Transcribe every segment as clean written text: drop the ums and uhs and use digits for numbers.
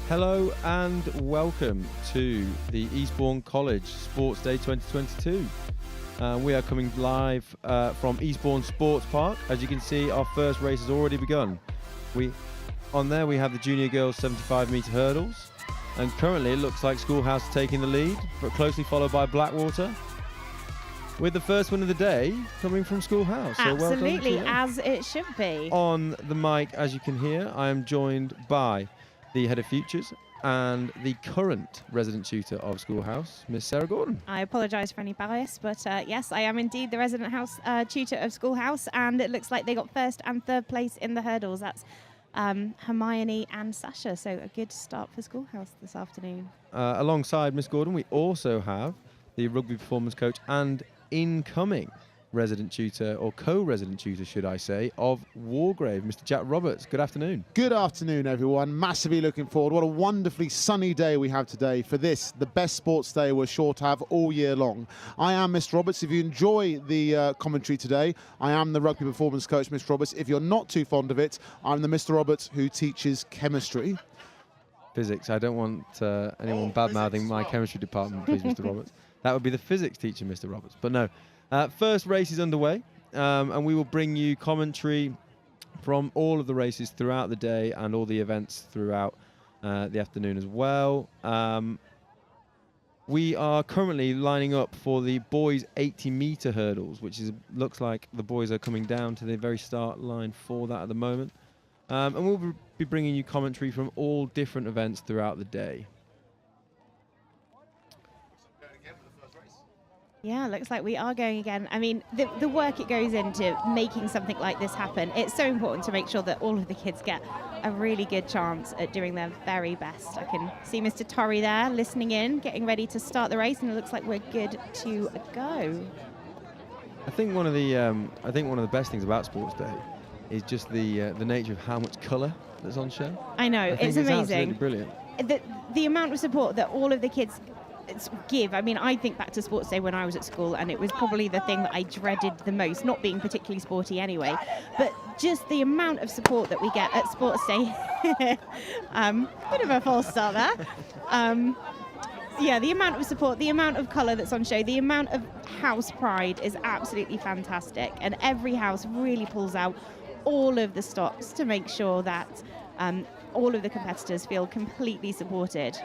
Hello and welcome to the Eastbourne College Sports Day 2022. We are coming live from Eastbourne Sports Park. As you can see, our first race has already begun. On there we have the junior girls 75-metre hurdles, and currently it looks like Schoolhouse is taking the lead, but closely followed by Blackwater, with the first win of the day coming from Schoolhouse. So absolutely, as it should be. On the mic, as you can hear, I am joined by the head of futures and the current resident tutor of Schoolhouse, Miss Sarah Gordon. I apologise for any bias, but yes, I am indeed the resident house tutor of Schoolhouse, and it looks like they got first and third place in the hurdles. That's Hermione and Sasha, so a good start for Schoolhouse this afternoon. Alongside Miss Gordon, we also have the rugby performance coach and incoming resident tutor, or co-resident tutor, should I say, of Wargrave, Mr. Jack Roberts. Good afternoon. Good afternoon, everyone. Massively looking forward. What a wonderfully sunny day we have today for this, the best sports day we're sure to have all year long. I am Mr. Roberts. If you enjoy the commentary today, I am the rugby performance coach, Mr. Roberts. If you're not too fond of it, I'm the Mr. Roberts who teaches chemistry. Physics. I don't want anyone bad-mouthing my chemistry department, please, Mr. Roberts. That would be the physics teacher, Mr. Roberts. But no. First race is underway, and we will bring you commentary from all of the races throughout the day and all the events throughout the afternoon as well. We are currently lining up for the boys 80-metre hurdles, which looks like the boys are coming down to the very start line for that at the moment. And we'll be bringing you commentary from all different events throughout the day. Yeah, looks like we are going again. I mean, the work it goes into making something like this happen, it's so important to make sure that all of the kids get a really good chance at doing their very best. I can see Mr. Torrey there listening in, getting ready to start the race, and it looks like we're good to go. I think one of the best things about Sports Day is just the nature of how much colour that's on show. I know, it's amazing. Absolutely brilliant. The amount of support that all of the kids give. I mean, I think back to Sports Day when I was at school, and it was probably the thing that I dreaded the most, not being particularly sporty anyway, but just the amount of support that we get at Sports Day. Bit of a false start there. Yeah, the amount of support, the amount of colour that's on show, the amount of house pride is absolutely fantastic, and every house really pulls out all of the stops to make sure that all of the competitors feel completely supported.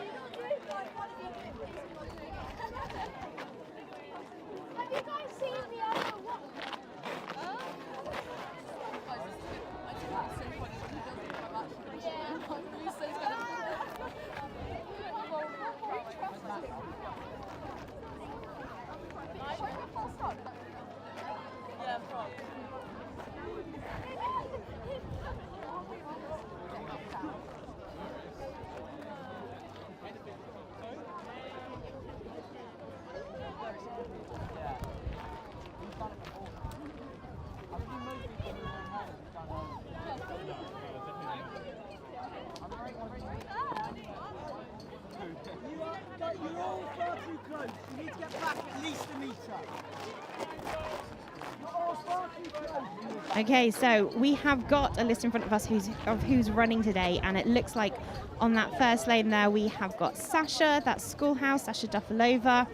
You're all far too close. You need to get back at least a metre. You're all far too close. Okay, so we have got a list in front of us who's running today, and it looks like on that first lane there we have got Sasha, that's Schoolhouse, Sasha Duffalova,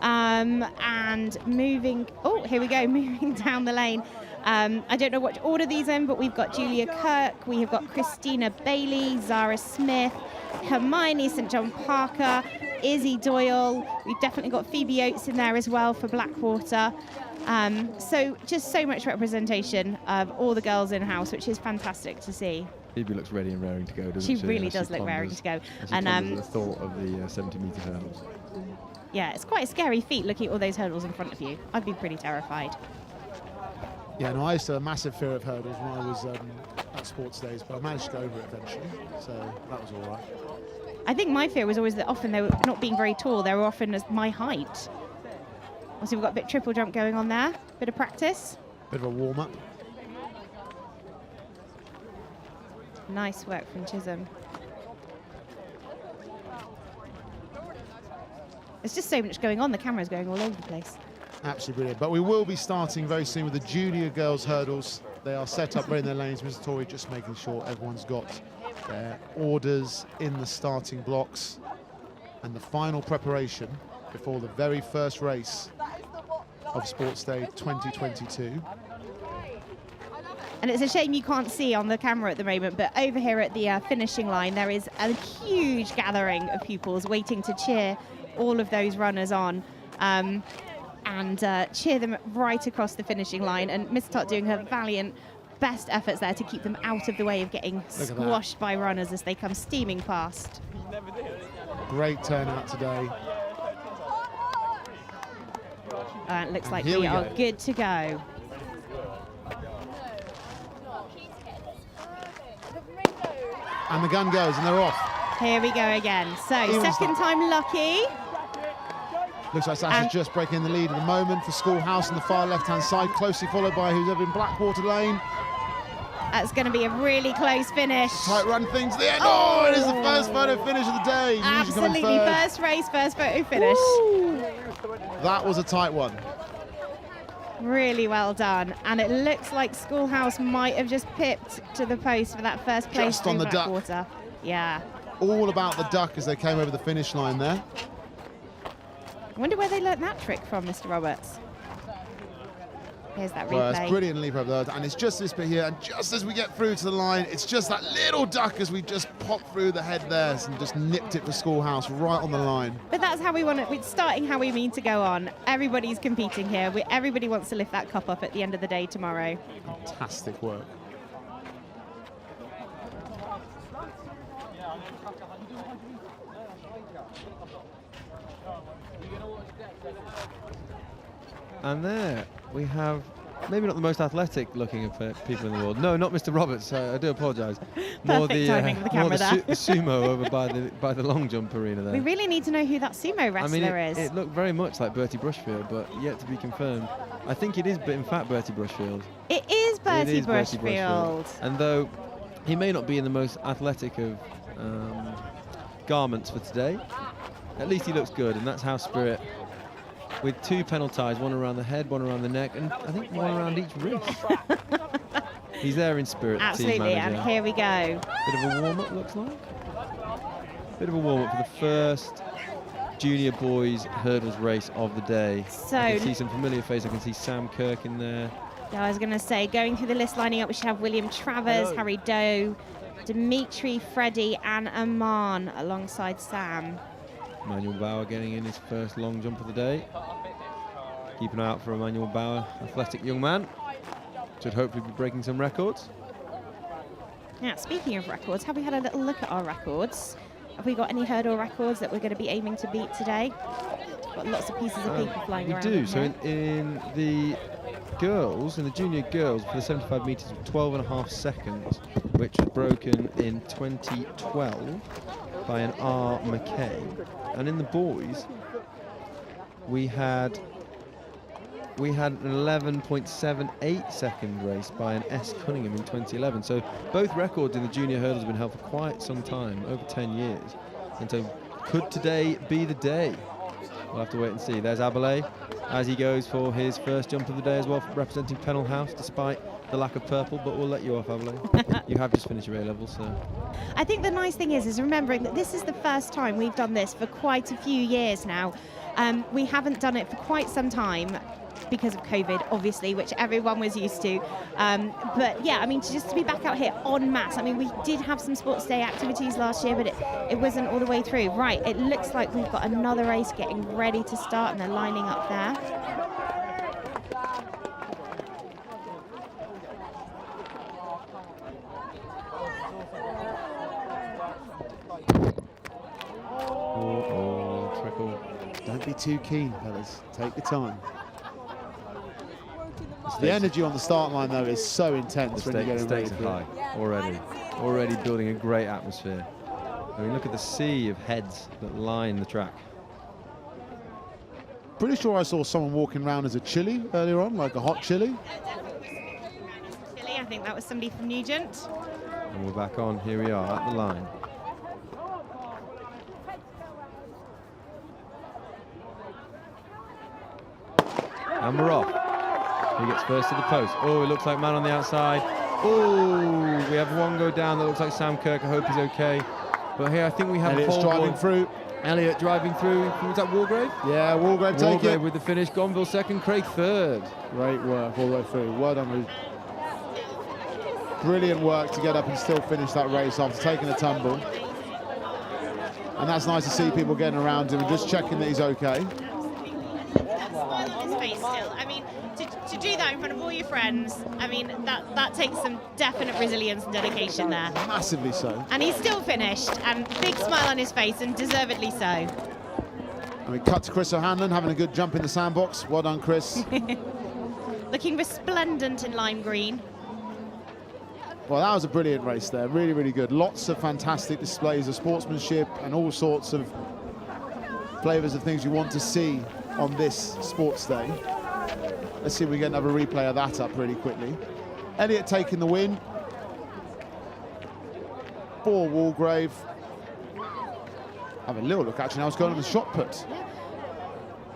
and moving, oh, here we go, moving down the lane. I don't know what order these in, but we've got Julia Kirk, we have got Christina Bailey, Zara Smith, Hermione St. John Parker, Izzy Doyle. We've definitely got Phoebe Oates in there as well for Blackwater. So just so much representation of all the girls in-house, which is fantastic to see. Phoebe looks ready and raring to go, doesn't she? She really does look raring to go. And the thought of the 70-metre hurdles. Yeah, it's quite a scary feat looking at all those hurdles in front of you. I'd be pretty terrified. Yeah, no, I used to have a massive fear of hurdles when I was at Sports Days, but I managed to go over it eventually, so that was all right. I think my fear was always that often they were not being very tall, they were often as my height. Also, we've got a bit of triple jump going on there, bit of practice. Bit of a warm-up. Nice work from Chisholm. There's just so much going on, the camera's going all over the place. Absolutely brilliant. But we will be starting very soon with the junior girls hurdles They are set up right in their lanes. Mr. Torrey just making sure everyone's got their orders in the starting blocks. And the final preparation before the very first race of Sports Day 2022. And it's a shame you can't see on the camera at the moment, but over here at the finishing line, there is a huge gathering of pupils waiting to cheer all of those runners on and cheer them right across the finishing line. And Miss Tot doing her valiant best efforts there to keep them out of the way of getting squashed by runners as they come steaming past. Great turnout today. It looks like we are good to go. And the gun goes, and they're off. Here we go again. So, second time lucky. Looks like Sasha's just breaking the lead at the moment for Schoolhouse on the far left-hand side, closely followed by who's over in Blackwater Lane. That's going to be a really close finish. Tight run thing to the end. Oh, it is the first photo finish of the day. Absolutely, first race, first photo finish. Woo! That was a tight one. Really well done. And it looks like Schoolhouse might have just pipped to the post for that first place. Just on the Blackwater. duck. Yeah. All about the duck as they came over the finish line there. I wonder where they learnt that trick from, Mr. Roberts. Here's that replay. Well, it's brilliantly prepared, and it's just this bit here, and just as we get through to the line, it's just that little duck as we just popped through the head there and just nipped it for Schoolhouse right on the line. But that's how we want it. We're starting how we mean to go on. Everybody's competing here. Everybody wants to lift that cup up at the end of the day tomorrow. Fantastic work. And there we have maybe not the most athletic looking of people in the world. No, not Mr. Roberts. I do apologise. More the timing of the camera there. Sumo over by the long jump arena there. We really need to know who that sumo wrestler is. It looked very much like Bertie Brushfield, but yet to be confirmed. I think it is, in fact, Bertie Brushfield. It is Bertie Brushfield. And though he may not be in the most athletic of garments for today, at least he looks good, and that's House Spirit. With 2 penalties, one around the head, one around the neck, and I think one around each wrist. He's there in spirit. Absolutely, and here we go. Bit of a warm-up, looks like. Bit of a warm-up for the first junior boys hurdles race of the day. So I can see some familiar faces. I can see Sam Kirk in there. I was going to say, going through the list lining up, we should have William Travers, Harry Doe, Dimitri, Freddie, and Aman alongside Sam. Emmanuel Bauer getting in his first long jump of the day. Keep an eye out for Emmanuel Bauer, athletic young man. Should hopefully be breaking some records. Yeah, speaking of records, have we had a little look at our records? Have we got any hurdle records that we're going to be aiming to beat today? Got lots of pieces of paper flying around. We do. So in the girls, in the junior girls, for the 75 metres, 12.5 seconds, which was broken in 2012 by an R. McKay. And in the boys, we had an 11.78 second race by an S. Cunningham in 2011. So both records in the junior hurdles have been held for quite some time, over 10 years. And so could today be the day? We'll have to wait and see. There's Abelay as he goes for his first jump of the day as well, representing Pennell House, despite the lack of purple, but we'll let you off, Abelay. You have just finished your A-level, so. I think the nice thing is remembering that this is the first time we've done this for quite a few years now. We haven't done it for quite some time because of COVID, obviously, which everyone was used to. But yeah, I mean, just to be back out here en masse. I mean, we did have some sports day activities last year, but it wasn't all the way through. Right, it looks like we've got another race getting ready to start, and they're lining up there. Don't be too keen, fellas. Take your time. The energy on the start line, though, is so intense when you get in ready. Stakes are high already building a great atmosphere. I mean, look at the sea of heads that line the track. Pretty sure I saw someone walking around as a chili earlier on, like a hot chili. Chili, I think that was somebody from Nugent. And we're back on. Here we are at the line. And we're off. He gets first to the post. Oh, it looks like man on the outside. Oh, we have one go down that looks like Sam Kirk. I hope he's okay. But here I think we have Elliott's a driving through. Elliott driving through. Was that Wargrave? Yeah, Wargrave take it. With the finish. Gonville second, Craig third. Great work all the way through. Well done, Ruth. Brilliant work to get up and still finish that race after taking a tumble. And that's nice to see people getting around him and just checking that he's okay. That smile on his face still. I mean, to do that in front of all your friends, I mean, that takes some definite resilience and dedication there. Massively so. And he's still finished, and big smile on his face, and deservedly so. And we cut to Chris O'Hanlon having a good jump in the sandbox. Well done, Chris. Looking resplendent in lime green. Well, that was a brilliant race there. Really, really good. Lots of fantastic displays of sportsmanship and all sorts of flavours of things you want to see on this sports day. Let's see if we get another replay of that up really quickly. Elliott taking the win for Walgrave. Have a little look actually now what's going on with the shot put.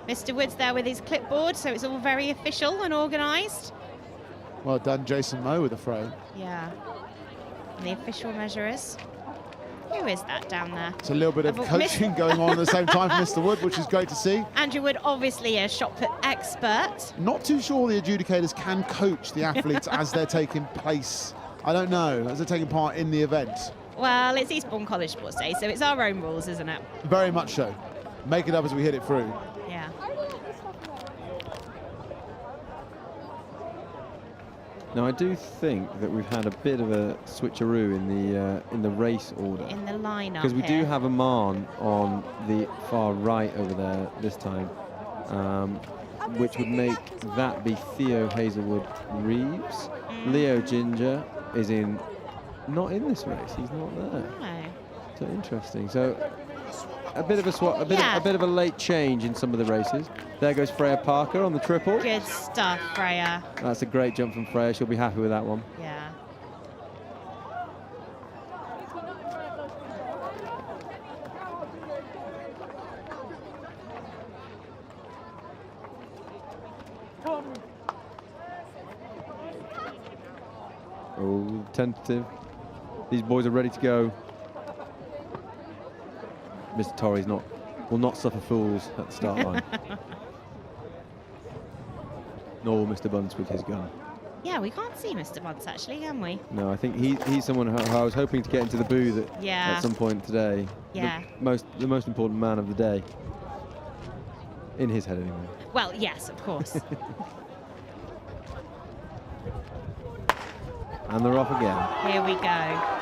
Mr. Woods there with his clipboard, so it's all very official and organised. Well done, Jason Moe with the throw. Yeah. And the official measurers. Who is that down there? It's a little bit of coaching going on at the same time for Mr. Wood, which is great to see. Andrew Wood, obviously a shot put expert. Not too sure the adjudicators can coach the athletes as they're taking place. I don't know, as they're taking part in the event. Well, it's Eastbourne College Sports Day, so it's our own rules, isn't it? Very much so. Make it up as we hit it through. Yeah. Now I do think that we've had a bit of a switcheroo in the race order. In the lineup, because we do have a man on the far right over there this time, which would make that be Theo Hazelwood Reeves. Leo Ginger is not in this race. He's not there. No. So interesting. So a bit of a swap, a bit of a late change in some of the races. There goes Freya Parker on the triple. Good stuff, Freya. That's a great jump from Freya. She'll be happy with that one. Yeah. Oh, tentative. These boys are ready to go. Mr. Torrey's will not suffer fools at the start line. Nor will Mr. Bunce with his gun. Yeah, we can't see Mr. Bunce actually, can we? No, I think he's someone who I was hoping to get into the booth at some point today. Yeah. The most important man of the day. In his head, anyway. Well, yes, of course. And they're off again. Here we go.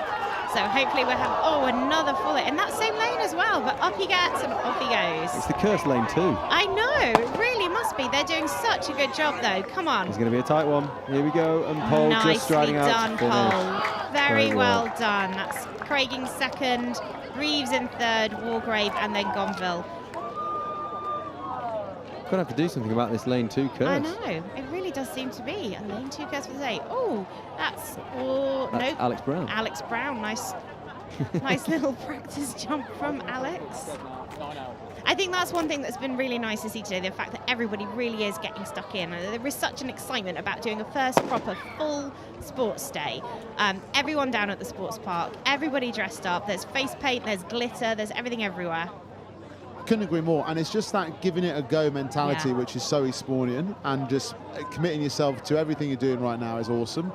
So hopefully we'll have, another full in that same lane as well, but up he gets and off he goes. It's the cursed lane too. I know, it really must be. They're doing such a good job though. Come on. It's going to be a tight one. Here we go, and Pole just striding out. Nicely done, Pole. Very well done. That's Craig in second, Reeves in third, Wargrave, and then Gonville. Gonna have to do something about this lane 2 curse. I know, it really does seem to be a lane 2 curse for the day. That's no. Alex Brown. Alex Brown, nice little practice jump from Alex. I think that's one thing that's been really nice to see today, the fact that everybody really is getting stuck in. There is such an excitement about doing a first proper full sports day. Everyone down at the sports park, everybody dressed up, there's face paint, there's glitter, there's everything everywhere. Couldn't agree more, and it's just that giving it a go mentality, which is so Eastbournian, and just committing yourself to everything you're doing right now is awesome.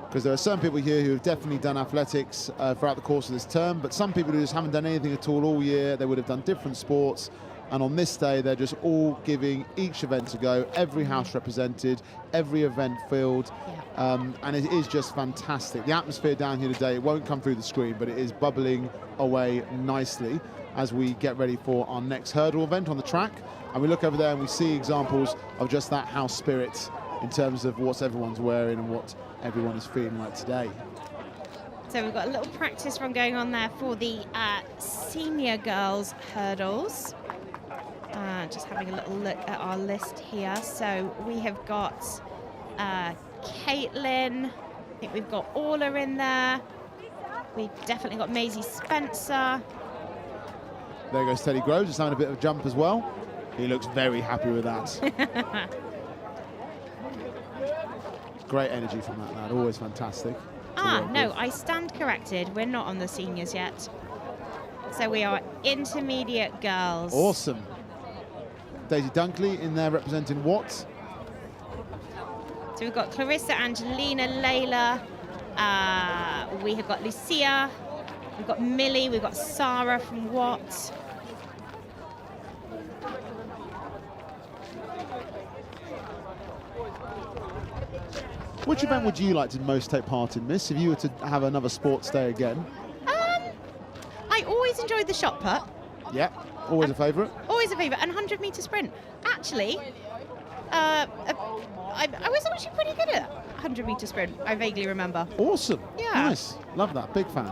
Because there are some people here who have definitely done athletics throughout the course of this term, but some people who just haven't done anything at all year. They would have done different sports, and on this day they're just all giving each event a go, every house represented, every event filled, and it is just fantastic. The atmosphere down here today, it won't come through the screen, but it is bubbling away nicely as we get ready for our next hurdle event on the track. And we look over there and we see examples of just that house spirit in terms of what everyone's wearing and what everyone is feeling like today. So we've got a little practice run going on there for the senior girls hurdles. Just having a little look at our list here. So we have got Caitlin, I think we've got Orla in there. We've definitely got Maisie Spencer. There goes Teddy Groves, just having a bit of a jump as well. He looks very happy with that. Great energy from that lad, always fantastic. No, I stand corrected. We're not on the seniors yet. So we are intermediate girls. Awesome. Daisy Dunkley in there representing Watts. So we've got Clarissa, Angelina, Layla. We have got Lucia. We've got Millie. We've got Sarah from Watts. Which event would you like to most take part in, Miss, if you were to have another sports day again? I always enjoyed the shot put. Yeah, always a favourite. Always a favourite. And 100-metre sprint. Actually, I was actually pretty good at 100-metre sprint, I vaguely remember. Awesome. Yeah. Nice. Love that. Big fan.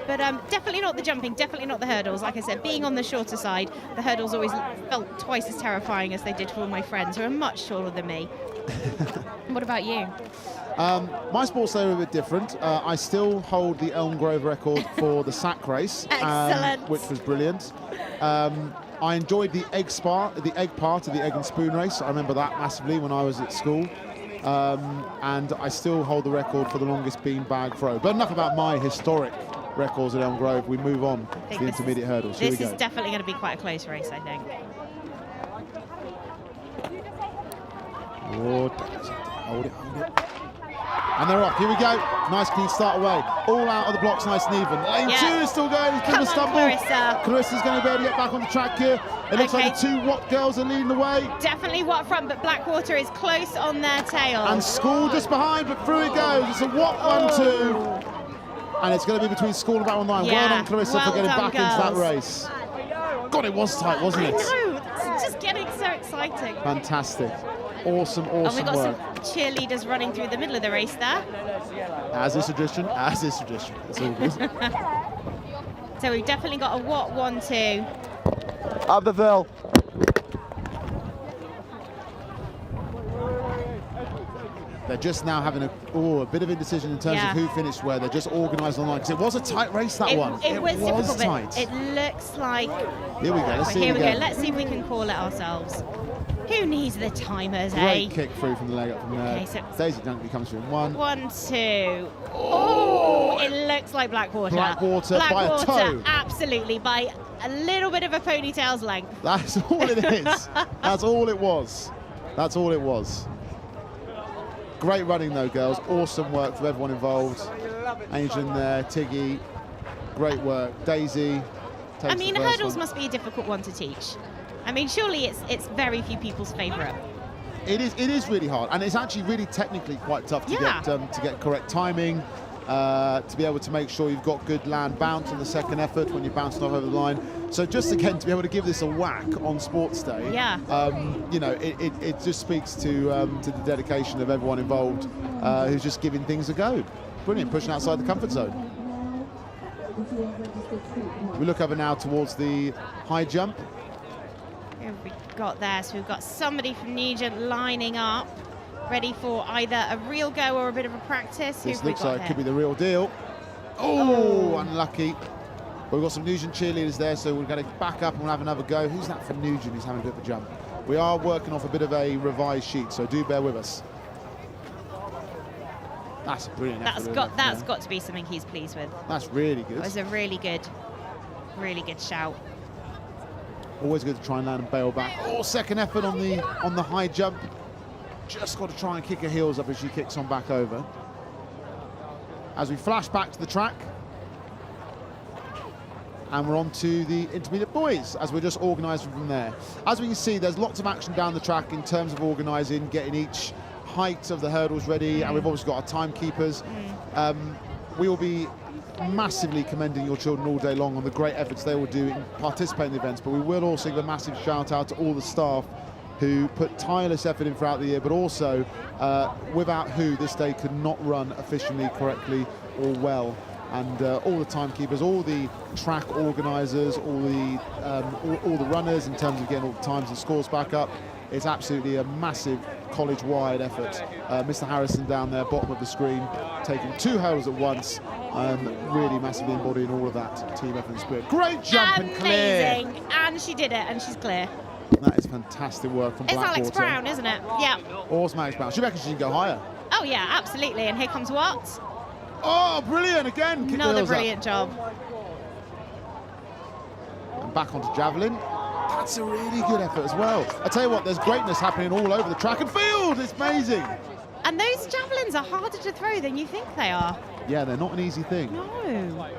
But definitely not the jumping, definitely not the hurdles. Like I said, being on the shorter side, the hurdles always felt twice as terrifying as they did for all my friends who are much taller than me. What about you? My sports day are a bit different. I still hold the Elm Grove record for the sack race, Excellent. which was brilliant. I enjoyed the egg part of the egg and spoon race. I remember that massively when I was at school. And I still hold the record for the longest beanbag throw. But enough about my historic records at Elm Grove. We move on to the intermediate hurdles. Here we go. This is definitely going to be quite a close race, I think. Oh, hold it. And they're off. Here we go. Nice clean start away. All out of the blocks, nice and even. Lane 2 is still going. It's been a stumble. Clarissa. Clarissa's going to be able to get back on the track here. It looks like the two Watt girls are leading the way. Definitely Watt front, but Blackwater is close on their tail. And School just behind, but through it goes. It's a Watt 1-2. And it's going to be between School and Battle 9. Yeah. Well done, Clarissa, Well for getting done, back into that girls. race. God, it was tight, wasn't it? I know. It's just getting so exciting. Fantastic. Awesome, And awesome we've got work. some cheerleaders running through the middle of the race there. As is tradition, as is tradition. It's all good. So we've definitely got a Watt 1-2. Abbeville. They're just now having a bit of indecision in terms of who finished where. They're just organised online because it was a tight race, that one. It was difficult, tight. but it looks like... Here we go, let's see Here it we go, again. let's see if we can call it ourselves. Who needs the timers, Great kick through from the leg up from there. Okay, so Daisy Dunkley comes through in 1. 1-2. Oh, it looks like Blackwater. Blackwater by a toe. Absolutely, by a little bit of a ponytail's length. That's all it is. That's all it was. That's all it was. Great running though, girls. Awesome work from everyone involved. Angel in there, Tiggy. Great work. Daisy. I mean, hurdles must be a difficult one to teach. I mean, surely it's very few people's favourite. It is really hard, and it's actually really technically quite tough to get correct timing, to be able to make sure you've got good land bounce in the second effort when you're bouncing off over the line. So just again to be able to give this a whack on sports day, you know, it just speaks to the dedication of everyone involved, who's just giving things a go. Brilliant, pushing outside the comfort zone. We look over now towards the high jump. Who have we got there? So we've got somebody from Nugent lining up, ready for either a real go or a bit of a practice. This looks like it could be the real deal. Oh, unlucky. But we've got some Nugent cheerleaders there, so we're going to back up and we'll have another go. Who's that from Nugent who's having a bit of a jump? We are working off a bit of a revised sheet, so do bear with us. That's a brilliant effort. That's got to be something he's pleased with. That's really good. That was a really good shout. Always good to try and land and bail back. Oh, second effort on the high jump. Just got to try and kick her heels up as she kicks on back over. As we flash back to the track. And we're on to the intermediate boys as we're just organising from there. As we can see, there's lots of action down the track in terms of organising, getting each height of the hurdles ready, and we've obviously got our timekeepers. We will be massively commending your children all day long on the great efforts they will do in participating in the events, but we will also give a massive shout out to all the staff who put tireless effort in throughout the year, but also without who this day could not run efficiently, correctly or well. And all the timekeepers, all the track organisers, all the runners in terms of getting all the times and scores back up. It's absolutely a massive college-wide effort. Mr. Harrison down there, bottom of the screen, taking 2 hurdles at once, really massively embodying all of that team effort and spirit. Great jump and clear. Amazing, and she did it, and she's clear. That is fantastic work from It's Blackwater. Alex Brown, isn't it? Yeah. Awesome Alex Brown. She reckons she can go higher. Oh, yeah, absolutely. And here comes Watts. Oh, brilliant again. Kick the Another heels up. brilliant job. And back onto Javelin. That's a really good effort as well. I tell you what, there's greatness happening all over the track and field. It's amazing. And those javelins are harder to throw than you think they are. Yeah, they're not an easy thing. No.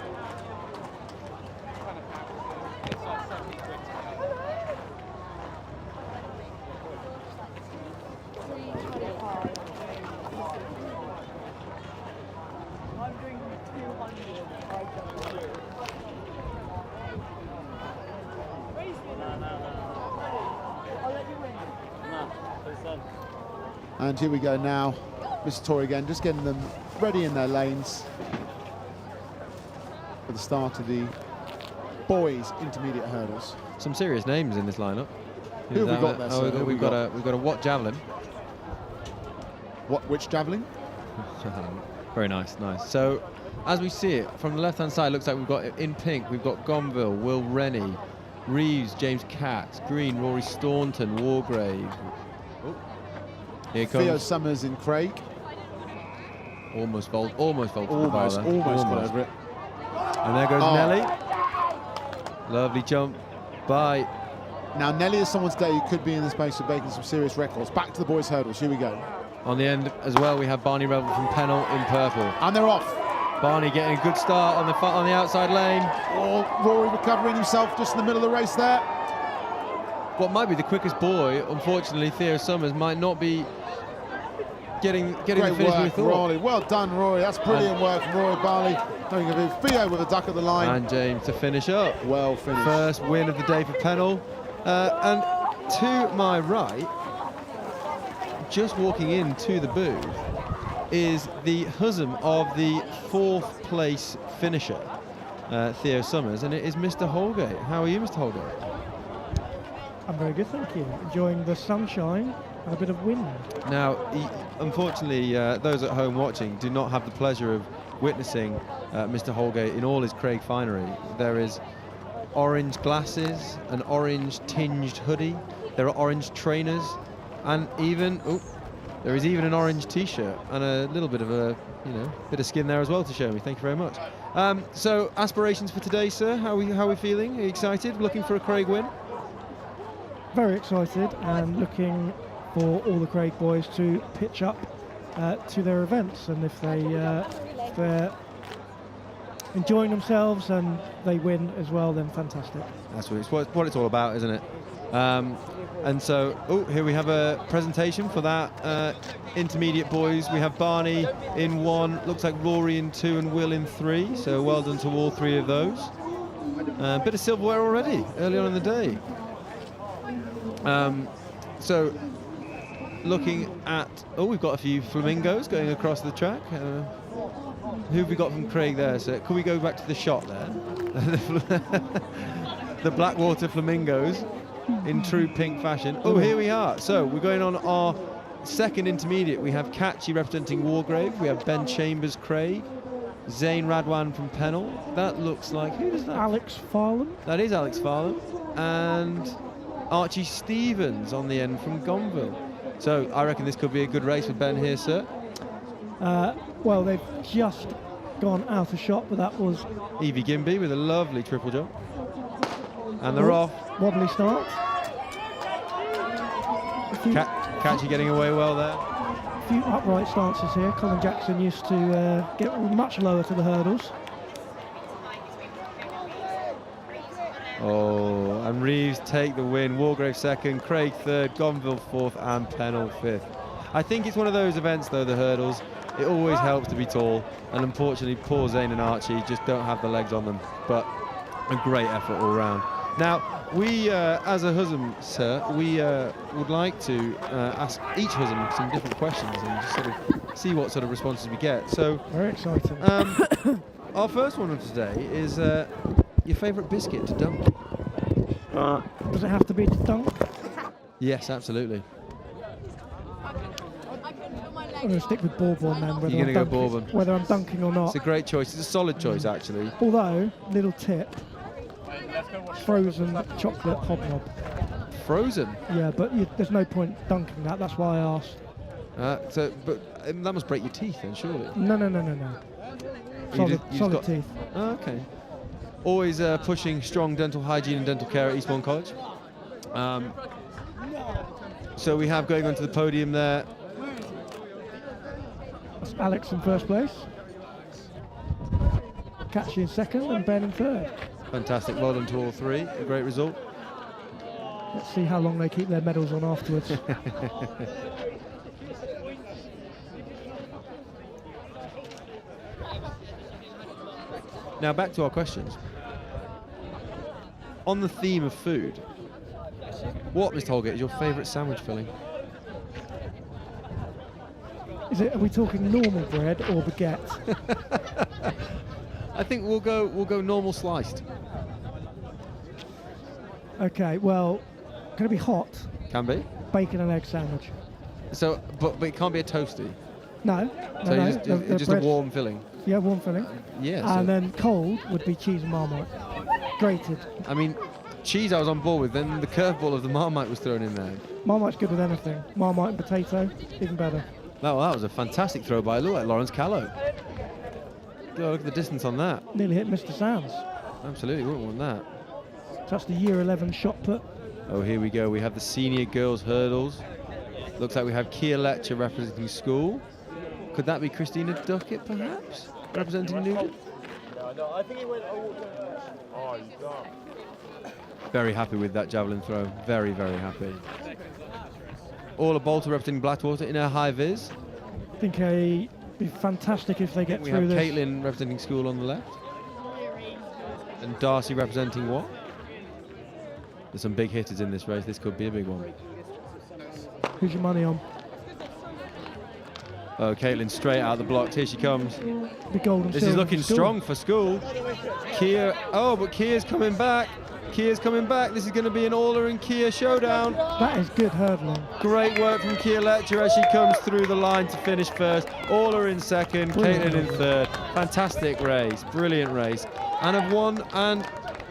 And here we go now. Mr. Tory again, just getting them ready in their lanes for the start of the boys' intermediate hurdles. Some serious names in this lineup. Who have we got there, sir? Who have we've got a Watt Javelin. Which Javelin? Very nice, nice. So, as we see it, from the left-hand side, looks like we've got, in pink, we've got Gonville, Will Rennie, Reeves, James Katz, Green, Rory Staunton, Wargrave. Oh. Here comes Theo Summers in Craig. Almost vaulted the bar Almost there. got over it. And there goes Nelly. Lovely jump by... Now, Nelly is someone's day who could be in the space of making some serious records. Back to the boys' hurdles. Here we go. On the end as well, we have Barney Rebel from Pennell in purple. And they're off. Barney getting a good start on the outside lane. Oh, Rory recovering himself just in the middle of the race there. What might be the quickest boy, unfortunately, Theo Summers, might not be getting the Great finish we work, thought. Rory. Well done, Rory. That's brilliant work from Rory Barley. Having a bit Theo with a duck at the line. And James to finish up. Well finished. First win of the day for Pennell. And to my right, just walking into the booth, is the husband of the 4th place finisher, Theo Summers, and it is Mr. Holgate. How are you, Mr. Holgate? I'm very good, thank you. Enjoying the sunshine and a bit of wind. Now, unfortunately, those at home watching do not have the pleasure of witnessing Mr. Holgate in all his Craig finery. There is orange glasses, an orange tinged hoodie, there are orange trainers, and even, there is even an orange t-shirt and a little bit of a, bit of skin there as well to show me. Thank you very much. So, aspirations for today, sir? How are we feeling? Are you excited? Looking for a Craig win? Very excited and looking for all the Craig boys to pitch up to their events, and if they're enjoying themselves and they win as well, then fantastic. That's what it's all about, isn't it? And so, here we have a presentation for that intermediate boys. We have Barney in 1, looks like Rory in 2 and Will in 3, so well done to all 3 of those. Bit of silverware already, early on in the day. So, looking at, we've got a few flamingos going across the track. Who have we got from Craig there? So, could we go back to the shot there? The Blackwater flamingos in true pink fashion. Here we are. So, we're going on our 2nd intermediate. We have Catchy representing Wargrave. We have Ben Chambers Craig. Zane Radwan from Pennell. That looks like, who does that? Alex Farlam. That is Alex Farlam. And Archie Stevens on the end from Gonville. So I reckon this could be a good race for Ben here, sir. Well, they've just gone out of shot, but that was Evie Gimby with a lovely triple jump. And they're off. Wobbly start. Catchy getting away well there. A few upright stances here. Colin Jackson used to get much lower to the hurdles. And Reeves take the win. Wargrave 2nd, Craig 3rd, Gonville 4th, and Pennell 5th. I think it's one of those events, though, the hurdles. It always helps to be tall, and unfortunately, poor Zane and Archie just don't have the legs on them. But a great effort all round. Now, we, as a husband, sir, we would like to ask each husband some different questions and just sort of see what sort of responses we get. So, very exciting. Our first one of today is your favourite biscuit to dunk. Does it have to be to dunk? Yes, absolutely. I'm going to stick with bourbon then, You're going to go bourbon. Whether I'm dunking or not. It's a great choice. It's a solid choice, actually. Although, little tip, frozen chocolate hobnob. frozen. Yeah, but there's no point dunking that. That's why I asked. But that must break your teeth then, surely. No. You just Solid got- teeth. Oh, okay. Always pushing strong dental hygiene and dental care at Eastbourne College. So we have going onto the podium there. That's Alex in first place. Catchy in second and Ben in third. Fantastic. Well done to all three. A great result. Let's see how long they keep their medals on afterwards. Now back to our questions. On the theme of food, what, Mr. Holgate, is your favourite sandwich filling? Are we talking normal bread or baguette? I think we'll go normal sliced. Okay, well, can it be hot? Can be. Bacon and egg sandwich. So, but it can't be a toasty. No. So no, it's the just a bread- warm filling. Yeah, warm filling. Yeah. So, And then cold would be cheese and Marmite. Grated. I mean, cheese I was on board with. Then the curveball of the Marmite was thrown in there. Marmite's good with anything. Marmite and potato, even better. That was a fantastic throw by Lawrence Callow. Go look at the distance on that. Nearly hit Mr. Sands. Absolutely, wouldn't want that. So that's the year 11 shot put. Oh, here we go. We have the senior girls hurdles. Looks like we have Kia Letcher representing school. Could that be Christina Duckett, perhaps, representing Newton? No, I think he went. Oh, you can't. Very happy with that javelin throw. Very, very happy. Orla Bolter representing Blackwater in her high vis. I think it'd be fantastic if they get We through have this. Caitlin representing school on the left. And Darcy representing what? There's some big hitters in this race. This could be a big one. Who's your money on? Oh, Caitlin straight out the blocks. Here she comes. The gold and This is silver looking for school. strong for school. Kia. Oh, but Kia's coming back. Kia's coming back. This is going to be an Orla and Kia showdown. That is good hurdling. Great work from Kia Letcher as she comes through the line to finish first. Orla in second, Brilliant. Caitlin in third. Fantastic race, brilliant race. And have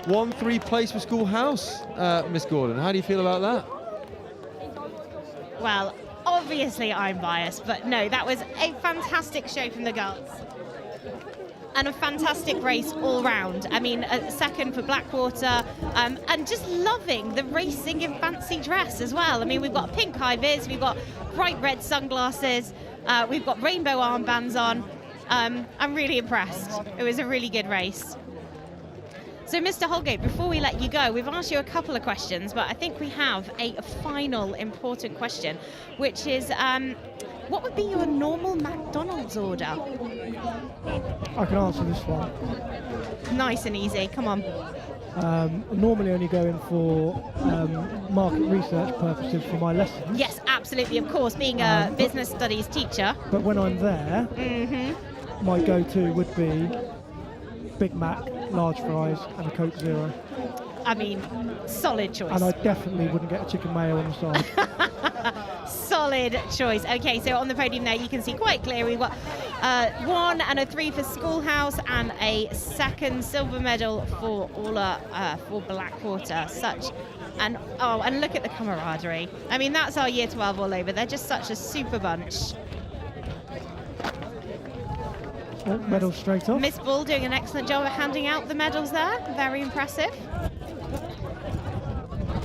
won 3 place for Schoolhouse, Miss Gordon. How do you feel about that? Well, obviously I'm biased, but no, that was a fantastic show from the girls. And a fantastic race all round. I mean, a second for Blackwater, and just loving the racing in fancy dress as well. I mean, we've got pink high vis, we've got bright red sunglasses, we've got rainbow armbands on. I'm really impressed. It was a really good race. So, Mr. Holgate, before we let you go, we've asked you a couple of questions, but I think we have a final important question, which is, what would be your normal McDonald's order? I can answer this one. Nice and easy, come on. Normally only going for market research purposes for my lessons. Yes, absolutely, of course, being a business studies teacher. But when I'm there, my go-to would be Big Mac, large fries, and a Coke Zero. I mean, solid choice. And I definitely wouldn't get a chicken mayo on the side. Solid choice. Okay, so on the podium there, you can see quite clear we've got 1 and a 3 for Schoolhouse and a second silver medal for Orla for Blackwater. And look at the camaraderie. I mean, that's our year 12 all over. They're just such a super bunch. Oh, medal straight off. Miss Bull doing an excellent job of handing out the medals there. Very impressive.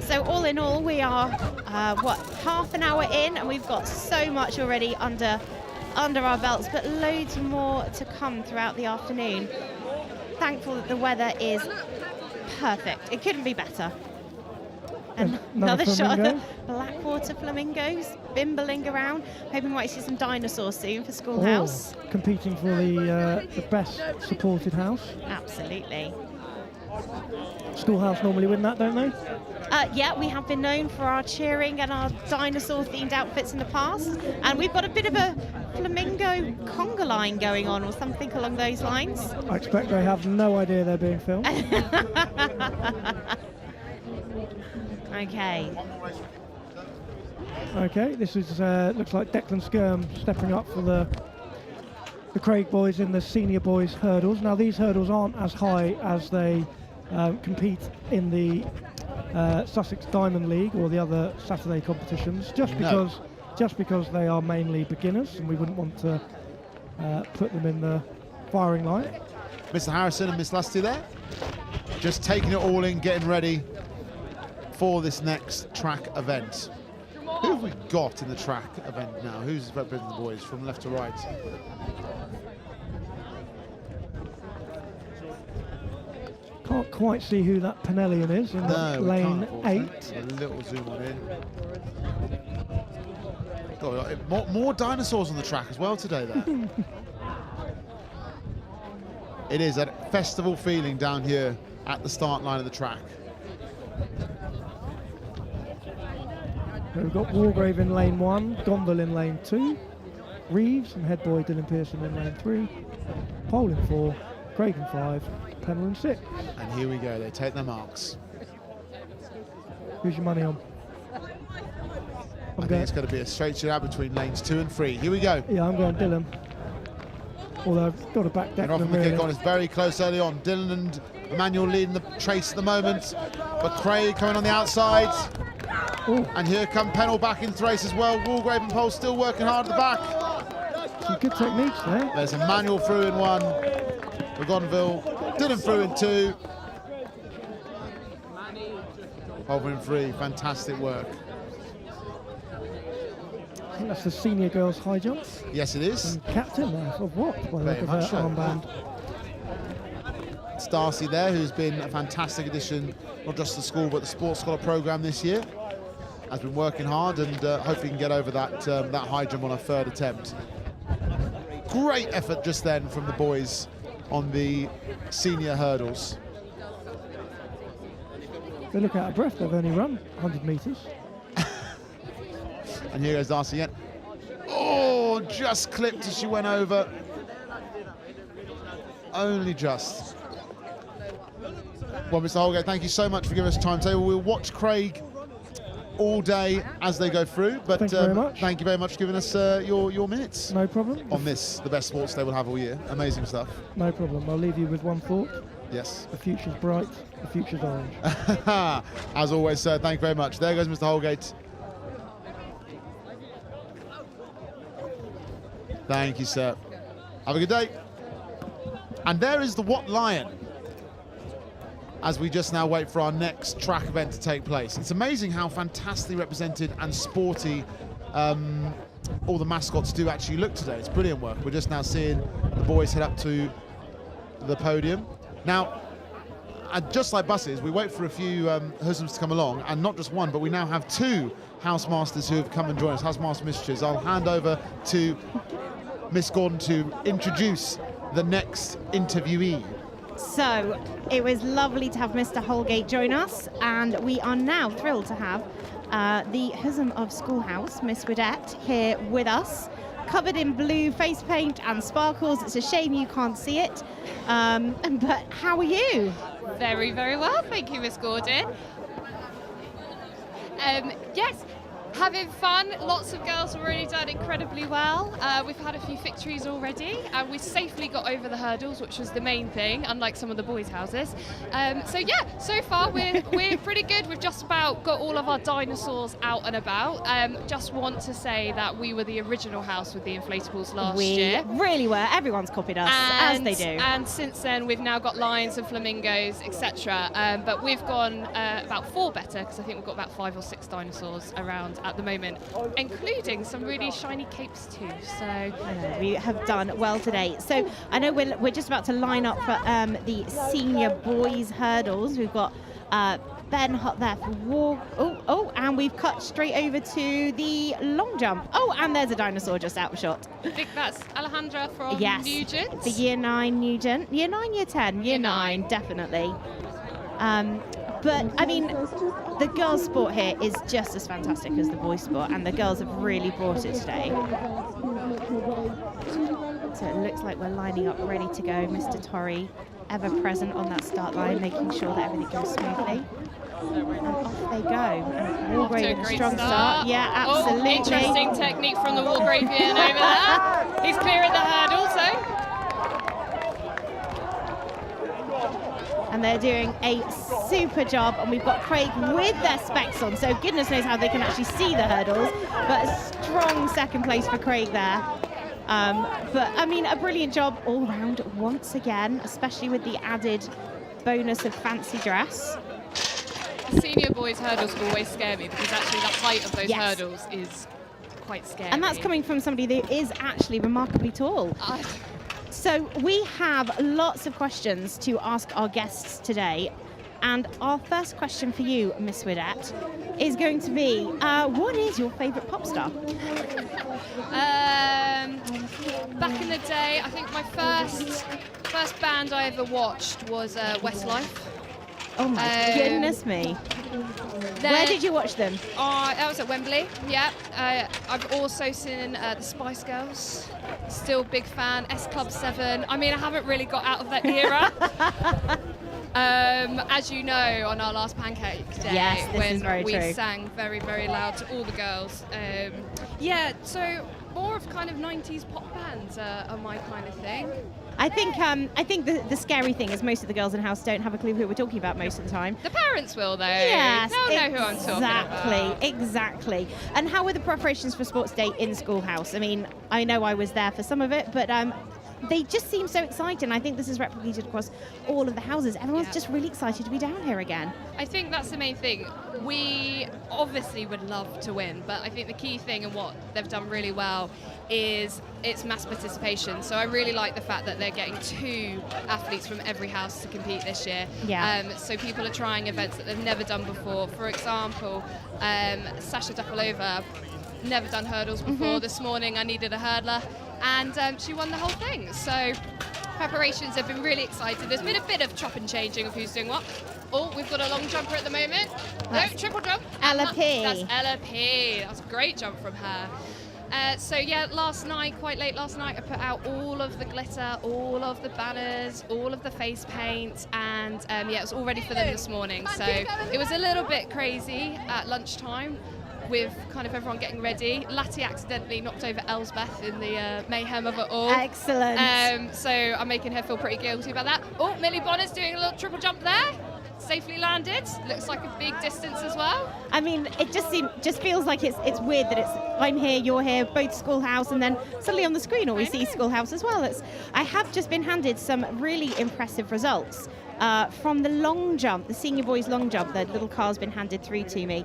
So all in all, we are, half an hour in, and we've got so much already under our belts, but loads more to come throughout the afternoon. Thankful that the weather is perfect. It couldn't be better. And another shot of the Blackwater flamingos bimbling around. Hoping we might see some dinosaurs soon for Schoolhouse. Oh, competing for the best supported house. Absolutely. Schoolhouse normally win that, don't they? Yeah, we have been known for our cheering and our dinosaur-themed outfits in the past. And we've got a bit of a flamingo conga line going on or something along those lines. I expect they have no idea they're being filmed. Okay. Okay, this is looks like Declan Skirm stepping up for the Craig boys in the senior boys hurdles. Now these hurdles aren't as high as they compete in the Sussex Diamond League or the other Saturday competitions, just because they are mainly beginners, and we wouldn't want to put them in the firing line. Mr. Harrison and Miss Lusty there, just taking it all in, getting ready for this next track event. Who have we got in the track event now? Who's representing the boys from left to right? Can't quite see who that Penellian is in lane 8. A little zoom on in. God, more dinosaurs on the track as well today there. It is a festival feeling down here at the start line of the track. We've got Walgrave in lane 1, Gondel in lane 2, Reeves and head boy Dylan Pearson in lane 3, Pole in 4, Craig in 5, Pennell in 6. And here we go, they take their marks. Who's your money on? I think it's going to be a straight shootout between lanes 2 and 3. Here we go. Yeah, I'm going Dylan. Although I've got to back And off Declan the really. kick on, it's very close early on. Dylan and Emmanuel leading the chase at the moment, but Craig coming on the outside. Ooh. And here come Pennell back into the race as well. Walgrave and Pole still working hard at the back. Some good techniques there. There's Emmanuel through in 1 for Gonville. Dylan through in 2. Pole in 3. Fantastic work. I think that's the senior girls high jump. Yes, it is. And captain there of what? By the look Very of much her so. armband. It's Darcy there, who's been a fantastic addition, not just to the school, but the Sports Scholar programme this year. Has been working hard and hopefully can get over that that high jump on a third attempt. Great effort just then from the boys on the senior hurdles. They look out of breath, they've only run 100 metres. And here goes Darcy again. Oh, just clipped as she went over. Only just. Well, Mr. Holgate, thank you so much for giving us a timetable. We'll watch Craig all day as they go through. But Thank you very much. Thank you very much for giving us your minutes No problem. on this, the best sports day we'll have all year. Amazing stuff. No problem. I'll leave you with one thought. Yes. The future's bright, the future's orange. As always, sir, thank you very much. There goes Mr. Holgate. Thank you, sir. Have a good day. And there is the Watt Lion, as we just now wait for our next track event to take place. It's amazing how fantastically represented and sporty all the mascots do actually look today. It's brilliant work. We're just now seeing the boys head up to the podium. Now, just like buses, we wait for a few husbands to come along, and not just one, but we now have 2 housemasters who have come and joined us, housemaster mistresses. I'll hand over to Miss Gordon to introduce the next interviewee. So it was lovely to have Mr. Holgate join us, and we are now thrilled to have the Husm of Schoolhouse, Miss Widette, here with us, covered in blue face paint and sparkles. It's a shame you can't see it, but how are you? Very, very well, thank you, Miss Gordon. Yes, having fun. Lots of girls have already done incredibly well. We've had a few victories already, and we safely got over the hurdles, which was the main thing, unlike some of the boys' houses. So yeah, so far we're pretty good. We've just about got all of our dinosaurs out and about. Just want to say that we were the original house with the inflatables last year. We really were. Everyone's copied us, as they do. And since then, we've now got lions and flamingos, etc. But we've gone about 4 better, because I think we've got about 5 or 6 dinosaurs around at the moment, including some really shiny capes too. So We have done well today. So I know we're just about to line up for the senior boys hurdles. We've got Ben Hot there for walk. Oh, and we've cut straight over to the long jump. Oh, and there's a dinosaur just out of shot. I think that's Alejandra from Yes, Nugent. the year 9 Nugent. Year 9, year 10? Year 9, definitely. But, I mean, the girls' sport here is just as fantastic as the boys' sport, and the girls have really brought it today. So it looks like we're lining up ready to go. Mr. Torrey, ever present on that start line, making sure that everything goes smoothly. And off they go. And Walgrave in a Great strong start. Yeah, absolutely. Oh, interesting technique from the Walgravian over there. He's clearing the hurdle, so. And and they're doing a super job. And we've got Craig with their specs on, so goodness knows how they can actually see the hurdles. But a strong second place for Craig there. But I mean, a brilliant job all round once again, especially with the added bonus of fancy dress. Senior boys hurdles always scare me because actually the height of those hurdles is quite scary. And that's coming from somebody that is actually remarkably tall. So we have lots of questions to ask our guests today. And our first question for you, Miss Widett, is going to be, what is your favourite pop star? Back in the day, I think my first band I ever watched was Westlife. Oh my goodness me. Where did you watch them? That was at Wembley, yeah. I've also seen the Spice Girls. Still big fan. S Club 7. I mean, I haven't really got out of that era. As you know, on our last Pancake Day, when we sang very, very loud to all the girls. Yeah, so more of kind of 90s pop bands are my kind of thing. I think the scary thing is most of the girls in the house don't have a clue who we're talking about most of the time. The parents will, though. Yes, they'll know who I'm talking about. Exactly. And how were the preparations for Sports Day in Schoolhouse? I mean, I know I was there for some of it, but they just seem so exciting. I think this is replicated across all of the houses. Everyone's just really excited to be down here again. I think that's the main thing. We obviously would love to win, but I think the key thing and what they've done really well is it's mass participation. So I really like the fact that they're getting 2 athletes from every house to compete this year. Yeah. So people are trying events that they've never done before. For example, Sasha Dukalova, never done hurdles before. This morning I needed a hurdler, and she won the whole thing. So preparations have been really exciting. There's been a bit of chop and changing of who's doing what. Oh, we've got a long jumper at the moment. No, triple jump. Ella P. That's Ella P. That's a great jump from her. So yeah, last night, quite late last night, I put out all of the glitter, all of the banners, all of the face paint, and yeah, it was all ready for them this morning. So it was a little bit crazy at lunchtime with kind of everyone getting ready. Latty accidentally knocked over Elsbeth in the mayhem of it all. Excellent. So I'm making her feel pretty guilty about that. Oh, Millie Bonner's doing a little triple jump there. Safely landed. Looks like a big distance as well. I mean, it just feels like it's weird that it's I'm here, you're here, both Schoolhouse, and then suddenly on the screen all we see Schoolhouse as well. I have just been handed some really impressive results from the long jump, the senior boys long jump. The little car's been handed through to me.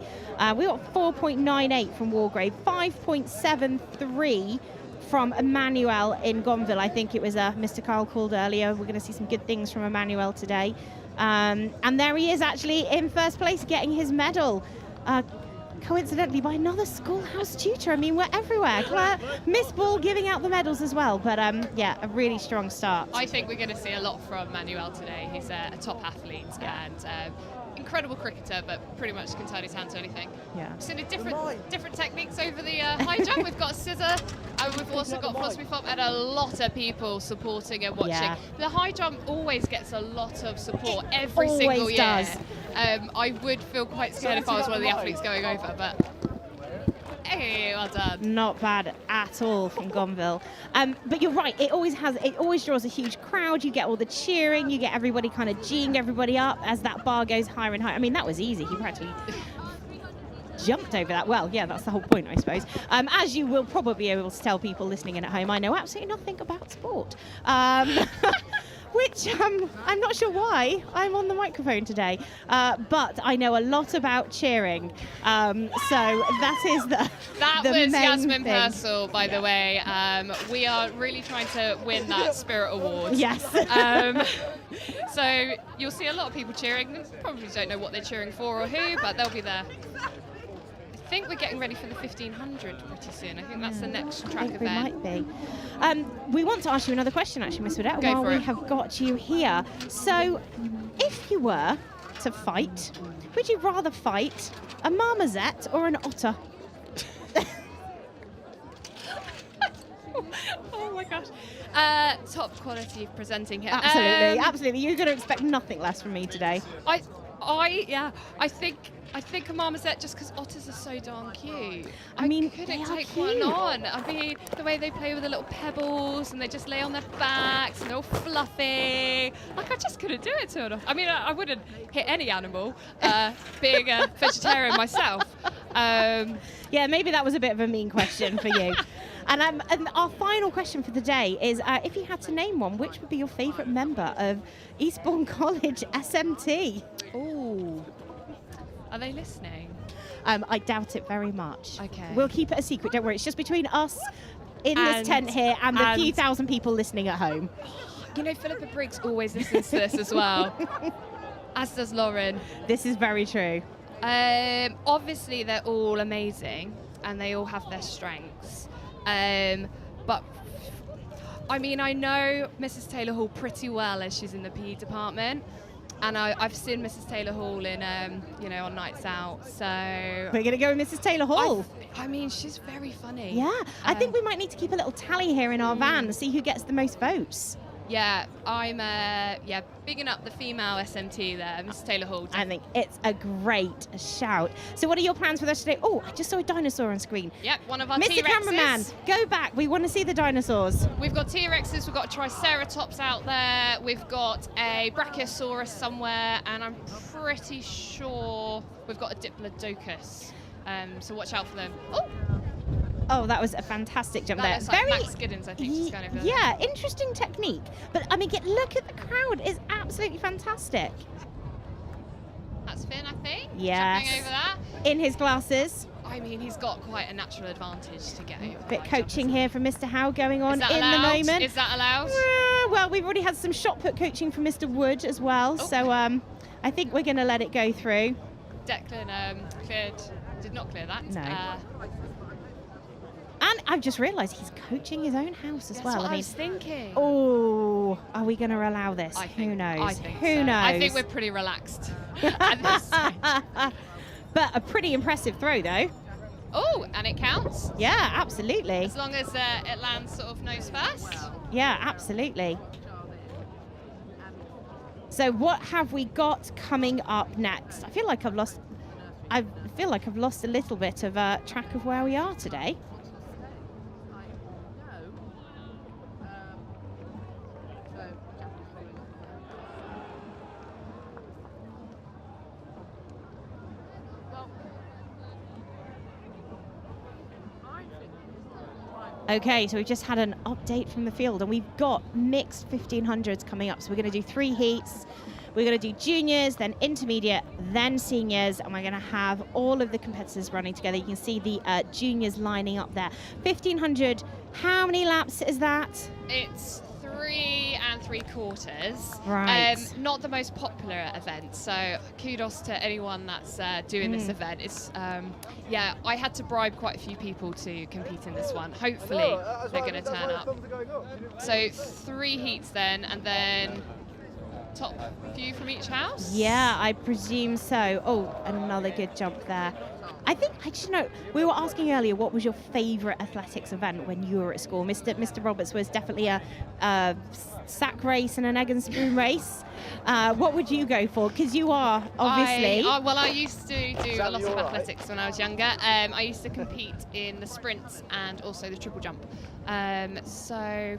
We got 4.98 from Wargrave, 5.73 from Emmanuel in Gonville. I think it was Mr. Carl called earlier. We're going to see some good things from Emmanuel today. And there he is actually in first place getting his medal. Coincidentally by another Schoolhouse tutor. I mean, we're everywhere. Claire, Miss Ball giving out the medals as well. But yeah, a really strong start. I think we're going to see a lot from Manuel today. He's a top athlete and incredible cricketer, but pretty much can turn his hand to anything. Yeah. We've seen different techniques over the high jump. We've got a scissor, and we've also got philosophy flop, and a lot of people supporting and watching. Yeah. The high jump always gets a lot of support every single year. Does. I would feel quite scared if I was one of the athletes going over, but hey, well done. Not bad at all from Gonville. But you're right, it always draws a huge crowd. You get all the cheering, you get everybody kind of geeing everybody up as that bar goes higher and higher. I mean, that was easy. He practically jumped over that. Well, yeah, that's the whole point, I suppose. As you will probably be able to tell people listening in at home, I know absolutely nothing about sport. Which I'm not sure why I'm on the microphone today, but I know a lot about cheering. So that is that the was main Yasmin thing. Purcell, by the way. We are really trying to win that Spirit Award. Yes. So you'll see a lot of people cheering. They probably don't know what they're cheering for or who, but they'll be there. I think we're getting ready for the 1500 pretty soon. I think that's the next track event. We might be. We want to ask you another question, actually, Miss Widett, Go while for we it. have got you here. So, if you were to fight, would you rather fight a marmoset or an otter? Oh my gosh. Top quality presenting here. Absolutely. You're going to expect nothing less from me today. I think a marmoset, just because otters are so darn cute. I mean, couldn't they are take cute. one on. I mean, the way they play with the little pebbles and they just lay on their backs and they're all fluffy. Like, I just couldn't do it to an otter. I mean, I wouldn't hit any animal, being a vegetarian myself. Yeah, maybe that was a bit of a mean question for you. And our final question for the day is, if you had to name one, which would be your favourite member of Eastbourne College SMT? Ooh. Are they listening? I doubt it very much. Okay. We'll keep it a secret, don't worry. It's just between us in this tent here and the few thousand people listening at home. You know, Philippa Briggs always listens to this as well, as does Lauren. This is very true. Obviously, they're all amazing and they all have their strengths. But I mean, I know Mrs. Taylor Hall pretty well as she's in the PE department. And I've seen Mrs. Taylor Hall in, on nights out. So We're going to go with Mrs. Taylor Hall. I mean, she's very funny. Yeah, I think we might need to keep a little tally here in our van to see who gets the most votes. Yeah, I'm bigging up the female SMT there, Mrs. Taylor Hall. I think it's a great shout. So what are your plans for us today? Oh, I just saw a dinosaur on screen. Yep, one of our Mr. T-Rexes. Cameraman, go back. We want to see the dinosaurs. We've got T-Rexes, we've got a Triceratops out there, we've got a Brachiosaurus somewhere, and I'm pretty sure we've got a Diplodocus. So watch out for them. Oh, that was a fantastic jump That there. looks like Max Giddens, I think, just going over there. Yeah, interesting technique. But I mean, look at the crowd. It's absolutely fantastic. That's Finn, I think. Yes. Jumping over that. In his glasses. I mean, he's got quite a natural advantage to get over. Bit coaching here from Mr. Howe going on Is that in allowed? the moment. Is that allowed? Well, we've already had some shot put coaching from Mr. Wood as well. Oh. So I think we're going to let it go through. Declan did not clear that. No. And I've just realised he's coaching his own house as That's well. what I mean, was thinking. Oh, are we going to allow this? Who knows? I think Who so. knows? I think we're pretty relaxed at this stage. But a pretty impressive throw, though. Oh, and it counts? Yeah, absolutely. As long as it lands sort of nose first. Yeah, absolutely. So what have we got coming up next? I feel like I've lost a little bit of track of where we are today. Okay, so we've just had an update from the field and we've got mixed 1500s coming up. So we're going to do 3 heats. We're going to do juniors, then intermediate, then seniors, and we're going to have all of the competitors running together. You can see the juniors lining up there. 1500, how many laps is that? It's 3 3/4. Right. Not the most popular event, so kudos to anyone that's doing this event. It's I had to bribe quite a few people to compete in this one. Hopefully they're going to turn up. So 3 heats then, and then top few from each house? Yeah, I presume so. Oh, another good jump there. I think, we were asking earlier what was your favourite athletics event when you were at school. Mr. Roberts was definitely a sack race and an egg and spoon race. What would you go for? Because you are, obviously... I used to do a lot of athletics when I was younger. I used to compete in the sprints and also the triple jump. So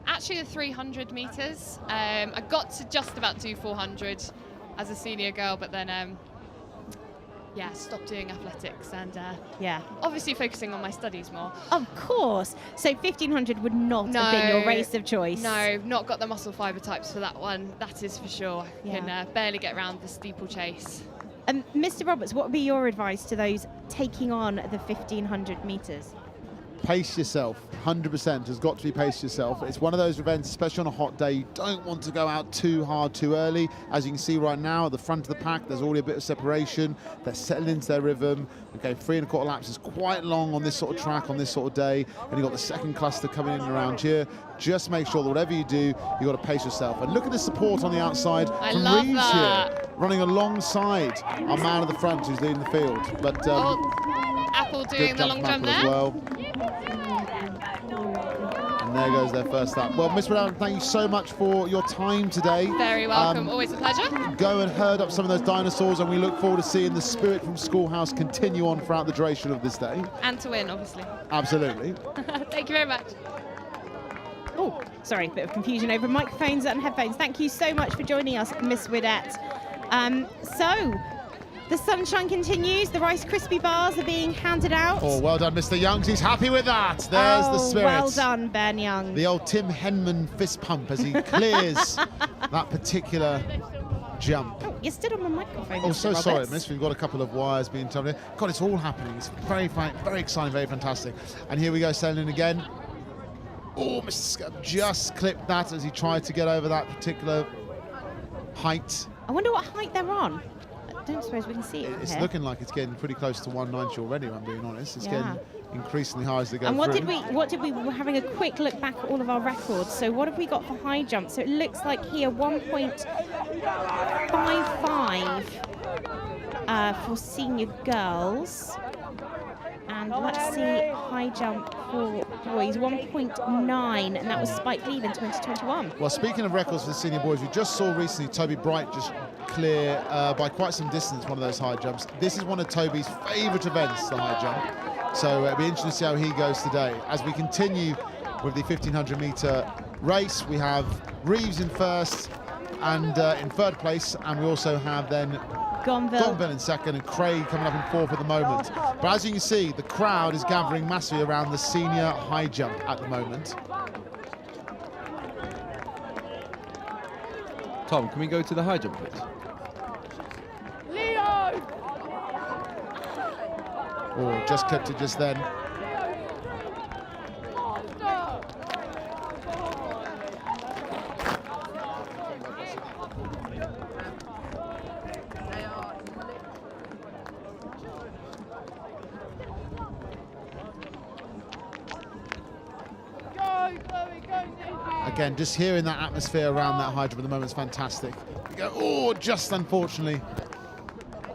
actually the 300 metres. I got to just about do 400 as a senior girl, but then stopped doing athletics and obviously focusing on my studies more. Of course. So 1500 would not have been your race of choice. No, not got the muscle fibre types for that one, that is for sure. Can barely get around the steeplechase. Mr. Roberts, what would be your advice to those taking on the 1500 metres? Pace yourself, 100% has got to be pace yourself. It's one of those events, especially on a hot day, you don't want to go out too hard too early. As you can see right now, at the front of the pack, there's already a bit of separation. They're settling into their rhythm. Okay, 3 1/4 laps is quite long on this sort of track, on this sort of day. And you've got the second cluster coming in and around here. Just make sure that whatever you do, you've got to pace yourself. And look at the support on the outside from love Reeves that. here, running alongside our man at the front who's leading the field. But Apple doing the long jump there. As well. And there goes their first lap. Well, Miss Brown, thank you so much for your time today. Very welcome. Always a pleasure. Go and herd up some of those dinosaurs, and we look forward to seeing the spirit from Schoolhouse continue on throughout the duration of this day. And to win, obviously. Absolutely. Thank you very much. Oh, sorry, bit of confusion over microphones and headphones. Thank you so much for joining us, Miss Widette. So, the sunshine continues. The Rice Krispie bars are being handed out. Oh, well done, Mr. Youngs. He's happy with that. There's the spirit. Well done, Ben Young. The old Tim Henman fist pump as he clears that particular jump. Oh, you're still on the microphone. Oh, Mr. so sorry, Roberts. miss. We've got a couple of wires being turned in. God, it's all happening. It's very fine, very exciting, very fantastic. And here we go, sailing in again. Oh, Mr. Scott just clipped that as he tried to get over that particular height. I wonder what height they're on. I don't suppose we can see it from It's here. looking like it's getting pretty close to 190 already, if I'm being honest. It's getting increasingly high as they go And what through. did we were having a quick look back at all of our records. So what have we got for high jump? So it looks like here 1.55 for senior girls. And let's see high jump for boys, 1.9, and that was Spike Lee in 2021. Well, speaking of records for the senior boys, we just saw recently Toby Bright just clear by quite some distance one of those high jumps. This is one of Toby's favourite events, the high jump. So it'll be interesting to see how he goes today. As we continue with the 1500 metre race, we have Reeves in first and in third place, and we also have then Gonville in second and Craig coming up in fourth at the moment. But as you can see, the crowd is gathering massively around the senior high jump at the moment. Tom, can we go to the high jump, please? Oh, just clipped it just then. Again, just hearing that atmosphere around that high jump at the moment is fantastic. You go, oh, just unfortunately,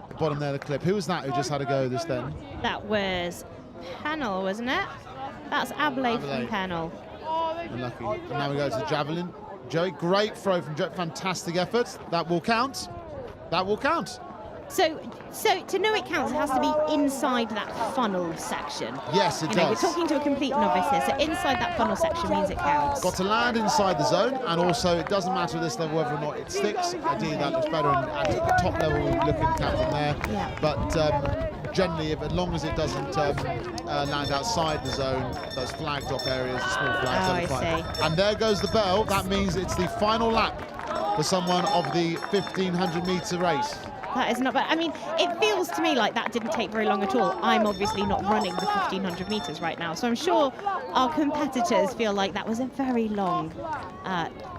the bottom there, the clip. Who was that who just had a go this then? That was Pennell, wasn't it? That's Ablay from Pennell. Unlucky. And now we go to the Javelin. Joey, great throw from Joey, fantastic effort. That will count. That will count. So to know it counts, it has to be inside that funnel section. Yes, it You know, does. we're talking to a complete novice here, so inside that funnel section means it counts. Got to land inside the zone, and also it doesn't matter at this level whether or not it sticks. Ideally, that looks better, and at the top level, we're looking to count from there. Yeah. But generally, as long as it doesn't land outside the zone, those flagged off areas, the small flags, Oh, that'll be I fine. see. And there goes the bell. That means it's the final lap for someone of the 1500 metre race. That is not bad. I mean, it feels to me like that didn't take very long at all. I'm obviously not running the 1500 metres right now, so I'm sure our competitors feel like that was a very long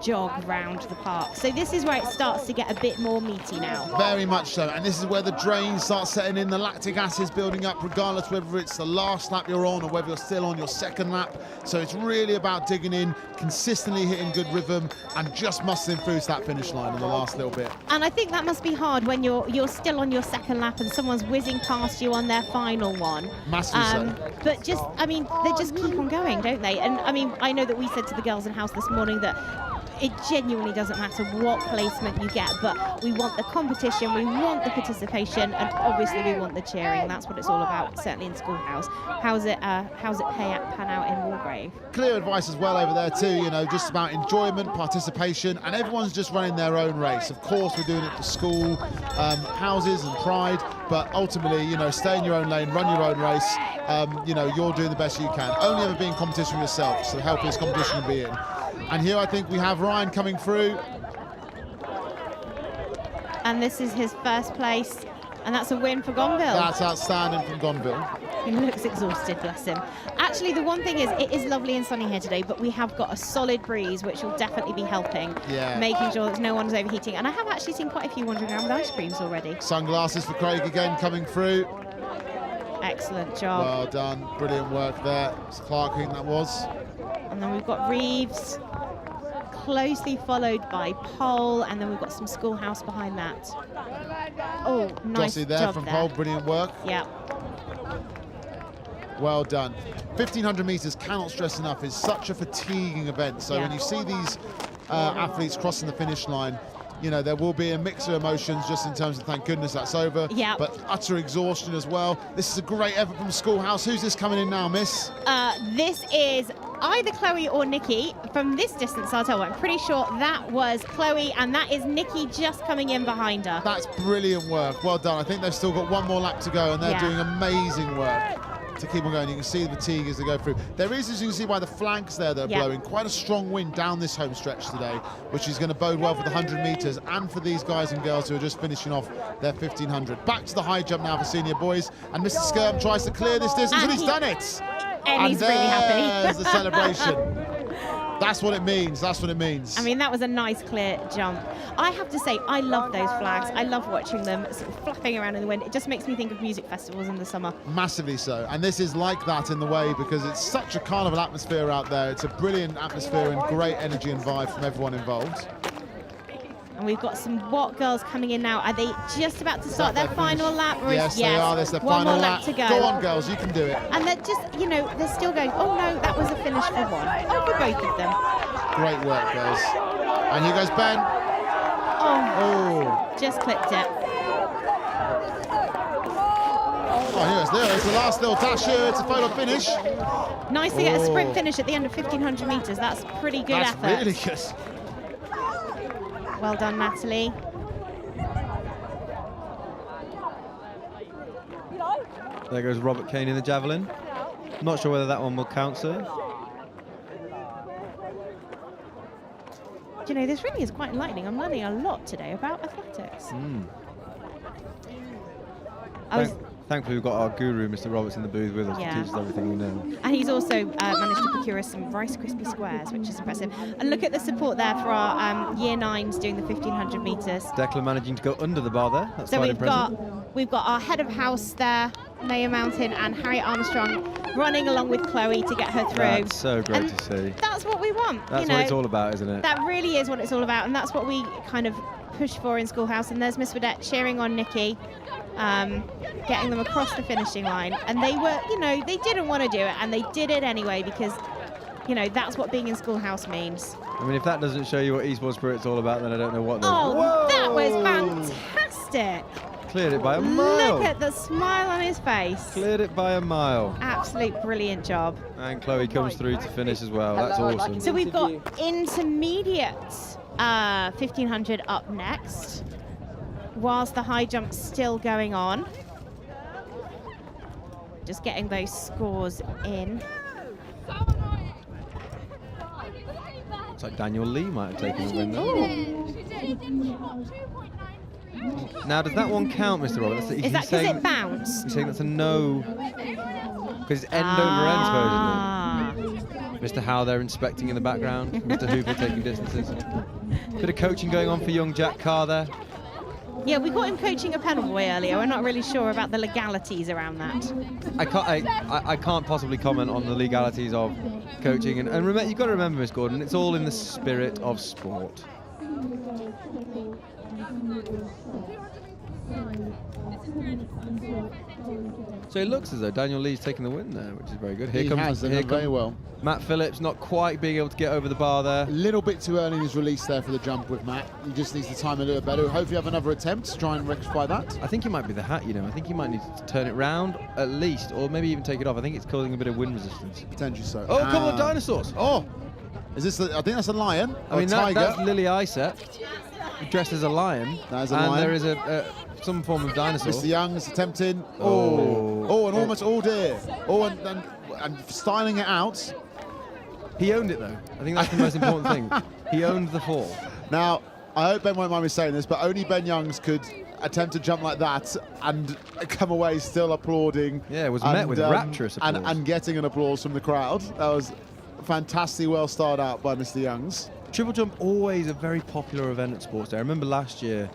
jog round the park. So this is where it starts to get a bit more meaty now. Very much so, and this is where the drains start setting in, the lactic acid's building up, regardless whether it's the last lap you're on or whether you're still on your second lap. So it's really about digging in, consistently hitting good rhythm, and just muscling through to that finish line in the last little bit. And I think that must be hard when you're still on your second lap and someone's whizzing past you on their final one. Massively so. But just, I mean, they just keep on going, don't they? And I mean, I know that we said to the girls in house this morning that it genuinely doesn't matter what placement you get, but we want the competition, we want the participation, and obviously we want the cheering. That's what it's all about, certainly in Schoolhouse. How's it pan out in Wargrave? Clear advice as well over there too, you know, just about enjoyment, participation, and everyone's just running their own race. Of course, we're doing it for school, houses and pride, but ultimately, you know, stay in your own lane, run your own race. You know, you're doing the best you can. Only ever be in competition with yourself, so the healthiest competition to be in. And here I think we have Ryan coming through. And this is his first place, and that's a win for Gonville. That's outstanding from Gonville. He looks exhausted, bless him. Actually, the one thing is, it is lovely and sunny here today, but we have got a solid breeze, which will definitely be helping, making sure that no one's overheating. And I have actually seen quite a few wandering around with ice creams already. Sunglasses for Craig again coming through. Excellent job. Well done, brilliant work there. It's Clark, I think that was. And then we've got Reeves, closely followed by Pole, and then we've got some Schoolhouse behind that. Oh, nice Jossie there job from there. Pole, brilliant work. Yeah. Well done. 1500 meters, cannot stress enough, is such a fatiguing event. So Yeah. when you see these athletes crossing the finish line, you know, there will be a mix of emotions just in terms of thank goodness that's over, Yeah. but utter exhaustion as well. This is a great effort from Schoolhouse. Who's this coming in now, miss? This is either Chloe or Nikki. From this distance, I'll tell you, I'm pretty sure that was Chloe, and that is Nikki just coming in behind her. That's brilliant work. Well done. I think they've still got one more lap to go, and they're Yeah. doing amazing work to keep on going. You can see the fatigue as they go through. There is, as you can see by the flags there that are Yeah. blowing, quite a strong wind down this home stretch today, which is going to bode well for the 100 meters and for these guys and girls who are just finishing off their 1500. Back to the high jump now for senior boys, and Mr. Skirm tries to clear this distance, and he's done it. And he's really happy. There's the celebration. That's what it means. That's what it means. I mean, that was a nice, clear jump. I have to say, I love those flags. I love watching them sort of flapping around in the wind. It just makes me think of music festivals in the summer. Massively so. And this is like that in the way because it's such a carnival atmosphere out there. It's a brilliant atmosphere and great energy and vibe from everyone involved. And we've got some WAT girls coming in now. Are they just about to start their final lap? Or Yes, they are. There's their one final more lap. lap to go. Go on, girls. You can do it. And they're just, you know, they're still going, oh no, that was a finish for one. Oh, for both of them. Great work, girls. And here goes Ben. Oh, just clipped it. Oh, here's the last little dash here. It's a photo finish. Nice to get a sprint finish at the end of 1500 meters. That's pretty good That's effort. really good. Well done, Natalie. There goes Robert Kane in the javelin. Not sure whether that one will count, sir. Do you know, this really is quite enlightening. I'm learning a lot today about athletics. Thankfully, we've got our guru, Mr. Roberts, in the booth with us Yeah. to teach us everything we know. And he's also managed to procure us some Rice Krispie Squares, which is impressive. And look at the support there for our year 9s doing the 1500 meters. Declan managing to go under the bar there. That's So quite we've impressive. got our head of house there, Maya Mountain, and Harriet Armstrong running along with Chloe to get her through. That's so great And to see. That's what we want. That's you know, what it's all about, isn't it? That really is what it's all about, and that's what we kind of push for in Schoolhouse. And there's Miss Vedette cheering on Nikki, getting them across the finishing line. And they were, you know, they didn't want to do it, and they did it anyway because, you know, that's what being in Schoolhouse means. I mean, if that doesn't show you what Eastbourne Spirit's all about, then I don't know what does. Oh, Whoa! that was fantastic. Cleared it by a mile. Look at the smile on his face. Cleared it by a mile. Absolute brilliant job. And Chloe comes through to finish as well. That's awesome. So we've got intermediate 1500 up next, whilst the high jump's still going on. Just getting those scores in. Looks like Daniel Lee might have taken the win there. Now, does that one count, Mr. Roberts? Is that because it bounced? He's saying that's a no, because it's end over end, supposedly. Mr. Howe there inspecting in the background. Mr. Hooper taking distances. Bit of coaching going on for young Jack Carr there. Yeah, we got him coaching a pedal boy earlier. We're not really sure about the legalities around that. I can't possibly comment on the legalities of coaching. And remember, you've got to remember, Miss Gordon, it's all in the spirit of sport. So it looks as though Daniel Lee's taking the win there, which is very good. Here He comes, has done here very comes well. Matt Phillips, not quite being able to get over the bar there. A little bit too early in his release there for the jump with Matt. He just needs to time a little better. Hopefully have another attempt to try and rectify that. I think it might be the hat, you know. I think he might need to turn it round at least, or maybe even take it off. I think it's causing a bit of wind resistance. Potentially so. Oh, a couple of dinosaurs. Oh, is this? I think that's a lion. I or mean, a tiger. that's Lily Isett, dressed as a lion. That is a and lion. there is some form of dinosaur. Mr. Young's attempting. Oh. And almost all deer. Oh, and styling it out. He owned it, though. I think that's the most important thing. He owned the fall. Now, I hope Ben won't mind me saying this, but only Ben Youngs could attempt to jump like that and come away still applauding. Yeah, it was met with rapturous applause. And getting an applause from the crowd. That was fantastically well started out by Mr. Youngs. Triple jump, always a very popular event at Sports Day. I remember last year,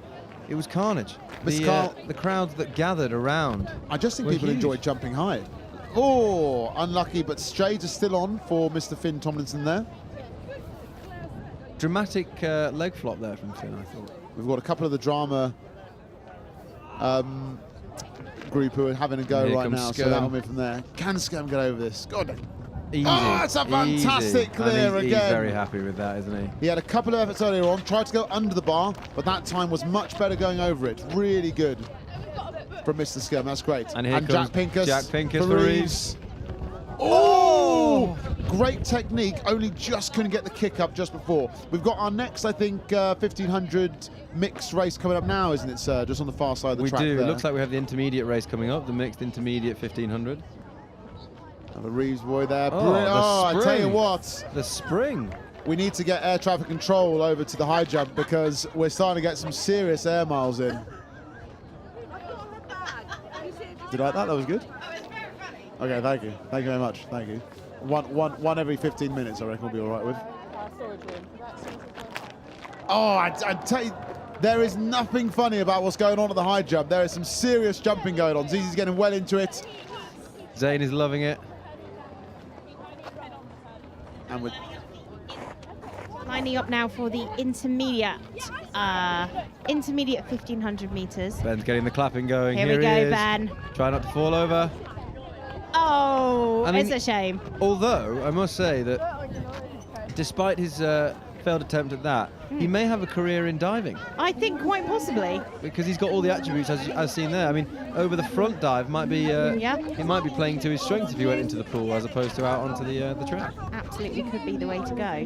it was carnage. The crowds that gathered around. I just think were people huge. enjoy jumping high. Oh, unlucky, but shades are still on for Mr. Finn Tomlinson there. Dramatic leg flop there from Finn, I thought. We've got a couple of the drama group who are having a go Here right comes now. So Skirm. that'll be from there. Can Skirm get over this? God. Easy. Oh, it's a fantastic easy. clear And he's again. very happy with that, isn't he? He had a couple of efforts earlier on, tried to go under the bar, but that time was much better going over it. Really good from Mr. Skirm. That's great. And here Jack comes Pincus. Jack Pincus for Reeves. Oh! Great technique, only just couldn't get the kick up just before. We've got our next, I think, 1500 mixed race coming up now, isn't it, sir? Just on the far side of the track. We do. There. It looks like we have the intermediate race coming up, the mixed intermediate 1500. The Reeves boy there. Oh, the I tell you spring. what. The spring. We need to get air traffic control over to the high jump because we're starting to get some serious air miles in. Did you like that? That was good? Okay, thank you. Thank you very much. Thank you. One every 15 minutes, I reckon we'll be all right with. Oh, I tell you, there is nothing funny about what's going on at the high jump. There is some serious jumping going on. Zizi's getting well into it. Zane is loving it. And with Lining up now for the intermediate 1500 meters. Ben's getting the clapping going. Here Here we he go, is. Ben. Try not to fall over. Oh, I mean- it's a shame. Although, I must say that despite his failed attempt at that, he may have a career in diving I think quite possibly. because he's got all the attributes as seen there. I mean, over the front dive might be he might be playing to his strength if he went into the pool as opposed to out onto the track. Absolutely could be the way to go.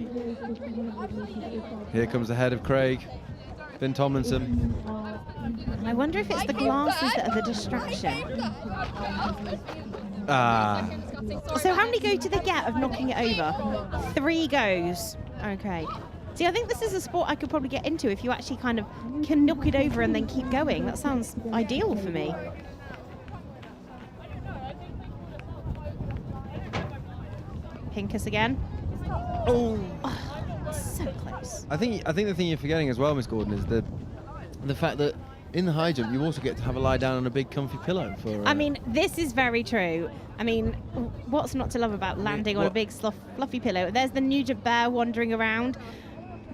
Here comes the head of Craig, Finn Tomlinson. I wonder if it's the glasses that are the distraction. Ah, So how many go do they get of knocking it over? 3 goes. Okay. See, I think this is a sport I could probably get into if you actually kind of can knock it over and then keep going. That sounds ideal for me. Pincus again. oh. So close. I think the thing you're forgetting as well, Miss Gordon, is the fact that in the high jump you also get to have a lie down on a big comfy pillow for. I mean, this is very true. I mean, what's not to love about landing on a what- big fluffy pillow? There's the nugent bear wandering around,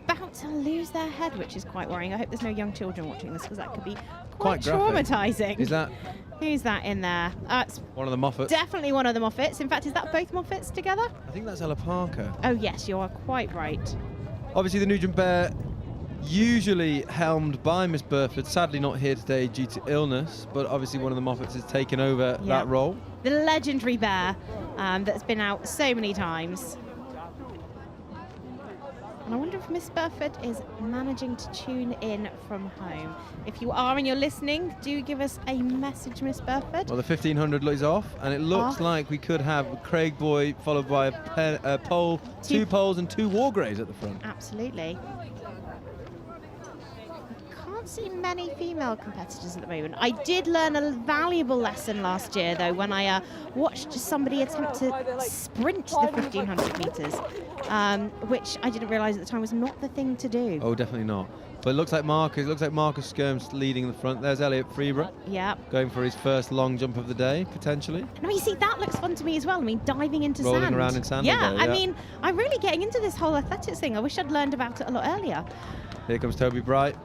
about to lose their head, which is quite worrying. I hope there's no young children watching this because that could be quite graphic. traumatizing. Is that Who's that in there? It's one of the Moffats? definitely one of the Moffats. In fact, is that both Moffats together? I think that's Ella Parker. Oh yes, you are quite right. Obviously, the Nugent Bear, usually helmed by Miss Burford, sadly not here today due to illness, but obviously one of the Moffats has taken over Yeah. that role. The legendary bear that's been out so many times. And I wonder if Miss Burford is managing to tune in from home. If you are and you're listening, do give us a message, Miss Burford. Well, the 1500 is off, and it looks Off. like we could have Craig Boy followed by a pole, Two- 2 poles and 2 Wargraves at the front. Absolutely. Can't see many female competitors at the moment. I did learn a valuable lesson last year, though, when I watched somebody attempt to sprint the 1500 metres, which I didn't realise at the time was not the thing to do. Oh, definitely not. But it looks like Marcus Skirm's leading the front. There's Elliot Freeborough Yeah. going for his first long jump of the day, potentially. No, you see, that looks fun to me as well. I mean, diving into Rolling sand. around in sand Yeah, all day, I yeah. mean, I'm really getting into this whole athletics thing. I wish I'd learned about it a lot earlier. Here comes Toby Bright,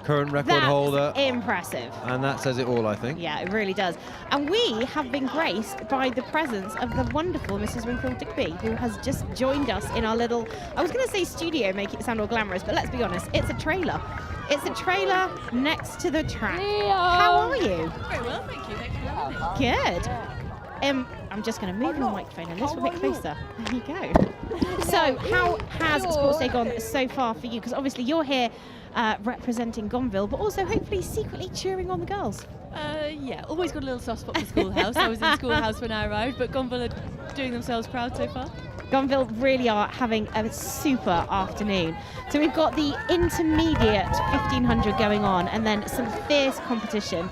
current record That's holder. impressive. And that says it all, I think. Yeah, it really does. And we have been graced by the presence of the wonderful Mrs. Wingfield Digby, who has just joined us in our little, I was going to say studio, make it sound all glamorous, but let's be honest, it's a trailer. It's a trailer next to the track. How are you? Very well, thank you. Thank you for having me. Good. I'm just going to move your microphone a little bit closer. There you go. So, how has Sports Day gone so far for you? Because obviously you're here representing Gonville, but also hopefully secretly cheering on the girls. Yeah, always got a little soft spot for Schoolhouse. I was in Schoolhouse when I arrived, but Gonville are doing themselves proud so far. Gonville really are having a super afternoon. So we've got the intermediate 1500 going on and then some fierce competition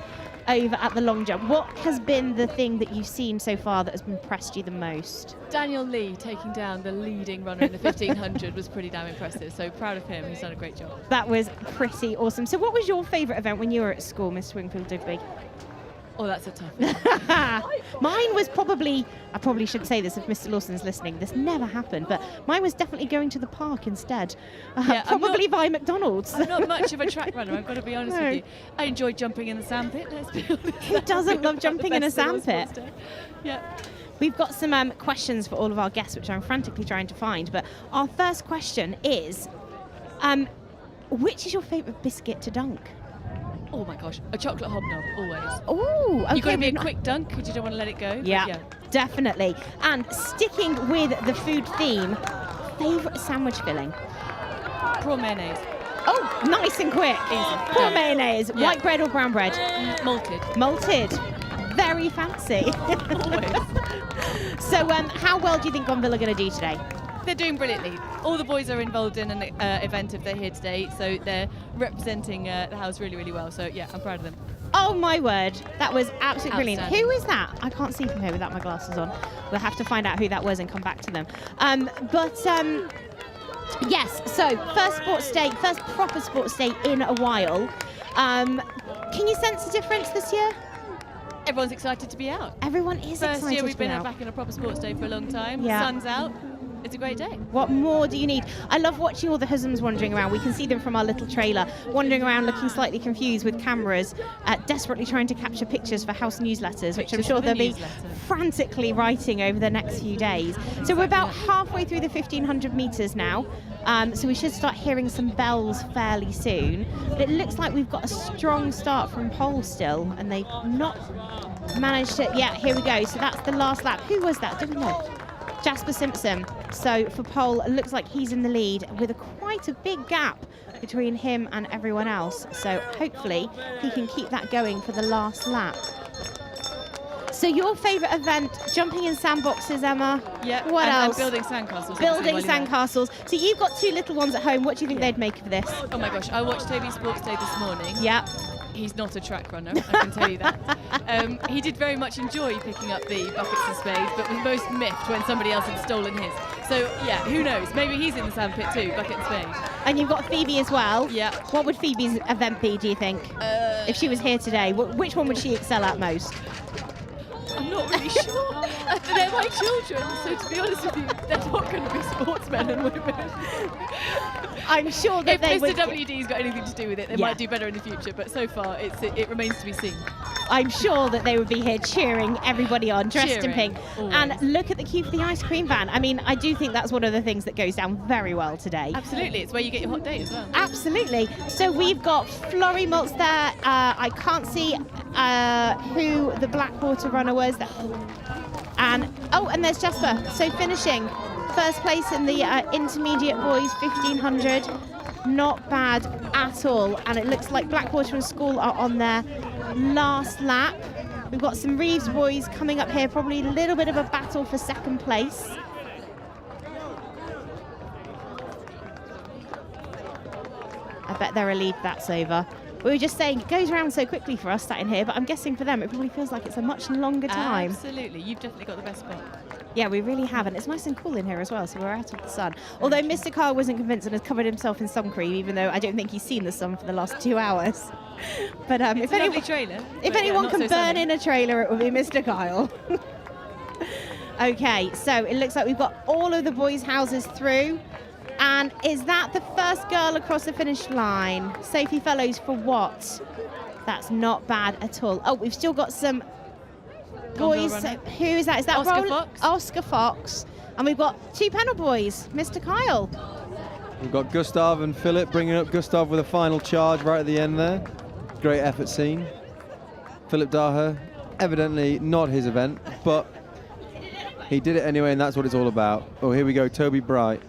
over at the long jump. What has been the thing that you've seen so far that has impressed you the most? Daniel Lee taking down the leading runner in the 1500 was pretty damn impressive, so proud of him. He's done a great job. That was pretty awesome. So what was your favourite event when you were at school, Miss Wingfield Digby? Oh, that's a tough one. Mine was probably, I probably shouldn't say this if Mr. Lawson's listening, this never happened, but mine was definitely going to the park instead. Yeah, Probably via McDonald's. I'm not much of a track runner, I've got to be honest No. with you. I enjoy jumping in the sandpit, let's be honest. Who doesn't love jumping in a sandpit? Yeah. We've got some questions for all of our guests, which I'm frantically trying to find, but our first question is, which is your favourite biscuit to dunk? Oh my gosh, a chocolate hobnob, always. Oh, okay. You've got to be a we've not- quick dunk because you don't want to let it go. Yeah, definitely. And sticking with the food theme, favourite sandwich filling? Prawn mayonnaise. Oh, nice and quick. Easy. Prawn mayonnaise, Yeah. white bread or brown bread? Malted. Malted. Very fancy. Always. So, how well do you think Gonville are going to do today? They're doing brilliantly. All the boys are involved in an event if they're here today, so they're representing the house really, really well. So yeah, I'm proud of them. Oh my word, that was absolutely brilliant. Outstanding. Who is that? I can't see from here without my glasses on. We'll have to find out who that was and come back to them. Yes, so first proper sports day in a while. Can you sense a difference this year? Everyone's excited to be out. Everyone is First excited year we've to be been out. back in a proper sports day for a long time. Yeah. Sun's out. It's a great day. What more do you need? I love watching all the husbands wandering around. We can see them from our little trailer, wandering around looking slightly confused with cameras, desperately trying to capture pictures for house newsletters, which I'm Pictures sure for the they'll be newsletter. frantically writing over the next few days. So we're about halfway through the 1,500 metres now. So we should start hearing some bells fairly soon. But it looks like we've got a strong start from pole still, and they've not managed to. Yeah, here we go. So that's the last lap. Who was that? Do we know? Jasper Simpson. So for pole, it looks like he's in the lead with quite a big gap between him and everyone else. So hopefully he can keep that going for the last lap. So your favourite event, jumping in sandboxes, Emma? Yeah. What and else? building sandcastles. Building obviously, while sandcastles. So you've got two little ones at home. What do you think they'd make of this? you're there. Oh my gosh, I watched Toby's Sports Day this morning. Yeah. He's not a track runner, I can tell you that. He did very much enjoy picking up the buckets and spades, but was most miffed when somebody else had stolen his. So yeah, who knows? Maybe he's in the sandpit too, bucket and spade. And you've got Phoebe as well. Yeah. What would Phoebe's event be, do you think? If she was here today, which one would she excel at most? I'm not really sure. They're my children, so to be honest with you, they're not going to be sportsmen and women. I'm sure that If they Mr. would. WD's got anything to do with it, they Yeah. might do better in the future, but so far it remains to be seen. I'm sure that they would be here cheering everybody on, dressed in Cheering, pink. always. And look at the queue for the ice cream van. I mean, I do think that's one of the things that goes down very well today. Absolutely, it's where you get your hot date as well. Absolutely. So we've got Flurry Malts there. I can't see who the Blackwater runner was. And there's Jasper. So finishing first place in the intermediate boys 1500. Not bad at all. And it looks like Blackwater and School are on their last lap. We've got some Reeves boys coming up here, probably a little bit of a battle for second place. I bet they're relieved that's over. We were just saying it goes around so quickly for us sat in here, but I'm guessing for them it probably feels like it's a much longer time. Absolutely, you've definitely got the best spot. Yeah, we really have, and it's nice and cool in here as well, so we're out of the sun. Although Mr. Carr wasn't convinced and has covered himself in sun cream, even though I don't think he's seen the sun for the last 2 hours. But It's a lovely trailer. if but yeah, anyone not can so burn sunny. in a trailer, it will be Mr. Kyle. Okay, so it looks like we've got all of the boys' houses through. And is that the first girl across the finish line? Sophie Fellows for what? That's not bad at all. Oh, we've still got some boys. runner. Who is that? Is that Oscar Roland? Fox. Oscar Fox. And we've got two panel boys, Mr. Kyle. We've got Gustav and Philip bringing up Gustav with a final charge right at the end there. Great effort seen. Philip Daher, evidently not his event, but he did it anyway, and that's what it's all about. Oh, here we go, Toby Bright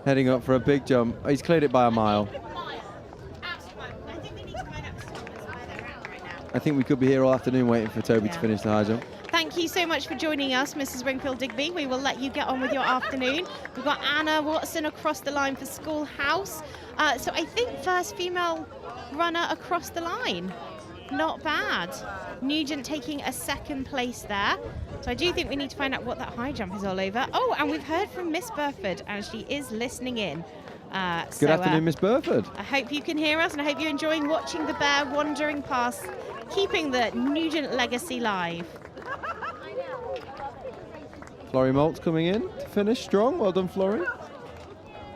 heading up for a big jump. Oh, he's cleared it by a mile. I think we could be here all afternoon waiting for Toby to finish the high jump. Thank you so much for joining us, Mrs. Wingfield Digby. We will let you get on with your afternoon. We've got Anna Watson across the line for Schoolhouse. So I think first female runner across the line. Not bad. Nugent taking a second place there. So I do think we need to find out what that high jump is all over. Oh, and we've heard from Miss Burford, and she is listening in. Good afternoon, Miss Burford. I hope you can hear us, and I hope you're enjoying watching the bear wandering past keeping the Nugent legacy live. Florrie Maltz coming in to finish strong. Well done, Florrie.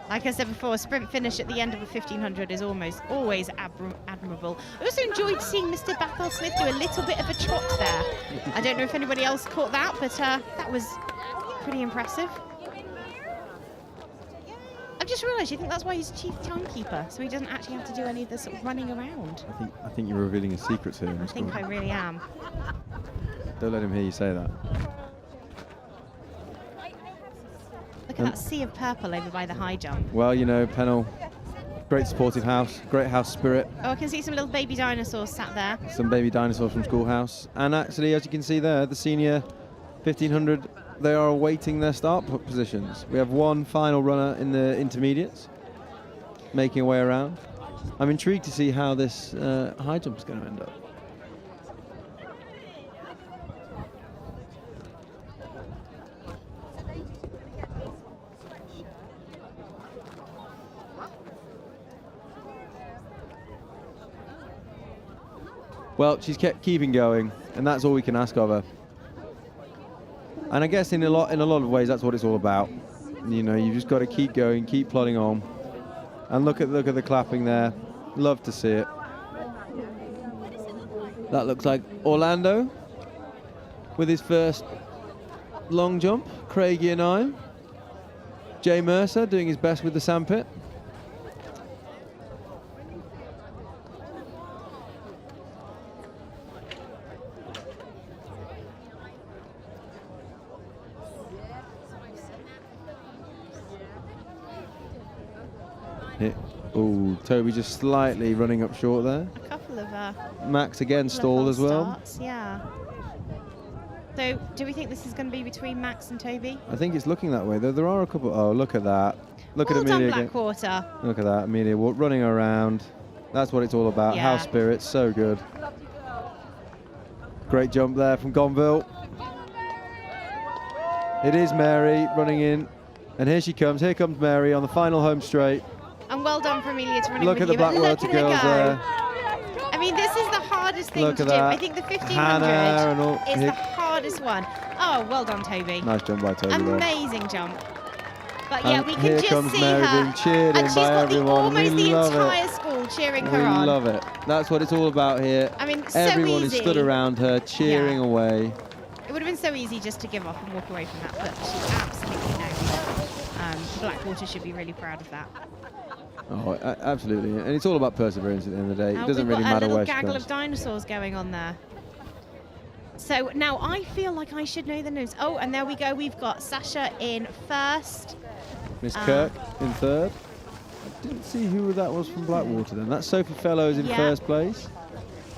Like I said before, a sprint finish at the end of a 1500 is always admirable. I also enjoyed seeing Mr. Bethel Smith do a little bit of a trot there. I don't know if anybody else caught that, but that was pretty impressive. I've just realised you think that's why he's chief timekeeper, so he doesn't actually have to do any of the sort of running around. I think you're revealing his secrets here. I think I really am. Don't let him hear you say that. Look at that sea of purple over by the high jump. Well, you know, Pennell, great supportive house, great house spirit. Oh, I can see some little baby dinosaurs sat there. Some baby dinosaurs from Schoolhouse. And actually, as you can see there, the senior 1500, they are awaiting their start positions. We have one final runner in the intermediates, making a way around. I'm intrigued to see how this high jump is going to end up. Well, she's kept keeping going, and that's all we can ask of her. And I guess in a lot of ways, that's what it's all about. You know, you've just got to keep going, keep plodding on. And look at the clapping there. Love to see it. That looks like Orlando with his first long jump. Craig year 9. Jay Mercer doing his best with the sandpit. Oh, Toby just slightly running up short there. A couple of Max again stalled as well. Starts, yeah. So, do we think this is going to be between Max and Toby? I think it's looking that way, though. There are a couple. Oh, look at that. Look well at Amelia done, again. Blackwater. Look at that, Amelia running around. That's what it's all about. Yeah. House spirit, so good. Great jump there from Gonville. It is Mary running in, and here she comes. Here comes Mary on the final home straight. And well done for Amelia to running Look with at the you, but Blackwater look at her girls go. there. I mean, this is the hardest thing Look to at do. that. I think the 1500 Hannah and all- is here- the hardest one. Oh, well done, Toby. Nice jump by Toby there. Amazing jump. But yeah, And we can here just comes see Mary her. being cheered And in she's by got everyone. almost We the love entire it. school cheering We her on. love it. That's what it's all about here. I mean, so Everyone is easy. stood around her, cheering Yeah. away. It would have been so easy just to give up and walk away from that, but she absolutely knows. Blackwater should be really proud of that. Oh, absolutely. And it's all about perseverance at the end of the day. It doesn't We've really got matter a little where she gaggle comes. of dinosaurs going on there. So now I feel like I should know the names. Oh, and there we go. We've got Sasha in first. Miss Kirk in third. I didn't see who that was from Blackwater then. That's Sophie Fellows in Yeah. first place.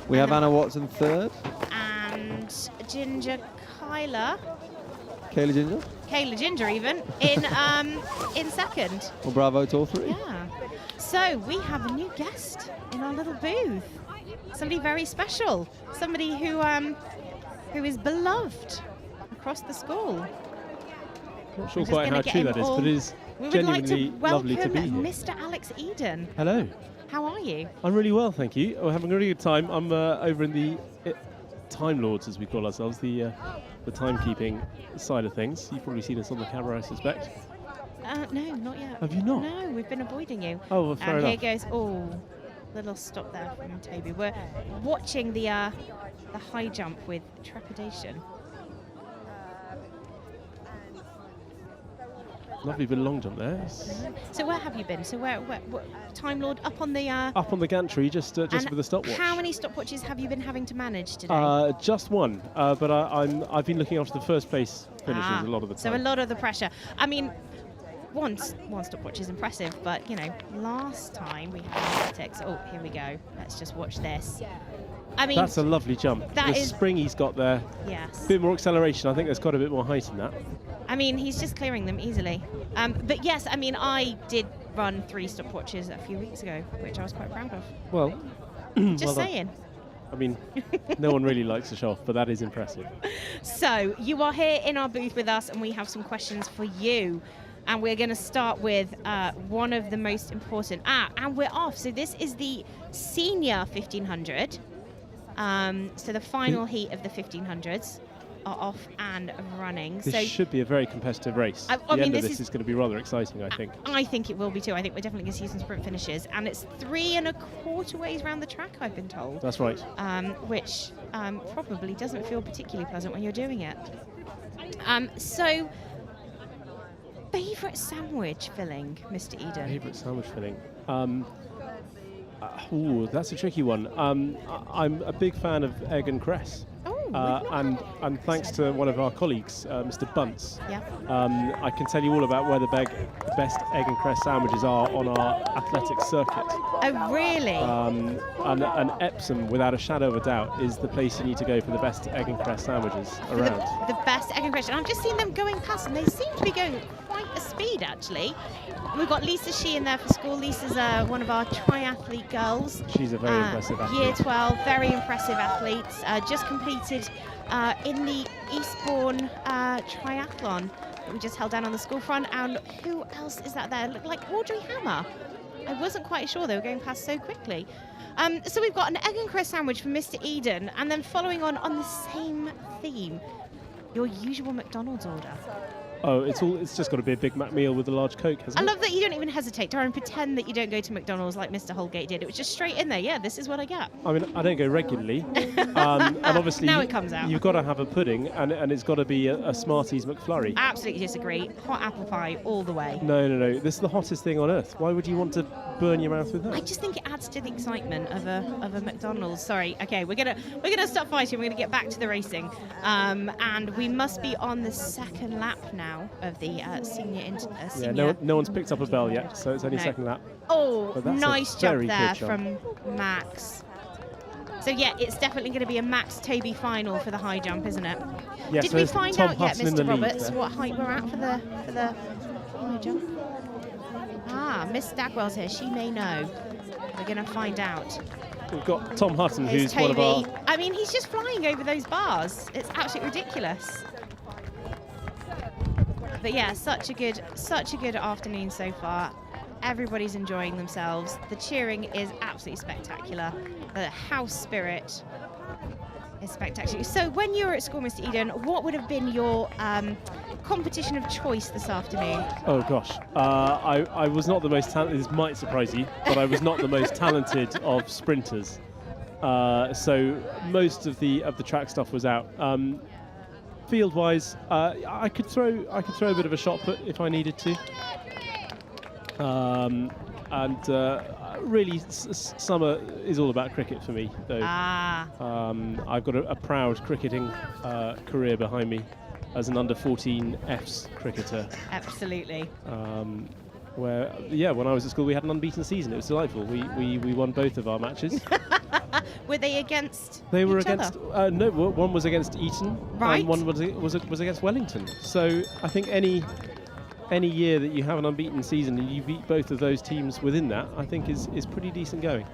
We have Anna Watson third. And Ginger Kyla. Kayla Ginger. Kayla Ginger even in second. Well, bravo to all three. Yeah. So we have a new guest in our little booth. Somebody very special. Somebody who is beloved across the school. Not sure We're just quite gonna how get true him that is, all- but it is We would like to genuinely lovely to welcome be here. Mr. Alex Eden. Hello. How are you? I'm really well, thank you. We're having a really good time. I'm over in the Time Lords, as we call ourselves, the timekeeping side of things. You've probably seen us on the camera, I suspect. No, not yet. Have you not? No, we've been avoiding you. Oh, well, fair and enough. here goes. Oh, little stop there from Toby. We're watching the high jump with trepidation. Lovely bit of long jump there. It's So where have you been? So where Time Lord up on the up on the gantry, just and with a stopwatch. How many stopwatches have you been having to manage today? Just one, but I've been looking after the first place finishers a lot of the time. So a lot of the pressure. I mean, one stopwatch is impressive, but you know, last time we had athletics. Oh, here we go. Let's just watch this. I mean, That's a lovely jump. that The is- spring he's got there, yes. a bit more acceleration. I think there's got a bit more height in that. I mean, he's just clearing them easily. But yes, I mean, I did run 3 stopwatches a few weeks ago, which I was quite proud of. Well, Just well done. saying. I mean, no one really likes to show off, but that is impressive. So you are here in our booth with us, and we have some questions for you. And we're going to start with one of the most important. And we're off. So this is the senior 1500. So the final heat of the 1500s are off and running. This so should be a very competitive race. I The mean, end of this this is is going to be rather exciting, I think. I think it will be too. I think we're definitely going to see some sprint finishes, and it's 3 1/4 ways around the track, I've been told. That's right. Which probably doesn't feel particularly pleasant when you're doing it. So, favourite sandwich filling, Mr. Eden? Favourite sandwich filling? Ooh, that's a tricky one. I'm a big fan of egg and cress. And thanks to one of our colleagues, Mr. Bunce, Yeah. I can tell you all about where the best egg and cress sandwiches are on our athletic circuit. Oh, really? And Epsom, without a shadow of a doubt, is the place you need to go for the best egg and cress sandwiches around. The best egg and cress. And I've just seen them going past, and they seem to be going at quite a speed, actually. We've got Lisa Sheehan there for school. Lisa's one of our triathlete girls. She's a very impressive athlete. Year 12, very impressive athlete. Just completed in the Eastbourne triathlon that we just held down on the school front. And who else is that there? Looked like Audrey Hammer. I wasn't quite sure, they were going past so quickly. So we've got an egg and cress sandwich from Mr. Eden, and then following on the same theme, your usual McDonald's order. Oh, it's just got to be a Big Mac meal with a large Coke, hasn't I it? love that you don't even hesitate, Darren. Pretend that you don't go to McDonald's like Mr. Holgate did. It was just straight in there. Yeah, this is what I get. I mean, I don't go regularly, and obviously Now it comes out. You've got to have a pudding, and it's got to be a Smarties McFlurry. Absolutely disagree. Hot apple pie all the way. No. This is the hottest thing on earth. Why would you want to burn your mouth with that? I just think it adds to the excitement of a McDonald's. Sorry. Okay, we're gonna stop fighting. We're gonna get back to the racing, and we must be on the second lap now of the senior. Yeah, no one's picked up a bell yet, so it's only second lap. Oh, But that's a nice jump very there good jump. from Max. So yeah, it's definitely going to be a Max Toby final for the high jump, isn't it? Yeah, Did so we it's find Tom out yet, Hutton in the Mr. lead Roberts, there. what height we're at for the high jump? Miss Stagwell's here. She may know. We're going to find out. We've got Tom Hutton, Here's who's Toby. one of our... I mean, he's just flying over those bars. It's absolutely ridiculous. But yeah, such a good afternoon so far. Everybody's enjoying themselves. The cheering is absolutely spectacular. The house spirit is spectacular. So when you were at school, Mr. Eden, what would have been your competition of choice this afternoon? Oh gosh, I was not the most talented. This might surprise you, but I was not the most talented of sprinters. So most of the track stuff was out. Field-wise, I could throw a bit of a shot put if I needed to. Really, summer is all about cricket for me, though. I've got a proud cricketing career behind me as an under-14 Fs cricketer. Absolutely. When I was at school, we had an unbeaten season. It was delightful. We won both of our matches. Were they against? They were each against. other? No, one was against Eton, Right. and one was against Wellington. So I think any year that you have an unbeaten season and you beat both of those teams within that, I think is pretty decent going.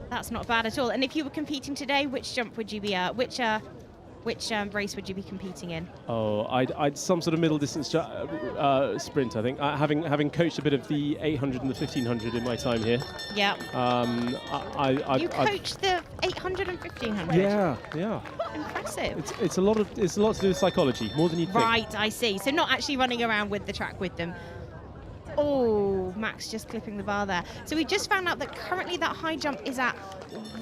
That's not bad at all. And if you were competing today, which jump would you be at? Which race would you be competing in? Oh, I'd some sort of middle distance sprint. I think having coached a bit of the 800 and the 1500 in my time here. Yeah. You I've coached the 800 and 1500. Yeah. Impressive. It's a lot to do with psychology, more than you'd think. Right, I see. So not actually running around with the track with them. Oh, Max just clipping the bar there. So we just found out that currently that high jump is at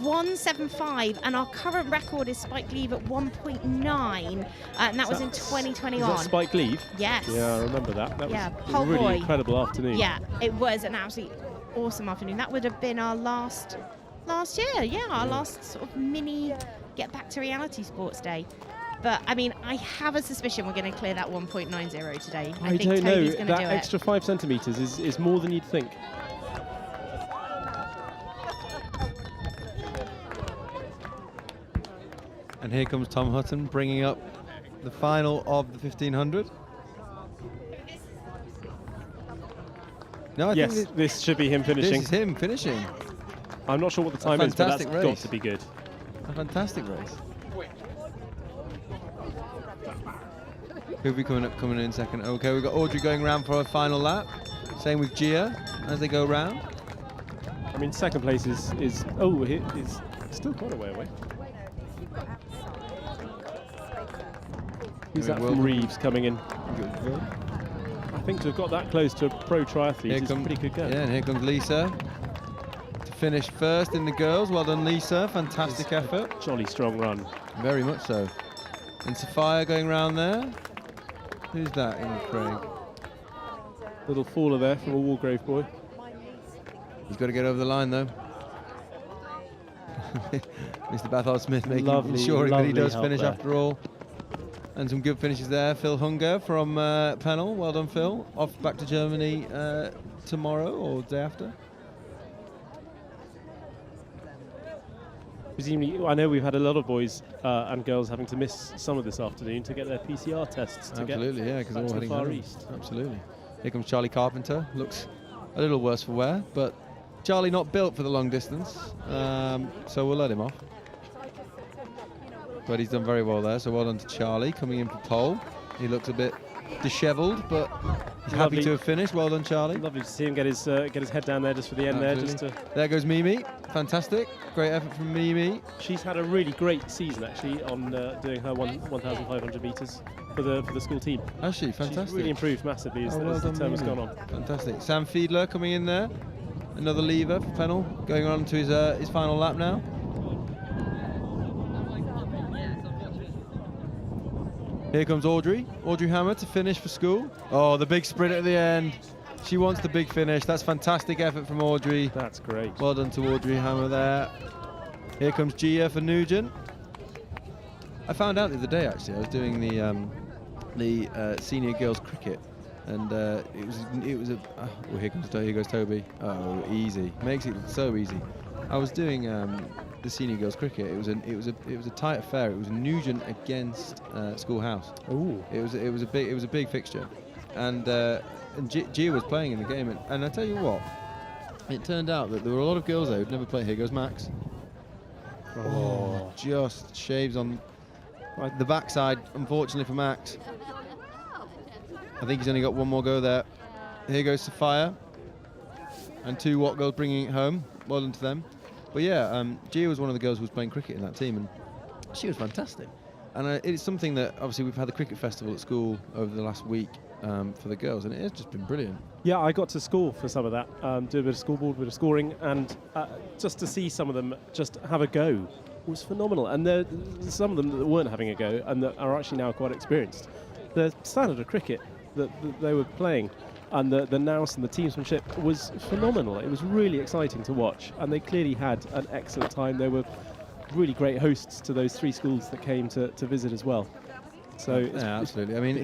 175, and our current record is Spike Leave at 1.9, and that was in 2021. Is that Spike Leave? Yes. Yeah, I remember that. That was a whole really boy. incredible afternoon. Yeah, it was an absolutely awesome afternoon. That would have been our last year. Yeah, our last sort of mini get back to reality sports day. But I mean, I have a suspicion we're going to clear that 1.90 today. I think don't know. Toby's going to do That it. extra 5 centimetres is more than you'd think. And here comes Tom Hutton bringing up the final of the 1500. No, I Yes, think this should be him finishing. this is him finishing. I'm not sure what the time is, but that's fantastic got race. to be good. A fantastic race. Who'll be coming in second? Okay, we've got Audrey going round for a final lap. Same with Gia as they go round. I mean, second place is still quite a way away. Who's that from Reeves coming in? I think to have got that close to a pro triathlete is a pretty good go. Yeah, and here comes Lisa to finish first in the girls. Well done, Lisa. Fantastic effort. Jolly strong run. Very much so. And Sophia going round there. Who's that in Craig? Little faller there from a Walgrave boy. He's got to get over the line though. Mr. Bathard Smith ensuring that he does finish after all. And some good finishes there. Phil Hunger from Pennell. Well done, Phil. Off back to Germany tomorrow or day after. Presumably, I know we've had a lot of boys and girls having to miss some of this afternoon to get their PCR tests. Absolutely, yeah, because all all heading heading Far home. East. Absolutely. Here comes Charlie Carpenter. Looks a little worse for wear, but Charlie not built for the long distance, so we'll let him off. But he's done very well there, so well done to Charlie coming in for pole. He looks a bit dishevelled, but he's happy to have finished. Well done, Charlie. Lovely to see him get his head down there just for the end there. There goes Mimi. Fantastic. Great effort from Mimi. She's had a really great season actually on doing her 1,500 metres for the school team. Has she? Fantastic. She's really improved massively as the term has gone on. Fantastic. Sam Fiedler coming in there. Another lever for Pennell, going on to his final lap now. Here comes Audrey Hammer to finish for school. Oh, the big sprint at the end. She wants the big finish. That's fantastic effort from Audrey. That's great. Well done to Audrey Hammer there. Here comes Gia for Nugent. I found out the other day actually. I was doing the senior girls cricket, and it was a. Oh, here goes Toby. Oh, easy. Makes it look so easy. I was doing the senior girls cricket. It was a tight affair. It was Nugent against Schoolhouse. Ooh. It was a big fixture, and Gia was playing in the game. And I tell you what, it turned out that there were a lot of girls there who'd never played. Here goes Max. Oh, just shaves on the backside, unfortunately for Max. I think he's only got one more go there. Here goes Sophia. And 2 Watt girls bringing it home. Well done to them. But yeah, Gia was one of the girls who was playing cricket in that team, and she was fantastic. And it's something that, obviously, we've had the cricket festival at school over the last week for the girls, and it has just been brilliant. Yeah, I got to school for some of that, do a bit of scoreboard, a bit of scoring, and just to see some of them just have a go was phenomenal. And some of them that weren't having a go and that are actually now quite experienced. The standard of cricket that they were playing and the nous and the teamsmanship was phenomenal. It was really exciting to watch, and they clearly had an excellent time. They were really great hosts to those 3 schools that came to visit as well. So yeah, absolutely. I mean,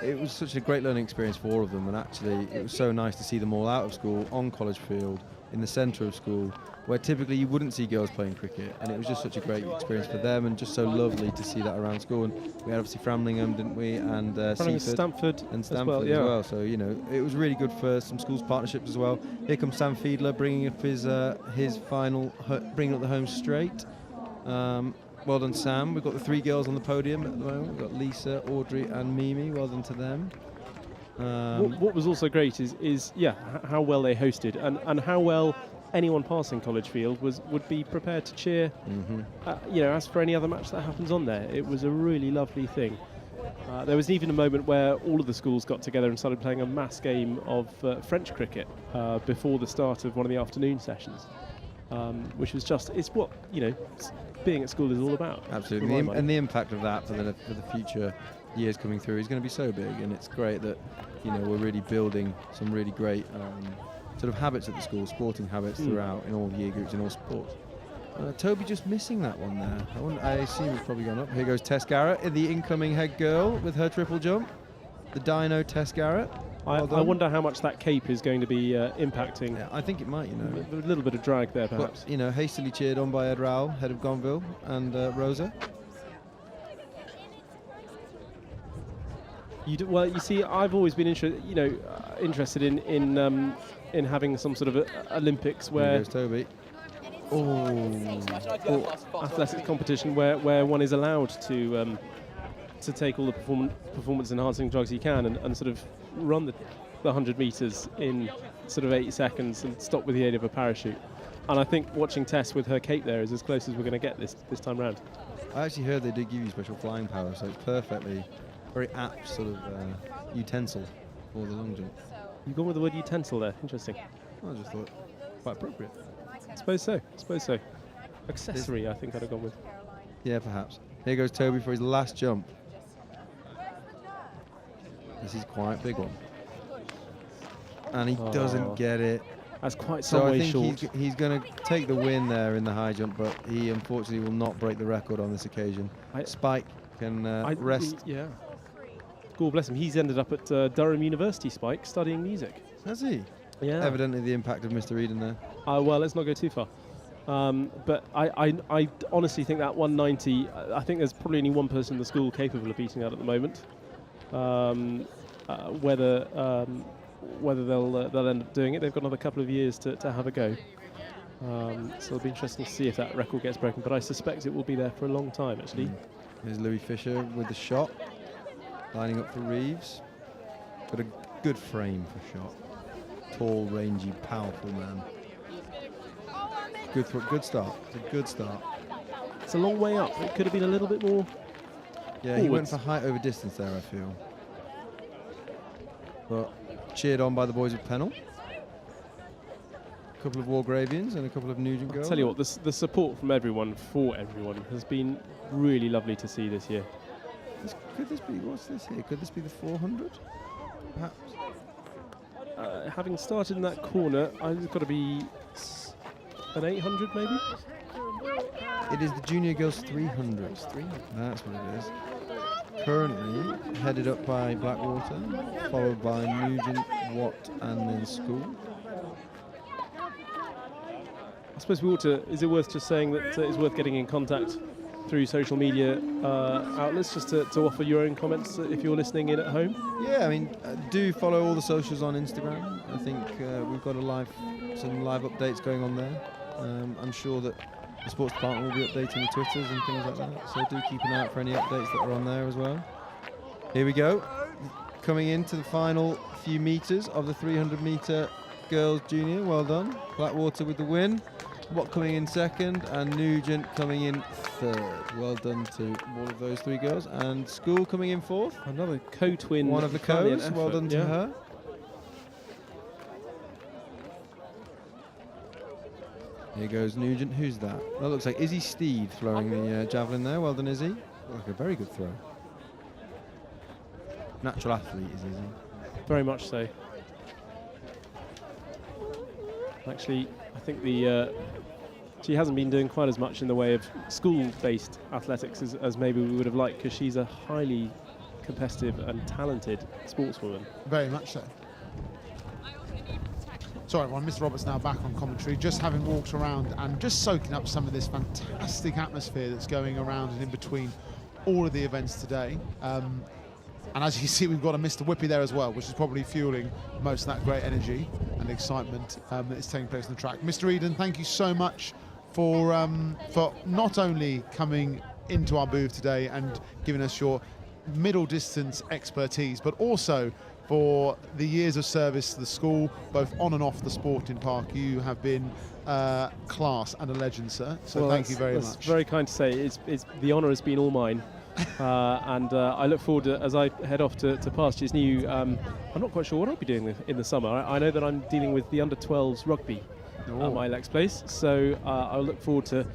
it was such a great learning experience for all of them, and actually it was so nice to see them all out of school on College Field in the centre of school, where typically you wouldn't see girls playing cricket, and it was just such a great experience for them, and just so lovely to see that around school. And we had obviously Framlingham, didn't we, and Stamford as well, yeah. well. So you know, it was really good for some schools partnerships as well. Here comes Sam Fiedler bringing up his final, bringing up the home straight. Well done, Sam. We've got the 3 girls on the podium at the moment. We've got Lisa, Audrey, and Mimi. Well done to them. What was also great is how well they hosted, and how well anyone passing College Field would be prepared to cheer. As for any other match that happens on there, it was a really lovely thing. There was even a moment where all of the schools got together and started playing a mass game of French cricket before the start of one of the afternoon sessions, which was it's what being at school is all about. Absolutely, and the impact of that for the future years coming through is going to be so big, and it's great that we're really building some really great sort of habits at the school, sporting habits throughout in all year groups in all sports. Toby just missing that one there. I assume it's probably gone up. Here goes Tess Garrett, the incoming head girl with her triple jump. The Dino Tess Garrett. I wonder how much that cape is going to be impacting. Yeah, I think it might, A little bit of drag there, perhaps. But, hastily cheered on by Ed Rowell, head of Gonville, and Rosa. You see, I've always been interested in having some sort of Olympics where. Here goes Toby. Or athletics competition where one is allowed to take all the performance enhancing drugs you can and sort of run the 100 metres in sort of 8 seconds and stop with the aid of a parachute. And I think watching Tess with her cape there is as close as we're going to get this time round. I actually heard they did give you special flying power, so it's perfectly, very apt sort of utensil for the long jump. You've gone with the word utensil there. Interesting. I just thought quite appropriate. Suppose so. Accessory, I think I'd have gone with. Yeah, perhaps. Here goes Toby for his last jump. This is quite a big one. And he doesn't get it. That's quite some So I way think short. he's going to take the win there in the high jump, but he unfortunately will not break the record on this occasion. Spike can rest. Yeah. God bless him. He's ended up at Durham University, Spike, studying music. Has he? Yeah. Evidently the impact of Mr. Eden there. Well, let's not go too far. But I honestly think that 190, I think there's probably only one person in the school capable of beating that at the moment. Whether they'll end up doing it, they've got another couple of years to have a go. So it'll be interesting to see if that record gets broken, but I suspect it will be there for a long time, actually. Here's Louis Fisher with the shot, lining up for Reeves. Got a good frame for shot. Tall, rangy, powerful man. Good start. It's a good start. It's a long way up. It could have been a little bit more. Yeah, he went for height over distance there, I feel. But cheered on by the boys of Pennell. A couple of Wargravians and a couple of Nugent girls. I'll tell you what, the support from everyone for everyone has been really lovely to see this year. Could this be, what's this here? Could this be the 400? Perhaps? Having started in that corner, I've got to be an 800 maybe? It is the junior girls 300. That's what it is. Currently headed up by Blackwater, followed by Nugent, Watt, and then School. I suppose we ought to. Is it worth just saying that it's worth getting in contact through social media outlets just to offer your own comments if you're listening in at home? Yeah, I mean, do follow all the socials on Instagram. I think we've got some live updates going on there. I'm sure that the sports department will be updating the Twitters and things like that, so do keep an eye out for any updates that are on there as well. Here we go, coming into the final few metres of the 300 metre girls junior. Well done, Blackwater with the win. Watt coming in second and Nugent coming in third. Well done to all of those three girls. And School coming in fourth. Another co-twin. One of the co's. Well done to her. Here goes Nugent. Who's that? That looks like Izzy Steed throwing the javelin there. Well done, Izzy. Like a very good throw. Natural athlete is Izzy. Very much so. Actually, I think she hasn't been doing quite as much in the way of school-based athletics as maybe we would have liked, because she's a highly competitive and talented sportswoman. Very much so. Sorry everyone, Mr. Roberts now back on commentary, just having walked around and just soaking up some of this fantastic atmosphere that's going around and in between all of the events today. And as you see, we've got a Mr. Whippy there as well, which is probably fueling most of that great energy and excitement that is taking place on the track. Mr. Eden, thank you so much for not only coming into our booth today and giving us your middle distance expertise, but also for the years of service to the school, both on and off the sporting park. You have been class and a legend, sir. So well, thank you very much. That's very kind to say. It's the honour has been all mine. And I look forward to, as I head off to pastures new, I'm not quite sure what I'll be doing in the summer. I know that I'm dealing with the under-12s rugby at my Lex place, so I'll look forward to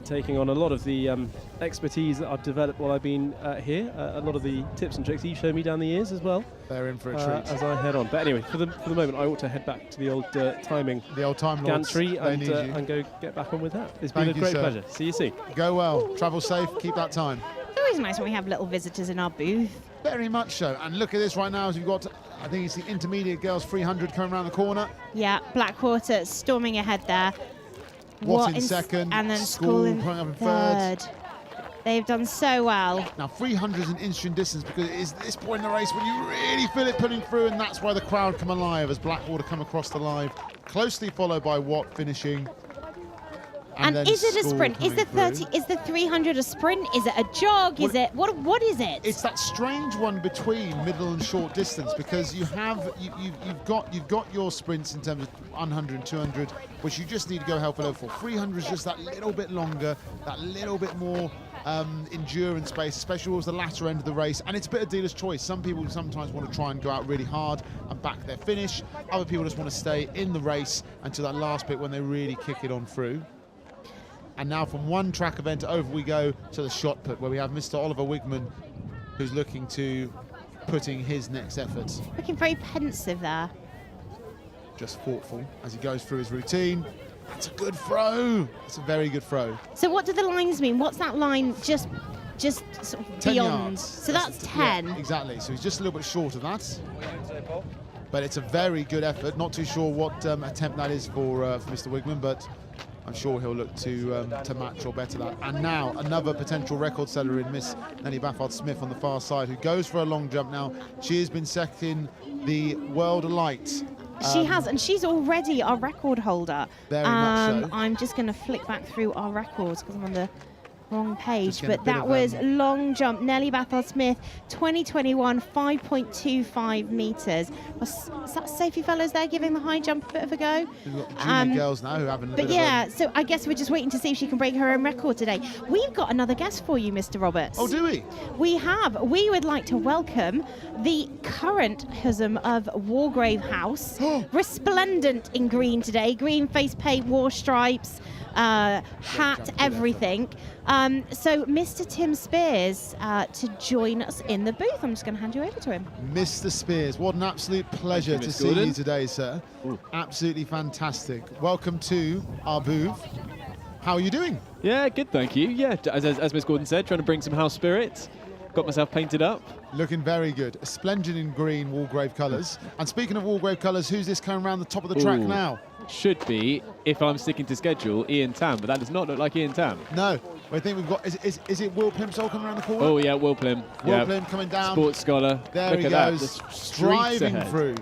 taking on a lot of the expertise that I've developed while I've been here, a lot of the tips and tricks you've shown me down the years as well. They're in for a treat. As I head on. But anyway, for the moment, I ought to head back to the old timing, the old time gantry, and go get back on with that. It's been a great pleasure. See you soon. Go well. Travel safe. Keep that time. It's always nice when we have little visitors in our booth. Very much so. And look at this right now as we've got, I think it's the intermediate girls 300 coming around the corner. Yeah, Blackwater storming ahead there. Watt in second. And then School in coming up in third. They've done so well. Now 300 is an interesting distance because it is this point in the race when you really feel it pulling through, and that's why the crowd come alive as Blackwater come across the line, closely followed by Watt finishing. And is it a sprint? Is the 30? Is the 300 a sprint? Is it a jog? Is it what is it? It's that strange one between middle and short distance, because you've got your sprints in terms of 100 and 200, which you just need to go hell for level for. 300 is just that little bit longer, that little bit more endurance base, especially towards the latter end of the race, and it's a bit of dealer's choice. Some people sometimes want to try and go out really hard and back their finish. Other people just want to stay in the race until that last bit when they really kick it on through. And now from one track event over we go to the shot put, where we have Mr. Oliver Wigman, who's looking to put in his next effort. Looking very pensive there. Just thoughtful as he goes through his routine. That's a good throw. It's a very good throw. So what do the lines mean? What's that line just sort of 10 beyond? yards. So that's 10. Yeah, exactly. So he's just a little bit short of that. But it's a very good effort. Not too sure what attempt that is for Mr. Wigman, but I'm sure he'll look to match or better that. And now another potential record setter in Miss Nelly Baffard-Smith on the far side, who goes for a long jump now. She has been second the World Light. She has, and she's already our record holder. Very much so. I'm just going to flick back through our records because I'm on the wrong page, getting a but bit that of, was long jump. Nelly Bathard-Smith, 2021, 5.25 metres. Is that Sophie Fellows there giving the high jump a bit of a go? We've got junior girls now who haven't. But yeah, so I guess we're just waiting to see if she can break her own record today. We've got another guest for you, Mr. Roberts. Oh, do we? We have. We would like to welcome the current HUSM of Wargrave House, resplendent in green today, green face paint, war stripes, hat, everything. So Mr. Tim Spears to join us in the booth. I'm just going to hand you over to him. Mr. Spears, what an absolute pleasure to see you today, sir. Absolutely fantastic. Welcome to our booth. How are you doing? Yeah, good, thank you. Yeah, as Miss Gordon said, trying to bring some house spirit. Got myself painted up. Looking very good. Splendid in green Walgrave colours. And speaking of Walgrave colours, who's this coming around the top of the track now? Should be, if I'm sticking to schedule, Ian Tam, but that does not look like Ian Tam. No. I think we've got, is it Will Plimsoll coming around the corner? Oh, yeah, Will Plim. Will Plim coming down. Sports scholar. There look he at goes. That. The Driving ahead. through.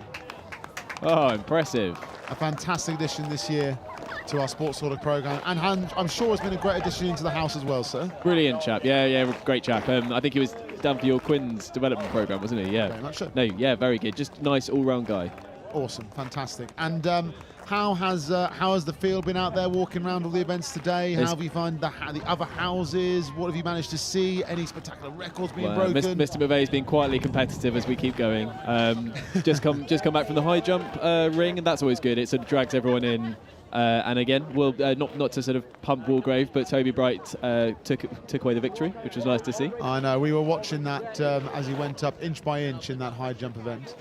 Oh, impressive. A fantastic addition this year to our sports sort of programme, and I'm sure it's been a great addition into the house as well, sir. Brilliant chap. Yeah, great chap. I think he was down for your Quinn's development programme, wasn't he? Yeah. Very much so. No, yeah, very good. Just nice all-round guy. Awesome, fantastic. And how has the field been out there walking around all the events today? How have you found the other houses? What have you managed to see? Any spectacular records being broken? Mr. Mavet's been quietly competitive as we keep going. Just come back from the high jump ring, and that's always good. It sort of drags everyone in. And again, we'll not to sort of pump Walgrave, but Toby Bright took away the victory, which was nice to see. I know, we were watching that as he went up inch by inch in that high jump event.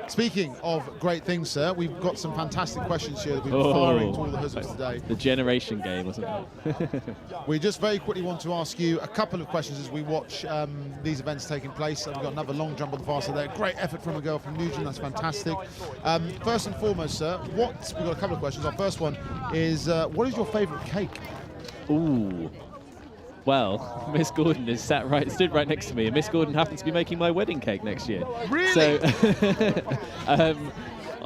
Speaking of great things, sir, we've got some fantastic questions here that we've been firing to all the husbands today. The generation game, wasn't it? We just very quickly want to ask you a couple of questions as we watch these events taking place. We've got another long jump on the far side there. Great effort from a girl from Nugent, that's fantastic. First and foremost, sir, we've got a couple of questions. Our first one is, what is your favourite cake? Ooh. Well, Miss Gordon is stood right next to me, and Miss Gordon happens to be making my wedding cake next year. Really? So,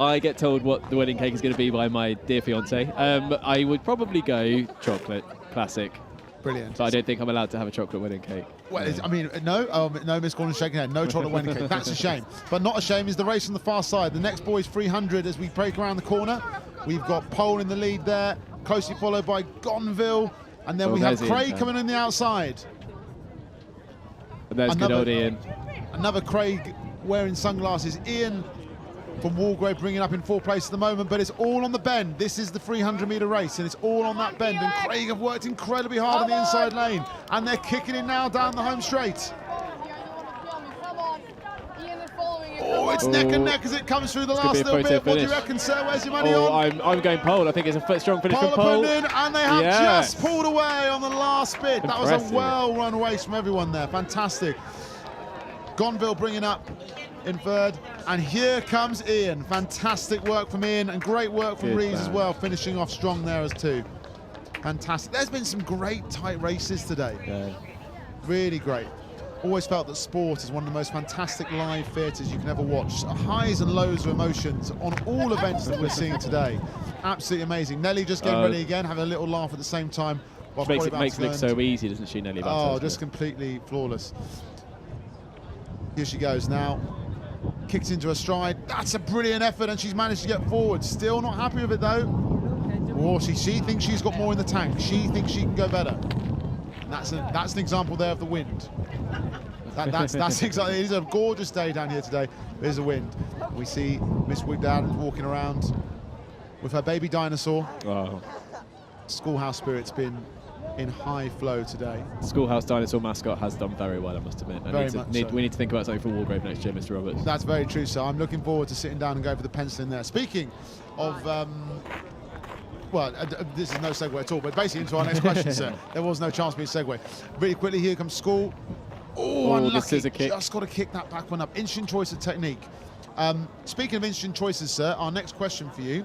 I get told what the wedding cake is going to be by my dear fiance. I would probably go chocolate, classic. Brilliant. But I don't think I'm allowed to have a chocolate wedding cake. Well, no, Miss Gordon's shaking her head. No chocolate wedding cake. That's a shame. But not a shame is the race on the far side. The next boys 300 as we break around the corner. We've got Pole in the lead there, closely followed by Gonville. And then we have Craig coming in the outside. And there's good old Ian. Another Craig wearing sunglasses. Ian from Walgrave bringing up in fourth place at the moment, but it's all on the bend. This is the 300-metre race, and it's all on that bend. And Craig have worked incredibly hard on the inside lane, and they're kicking it now down the home straight. Oh, it's neck and neck as it comes through the last little bit. What do you reckon, sir? Where's your money on? I'm going Pole. I think it's a strong finish from Pole. And they have just pulled away on the last bit. Impressive. That was a well-run race from everyone there. Fantastic. Gonville bringing up in third. And here comes Ian. Fantastic work from Ian and great work from Reeves as well, finishing off strong there as too. Fantastic. There's been some great tight races today. Yeah. Really great. Always felt that sport is one of the most fantastic live theatres you can ever watch. Highs and lows of emotions on all events that we're seeing today. Absolutely amazing. Nelly just getting ready again, having a little laugh at the same time. Makes it look so easy, doesn't she, Nelly? Oh, just completely flawless. Here she goes now. Kicks into her stride. That's a brilliant effort, and she's managed to get forward. Still not happy with it, though. Oh, she thinks she's got more in the tank. She thinks she can go better. And that's an example there of the wind. That's exactly. It is a gorgeous day down here today. There's a wind. We see Miss Wigdad walking around with her baby dinosaur. Wow. Schoolhouse spirit's been in high flow today. Schoolhouse dinosaur mascot has done very well, I must admit. We need to think about something for Walgrave next year, Mr. Roberts. That's very true, so I'm looking forward to sitting down and going for the pencil in there. Speaking of, this is no segue at all, but basically into our next question, sir. There was no chance for me to segue. Really quickly, here comes School. Oh, unlucky. This is a kick. Just got to kick that back one up. Interesting choice of technique. Speaking of interesting choices, sir, our next question for you.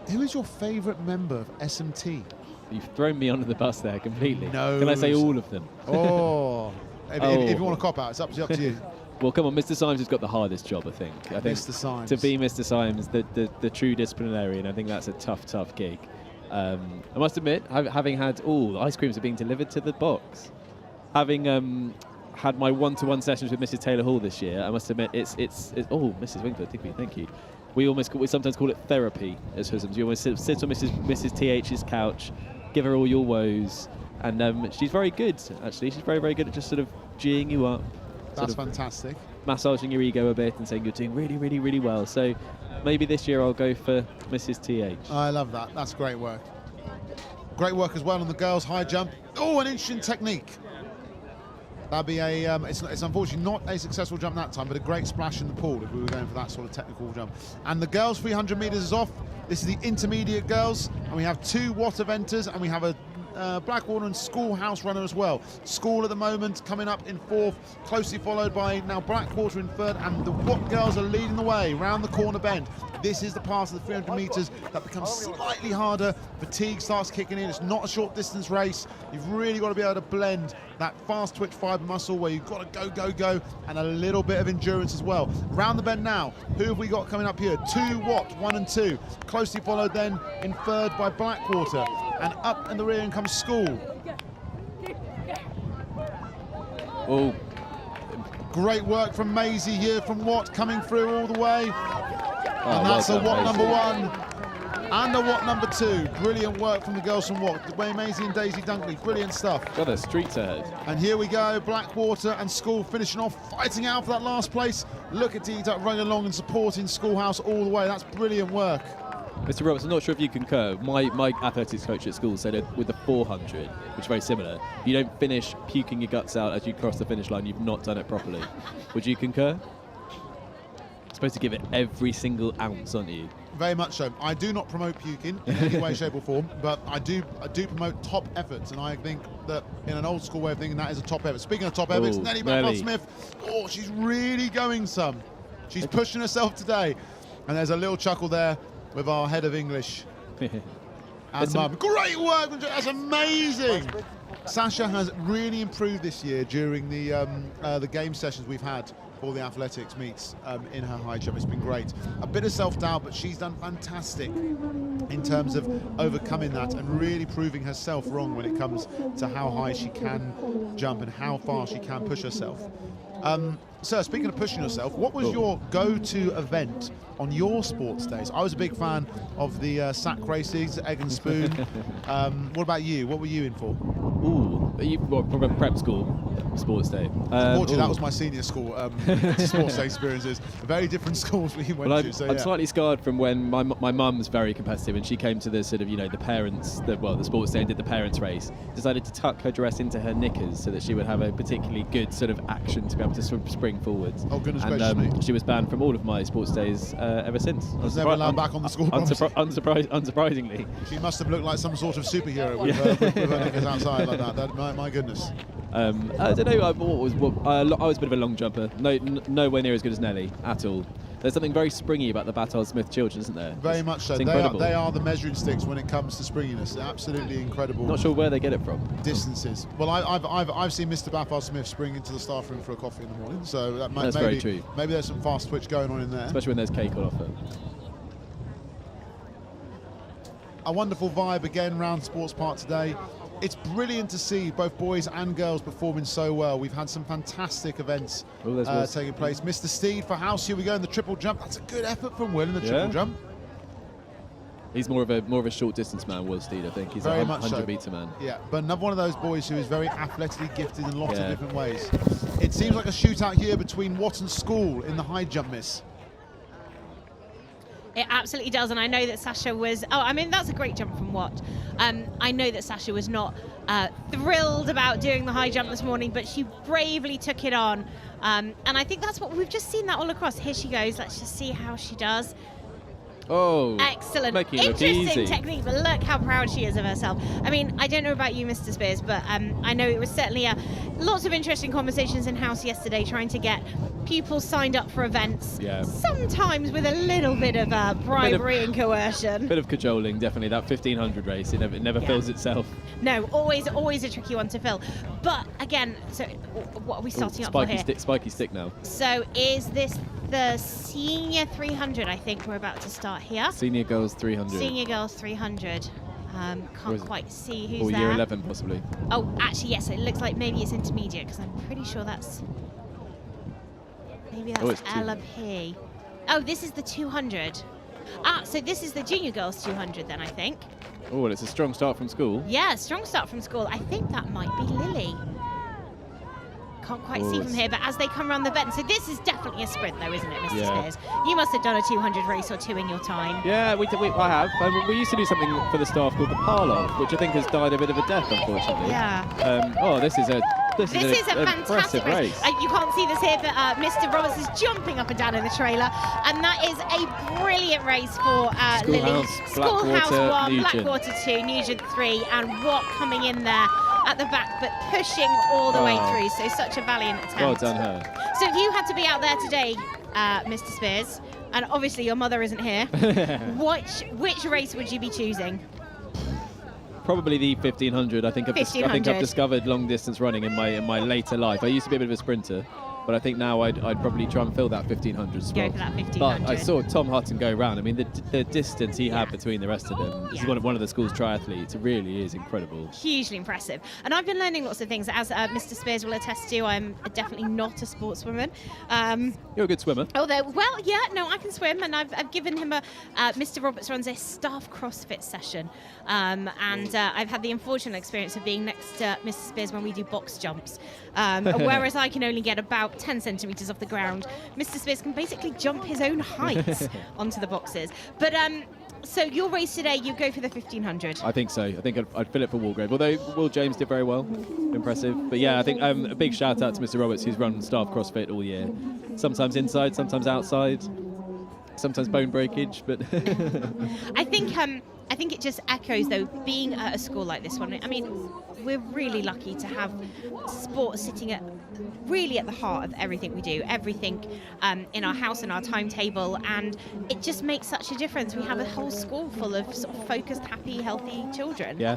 Who is your favourite member of SMT? You've thrown me under the bus there completely. No. Can I say all of them? Oh. If you want to cop out, it's up to you. Well, come on, Mr. Symes has got the hardest job, I think. Mr. Symes. To be Mr. Symes, the true disciplinarian, I think that's a tough gig. I must admit, having had the ice creams are being delivered to the box. Having had my one-to-one sessions with Mrs. Taylor Hall this year, I must admit it's Mrs. Wingford, thank you. We sometimes call it therapy as husbands. You almost sit on Mrs. TH's couch, give her all your woes, and she's very good, actually. She's very, very good at just sort of geeing you up. That's fantastic. Massaging your ego a bit and saying you're doing really, really, really well. So maybe this year I'll go for Mrs. TH. I love that. That's great work. Great work as well on the girls' high jump. Oh, an interesting technique. That'd be it's unfortunately not a successful jump that time, but a great splash in the pool if we were going for that sort of technical jump. And the girls' 300 metres is off. This is the intermediate girls, and we have 2 Watt eventers, and we have a Blackwater and Schoolhouse runner as well. School at the moment coming up in 4th, closely followed by now Blackwater in 3rd, and the Watt girls are leading the way round the corner bend. This is the part of the 300 metres that becomes slightly harder. Fatigue starts kicking in. It's not a short distance race. You've really got to be able to blend that fast twitch fibre muscle where you've got to go, and a little bit of endurance as well. Round the bend now. Who have we got coming up here? 2 Watt, 1 and 2. Closely followed then in 3rd by Blackwater. And up in the rear comes School. Oh. Great work from Maisie here from Watt, coming through all the way. And that's a Watt number 1 and a Watt number 2. Brilliant work from the girls from Watt. Maisie and Daisy Dunkley, brilliant stuff. Got a street ahead. And here we go, Blackwater and School finishing off, fighting out for that last place. Look at D-Duck running along and supporting Schoolhouse all the way. That's brilliant work. Mr. Roberts, I'm not sure if you concur. My athletics coach at school said with the 400, which is very similar, if you don't finish puking your guts out as you cross the finish line, you've not done it properly. Would you concur? You're supposed to give it every single ounce, aren't you? Very much so. I do not promote puking in any way, shape or form, but I do promote top efforts, and I think that in an old school way of thinking, that is a top effort. Speaking of top efforts, Nellie Smith, she's really going some. She's pushing herself today. And there's a little chuckle there with our head of English. And Mum, great work, that's amazing. Sasha has really improved this year during the game sessions we've had for the athletics meets in her high jump. It's been great. A bit of self-doubt, but she's done fantastic in terms of overcoming that and really proving herself wrong when it comes to how high she can jump and how far she can push herself. Sir, speaking of pushing yourself, what was your go-to event on your sports days? I was a big fan of the sack races, egg and spoon. What about you? What were you in for? From a prep school sports day. Unfortunately, that was my senior school sports day experiences. Very different schools we went to. So, I'm slightly scarred from when my mum's very competitive, and she came to the sort of the parents, the sports day and did the parents race. Decided to tuck her dress into her knickers so that she would have a particularly good sort of action to be able to sort of spring forwards. Oh goodness gracious me! She was banned from all of my sports days ever since. I was never allowed back on the school. Unsurprisingly, she must have looked like some sort of superhero with her knickers outside like that. My goodness. I don't know. I was a bit of a long jumper. Nowhere near as good as Nellie at all. There's something very springy about the Battard Smith children, isn't there? Very much so. They are the measuring sticks when it comes to springiness. They're absolutely incredible. Not sure where they get it from. Distances. Well, I've seen Mr. Bathard Smith spring into the staff room for a coffee in the morning, so that's very true. Maybe there's some fast twitch going on in there. Especially when there's cake on offer. A wonderful vibe again round Sports Park today. It's brilliant to see both boys and girls performing so well. We've had some fantastic events taking place. Mr. Steed for House, here we go in the triple jump. That's a good effort from Will in the triple jump. He's more of a short distance man, Will Steed. I think he's Very a much so. 100-meter man. Yeah, but another one of those boys who is very athletically gifted in lots of Yeah. different ways. It seems like a shootout here between Watt and School in the high jump, miss. It absolutely does, and I know that Sasha was. Oh, I mean, that's a great jump from Watt. I know that Sasha was not thrilled about doing the high jump this morning, but she bravely took it on. And I think that's what we've just seen that all across. Here she goes. Let's just see how she does. Oh, Excellent. making it look Interesting easy. technique, but look how proud she is of herself. I mean, I don't know about you, Mr. Spears, but I know it was certainly lots of interesting conversations in house yesterday trying to get pupils signed up for events, Yeah. sometimes with a little bit of bribery and coercion. Bit of cajoling, definitely. That 1500 race, it never fills itself. No, always a tricky one to fill. But again, so what are we starting up for here? Spiky stick now. So is this the senior 300? I think we're about to start here. Senior girls 300. Senior girls 300. Or Can't is it- quite see who's Or there. year 11 possibly. Oh, actually, yes. It looks like maybe it's intermediate because I'm pretty sure that's maybe Oh, that's it's Ella P. Oh, this is the 200. Ah, so this is the junior girls 200 then, I think. Oh, well, it's a strong start from school. Yeah, strong start from school. I think that might be Lily. Can't quite see from here, but as they come around the bend, so this is definitely a sprint though, isn't it, Mr. Yeah. Spears? You must have done a 200 race or two in your time. Yeah, I have. We used to do something for the staff called the Parlov, which I think has died a bit of a death, unfortunately. Yeah. This is a This is a impressive fantastic race. You can't see this here, but Mr. Roberts is jumping up and down in the trailer, and that is a brilliant race for Lily. Schoolhouse, Blackwater, 1, Nugent. Blackwater 2, Nugent 3, and Watt coming in there at the back, but pushing all the way through. So such a valiant attempt. Well done, her. So if you had to be out there today, Mr. Spears, and obviously your mother isn't here, which race would you be choosing? Probably the 1500. I think I've 1500. discovered long distance running in my later life. I used to be a bit of a sprinter, but I think now I'd probably try and fill that 1500 spot. Go for that 1500. But I saw Tom Hutton go round. I mean, the distance he had between the rest of them. This is one of the school's triathletes. It really is incredible. Hugely impressive. And I've been learning lots of things. As Mr. Spears will attest to, I'm definitely not a sportswoman. You're a good swimmer. Although, well, yeah, no, I can swim, and I've given him Mr. Roberts runs a staff CrossFit session, and I've had the unfortunate experience of being next to Mr. Spears when we do box jumps, whereas I can only get about 10 centimetres off the ground. Mr. Spears can basically jump his own height onto the boxes. But so your race today, you go for the 1500. I think so. I think I'd fill it for Walgrave. Although Will James did very well, impressive. But yeah, I think a big shout out to Mr. Roberts, who's run staff CrossFit all year. Sometimes inside, sometimes outside, sometimes bone breakage. But I think it just echoes though, being at a school like this one. I mean, we're really lucky to have sport sitting really at the heart of everything we do, everything in our house and our timetable, and it just makes such a difference. We have a whole school full of sort of focused, happy, healthy children. yeah.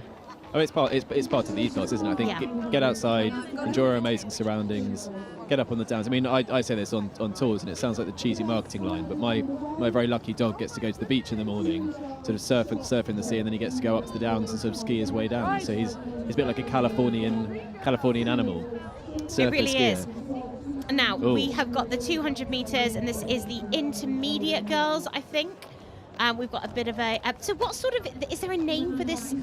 Oh, it's part of the ethos, isn't it? I think Yeah. get outside, enjoy our amazing surroundings, get up on the downs. I mean, I say this on tours, and it sounds like the cheesy marketing line, but my very lucky dog gets to go to the beach in the morning, sort of surf in the sea, and then he gets to go up to the downs and sort of ski his way down. So he's a bit like a Californian animal. Surfer, It really skier. is. Now, Ooh. we have got the 200 metres, and this is the intermediate girls, I think. We've got a bit of a... so what sort of... Is there a name for this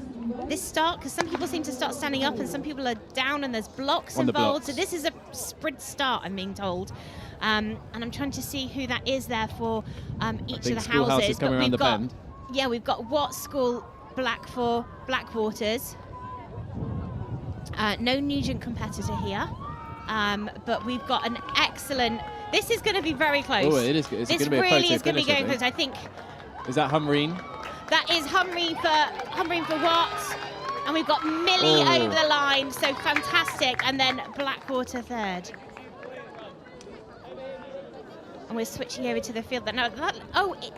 start? Because some people seem to start standing up and some people are down and there's blocks On the involved. blocks. So this is a sprint start, I'm being told. And I'm trying to see who that is there for each of the Schoolhouse houses. is coming But around we've the got... bend. Yeah, we've got Watt School Blackwaters. No Nugent competitor here. But we've got an excellent... This is going to be very close. Oh, it is. It's This going to be a really photo is going to be finish, going close. I think Is that Humreen? that is Humreen for Watt. And we've got Millie Oh. over the line, so fantastic. And then Blackwater third. And we're switching over to the field. That got me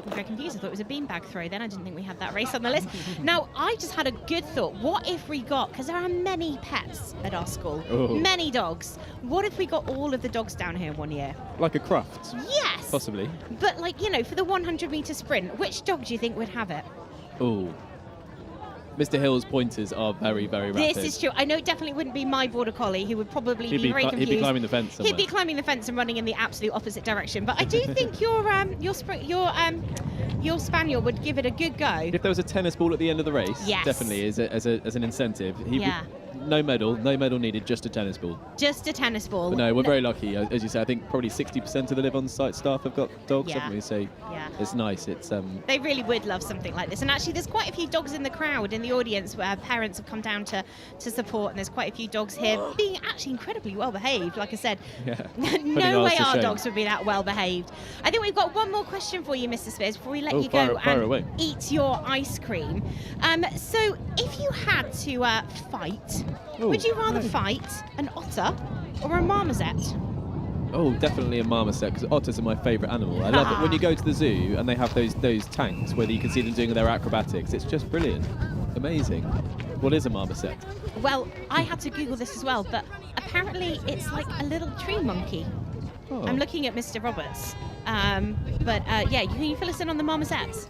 very confused. I thought it was a beanbag throw then. I didn't think we had that race on the list. Now, I just had a good thought. What if we got, because there are many pets at our school, Oh. many dogs. What if we got all of the dogs down here one year? Like a Croft, Yes! possibly. But, like, you know, for the 100-metre sprint, which dog do you think would have it? Oh. Mr. Hill's pointers are very, very rapid. This is true. I know it definitely wouldn't be my border collie, who would probably be very confused. He'd be climbing the fence somewhere. He'd be climbing the fence and running in the absolute opposite direction. But I do think your spaniel would give it a good go. If there was a tennis ball at the end of the race, Yes. definitely as an incentive, Yeah. no medal needed, just a tennis ball. Just a tennis ball. But no, we're very lucky. As you say, I think probably 60% of the live-on-site staff have got dogs, Yeah. haven't we? So Yeah. it's nice. It's They really would love something like this. And actually, there's quite a few dogs in the crowd, in the audience, where parents have come down to support. And there's quite a few dogs here being actually incredibly well behaved. Like I said, yeah. no way to our shame. dogs would be that well behaved. I think we've got one more question for you, Mr. Spears, before we let you fire go away. and eat your ice cream. So if you had to fight, would you rather fight an otter or a marmoset? Oh, definitely a marmoset, because otters are my favourite animal. I love it when you go to the zoo and they have those tanks where you can see them doing their acrobatics. It's just brilliant, amazing. What is a marmoset? Well, I had to Google this as well, but apparently it's like a little tree monkey. Oh. I'm looking at Mr. Roberts. Yeah, can you fill us in on the marmosets?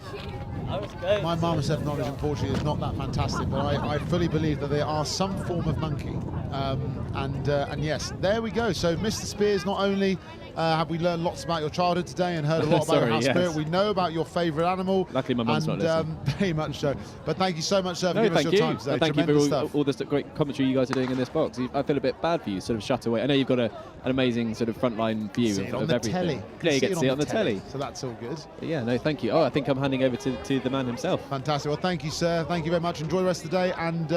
My marmoset knowledge, unfortunately, is not that fantastic, but I fully believe that they are some form of monkey. And yes, there we go. So, Mr. Spears, not only have we learned lots about your childhood today and heard a lot about your house spirit, we know about your favourite animal. Luckily, my mum's not listening. Very much so. But thank you so much, sir, for giving us your time today. Thank you Tremendous for stuff. all this great commentary you guys are doing in this box. I feel a bit bad for you, sort of shut away. I know you've got an amazing sort of frontline view See it of on the everything. telly. Yeah, you get to see it on the telly. So that's all good. But yeah, no, thank you. Oh, I think I'm handing over to the man himself. Fantastic. Well, thank you, sir. Thank you very much. Enjoy the rest of the day and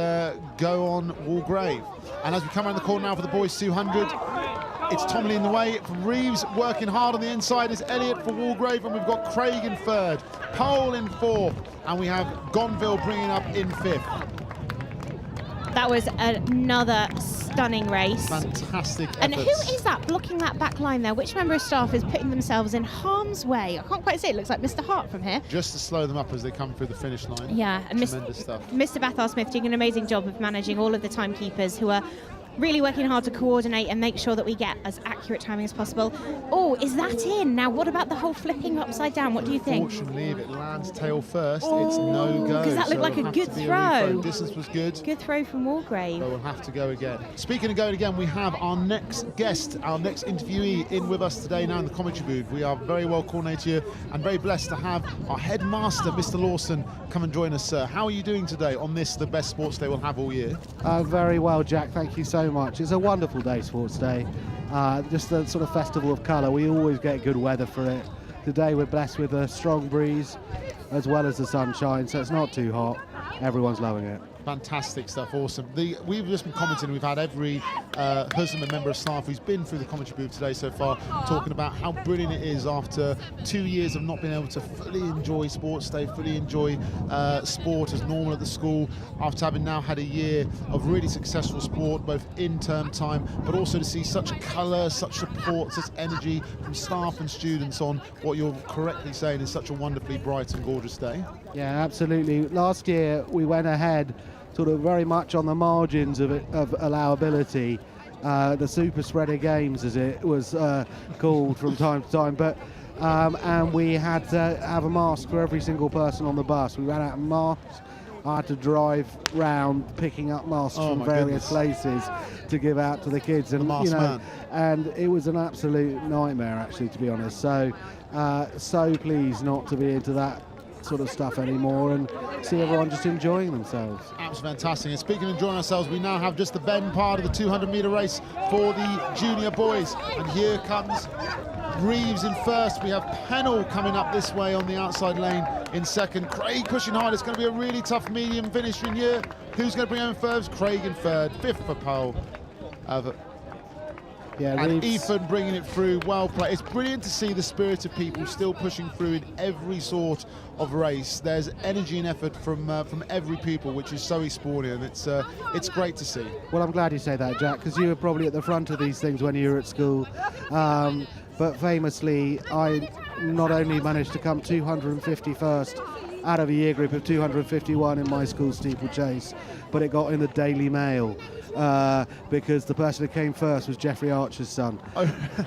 go on Walgrave. And as we come around the corner now for the boys 200, it's Tomley in the way from Reeves, working hard on the inside is Elliott for Walgrave, and we've got Craig in third, Powell in fourth, and we have Gonville bringing up in fifth. That was another stunning race. Fantastic And who efforts. is that blocking that back line there? Which member of staff is putting themselves in harm's way? I can't quite see. It looks like Mr. Hart from here. Just to slow them up as they come through the finish line. Yeah, and Tremendous stuff. Mr. Bathar Smith doing an amazing job of managing all of the timekeepers who are really working hard to coordinate and make sure that we get as accurate timing as possible. Oh, is that in? Now, what about the whole flipping upside down? What do you think? Fortunately, if it lands tail first, it's no go. 'cause that looked so like it'll a have good to be throw. reframe. Distance was good. Good throw from Walgrave. So we'll have to go again. Speaking of going again, we have our next guest, our next interviewee in with us today now in the commentary booth. We are very well coordinated here and very blessed to have our headmaster, Mr. Lawson, come and join us, sir. How are you doing today on this, the best sports day we'll have all year? Very well, Jack. Thank you so much. It's a wonderful day, Sports Day. Just a sort of festival of colour. We always get good weather for it. Today we're blessed with a strong breeze as well as the sunshine, so it's not too hot. Everyone's loving it. Fantastic stuff, awesome. We've just been commenting, we've had every husband and member of staff who's been through the commentary booth today so far talking about how brilliant it is after 2 years of not being able to fully enjoy Sports Day, fully enjoy sport as normal at the school, after having now had a year of really successful sport, both in term time, but also to see such colour, such support, such energy from staff and students on what you're correctly saying is such a wonderfully bright and gorgeous day. Yeah, absolutely. Last year we went ahead sort of very much on the margins of allowability, the super spreader games as it was called from time to time, but and we had to have a mask for every single person on the bus. We ran out of masks. I had to drive round picking up masks from various places to give out to the kids, and and it was an absolute nightmare actually, to be honest. So so pleased not to be into that sort of stuff anymore and see everyone just enjoying themselves. Absolutely fantastic. And speaking of enjoying ourselves, we now have just the bend part of the 200-metre race for the junior boys. And here comes Reeves in first. We have Pennell coming up this way on the outside lane in second. Craig pushing hard. It's going to be a really tough medium finish in here. Who's going to bring home first? Craig in third. Fifth for Powell. And Ethan bringing it through, well played. It's brilliant to see the spirit of people still pushing through in every sort of race. There's energy and effort from every pupil, which is so Eastbourne, and it's great to see. Well, I'm glad you say that, Jack, because you were probably at the front of these things when you were at school. But famously, I not only managed to come 251st out of a year group of 251 in my school steeplechase, but it got in the Daily Mail. Because the person who came first was Jeffrey Archer's son.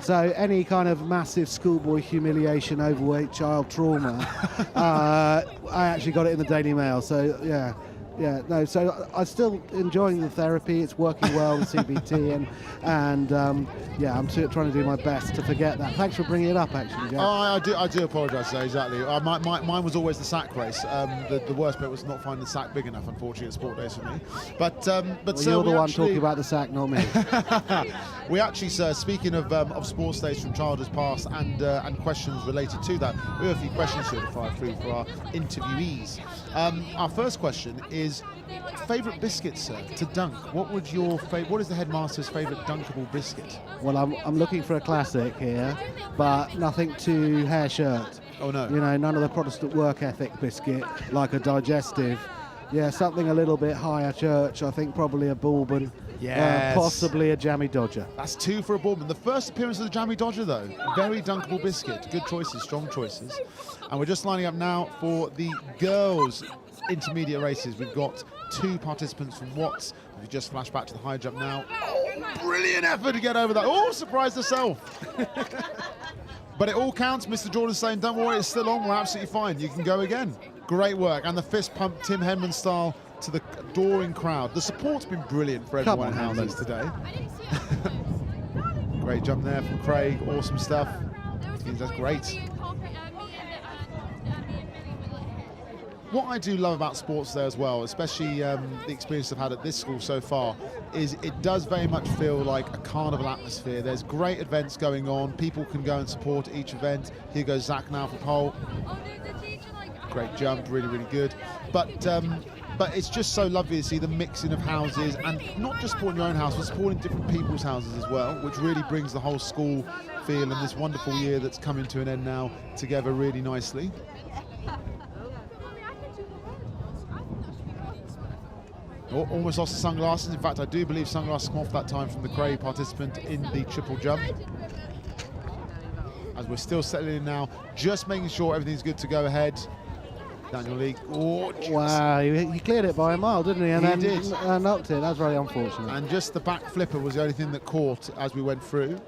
So any kind of massive schoolboy humiliation, overweight child trauma, I actually got it in the Daily Mail. So yeah, yeah, no. So I'm still enjoying the therapy. It's working well, the CBT, and yeah, I'm trying to do my best to forget that. Thanks for bringing it up, actually, Jack. I do apologise. Exactly. Mine was always the sack race. The worst bit was not finding the sack big enough, unfortunately, at sport days for me. But well, you're the one talking about the sack, not me. We actually, sir, speaking of sports days from childhood's past and questions related to that, we have a few questions here to fire through for our interviewees. Our first question is favourite biscuit, sir, to dunk. What is the headmaster's favourite dunkable biscuit? Well, I'm looking for a classic here, but nothing too hair shirt. Oh no. You know, none of the Protestant work ethic biscuit, like a digestive. Yeah, something a little bit higher church. I think probably a Bourbon. Yes. Possibly a Jammy Dodger. That's 2 for a Bourbon. The first appearance of the Jammy Dodger, though. Very dunkable biscuit. Good choices, strong choices. And we're just lining up now for the girls' intermediate races. We've got 2 participants from Watts. If you just flash back to the high jump now. Oh, brilliant effort to get over that. Oh, surprised herself. But it all counts. Mr. Jordan's saying, don't worry, it's still on. We're absolutely fine. You can go again. Great work. And the fist pump, Tim Henman style, to the adoring crowd. The support's been brilliant for everyone in houses today. Great jump there from Craig. Awesome stuff. That's great. What I do love about sports there as well, especially the experience I've had at this school so far, is it does very much feel like a carnival atmosphere. There's great events going on. People can go and support each event. Here goes Zach now for pole. Great jump, really, really good. But it's just so lovely to see the mixing of houses, and not just supporting your own house, but supporting different people's houses as well, which really brings the whole school feel and this wonderful year that's coming to an end now together really nicely. Oh, almost lost the sunglasses. In fact, I do believe sunglasses come off that time from the Craig participant in the triple jump. As we're still settling in now, just making sure everything's good to go ahead. Daniel Lee. Oh, wow, he cleared it by a mile, didn't he? And he then did. Knocked it. That's very unfortunate. And just the back flipper was the only thing that caught as we went through.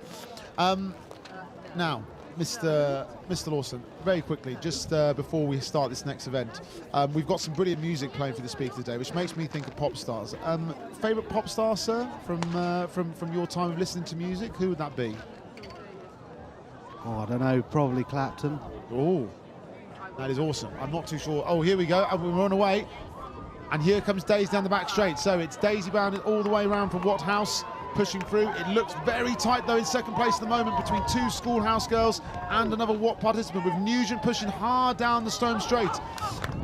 Now, Mr. Lawson, very quickly, just before we start this next event, we've got some brilliant music playing for the speaker today, which makes me think of pop stars. Favourite pop star, sir, from your time of listening to music? Who would that be? Oh, I don't know, probably Clapton. Oh, that is awesome. I'm not too sure. Oh, here we go. We're on away. And here comes Daisy down the back straight. So it's Daisy bound all the way around from Watt House, pushing through. It looks very tight, though, in second place at the moment between 2 schoolhouse girls and another Watt participant, with Nugent pushing hard down the stone straight.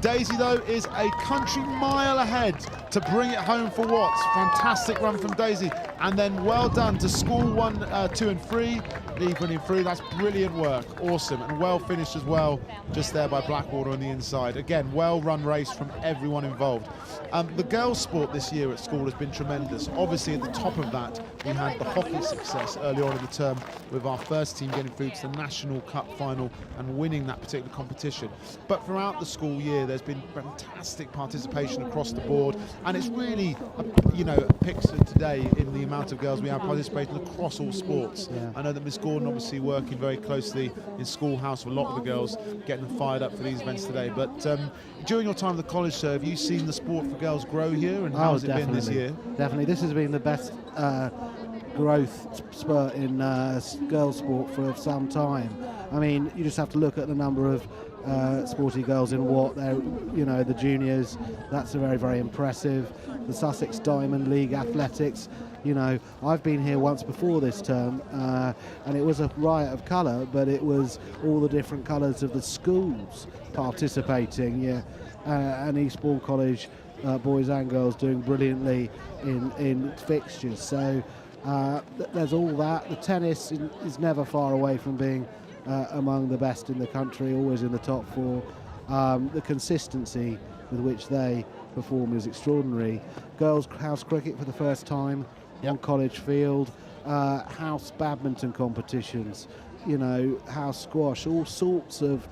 Daisy, though, is a country mile ahead to bring it home for Watts. Fantastic run from Daisy. And then well done to School 1, 2 and 3. Leave running through. That's brilliant work. Awesome. And well finished as well, just there by Blackwater on the inside. Again, well run race from everyone involved. The girls' sport this year at school has been tremendous. Obviously, at the top of that, we had the hockey success early on in the term, with our first team getting through to the National Cup final and winning that particular competition. But throughout the school year, there's been fantastic participation across the board, and it's really, a picture today in the amount of girls we have participating across all sports. Yeah. I know that Miss Gordon obviously working very closely in schoolhouse with a lot of the girls, getting them fired up for these events today. But during your time at the college, sir, have you seen the sport for girls grow here, and how has it been this year? Definitely. This has been the best growth spurt in girls' sport for some time. I mean, you just have to look at the number of sporty girls in Watt. They're, the juniors. That's very, very impressive. The Sussex Diamond League Athletics. I've been here once before this term, and it was a riot of colour, but it was all the different colours of the schools participating. Yeah, and Eastbourne College, boys and girls, doing brilliantly in fixtures. So there's all that. The tennis is never far away from being among the best in the country, always in the top 4. The consistency with which they perform is extraordinary. Girls house cricket for the first time on college field, house badminton competitions, house squash, all sorts of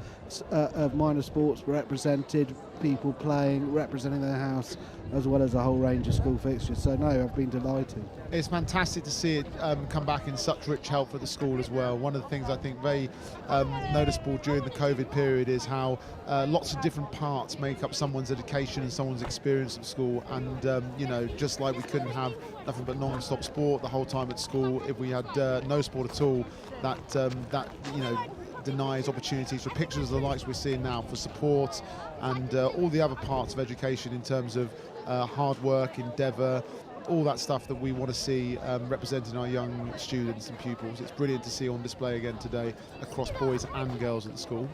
of minor sports represented, people playing, representing their house, as well as a whole range of school fixtures. So no, I've been delighted. It's fantastic to see it come back in such rich help for the school as well. One of the things I think very noticeable during the COVID period is how lots of different parts make up someone's education and someone's experience of school. And you know, just like we couldn't have nothing but non-stop sport the whole time at school, if we had no sport at all, that you know, denies opportunities for pictures of the likes we're seeing now, for support and all the other parts of education in terms of hard work, endeavour, all that stuff that we want to see representing our young students and pupils. It's brilliant to see on display again today across boys and girls at the school.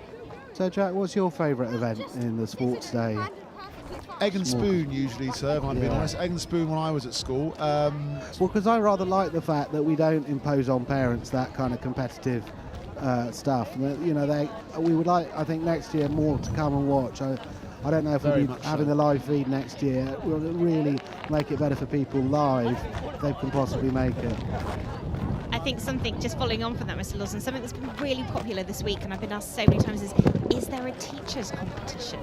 So Jack, what's your favourite event in the sports day? Egg and spoon usually, sir, if I'm being honest. Egg and spoon when I was at school. Well, because I rather like the fact that we don't impose on parents that kind of competitive stuff. You know, we would like, I think, next year more to come and watch. I don't know if we'll be having the live feed next year. Will really make it better for people live if they can possibly make it. I think something, just following on from that, Mr. Lawson, something that's been really popular this week, and I've been asked so many times, is there a teachers' competition?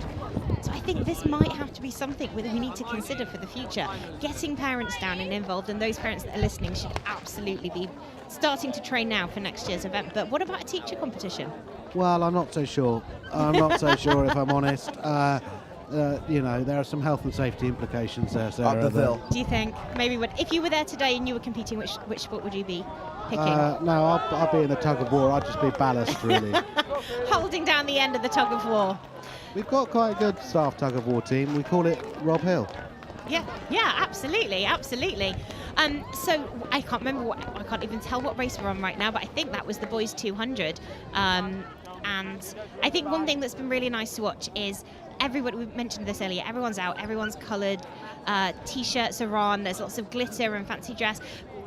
So I think this might have to be something that we need to consider for the future. Getting parents down and involved, and those parents that are listening should absolutely be starting to train now for next year's event. But what about a teacher competition? Well, I'm not so sure. I'm not so sure, if I'm honest. You know, there are some health and safety implications there. Sarah, Do you think maybe if you were there today and you were competing, which sport would you be picking? No, I'll be in the tug of war. I'd just be ballast, really. Holding down the end of the tug of war. We've got quite a good staff tug of war team. We call it Rob Hill. Yeah, absolutely. So I can't remember I can't even tell what race we're on right now, but I think that was the boys 200. And I think one thing that's been really nice to watch is everybody, we mentioned this earlier, everyone's out, everyone's coloured, t-shirts are on, there's lots of glitter and fancy dress.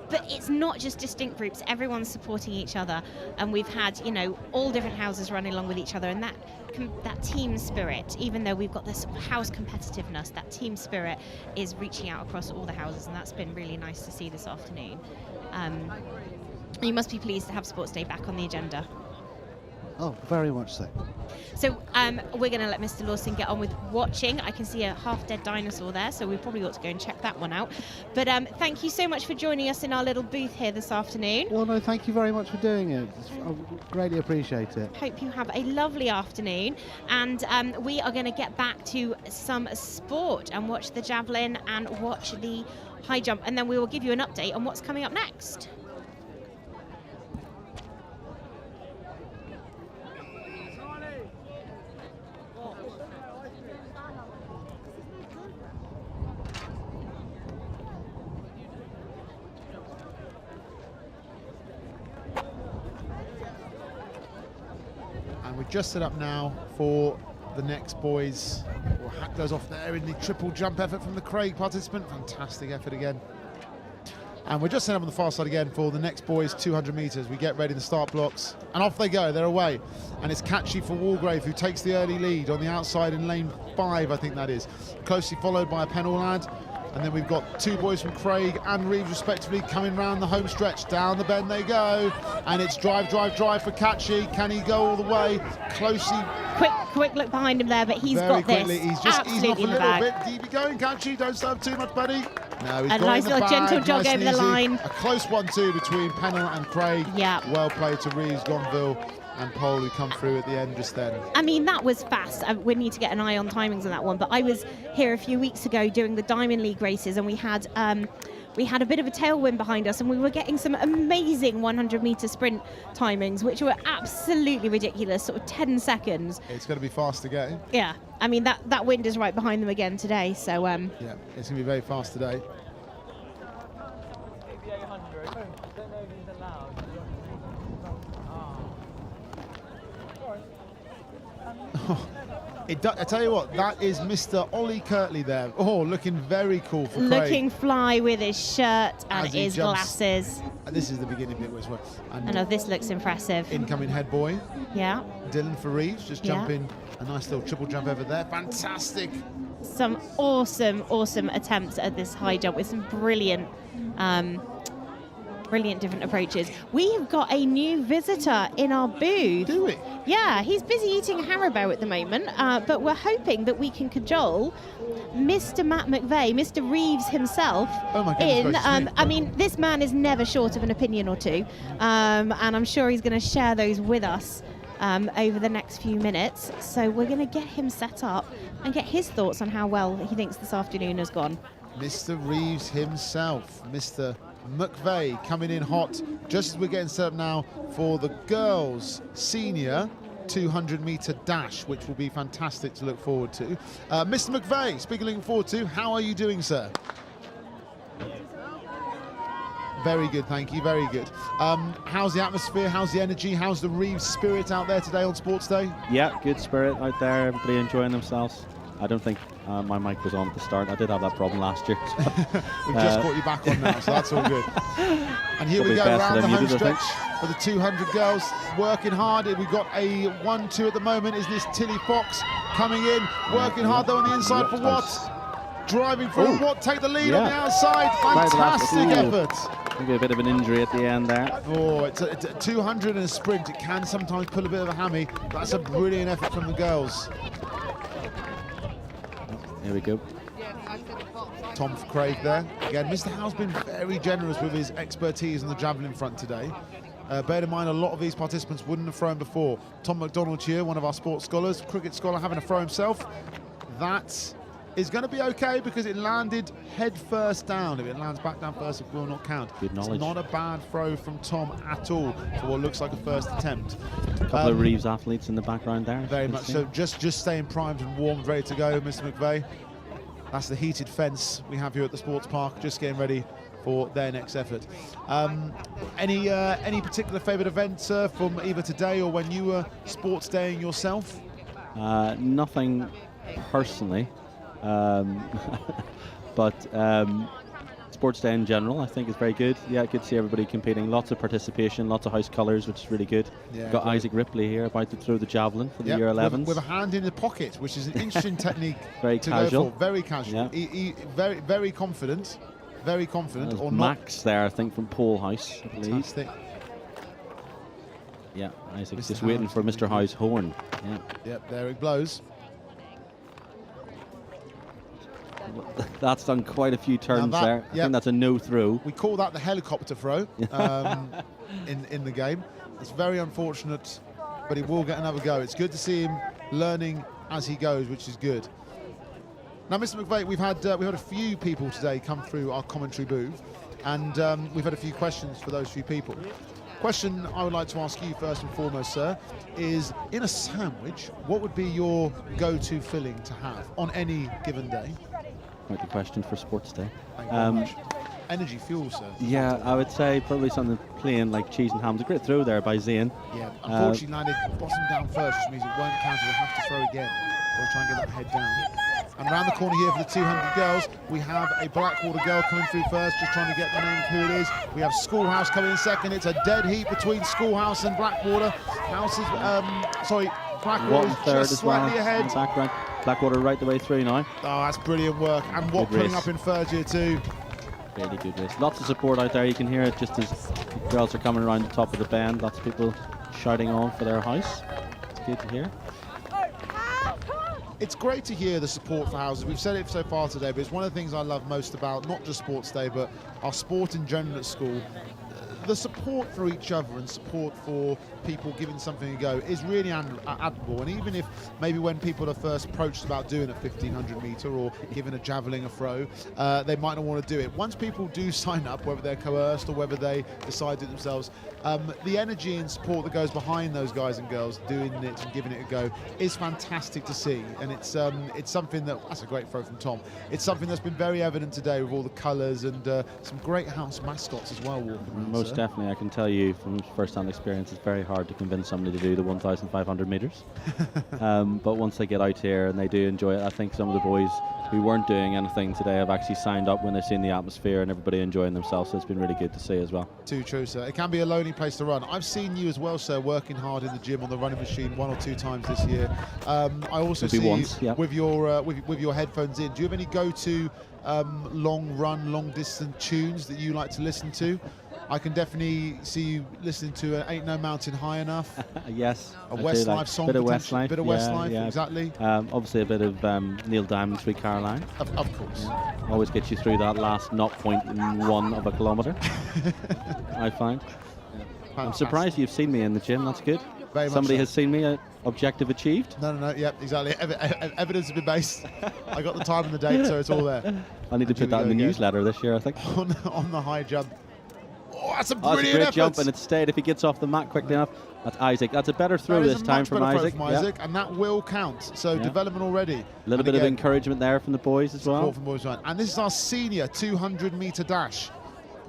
But it's not just distinct groups, everyone's supporting each other. And we've had, you know, all different houses running along with each other, and that team spirit, even though we've got this house competitiveness, that team spirit is reaching out across all the houses, and that's been really nice to see this afternoon. You must be pleased to have Sports Day back on the agenda. Oh, very much so. So we're going to let Mr. Lawson get on with watching. I can see a half-dead dinosaur there, so we probably ought to go and check that one out. But thank you so much for joining us in our little booth here this afternoon. Well, no, thank you very much for doing it. I greatly appreciate it. Hope you have a lovely afternoon. And we are going to get back to some sport and watch the javelin and watch the high jump. And then we will give you an update on what's coming up next. We're just set up now for the next boys. Hack goes off there in the triple jump effort from the Craig participant. Fantastic effort again. And we're just set up on the far side again for the next boys 200 metres. We get ready, the start blocks, and off they go, they're away. And it's Catchy for Walgrave, who takes the early lead on the outside in lane 5, I think that is. Closely followed by a Pennell lad. And then we've got two boys from Craig and Reeves respectively coming round the home stretch. Down the bend they go. And it's drive for Catchy. Can he go all the way? Closely. Quick look behind him there, but he's very got quickly. this. He's just absolutely easing off a in the little bag. bit. Keep going, Catchy. Don't serve too much, buddy. No, he's A got nice in the little bag. gentle jog Nice over and the easy. line. A close 1-2 between Pennell and Craig. Yeah. Well played to Reeves, Gonville and Pole, who come through at the end just then. I mean, that was fast. We need to get an eye on timings on that one. But I was here a few weeks ago doing the Diamond League races, and we had a bit of a tailwind behind us, and we were getting some amazing 100-metre sprint timings, which were absolutely ridiculous, sort of 10 seconds. It's going to be fast again. Yeah, I mean, that wind is right behind them again today, so... Yeah, it's going to be very fast today. I tell you what, that is Mr. Ollie Kirtley there. Oh, looking very cool for Craig. Looking fly with his shirt and his glasses. And this is the beginning bit as well. I know, this looks impressive. Incoming head boy. Yeah. Dylan for Reeves, just jumping a nice little triple jump over there. Fantastic. Some awesome attempts at this high jump with some brilliant brilliant different approaches. We have got a new visitor in our booth. Do we? Yeah, he's busy eating a Haribo at the moment, but we're hoping that we can cajole Mr. Matt McVeigh, Mr. Reeves himself, Oh my goodness in. gracious me. I mean, this man is never short of an opinion or two, and I'm sure he's going to share those with us over the next few minutes. So we're going to get him set up and get his thoughts on how well he thinks this afternoon has gone. Mr. Reeves himself, Mr. McVeigh, coming in hot just as we're getting set up now for the girls' senior 200-meter dash, which will be fantastic to look forward to. Mr. McVeigh, speaking of looking forward to, how are you doing, sir? Very good, thank you, very good. How's the atmosphere, how's the energy, how's the Reeves spirit out there today on Sports Day? Yeah, good spirit out there, everybody enjoying themselves. I don't think my mic was on at the start. I did have that problem last year. So, We've just got you back on now, so that's all good. And here we go, around the home stretch for the 200 girls, working hard. We've got a 1-2 at the moment. Is this Tilly Fox coming in, working hard though on the inside for Watt? Driving through, Watt take the lead on the outside. Fantastic effort. Maybe a bit of an injury at the end there. Oh, it's a 200 and a sprint. It can sometimes pull a bit of a hammy. That's a brilliant effort from the girls. Here we go. Tom Craig there. Again, Mr. Howe's been very generous with his expertise on the javelin front today. Bear in mind, a lot of these participants wouldn't have thrown before. Tom McDonald here, one of our sports scholars, cricket scholar, having a throw himself. That is going to be okay because it landed head first down. If it lands back down first, it will not count. Good knowledge. It's not a bad throw from Tom at all for what looks like a first attempt. A couple of Reeves athletes in the background there. Very much so. Just staying primed and warm, ready to go, Mr. McVeigh. That's the heated fence we have here at the sports park, just getting ready for their next effort. Any particular favourite event from either today or when you were sports daying yourself? Nothing personally, but sports day in general I think is very good. Yeah, good to see everybody competing. Lots of participation, lots of house colours, which is really good. Yeah, got Isaac Ripley here about to throw the javelin for the year 11s. With a hand in the pocket, which is an interesting technique very to casual. go for. Very casual. Yeah. Very confident. Very confident. There's Or Max not. there, I think, from Pole House, I believe. Fantastic. Yeah, Isaac's Mr. just waiting Howe's for Mr. Howe's horn. Yeah. Yep, there it blows. That's done quite a few turns that, there. I think that's a no throw. We call that the helicopter throw in the game. It's very unfortunate, but he will get another go. It's good to see him learning as he goes, which is good. Now, Mr. McVeigh, we've had a few people today come through our commentary booth, and we've had a few questions for those few people. Question I would like to ask you first and foremost, sir, is in a sandwich, what would be your go-to filling to have on any given day? Quite the question for sports day. Thank you very much. Energy fuel, sir. Yeah, I would say probably something plain like cheese and ham. A great throw there by Zane. Yeah, unfortunately landed bottom down first, which means it won't count. We'll have to throw again. We'll try and get that head down. And around the corner here for the 200 girls, we have a Blackwater girl coming through first, just trying to get the name of who it is. We have Schoolhouse coming in second. It's a dead heat between Schoolhouse and Blackwater. Blackwater is just slightly ahead. Background. Blackwater right the way through now. Oh, that's brilliant work. And Watt putting up in third here too. Really good race. Lots of support out there. You can hear it just as the girls are coming around the top of the bend. Lots of people shouting on for their house. It's good to hear. It's great to hear the support for houses. We've said it so far today, but it's one of the things I love most about not just Sports Day, but our sport in general at school. The support for each other and support for people giving something a go is really admirable. And even if maybe when people are first approached about doing a 1500 metre or giving a javelin a throw, they might not want to do it. Once people do sign up, whether they're coerced or whether they decide it themselves, the energy and support that goes behind those guys and girls doing it and giving it a go is fantastic to see. And it's something that's a great throw from Tom. It's something that's been very evident today with all the colours and some great house mascots as well walking around. Most definitely, I can tell you from first-hand experience, it's very hard to convince somebody to do the 1,500 metres. But once they get out here and they do enjoy it, I think some of the boys who weren't doing anything today have actually signed up when they've seen the atmosphere and everybody enjoying themselves, so it's been really good to see as well. Too true, sir. It can be a lonely place to run. I've seen you as well, sir, working hard in the gym on the running machine 1 or 2 times this year. I also see once, yeah. with your headphones in. Do you have any go-to long run, long distance tunes that you like to listen to? I can definitely see you listening to Ain't No Mountain High Enough. Yes. A I do Westlife like song. Bit of potentially. Westlife. Bit of Westlife, exactly. Obviously a bit of Neil Diamond, Sweet Caroline. Of course. Yeah. Always gets you through that last 0.1 of a kilometre, I find. I'm surprised you've seen me in the gym. That's good. Very much Somebody so. has seen me. Objective achieved. No. Yep, exactly. Evidence has been based. I got the time and the date, so it's all there. I need to put that in the newsletter this year, I think. on the high jump. Oh, that's a That's a brilliant great effort. jump, and it stayed. If he gets off the mat quickly enough, that's Isaac. That's a better throw That is this a time much from better throw Isaac. from Isaac, and that will count. So development already. A little bit of encouragement there from the boys as well. Support from boys, right. And this is our senior 200-meter dash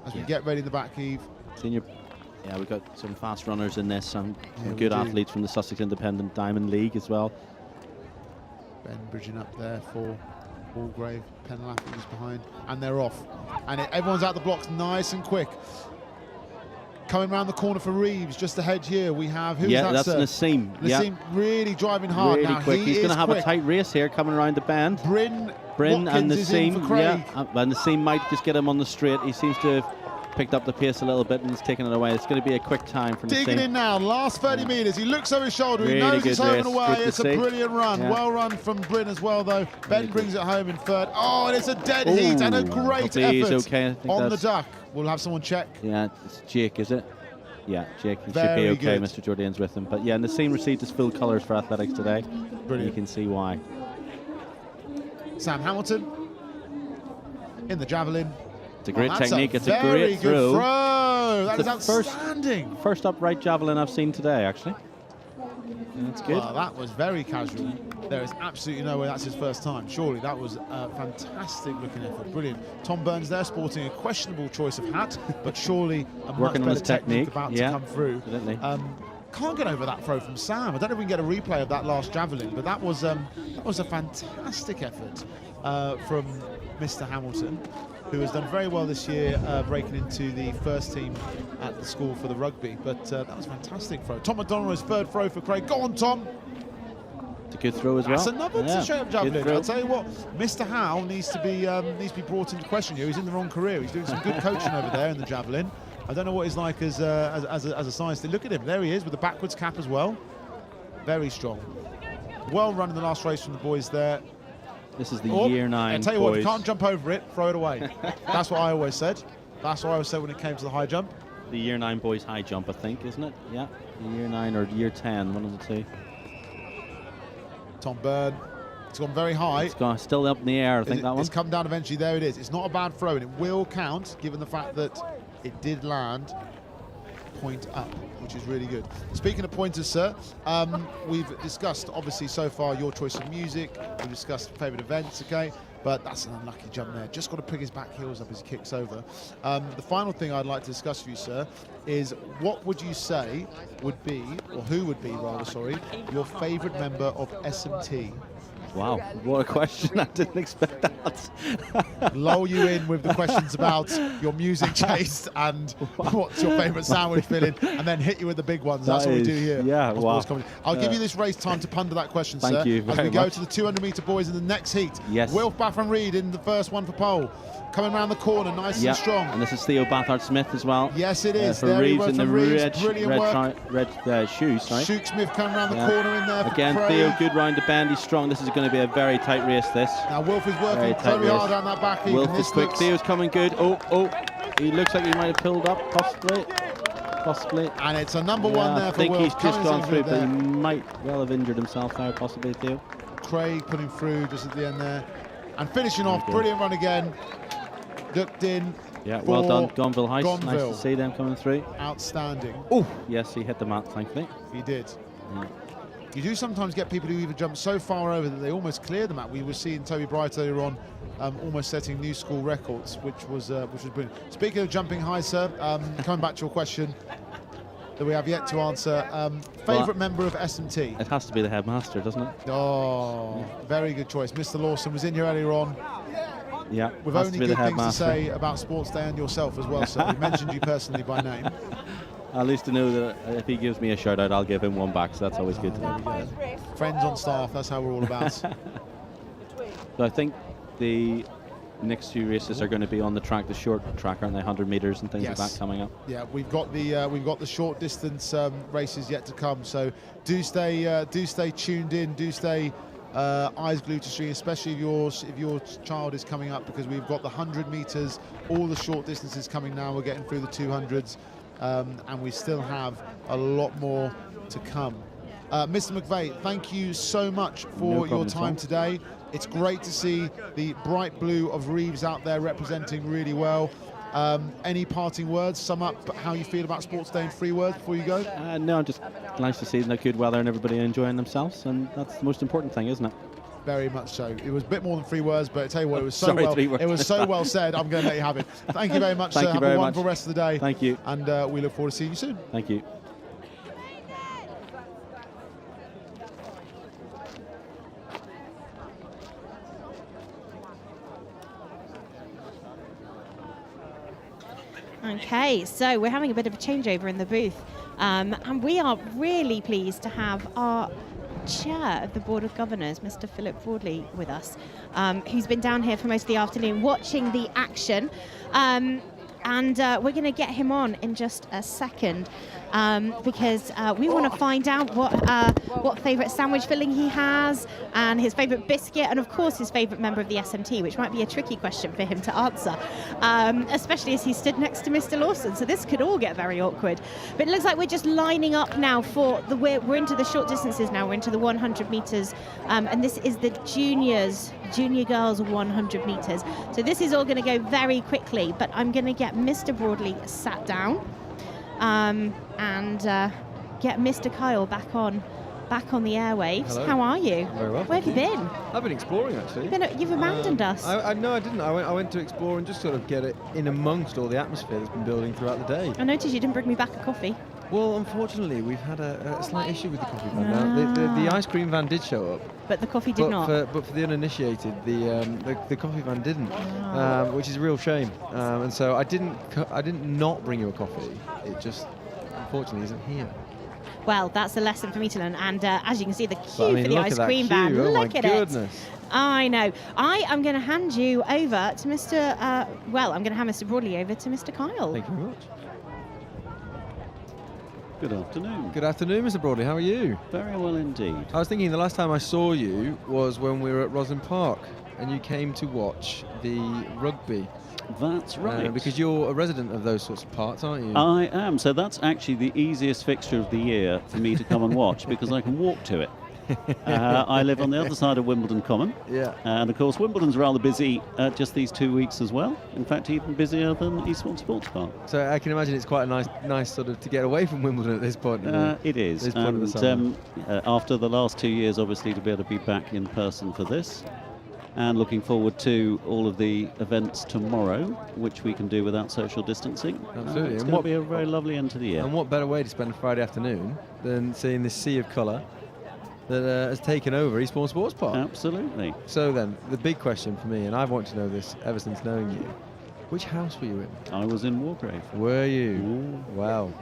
as we get ready in the back heave. Senior. Yeah, we've got some fast runners in this, some we good do. athletes from the Sussex Independent Diamond League as well. Ben bridging up there for Walgrave. Penlath is behind, and they're off. And everyone's out the blocks nice and quick. Coming around the corner for Reeves, just ahead here, we have, who's that, that's sir? Nassim. Nassim really driving hard. Really now, quick. He's going to have quick. a tight race here coming around the bend. Bryn and Watkins is in for Nassim, Craig. and Nassim might just get him on the straight. He seems to have picked up the pace a little bit and he's taken it away. It's going to be a quick time from Digging Nassim. in now, last 30 metres. He looks over his shoulder. Really he knows it's good home race. and away. Good to It's a see. brilliant run. Yeah. Well run from Bryn as well, though. Ben brings it home in third. Oh, and it's a dead heat and a great Hopefully he's effort okay. I think on the that's- duck. We'll have someone check. Yeah, it's Jake, is it? Yeah, Jake. He should Very be okay. good. Mr. Jordan's with him. But yeah, Nassim received his full colours for athletics today. Brilliant. You can see why. Sam Hamilton in the javelin. It's a great That's technique. It's a very great good throw. That It's is the outstanding. First upright javelin I've seen today, actually. Yeah, that's good. Well, that was very casual. There is absolutely no way that's his first time. Surely that was a fantastic looking effort. Brilliant. Tom Burns there sporting a questionable choice of hat, but surely a Working on much his better technique technique. about Yeah, to come through. absolutely. Can't get over that throw from Sam. I don't know if we can get a replay of that last javelin, but that was a fantastic effort from Mr. Hamilton, who has done very well this year, breaking into the first team at the school for the rugby. But that was a fantastic throw. Tom McDonald's third throw for Craig. Go on, Tom. It's a good throw as well. That's another straight up good javelin. throw. I'll tell you what, Mr. Howe needs to be brought into question here. He's in the wrong career. He's doing some good coaching over there in the javelin. I don't know what he's like as a scientist. Look at him. There he is with the backwards cap as well. Very strong. Well run in the last race from the boys there. This is the Oh, year 9 I tell you what, if you boys. can't jump over it, throw it away. That's what I always said. That's what I always said when it came to the high jump. The year 9 boys high jump, I think, isn't it? Yeah. The year 9 or year 10, one of the two. Tom Byrne. It's gone very high. It's gone still up in the air, I think, that one. It's come down eventually. There it is. It's not a bad throw, and it will count, given the fact that it did land point up, which is really good. Speaking of pointers, sir, we've discussed, obviously, so far your choice of music. We've discussed favourite events, okay? But that's an unlucky jump there. Just got to pick his back heels up as he kicks over. The final thing I'd like to discuss with you, sir, is what would you say would be, or who would be, rather, sorry, your favourite member of SMT? Wow, what a question. I didn't expect that. Lull you in with the questions about your music taste and what's your favourite sandwich filling, and then hit you with the big ones. That's what we do here. Yeah, on wow. Sports Comedy. I'll give you this race time to ponder that question, Thank sir. you as very we go much. to the 200-metre boys in the next heat. Yes. Wilf Baffin Reed in the first one for pole. Coming around the corner, nice and strong. And this is Theo Bathard-Smith as well. Yes, it is. For There he Reeves was in the from Reeves. red Brilliant work. shoes, right? Shoot Smith coming around the Yeah. corner in there for Again, Craig. Theo, good round the bend. He's strong. This is going to be a very tight race, this. Now Wilf is working Very tight very hard race. on that back heat. Wilf and is this quick. looks- Theo's coming good. Oh, he looks like he might have pulled up, possibly. And it's a number one there I for think Wilf. he's just Cummins gone through, injured but he there. might well have injured himself there, possibly, Theo. Craig putting through just at the end there. And finishing off, good. brilliant run again. Ducked in. Yeah, well for done, Gonville Heist. Nice Gonville. to see them coming through. Outstanding. Oh, yes, he hit the mat, thankfully. He did. Yeah. You do sometimes get people who even jump so far over that they almost clear the mat. We were seeing Toby Bright earlier on, almost setting new school records, which was brilliant. Speaking of jumping high, sir, coming back to your question that we have yet to answer, favourite member of SMT? It has to be the headmaster, doesn't it? Oh, very good choice. Mr. Lawson was in here earlier on. Yeah, With has only to be good the things to headmaster. say about Sports Day and yourself as well, sir. We mentioned you personally by name. At least to know that if he gives me a shout out, I'll give him one back, so that's always good to know. Friends on staff, that's how we're all about. So I think the next few races are going to be on the track, the short track, aren't they? 100 meters and things like Yes. that coming up. Yeah, we've got the short distance races yet to come. So do stay tuned in. Do stay eyes glued to screen, especially if your child is coming up, because we've got the 100 meters, all the short distances coming now. We're getting through the 200s, and we still have a lot more to come. Mr. McVeigh, thank you so much for your time today. It's great to see the bright blue of Reeves out there representing really well. Any parting words? Sum up how you feel about Sports Day in 3 words before you go? No, just nice to see the good weather and everybody enjoying themselves, and that's the most important thing, isn't it? Very much so. It was a bit more than 3 words, but I tell you what, it was so Sorry, well. 3 words. It was so well said. I'm going to let you have it. Thank you very much, Thank sir. you Have very a much. wonderful rest of the day. Thank you. And we look forward to seeing you soon. Thank you. Okay, so we're having a bit of a changeover in the booth, and we are really pleased to have our Chair of the Board of Governors, Mr. Philip Broadley, with us, who's been down here for most of the afternoon watching the action. And we're going to get him on in just a second, because we want to find out what favourite sandwich filling he has, and his favourite biscuit, and of course his favourite member of the SMT, which might be a tricky question for him to answer, especially as he stood next to Mr. Lawson. So this could all get very awkward. But it looks like we're just lining up now for we're into the short distances now. We're into the 100 metres, and this is the junior girls 100 metres. So this is all going to go very quickly, but I'm going to get Mr. Broadley sat down, and get Mr. Kyle back on the airwaves. Hello. How are you? Very well. Where have you been? I've been exploring, actually. You've abandoned us. No, I didn't. I went to explore and just sort of get it in amongst all the atmosphere that's been building throughout the day. I noticed you didn't bring me back a coffee. Well, unfortunately, we've had a slight issue with the coffee van. Now, the ice cream van did show up, but the coffee did not. But for the uninitiated, the coffee van didn't, which is a real shame. And so I didn't not bring you a coffee. It just unfortunately isn't here. Well, that's a lesson for me to learn. And as you can see, the queue But, I mean, for the look ice at that cream queue. van. Oh, Look my at goodness. it. I know. I am going to hand you over to Mr. I'm going to hand Mr. Broadley over to Mr. Kyle. Thank you very much. Good afternoon. Good afternoon, Mr. Broadley. How are you? Very well indeed. I was thinking the last time I saw you was when we were at Roslyn Park and you came to watch the rugby. That's right. Because you're a resident of those sorts of parts, aren't you? I am. So that's actually the easiest fixture of the year for me to come and watch because I can walk to it. I live on the other side of Wimbledon Common. Yeah. And of course, Wimbledon's rather busy just these 2 weeks as well. In fact, even busier than Eastbourne Sports Park. So I can imagine it's quite a nice sort of to get away from Wimbledon at this point. It is. This point of the And summer. after the last 2 years, obviously, to be able to be back in person for this. And looking forward to all of the events tomorrow, which we can do without social distancing. Absolutely. It's And going to be a very lovely end to the year. And what better way to spend a Friday afternoon than seeing this sea of colour that has taken over Eastbourne Sports Park? Absolutely. So then, the big question for me, and I've wanted to know this ever since knowing you, which house were you in? I was in Wargrave. Were you? Ooh. Wow.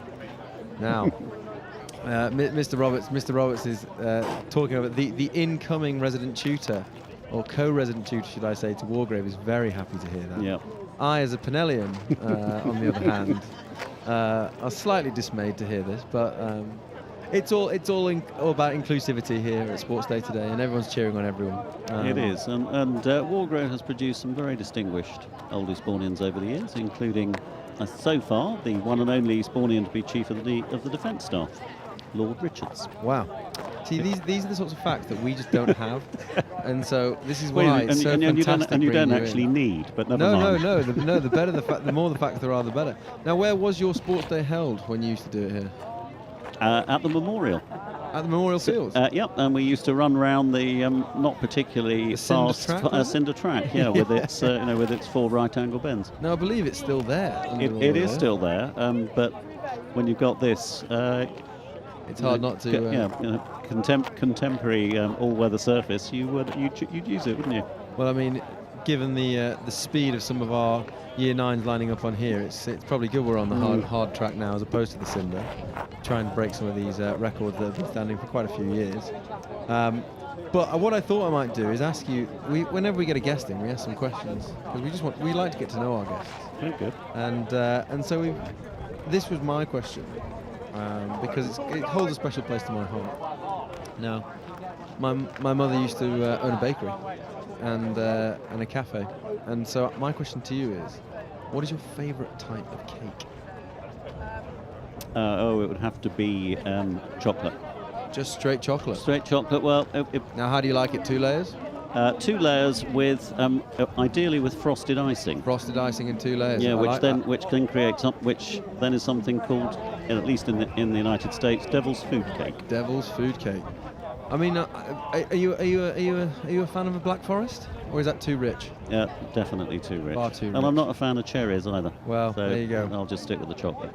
Now, Mr. Roberts is talking about the incoming resident tutor, or co-resident tutor, should I say, to Wargrave, is very happy to hear that. Yep. I, as a Penellian, on the other hand, are slightly dismayed to hear this, but it's all about inclusivity here at Sports Day today, and everyone's cheering on everyone. It is, and Wargrave has produced some very distinguished old Eastbournians over the years, including, so far, the one and only Eastbournian to be chief of the defence staff, Lord Richards. Wow. See, these are the sorts of facts that we just don't have, and so this is why it's so fantastic. And you don't bringing actually in. need, but never mind. No. The better the more the facts there are, the better. Now, where was your Sports Day held when you used to do it here? At the Memorial. At the Memorial Fields? Yep, and we used to run round the not particularly fast cinder track, yeah, with its with its 4 right-angle bends. Now, I believe it's still there. It is still there, but when you've got this, it's hard not to. Contemporary all-weather surface, you'd use it, wouldn't you? Well, I mean, given the speed of some of our Year 9s lining up on here, it's probably good we're on the hard track now as opposed to the cinder. Try and break some of these records that have been standing for quite a few years. But what I thought I might do is ask you, whenever we get a guest in, we ask some questions, because we like to get to know our guests. Very good. And so this was my question, because it holds a special place to my heart. Now, my mother used to own a bakery and a cafe, and so my question to you is, what is your favourite type of cake? It would have to be chocolate. Just straight chocolate? Straight chocolate. Well, now, how do you like it? 2 layers? 2 layers with, ideally with frosted icing. Frosted icing and 2 layers. Yeah, which then is something called, at least in the United States, devil's food cake. Devil's food cake. I mean, are you a fan of a Black Forest, or is that too rich? Yeah, definitely too rich. Far too rich. And I'm not a fan of cherries either. Well, so there you go. I'll just stick with the chocolate.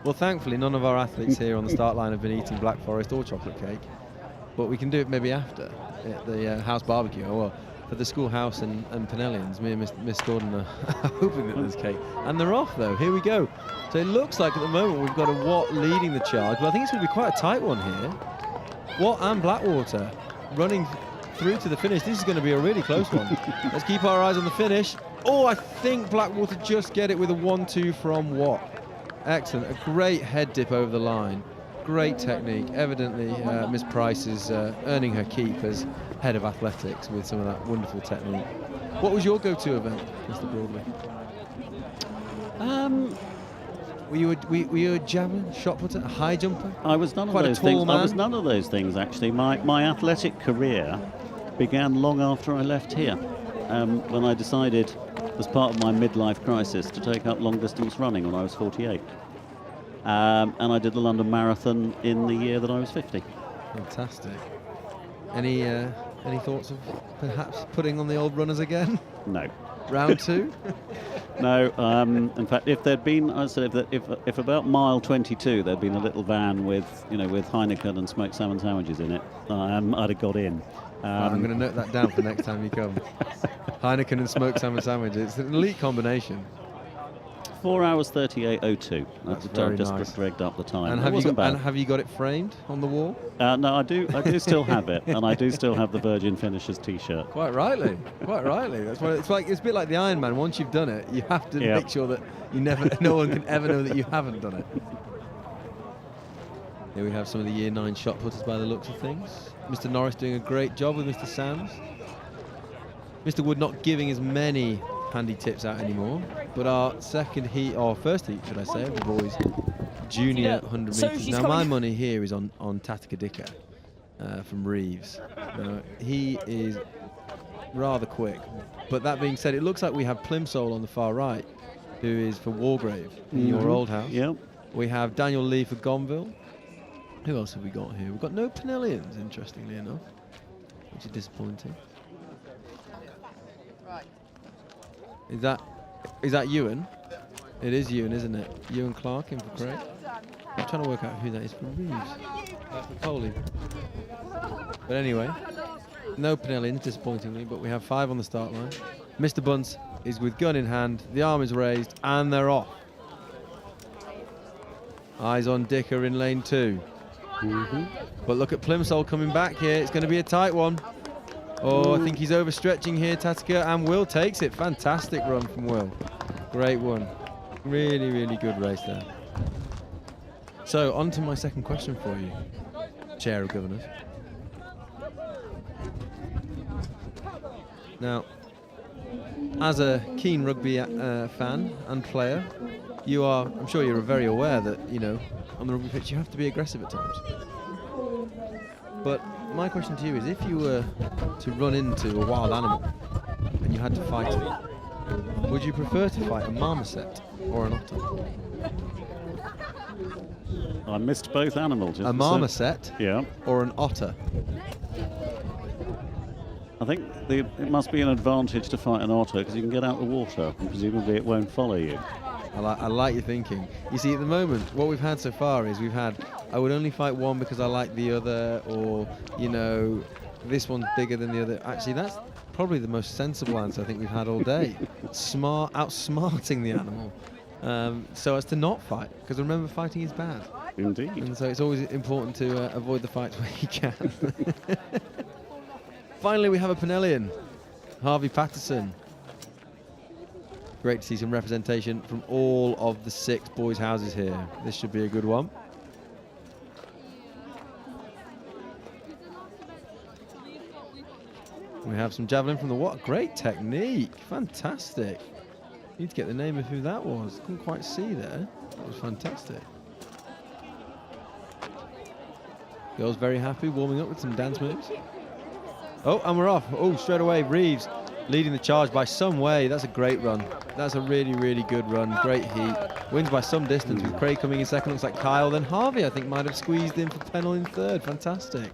Well, thankfully, none of our athletes here on the start line have been eating Black Forest or chocolate cake, but we can do it maybe after at the house barbecue, or for the schoolhouse and Pinellians. Me and Miss Gordon are hoping that there's cake. And they're off, though. Here we go. So it looks like at the moment we've got a Watt leading the charge, but I think it's going to be quite a tight one here. Watt and Blackwater running through to the finish. This is going to be a really close one. Let's keep our eyes on the finish. Oh, I think Blackwater just get it with a 1-2 from Watt. Excellent. A great head dip over the line. Great technique. Evidently, Miss Price is earning her keep as head of athletics with some of that wonderful technique. What was your go-to event, Mr. Broadley? Were you a javelin, shot putter, a high jumper? I was none of those things. I was none of those things, actually. My athletic career began long after I left here, when I decided, as part of my midlife crisis, to take up long-distance running when I was 48. And I did the London Marathon in the year that I was 50. Fantastic. Any thoughts of perhaps putting on the old runners again? No. Round 2? No. In fact, if there'd been, I said, if about mile 22 there'd been a little van with Heineken and smoked salmon sandwiches in it, I'd have got in. I'm going to note that down for next time you come. Heineken and smoked salmon sandwiches. It's an elite combination. 4 hours 38:02. That's very just nice. Dragged up the time. And have you got it framed on the wall? No, I do still have it, and I do still have the Virgin Finishers T-shirt. Quite rightly. That's what it's like. It's a bit like the Ironman. Once you've done it, you have to make sure that no one can ever know that you haven't done it. Here we have some of the Year 9 shot putters by the looks of things. Mr. Norris doing a great job with Mr. Sands. Mr. Wood not giving as many handy tips out anymore, but our first heat, should I say, of the boys junior 100 metres. Now my money here is on Tatika Dika from Reeves. Now, he is rather quick, but that being said, it looks like we have Plimsoll on the far right, who is for Wargrave in your old house. Yep. We have Daniel Lee for Gonville. Who else have we got here? We've got no Pinellians, interestingly enough, which is disappointing. Is that Ewan? It is Ewan, isn't it? Ewan Clark in for Craig. I'm trying to work out who that is for Reeves. For Foley. But anyway, no Pinellians, disappointingly, but we have 5 on the start line. Mr. Bunce is with gun in hand, the arm is raised, and they're off. Eyes on Dicker in lane 2. But look at Plimsoll coming back here. It's going to be a tight one. Oh, I think he's overstretching here, Tatika, and Will takes it. Fantastic run from Will. Great one. Really, really good race there. So, on to my second question for you, Chair of Governors. Now, as a keen rugby fan and player, I'm sure you're very aware that, on the rugby pitch you have to be aggressive at times. But my question to you is, if you were to run into a wild animal and you had to fight it, would you prefer to fight a marmoset or an otter? I missed both animals. A marmoset or an otter? I think it must be an advantage to fight an otter because you can get out the water and presumably it won't follow you. I like your thinking. You see, at the moment, what we've had so far is I would only fight one because I like the other, or, this one's bigger than the other. Actually, that's probably the most sensible answer I think we've had all day. Outsmarting the animal. so as to not fight. Because remember, fighting is bad. Indeed. And so it's always important to avoid the fights where you can. Finally, we have a Penellian, Harvey Patterson. Great to see some representation from all of the 6 boys' houses here. This should be a good one. We have some javelin from the what? Great technique. Fantastic. Need to get the name of who that was. Couldn't quite see there. That was fantastic. Girls very happy, warming up with some dance moves. Oh, and we're off. Oh, straight away, Reeves leading the charge by some way. That's a great run. That's a really, really good run. Great heat. Wins by some distance with Craig coming in second. Looks like Kyle. Then Harvey, I think, might have squeezed in for Pennell in third. Fantastic.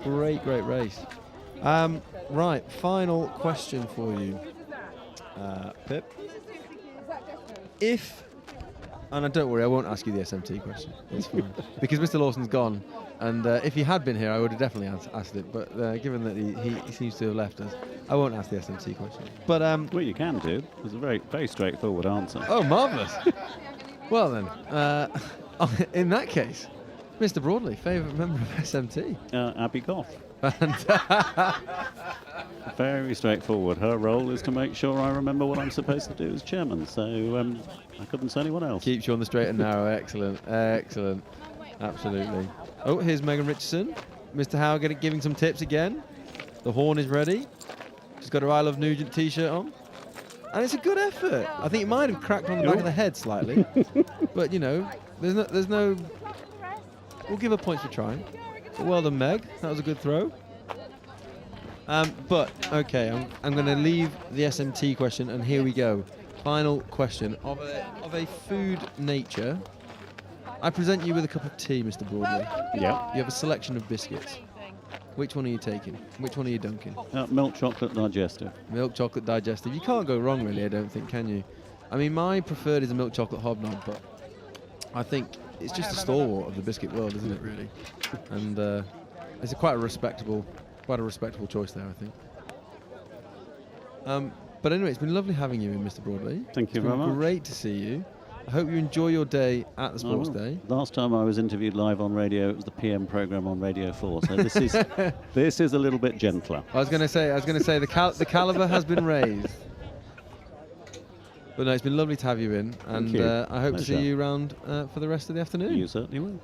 Great, great race. Right, final question for you, Pip. And don't worry, I won't ask you the SMT question. It's fine. Because Mr. Lawson's gone. And if he had been here, I would have definitely asked it. But given that he seems to have left us, I won't ask the SMT question. But what you can do is a very, very straightforward answer. Oh, marvellous. Well then, in that case, Mr. Broadley, favourite member of SMT? Abby Goff. Very straightforward. Her role is to make sure I remember what I'm supposed to do as chairman. So I couldn't say anyone else. Keeps you on the straight and narrow. Excellent. Excellent. Absolutely. Oh, here's Megan Richardson. Mr. Howe giving some tips again. The horn is ready. She's got her I Love Nugent t-shirt on. And it's a good effort. I think it might have cracked on the back of the head slightly. But, you know, there's no... We'll give her points for trying. But well done, Meg. That was a good throw. But, okay, I'm going to leave the SMT question, and here we go. Final question. Of a food nature, I present you with a cup of tea, Mr. Broadley. Yeah. You have a selection of biscuits. Which one are you taking? Which one are you dunking? Milk chocolate digestive. Milk chocolate digestive. You can't go wrong, really, I don't think, can you? I mean, my preferred is a milk chocolate hobnob, but I think it's just a stalwart of the biscuit world, isn't it, really? And it's quite a respectable choice there, I think. But anyway, it's been lovely having you in, Mr. Broadley. Thank you very much. Great to see you. I hope you enjoy your day at the Sports Day. Last time I was interviewed live on radio, it was the PM program on Radio 4. So this is this is a little bit gentler. I was going to say the caliber has been raised. But no, it's been lovely to have you in, and I hope to see you around for the rest of the afternoon. You certainly will.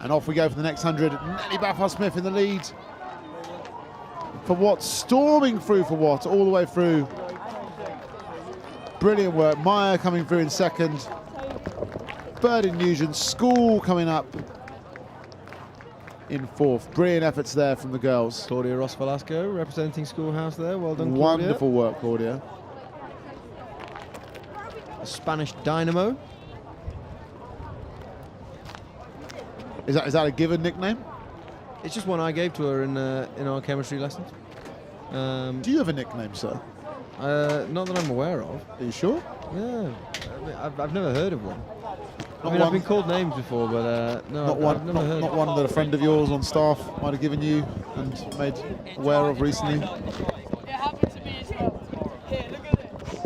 And off we go for the next 100. Nelly Baffar-Smith in the lead. For Watt, storming through for Watt, all the way through. Brilliant work. Meyer coming through in second. Bird in Nugent. School coming up in fourth. Brilliant efforts there from the girls. Claudia Ross Velasco representing Schoolhouse there. Well done, Claudia. Wonderful work, Claudia. A Spanish Dynamo. Is that a given nickname? It's just one I gave to her in our chemistry lessons. Do you have a nickname, sir? Not that I'm aware of. Are you sure? Yeah. I've never heard of one. Not I've been called names before, but no, I've never heard. Not one that a friend of yours on staff might have given you and made aware of recently. It happened to me as well. Here, look at this.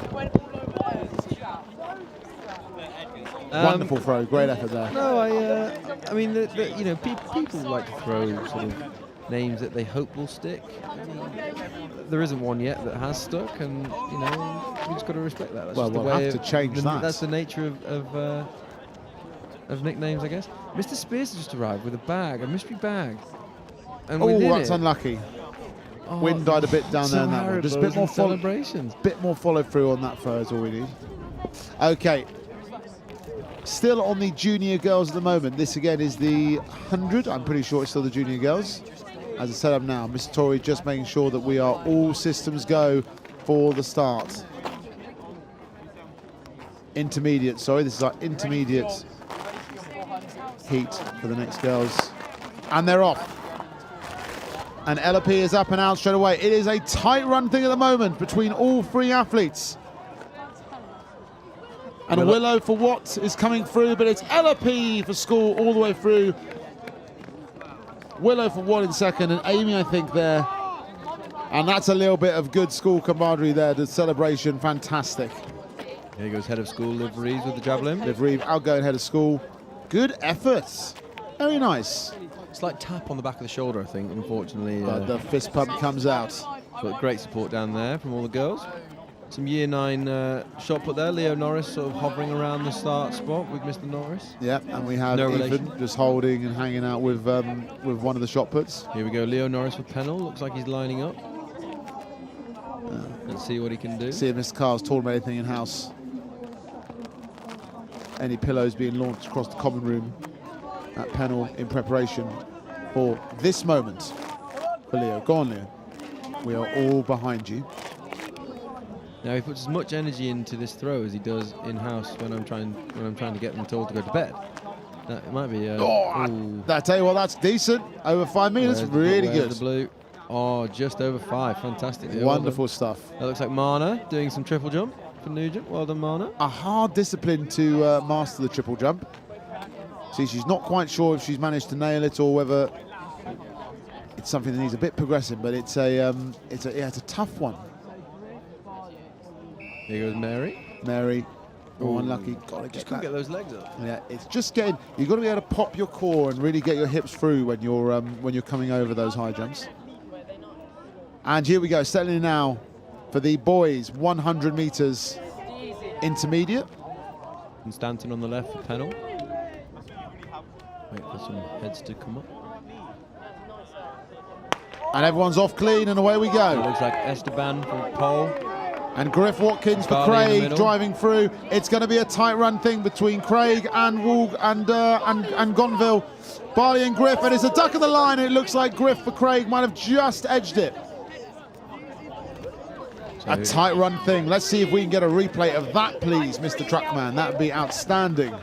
It went all over there. Wonderful throw, great effort there. No, I mean, you know, people like to throw sort of names that they hope will stick. I mean, there isn't one yet that has stuck, and you know, we just got to respect that. That's Well, just the we'll way have to change that. That's the nature of nicknames, I guess. Mr. Spears has just arrived with a bag, a mystery bag. And Oh, within that's it- unlucky. Oh, Wind died a bit down there in that one. Just a bit more celebrations. Bit more follow through on that throw is all we need. Okay. Still on the junior girls at the moment. This again is the 100. I'm pretty sure it's still the junior girls. as I set up now. Mr. Torrey just making sure that we are all systems go for the start. Intermediate, sorry, this is our intermediate heat for the next girls. And they're off. And LP is up and out straight away. It is a tight run thing at the moment between all three athletes. And Willow for Watt is coming through, but it's LP for school all the way through. Willow for Watt in second, and Amy, I think, there. And that's a little bit of good school camaraderie there. The celebration, fantastic. Here goes head of school, Liv Reeves with the javelin. Liv Reeves, outgoing head of school. Good efforts. Very nice. Slight tap on the back of the shoulder, I think, unfortunately. But the fist pump comes out. But great support down there from all the girls. Some year 9 shot put there. Leo Norris sort of hovering around the start spot with Mr. Norris. Yeah, and we have No Ethan relation. just holding and hanging out with one of the shot puts. Here we go, Leo Norris with Pennell. Looks like he's lining up. Let's see what he can do. See if Mr. Carr's taught him anything in-house. Any pillows being launched across the common room at Pennell in preparation for this moment for Leo. Go on, Leo. We are all behind you. Now he puts as much energy into this throw as he does in-house when I'm trying to get them told to go to bed. That might be. I tell you what, that's decent. Over 5 meters, really good. The blue. Oh, just over 5. Fantastic. Wonderful stuff. That looks like Marna doing some triple jump for Nugent. Well done, Marna. A hard discipline to master the triple jump. See, she's not quite sure if she's managed to nail it or whether it's something that needs a bit progressing, but it's a tough one. Here goes Mary. Mary, unlucky. Got to Just couldn't get those legs up. Yeah, it's just getting. You've got to be able to pop your core and really get your hips through when you're coming over those high jumps. And here we go, settling in now for the boys 100 meters intermediate. And Stanton on the left for Pennell. Wait for some heads to come up. And everyone's off clean, and away we go. It looks like Esteban for pole. And Griff Watkins for Barley in the Craig middle. driving through. It's going to be a tight run thing between Craig and Woolg and Gonville. Barley and Griff, and it's a duck of the line, and it looks like Griff for Craig might have just edged it. A tight run thing. Let's see if we can get a replay of that, please, Mr. Truckman. That would be outstanding.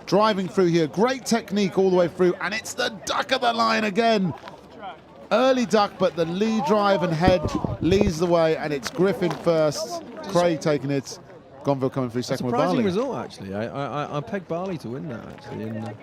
Driving through here, great technique all the way through, and it's the duck of the line again. Early duck, but the lead drive and head leads the way, and it's Griffin first, Craig taking it, Gonville coming through second with Barley. Surprising result, actually. I pegged Barley to win that, actually. And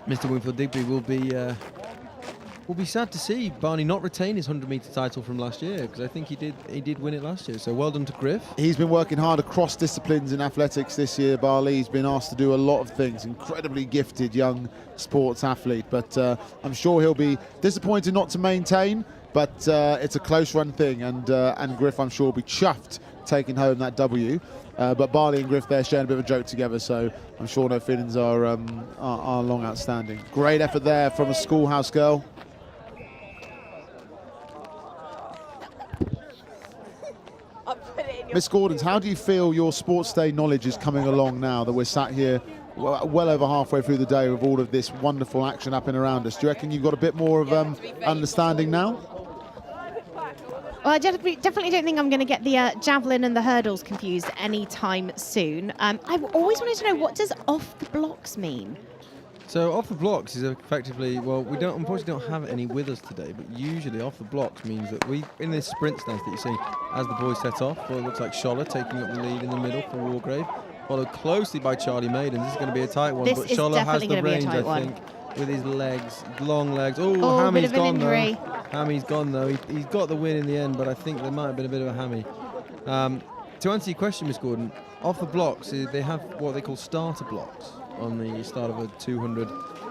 Mr. Winfield Digby will be sad to see Barney not retain his 100-meter title from last year, because I think he did win it last year. So well done to Griff. He's been working hard across disciplines in athletics this year, Barley. He's been asked to do a lot of things. Incredibly gifted young sports athlete, but I'm sure he'll be disappointed not to maintain, but it's a close run thing, and Griff, I'm sure, will be chuffed taking home that W. But Barley and Griff, they're sharing a bit of a joke together, so I'm sure no feelings are long outstanding. Great effort there from a schoolhouse girl. Miss Gordons, how do you feel your sports day knowledge is coming along now that we're sat here well over halfway through the day with all of this wonderful action happening around us? Do you reckon you've got a bit more of understanding now? Well, I definitely don't think I'm going to get the javelin and the hurdles confused anytime soon. I've always wanted to know, what does off the blocks mean? So off the blocks is effectively, well, we unfortunately don't have any with us today, but usually off the blocks means that in this sprint stance that you see as the boys set off, well, it looks like Scholler taking up the lead in the middle for Wargrave, followed closely by Charlie Maiden. This is going to be a tight one, but Scholler has the range, I think, with his legs, long legs. Oh, Hammy's gone though. Hammy's gone though. He's got the win in the end, but I think there might have been a bit of a hammy. To answer your question, Miss Gordon, off the blocks, they have what they call starter blocks on the start of a 200,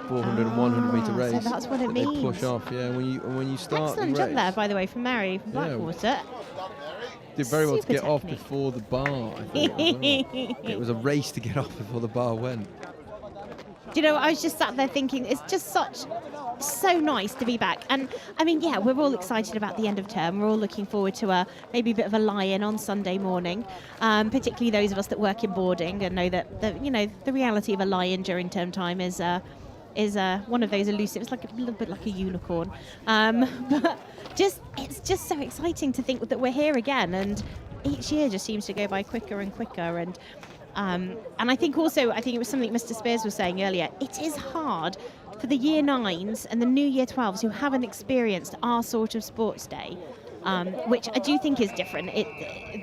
400 and 100 meter race. So that's what it means. They push off, yeah. When you start Excellent the jump race, there, by the way, from Mary from Blackwater. did very well to Super get off technique. before the bar. I think, as well. It was a race to get off before the bar went. Do you know, I was just sat there thinking, it's just so nice to be back. And I mean, yeah, we're all excited about the end of term. We're all looking forward to maybe a bit of a lie-in on Sunday morning, particularly those of us that work in boarding and know that the reality of a lie-in during term time is is one of those elusive. It's like a little bit like a unicorn, but it's just so exciting to think that we're here again, and each year just seems to go by quicker and quicker. And I think also, I think it was something Mr. Spears was saying earlier. It is hard for the year 9s and the new year 12s who haven't experienced our sort of sports day. Which I do think is different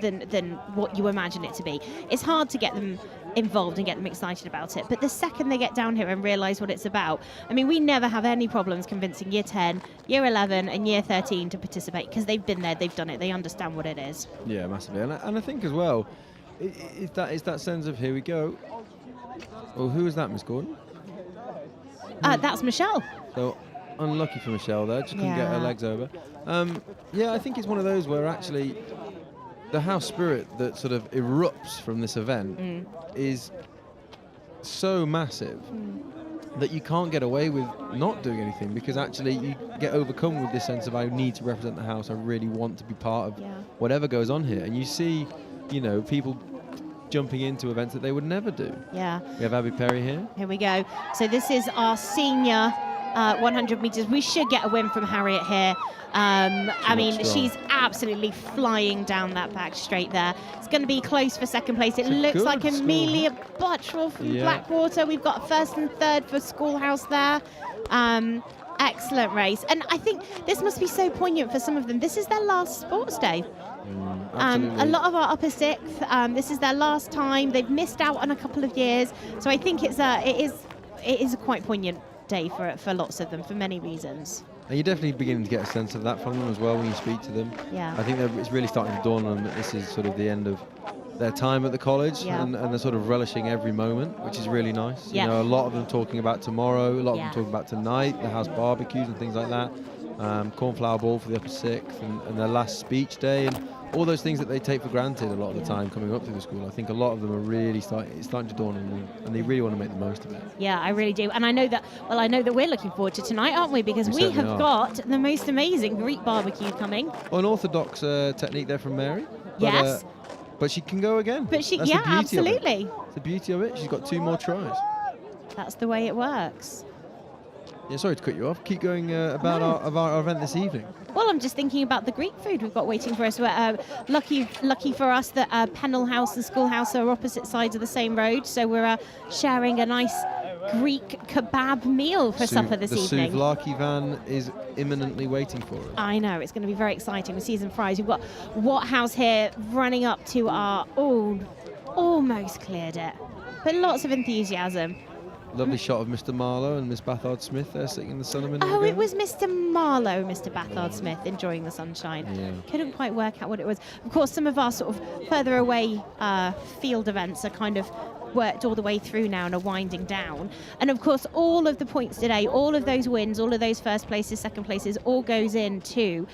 than what you imagine it to be. It's hard to get them involved and get them excited about it. But the second they get down here and realise what it's about, I mean, we never have any problems convincing year 10, year 11 and year 13 to participate because they've been there, they've done it, they understand what it is. Yeah, massively. And I think as well, it's that sense of here we go. Well, who is that, Miss Gordon? That's Michelle. So unlucky for Michelle there, just couldn't get her legs over. Yeah, I think it's one of those where actually the house spirit that sort of erupts from this event is so massive that you can't get away with not doing anything, because actually you get overcome with this sense of I need to represent the house, I really want to be part of whatever goes on here. And you see, you know, people jumping into events that they would never do. Yeah. We have Abby Perry here. Here we go. So this is our senior 100 metres. We should get a win from Harriet here. I mean, she's absolutely flying down that back straight there. It's going to be close for second place. It looks like Amelia Buttrell from Blackwater. We've got first and third for Schoolhouse there. Excellent race. And I think this must be so poignant for some of them. This is their last sports day. A lot of our upper sixth, this is their last time. They've missed out on a couple of years. So I think it is a quite poignant day for lots of them for many reasons. And you're definitely beginning to get a sense of that from them as well when you speak to them. Yeah. I think it's really starting to dawn on them that this is sort of the end of their time at the college, and they're sort of relishing every moment, which is really nice. Yeah. You know, a lot of them talking about tomorrow, a lot of them talking about tonight, the house barbecues and things like that. Cornflower ball for the upper sixth and their last speech day, and all those things that they take for granted a lot of the time coming up through the school. I think a lot of them are really starting to dawn on them, and they really want to make the most of it. Yeah, I really do. And I know that we're looking forward to tonight, aren't we? Because we have got the most amazing Greek barbecue coming. Unorthodox technique there from Mary. Yes. But she can go again. But That's the beauty absolutely. Of it. It's the beauty of it. She's got 2 more tries. That's the way it works. Yeah, sorry to cut you off. Keep going about our event this evening. Well, I'm just thinking about the Greek food we've got waiting for us. Lucky for us that Pennell House and Schoolhouse are opposite sides of the same road, so we're sharing a nice Greek kebab meal for supper this evening. The souvlaki van is imminently waiting for us. I know, it's going to be very exciting with seasoned fries. We've got Watthouse here running up to our almost cleared it, but lots of enthusiasm. Lovely shot of Mr. Marlowe and Miss Bathard Smith there sitting in the sun a minute ago. Oh, it was Mr. Marlowe, Mr. Bathard Smith enjoying the sunshine. Yeah. Couldn't quite work out what it was. Of course, some of our sort of further away field events are kind of worked all the way through now and are winding down. And of course, all of the points today, all of those wins, all of those first places, second places, all goes into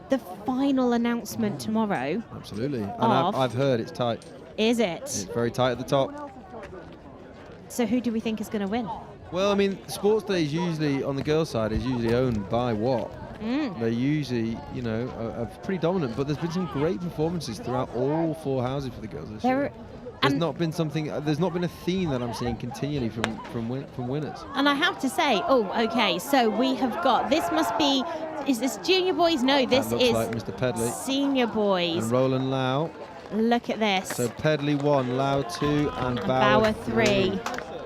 the final announcement tomorrow. Absolutely. And I've heard it's tight. Is it? It's very tight at the top. So who do we think is going to win? Well, I mean, sports day is usually, on the girls' side, is usually owned by Watt. They're usually, you know, are pretty dominant, but there's been some great performances throughout all 4 houses for the girls this year. There's not been a theme that I'm seeing continually from winners. And I have to say, so we have got, is this junior boys? No, this that looks is like Mr. Pedley. Senior boys. And Roland Lau. Look at this. So Pedley 1, Lau 2, and Bauer 3.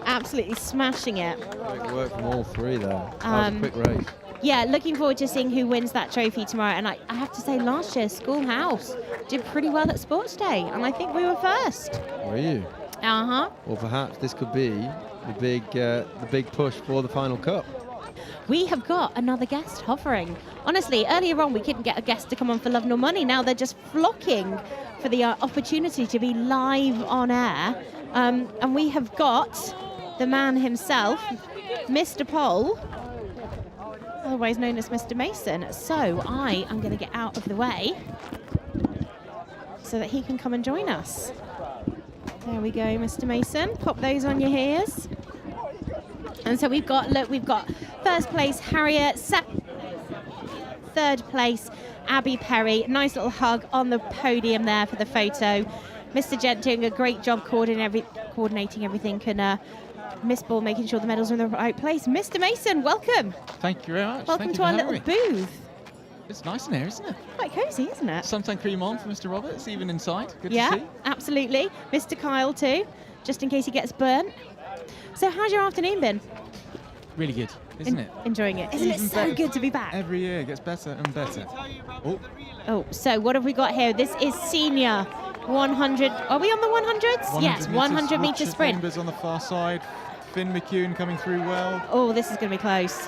Absolutely smashing it. Great work from all 3 there. That was a quick race. Yeah, looking forward to seeing who wins that trophy tomorrow. And I have to say, last year, Schoolhouse did pretty well at Sports Day, and I think we were first. Were you? Uh-huh. Or perhaps this could be the big push for the final cup. We have got another guest hovering. Honestly, earlier on we couldn't get a guest to come on for love nor money. Now they're just flocking for the opportunity to be live on air. And we have got the man himself, Mr. Poll, otherwise known as Mr. Mason. So I am going to get out of the way so that he can come and join us. There we go, Mr. Mason. Pop those on your ears. And so we've got first place Harriet, third place Abby Perry. Nice little hug on the podium there for the photo. Mr. Gent doing a great job coordinating everything, and Miss Ball making sure the medals are in the right place. Mr. Mason, welcome. Thank you very much. Welcome Thank to you our for little having me. booth. It's nice in here, isn't it? Quite cosy, isn't it? Suntan cream on for Mr. Roberts, even inside. Good Yeah, to see. absolutely. Mr. Kyle too, just in case he gets burnt. So how's your afternoon been? Really good, isn't it? Enjoying it. Isn't it Even so better. good to be back? Every year it gets better and better. Oh, Oh, so what have we got here? This is senior 100. Are we on the 100s? Yes, 100 metre Richard sprint. Chambers on the far side. Finn McEwen coming through well. Oh, this is going to be close.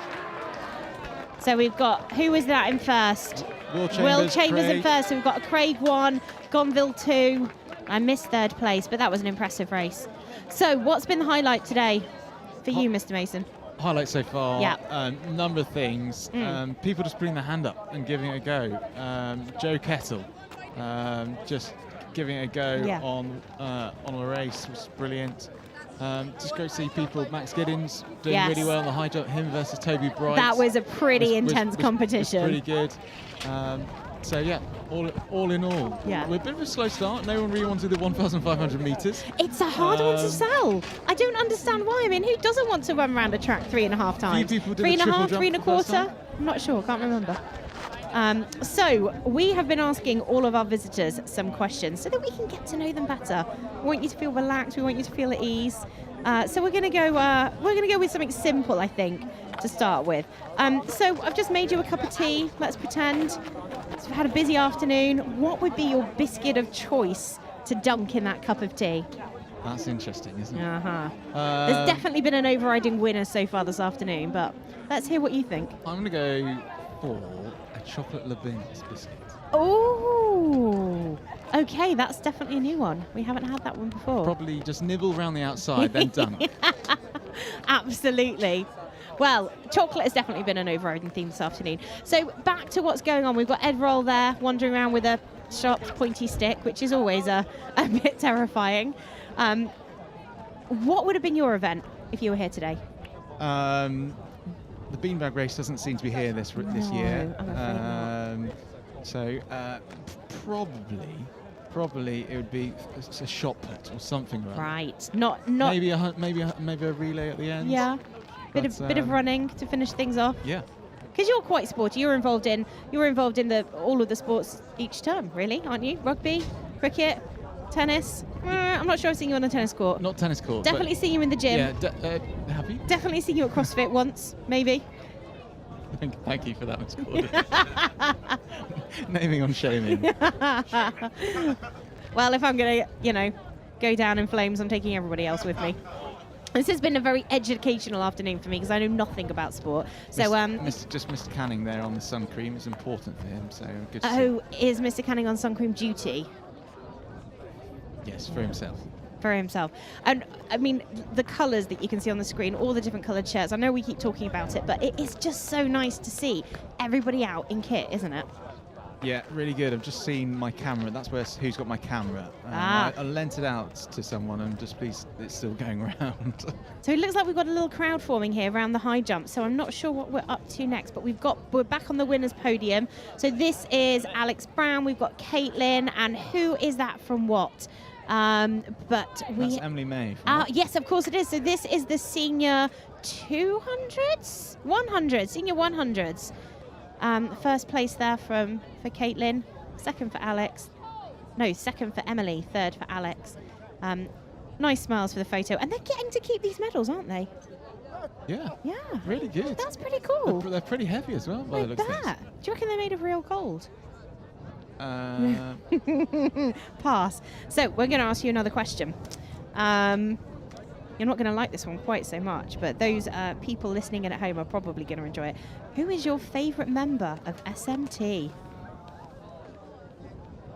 So we've got, who was that in first? Will Chambers in Craig. first. So we've got Craig 1, Gonville 2. I missed third place, but that was an impressive race. So what's been the highlight today for you, Mr. Mason? Highlight so far, Yeah. number of things. People just putting their hand up and giving it a go. Joe Kettle just giving it a go Yeah. on a race was brilliant. Just great to see people. Max Giddens doing Yes. really well on the high jump. Him versus Toby Bright. That was a pretty intense competition. Was pretty good. So yeah, all in all, Yeah. we're a bit of a slow start. No one really wanted the 1,500 metres. It's a hard one to Um, sell. I don't understand why. I mean, who doesn't want to run around a track 3.5 times? people did Three the and a triple half, jump 3 and a for the first quarter. time. I'm not sure. Can't remember. So we have been asking all of our visitors some questions so that we can get to know them better. We want you to feel relaxed. We want you to feel at ease. So we're going to go. We're going to go with something simple, I think, to start with. So I've just made you a cup of tea. Let's pretend. So we've had a busy afternoon. What would be your biscuit of choice to dunk in that cup of tea? That's interesting, isn't it? Uh-huh. There's definitely been an overriding winner so far this afternoon, but let's hear what you think. I'm going to go for a chocolate Lebanese biscuit. Oh, okay, that's definitely a new one. We haven't had that one before. Probably just nibble around the outside, then dunk. Absolutely. Well, chocolate has definitely been an overriding theme this afternoon. So back to what's going on. We've got Ed Roll there wandering around with a sharp, pointy stick, which is always a bit terrifying. What would have been your event if you were here today? The beanbag race doesn't seem to be here this year. I'm afraid not. So probably it would be a shot put or something. Right. Not. Maybe a relay at the end. Yeah. Bit of running to finish things off. Yeah. Because you're quite sporty. You're involved in all of the sports each term, really, aren't you? Rugby, cricket, tennis. I'm not sure I've seen you on a tennis court. Not tennis court. Definitely seen you in the gym. Yeah. Have you? Definitely seen you at CrossFit once, maybe. Thank you for that, Miss Gordon. Naming on shaming. Well, if I'm going to, go down in flames, I'm taking everybody else with me. This has been a very educational afternoon for me because I know nothing about sport. So, Mr. Canning there on the sun cream is important for him. So good to see. oh, is Mr. Canning on sun cream duty? Yes, for himself. For himself. And I mean, the colours that you can see on the screen, all the different coloured shirts, I know we keep talking about it, but it is just so nice to see everybody out in kit, isn't it? Yeah, really good. I've just seen my camera. That's who's got my camera. I lent it out to someone and just pleased it's still going around. So it looks like we've got a little crowd forming here around the high jump. So I'm not sure what we're up to next, but we're back on the winners podium. So this is Alex Brown. We've got Caitlin, and who is that from what? That's Emily May. Yes, of course it is. So this is the senior 200s, 100, senior 100s. First place there for Caitlin, second for Alex. No, second for Emily, third for Alex. Nice smiles for the photo. And they're getting to keep these medals, aren't they? Yeah. Yeah. Really good. That's pretty cool. They're pretty heavy as well, by the looks of things. Do you reckon they're made of real gold? Pass. So we're going to ask you another question. You're not going to like this one quite so much, but those people listening in at home are probably going to enjoy it. Who is your favourite member of SMT?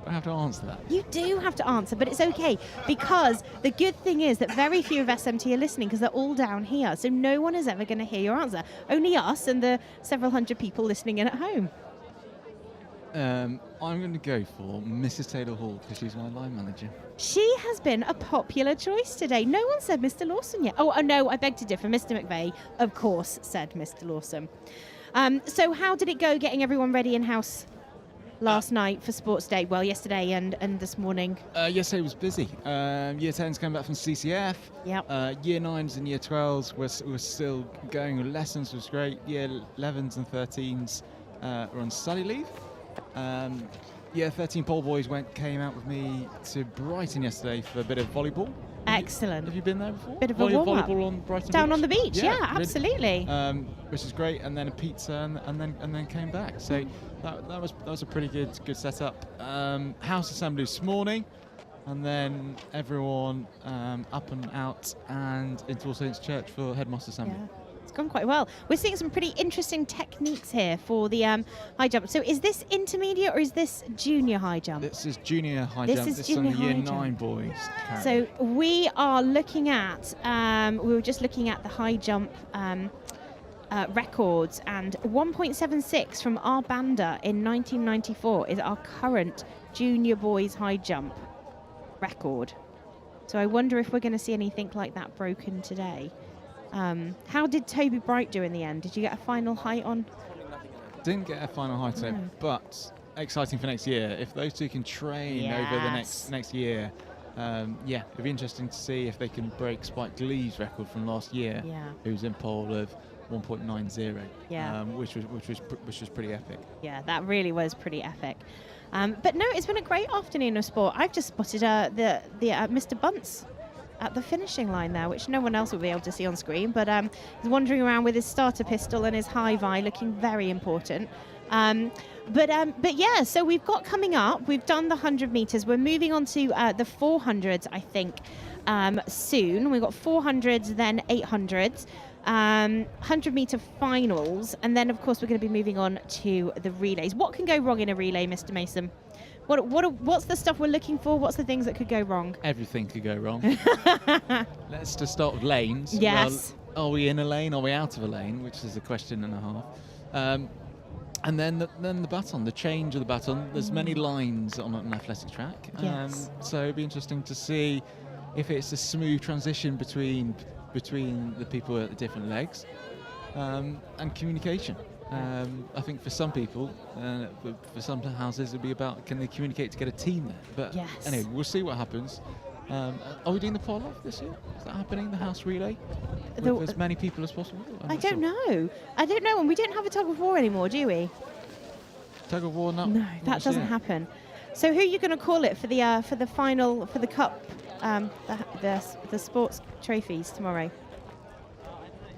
I have to answer that. You do have to answer, but it's okay, because the good thing is that very few of SMT are listening because they're all down here, so no one is ever going to hear your answer. Only us and the several hundred people listening in at home. I'm going to go for Mrs. Taylor Hall because she's my line manager. She has been a popular choice today. No one said Mr. Lawson yet. Oh, no, I beg to differ. Mr. McVeigh, of course, said Mr. Lawson. So how did it go getting everyone ready in-house? last night for Sports Day? Well, yesterday and this morning. Yesterday was busy. Year 10s came back from CCF. Yep. Year 9s and Year 12s were still going. Lessons was great. Year 11s and 13s were on study leave. Year 13 pole boys came out with me to Brighton yesterday for a bit of volleyball. Excellent. Have you been there before? Bit of a warm-up. Volleyball on Brighton Down Beach? on the beach, yeah, really. absolutely. Which is great, and then a pizza, and then came back. So that was a pretty good setup. House assembly this morning, and then everyone up and out and into All Saints Church for headmaster assembly. Yeah. It's gone quite well. We're seeing some pretty interesting techniques here for the high jump. So is this intermediate or is this junior high jump? This is junior high This jump. is This junior is on the Year high jump. 9 boys. So we are looking at, we were just looking at the high jump records, and 1.76 from our Banda in 1994 is our current junior boys high jump record. So I wonder if we're going to see anything like that broken today. How did Toby Bright do in the end? Did you get a final height on? Didn't get a final height today, No. but exciting for next year. If those two can train over the next year, it'd be interesting to see if they can break Spike Lee's record from last year, who's in pole of 1.90, which was pretty epic. Yeah, that really was pretty epic. But no, it's been a great afternoon of sport. I've just spotted the Mr. Bunce at the finishing line there, which no one else will be able to see on screen, but he's wandering around with his starter pistol and his high vi, looking very important. But yeah, so we've got coming up, we've done the 100 meters. We're moving on to the 400s, I think, soon. We've got 400s, then 800s. 100-meter finals, and then of course we're going to be moving on to the relays. What can go wrong in a relay, Mr. Mason? What's the stuff we're looking for? What's the things that could go wrong? Everything could go wrong. Let's just start with lanes. Yes. Well, are we in a lane? Are we out of a lane? Which is a question and a half. And then the baton, the change of the baton. There's many lines on an athletic track. Yes. So it'd be interesting to see if it's a smooth transition between the people at the different legs, and communication. I think for some people, for some houses, it'll be about can they communicate to get a team there. But anyway, we'll see what happens. Are we doing the pole-off this year? Is that happening, the house relay? With as many people as possible? I don't know, and we don't have a tug of war anymore, do we? Tug of war, no. No, that doesn't happen. So who are you going to call it for the final, for the cup, the sports trophies tomorrow?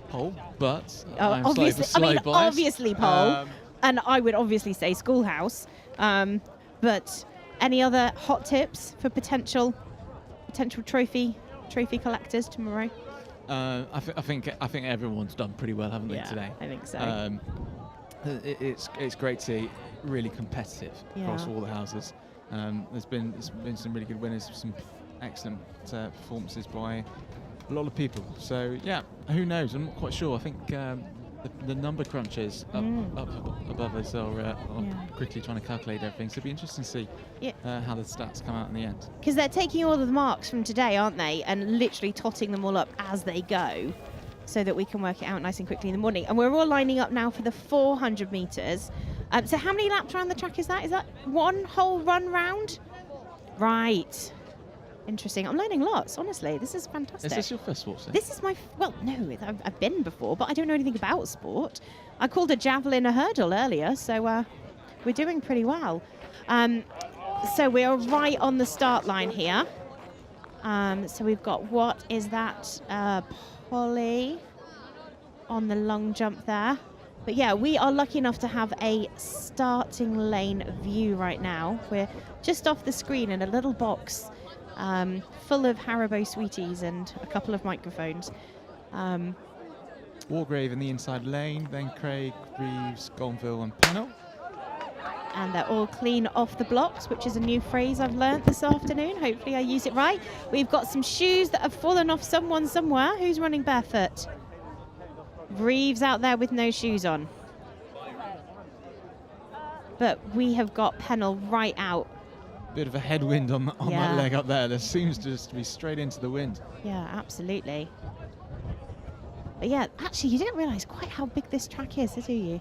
Pole, but obviously pole, and I would obviously say schoolhouse. But any other hot tips for potential trophy collectors tomorrow? I think everyone's done pretty well, haven't they, today? I think so. It's great to see really competitive across all the houses. There's been some really good winners, some excellent performances by a lot of people. So yeah, who knows? I'm not quite sure. I think the number crunchers up above us are quickly trying to calculate everything. So it'll be interesting to see how the stats come out in the end. Because they're taking all of the marks from today, aren't they? And literally totting them all up as they go, so that we can work it out nice and quickly in the morning. And we're all lining up now for the 400 meters. So how many laps around the track is that? Is that one whole run round? Right. Interesting. I'm learning lots, honestly. This is fantastic. Is this your first sports day? This is no, I've been before, but I don't know anything about sport. I called a javelin a hurdle earlier, so we're doing pretty well. So we are right on the start line here. So we've got, what is that, Polly on the long jump there. But yeah, we are lucky enough to have a starting lane view right now. We're just off the screen in a little box full of Haribo sweeties and a couple of microphones. Wargrave in the inside lane, then Craig, Reeves, Gonville and Pennell. And they're all clean off the blocks, which is a new phrase I've learnt this afternoon. Hopefully I use it right. We've got some shoes that have fallen off someone somewhere. Who's running barefoot? Reeves out there with no shoes on. But we have got Pennell right out. Bit of a headwind on that leg up there. There seems to just be straight into the wind. Yeah, absolutely. But yeah, actually, you don't realise quite how big this track is, do you?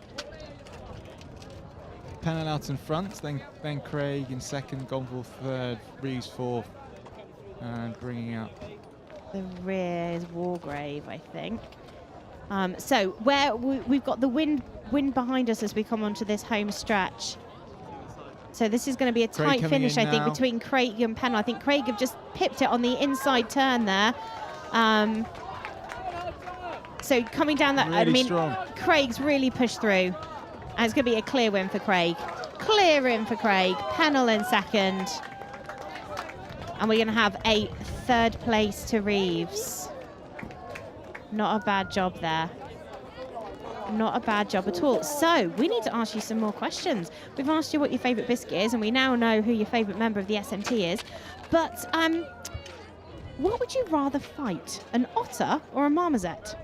Pennell out in front, then Craig in second, Gonville third, Reeves fourth, and bringing out the rear is Wargrave, I think. So where we've got the wind behind us as we come onto this home stretch. So this is going to be a tight finish, I think, between Craig and Pennell. I think Craig have just pipped it on the inside turn there. So coming down that, really strong. Craig's really pushed through. And it's going to be a clear win for Craig. Clear win for Craig. Pennell in second. And we're going to have a third place to Reeves. Not a bad job there. Not a bad job at all. So we need to ask you some more questions. We've asked you what your favourite biscuit is, and we now know who your favourite member of the SMT is. But what would you rather fight, an otter or a marmoset?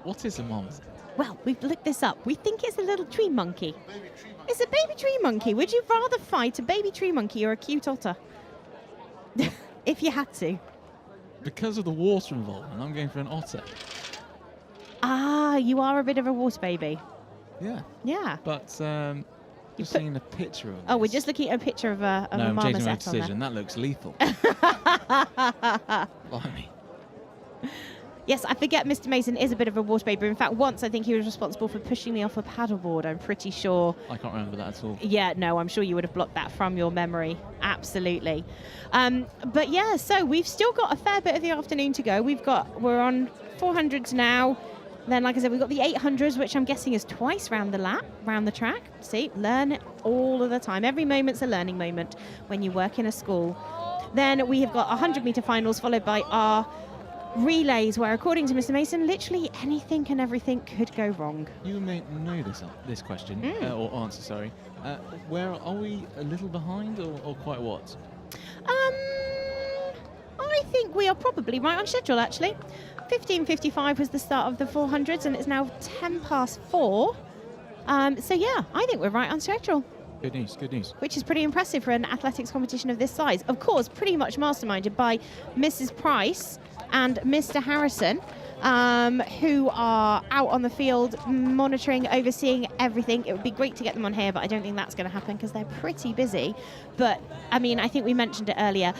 What is a marmoset? Well, we've looked this up. We think it's a little tree monkey. It's a baby tree monkey. Would you rather fight a baby tree monkey or a cute otter? If you had to. Because of the water involvement, I'm going for an otter. Ah, you are a bit of a water baby. Yeah. Yeah. But just seeing a picture of it. Oh, we're just looking at a picture of a No, I'm changing my marmoset on there. decision. That looks lethal. Blimey. Yes, I forget Mr. Mason is a bit of a water baby. In fact, once I think he was responsible for pushing me off a paddleboard, I'm pretty sure. I can't remember that at all. Yeah, no, I'm sure you would have blocked that from your memory. Absolutely. But yeah, so we've still got a fair bit of the afternoon to go. We're on 400s now. Then, like I said, we've got the 800s, which I'm guessing is twice round the track. See, learn it all of the time. Every moment's a learning moment when you work in a school. Then we have got 100-meter finals, followed by our relays, where, according to Mr. Mason, literally anything and everything could go wrong. You may know this question, or answer, sorry. Where are we, a little behind or quite what? I think we are probably right on schedule, actually. 15:55 was the start of the 400s, and it's now 10 past 4. So yeah, I think we're right on schedule. Good news, good news. Which is pretty impressive for an athletics competition of this size. Of course, pretty much masterminded by Mrs. Price and Mr. Harrison, who are out on the field monitoring, overseeing everything. It would be great to get them on here, but I don't think that's going to happen because they're pretty busy. But, I mean, I think we mentioned it earlier.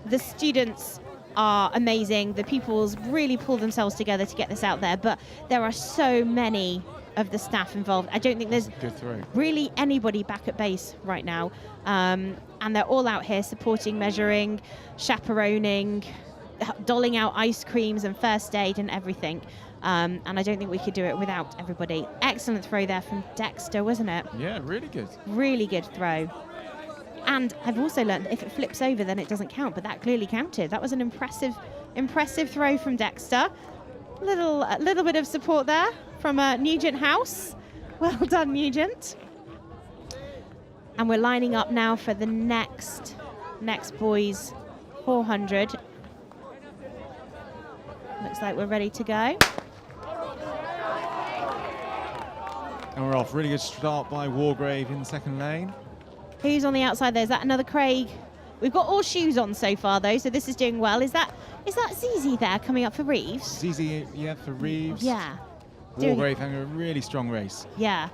The students are amazing. The pupils really pull themselves together to get this out there, but there are so many of the staff involved. I don't think there's really anybody back at base right now. And they're all out here supporting, measuring, chaperoning, doling out ice creams and first aid and everything. And I don't think we could do it without everybody. Excellent throw there from Dexter, wasn't it? Yeah, really good. Really good throw. And I've also learned that if it flips over, then it doesn't count, but that clearly counted. That was an impressive throw from Dexter. A little bit of support there from Nugent House. Well done, Nugent. And we're lining up now for the next boys 400. Looks like we're ready to go. And we're off. Really good start by Wargrave in the second lane. Who's on the outside there? Is that another Craig? We've got all shoes on so far, though, so this is doing well. Is that Zizi there coming up for Reeves? Zizi, yeah, for Reeves. Yeah. Wargrave having a really strong race. Yeah.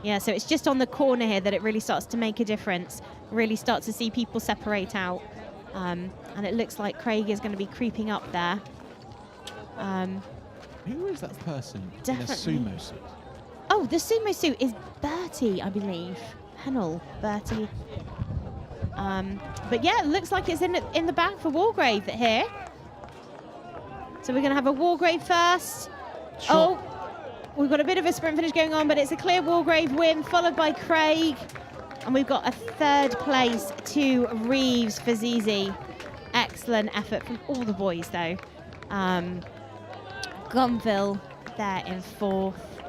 Yeah, so it's just on the corner here that it really starts to make a difference. Really start to see people separate out. And it looks like Craig is going to be creeping up there. Who is that person Definitely. in a sumo suit? Oh, the sumo suit is Bertie, I believe. Pennell, Bertie. But yeah, it looks like it's in the back for Wargrave here. So we're going to have a Wargrave first. Oh, we've got a bit of a sprint finish going on, but it's a clear Wargrave win, followed by Craig. And we've got a third place to Reeves for Zizi. Excellent effort from all the boys, though. Gonville there in fourth.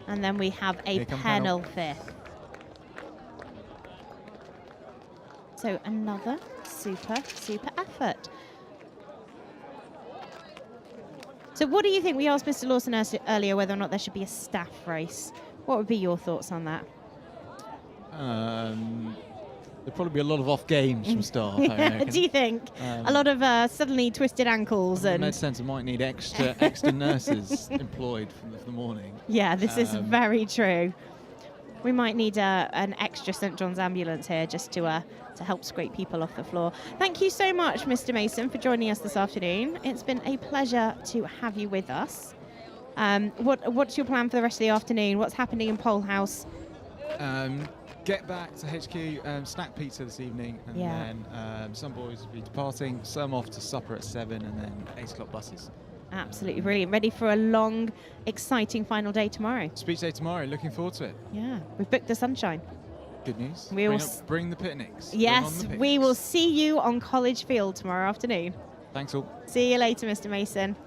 And then we have a Pennell fifth. So another super effort. So what do you think? We asked Mr. Lawson earlier whether or not there should be a staff race. What would be your thoughts on that? There'd probably be a lot of off games from staff. I reckon. Do you think? A lot of suddenly twisted ankles and... Med Centre might need extra nurses employed for the morning. Yeah, this is very true. We might need an extra St John's ambulance here just to help scrape people off the floor. Thank you so much, Mr. Mason, for joining us this afternoon. It's been a pleasure to have you with us. What's your plan for the rest of the afternoon? What's happening in Pole House? Get back to HQ, snack pizza this evening, and then some boys will be departing, some off to supper at 7, and then 8 o'clock buses. Absolutely brilliant. Ready for a long, exciting final day tomorrow. Speech day tomorrow, looking forward to it. Yeah, we've booked the sunshine. Good news. Bring the picnics. Yes, we will see you on College Field tomorrow afternoon. Thanks all. See you later, Mr. Mason.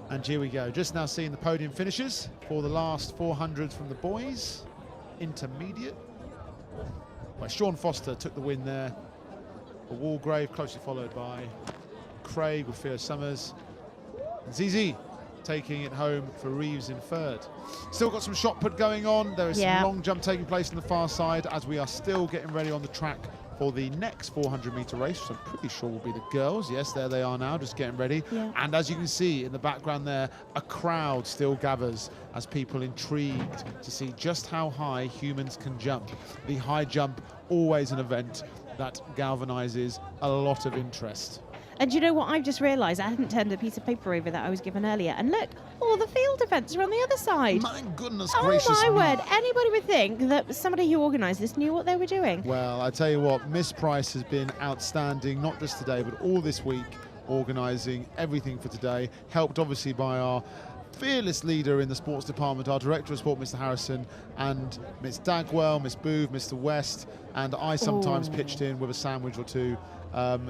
And here we go, just now seeing the podium finishes for the last 400 from the boys. Intermediate, where Sean Foster took the win there. For Walgrave, closely followed by Craig with Theo Summers. And Zizi taking it home for Reeves in third. Still got some shot put going on. There is some long jump taking place on the far side as we are still getting ready on the track for the next 400-meter race, which I'm pretty sure will be the girls. Yes, there they are now, just getting ready. Yeah. And as you can see in the background there, a crowd still gathers as people intrigued to see just how high humans can jump. The high jump, always an event that galvanizes a lot of interest. And you know what? I've just realised I hadn't turned a piece of paper over that I was given earlier. And look, all the field events are on the other side. My goodness gracious Oh my me. word. Anybody would think that somebody who organised this knew what they were doing. Well, I tell you what, Miss Price has been outstanding, not just today, but all this week, organising everything for today. Helped obviously by our fearless leader in the sports department, our director of sport, Mr. Harrison, and Miss Dagwell, Miss Booth, Mr. West, and I sometimes pitched in with a sandwich or two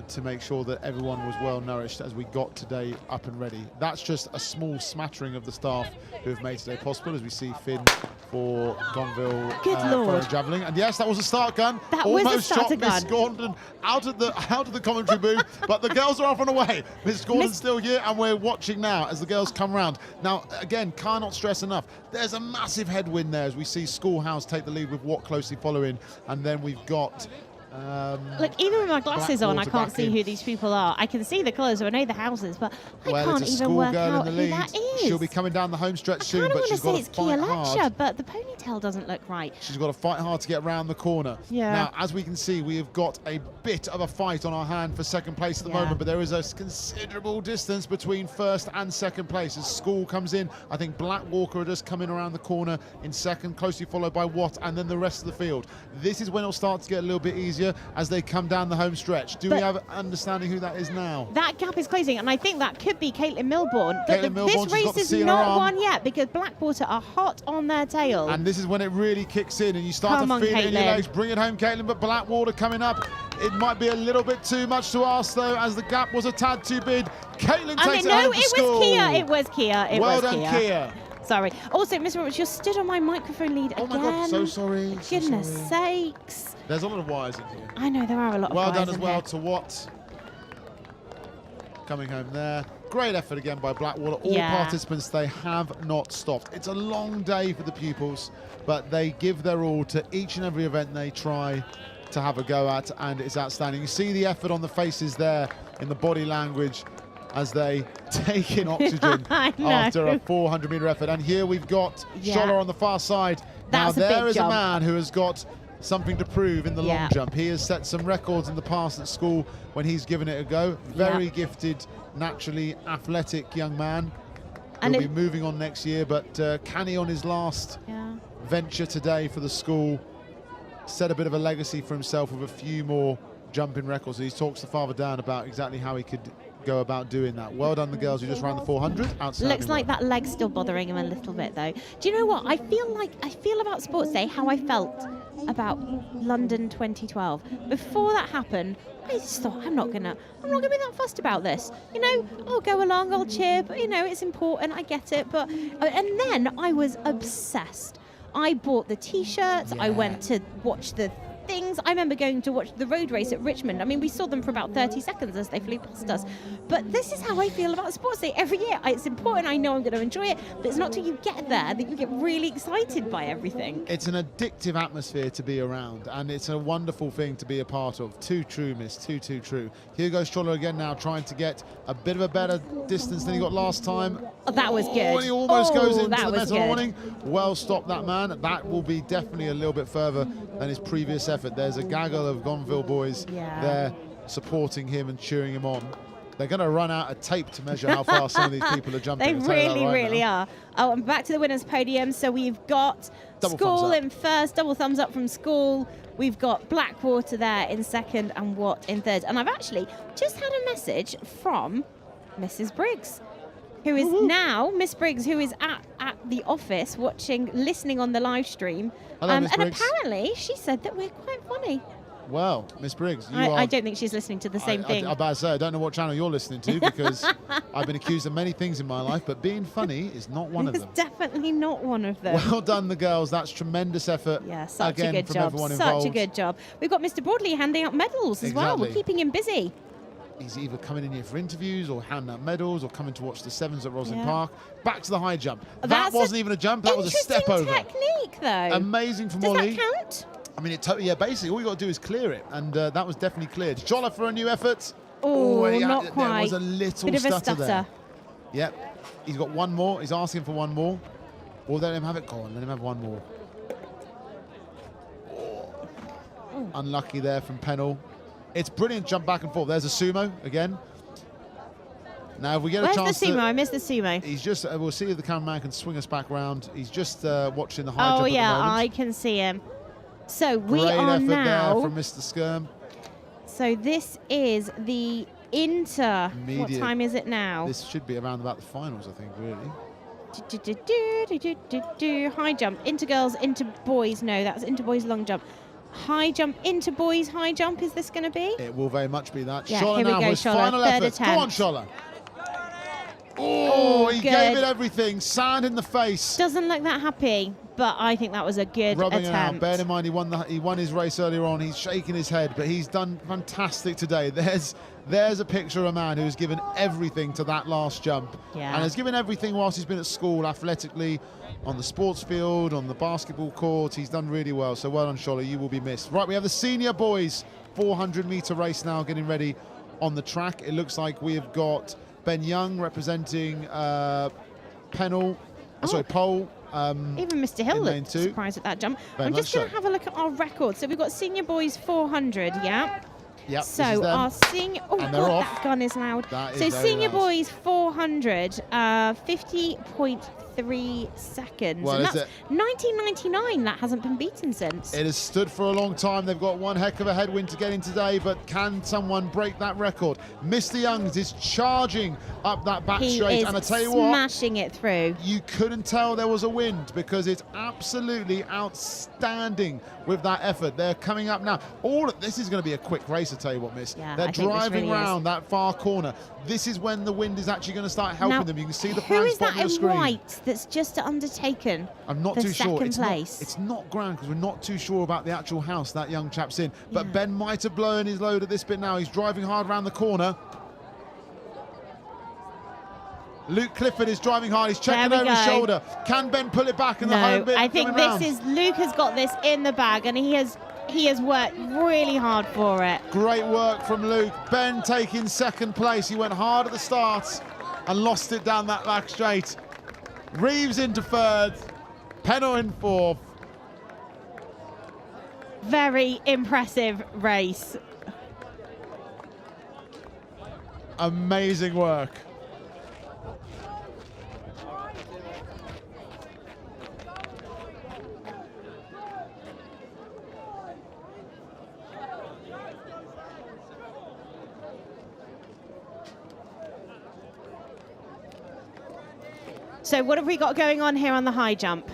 to make sure that everyone was well nourished as we got today up and ready. That's just a small smattering of the staff who have made today possible, as we see Finn for Gonville for Javelin. And yes, that was a start gun. That almost was a starter shot Miss gun. Gordon out of the commentary booth, but the girls are off and away. Miss Gordon's still here, and we're watching now as the girls come round. Now, again, cannot stress enough, there's a massive headwind there as we see Schoolhouse take the lead with Watt closely following, and then we've got look, even with my glasses on, I Blackwater can't back see in. who these people are. I can see the colours, so I know the houses, but I well, can't it's a even work schoolgirl out in the who lead. that is. She'll be coming down the home stretch I soon, kind of but want to she's say got it's to Kia fight hard. Lecture, but the ponytail doesn't look right. She's got to fight hard to get round the corner. Yeah. Now, as we can see, we have got a bit of a fight on our hand for second place at the moment, but there is a considerable distance between first and second place as School comes in. I think Black Walker are just coming around the corner in second, closely followed by Watt, and then the rest of the field. This is when it'll start to get a little bit easier as they come down the home stretch. Do we have an understanding who that is now? That gap is closing, and I think that could be Caitlin Milbourne. But Caitlin Milbourne, this she's race got the is C in her not arm. won yet because Blackwater are hot on their tail. And this is when it really kicks in and you start Come to on, feel it in your Caitlin. legs. Bring it home, Caitlin, but Blackwater coming up. It might be a little bit too much to ask, though, as the gap was a tad too big. Caitlin takes it home for School. It was Kia. It well was done, Kia. Sorry. Also, Miss Roberts, you're stood on my microphone lead again. Oh my God, so sorry. Goodness so sorry. sakes. There's a lot of wires in here. I know, there are a lot of Well wires done as in well here. to Watt. Coming home there. Great effort again by Blackwater. All participants, they have not stopped. It's a long day for the pupils, but they give their all to each and every event they try to have a go at, and it's outstanding. You see the effort on the faces there in the body language as they take in oxygen after a 400-meter effort. And here we've got Scholler on the far side. That's now a big there is jump. a man who has got something to prove in the long jump. He has set some records in the past at school when he's given it a go. Very gifted, naturally athletic young man. And He'll be moving on next year, but can he, on his last venture today for the school, set a bit of a legacy for himself with a few more jumping records? And he talks to Father Dan about exactly how he could go about doing that. Well done, the girls who just ran the 400. Outstanding Looks like work. that leg's still bothering him a little bit, though. Do you know what? I feel about Sports Day how I felt about London 2012. Before that happened, I just thought I'm not gonna be that fussed about this. You know, I'll go along, I'll cheer, but you know, it's important. I get it. But and then I was obsessed. I bought the T-shirts. I went to watch the things. I remember going to watch the road race at Richmond. I mean, we saw them for about 30 seconds as they flew past us. But this is how I feel about Sports Day every year. It's important. I know I'm going to enjoy it, but it's not till you get there that you get really excited by everything. It's an addictive atmosphere to be around, and it's a wonderful thing to be a part of. Too true, miss. Too true. Here goes Scholler again now, trying to get a bit of a better distance than he got last time. Oh, that was good. And he almost goes into that the was medal good. warning. Well stopped, that man. That will be definitely a little bit further than his previous effort. There's a gaggle of Gonville boys there supporting him and cheering him on. They're going to run out of tape to measure how fast some of these people are jumping. They I'll tell you that really, right really now. are. Oh, and back to the winners' podium. So we've got Double School thumbs up. in first, double thumbs up from School. We've got Blackwater there in second and Watt in third. And I've actually just had a message from Mrs. Briggs, who is now Miss Briggs, who is at the office listening on the live stream. Hello, Miss and Briggs. apparently she said that we're quite funny. Well, Miss Briggs, you I are... don't think she's listening to the same thing. I'm about to say, I don't know what channel you're listening to because I've been accused of many things in my life, but being funny is not one of It's them. definitely not one of them. Well done, the girls. That's tremendous effort. Yeah, such again a good from job. everyone Such involved. a good job. We've got Mr. Broadley handing out medals as well. We're Exactly. keeping him busy. He's either coming in here for interviews or handing out medals or coming to watch the sevens at Roslyn Yeah. Park. Back to the high jump. That That's wasn't even a jump. That was a step over. Technique, though. Amazing from Does Ollie. that count? I mean, basically, all you got to do is clear it, and that was definitely cleared. Scholler for a new effort. Oh, not There quite. was a little Bit of a stutter there. stutter. Yep. He's got one more. He's asking for one more. Or let him have it. Go on, let him have one more. Oh. Unlucky there from Pennell. It's brilliant jump back and forth. There's a sumo again. Now, if we get Where's a chance the sumo? I missed the sumo. He's just, we'll see if the cameraman can swing us back round. He's just watching the high Oh, jump yeah, at the moment. I can see him. So we Great are effort now. there from Mr. Skirm. So this is the What Immediate. time is it now? This should be around about the finals, I think, really. High jump into girls, into boys. No, that's into boys long jump. High jump into boys high jump. Is this going to be? It will very much be that. Yeah, Scholler here we now go, for his Scholler, final third effort. Go on, attempt. Scholler. Oh, he good. gave it everything. Sand in the face. Doesn't look that happy, but I think that was a good Rubbing it out. attempt. Bearing in mind he won his race earlier on. He's shaking his head, but he's done fantastic today. There's a picture of a man who's given everything to that last jump. Yeah. And has given everything whilst he's been at school, athletically, on the sports field, on the basketball court. He's done really well. So well done, Scholler. You will be missed. Right, we have the senior boys 400-meter race now getting ready on the track. It looks like we have got Ben Young representing Pennell. Pole. Even Mr. Hill in lane looked two. surprised at that jump. Very I'm just much going to so. have a look at our record. So we've got senior boys 400, yeah? Yep, this is So them. our senior... Oh, And they're God, off. that gun is loud. That is So very senior loud. boys 400, 50.3 seconds. Well, and is that's it- 1999. That hasn't been beaten since. It has stood for a long time. They've got one heck of a headwind to get in today, but can someone break that record? Mr. Youngs is charging up that back He straight, is and I tell you what, smashing it through. you couldn't tell there was a wind because it's absolutely outstanding with that effort. They're coming up now. This is going to be a quick race, I tell you what, miss. Yeah, They're I think this driving really is. round that far corner. This is when the wind is actually going to start helping Now, them. You can see the who flag is spot that on in the screen. white that's just undertaken I'm not the too sure. second place? It's not ground because we're not too sure about the actual house that young chap's in. But Ben might have blown his load at this bit now. He's driving hard around the corner. Luke Clifford is driving hard. He's checking There we over his go. shoulder. Can Ben pull it back in the home No, bit? I think coming this round? is Luke has got this in the bag, and he has worked really hard for it. Great work from Luke. Ben taking second place. He went hard at the start and lost it down that back straight. Reeves into third. Pennell in fourth. very impressive race. Amazing work. So what have we got going on here on the high jump?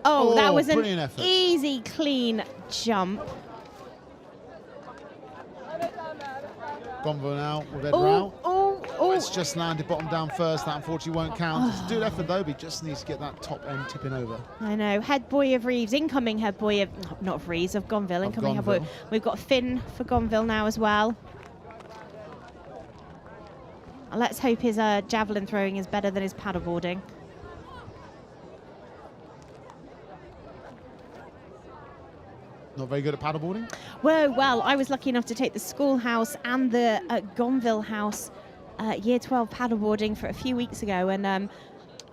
Oh, that was an brilliant effort. easy, clean jump. Gonville now with Ed Oh, Rao. oh. It's just landed bottom down first. That unfortunately won't count. It's a good effort though, but he just needs to get that top end tipping over. I know. Head boy of Reeves, incoming head boy of, not of Reeves, of Gonville, incoming head boy. Gonville. We've got Finn for Gonville now as well. Let's hope his javelin throwing is better than his paddleboarding. Not very good at paddleboarding. Whoa, well, I was lucky enough to take the schoolhouse and the Gonville house year 12 paddleboarding for a few weeks ago. And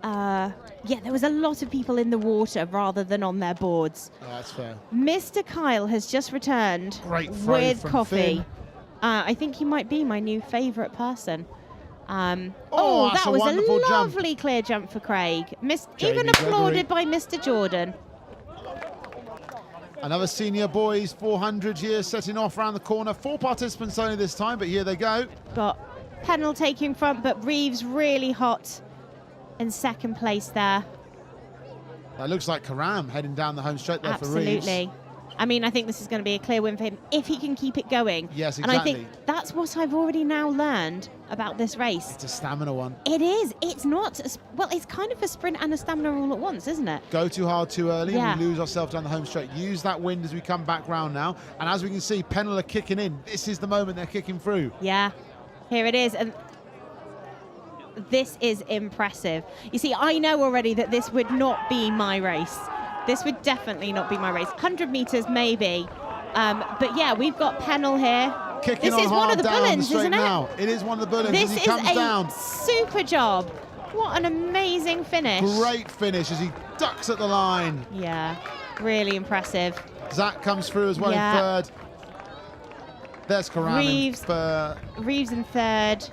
yeah, there was a lot of people in the water rather than on their boards. Oh, that's fair. Mr. Kyle has just returned Great throw with from coffee. Finn. I think he might be my new favourite person. Oh, that's that a was wonderful a jump. lovely clear jump for Craig. Even Jamie applauded by Mr. Jordan. Another senior boys 400 here setting off around the corner. 4 participants only this time, but here they go. Got Pennell taking front, but Reeves really hot in second place there. That looks like Karam heading down the home straight there for Reeves. Absolutely. I mean, I think this is going to be a clear win for him if he can keep it going. Yes, And I exactly. think that's what I've already now learned about this race. It's a stamina one. It is. It's not. Well, it's kind of a sprint and a stamina all at once, isn't it? Go too hard too early Yeah. and we lose ourselves down the home straight. Use that wind as we come back round now. And as we can see, Pennell are kicking in. This is the moment they're kicking through. Yeah. Here it is. And this is impressive. You see, I know already that this would not be my race. This would definitely not be my race. 100 metres maybe. But yeah, we've got Pennell here. Kicking this on is one hard of the down Bullens, straight isn't it? now. It is one of the Bullens This as he is comes a down. super job. What an amazing finish. Great finish as he ducks at the line. Yeah, really impressive. Zach comes through as well Yeah. in third. There's Karam Reeves. in third. Reeves in third.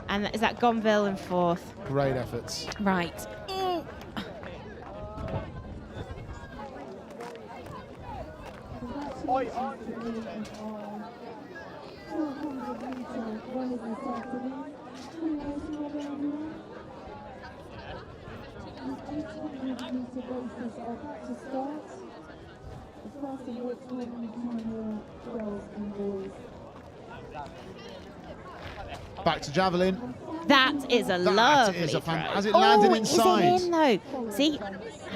And is that Gonville in fourth? Great efforts. Right. Back to Javelin. That is a lovely is a throw. has it landed inside? Is it in though? See,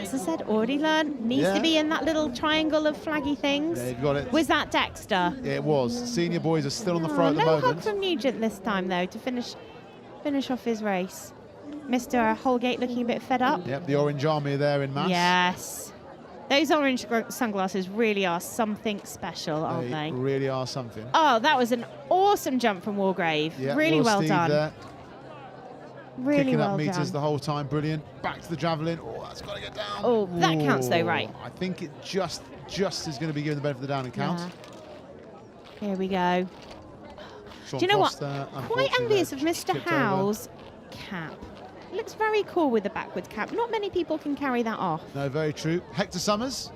as I said, already learned. Needs Yeah. to be in that little triangle of flaggy things. They've got it. Was that Dexter? It was. Senior boys are still on the throw at the no hug moment. from Nugent this time though to finish off his race. Mr. Holgate looking a bit fed up. Yep, the Orange Army are there in mass. Yes. Those orange sunglasses really are something special, aren't they? Really are something. Oh, that was an awesome jump from Wargrave. Yeah, really Will well Steve done. there. Really Kicking well up meters done. the whole time, brilliant. Back to the Javelin. Oh, that's got to get down. Oh, that counts though, right? I think it just is going to be given the benefit of the down and count. Yeah. Here we go. Sean Do you know what? Foster, Quite unfortunately, envious of there, Mr. tipped over. Howe's cap. It looks very cool with the backwards cap. Not many people can carry that off. No, very true. Hector Summers.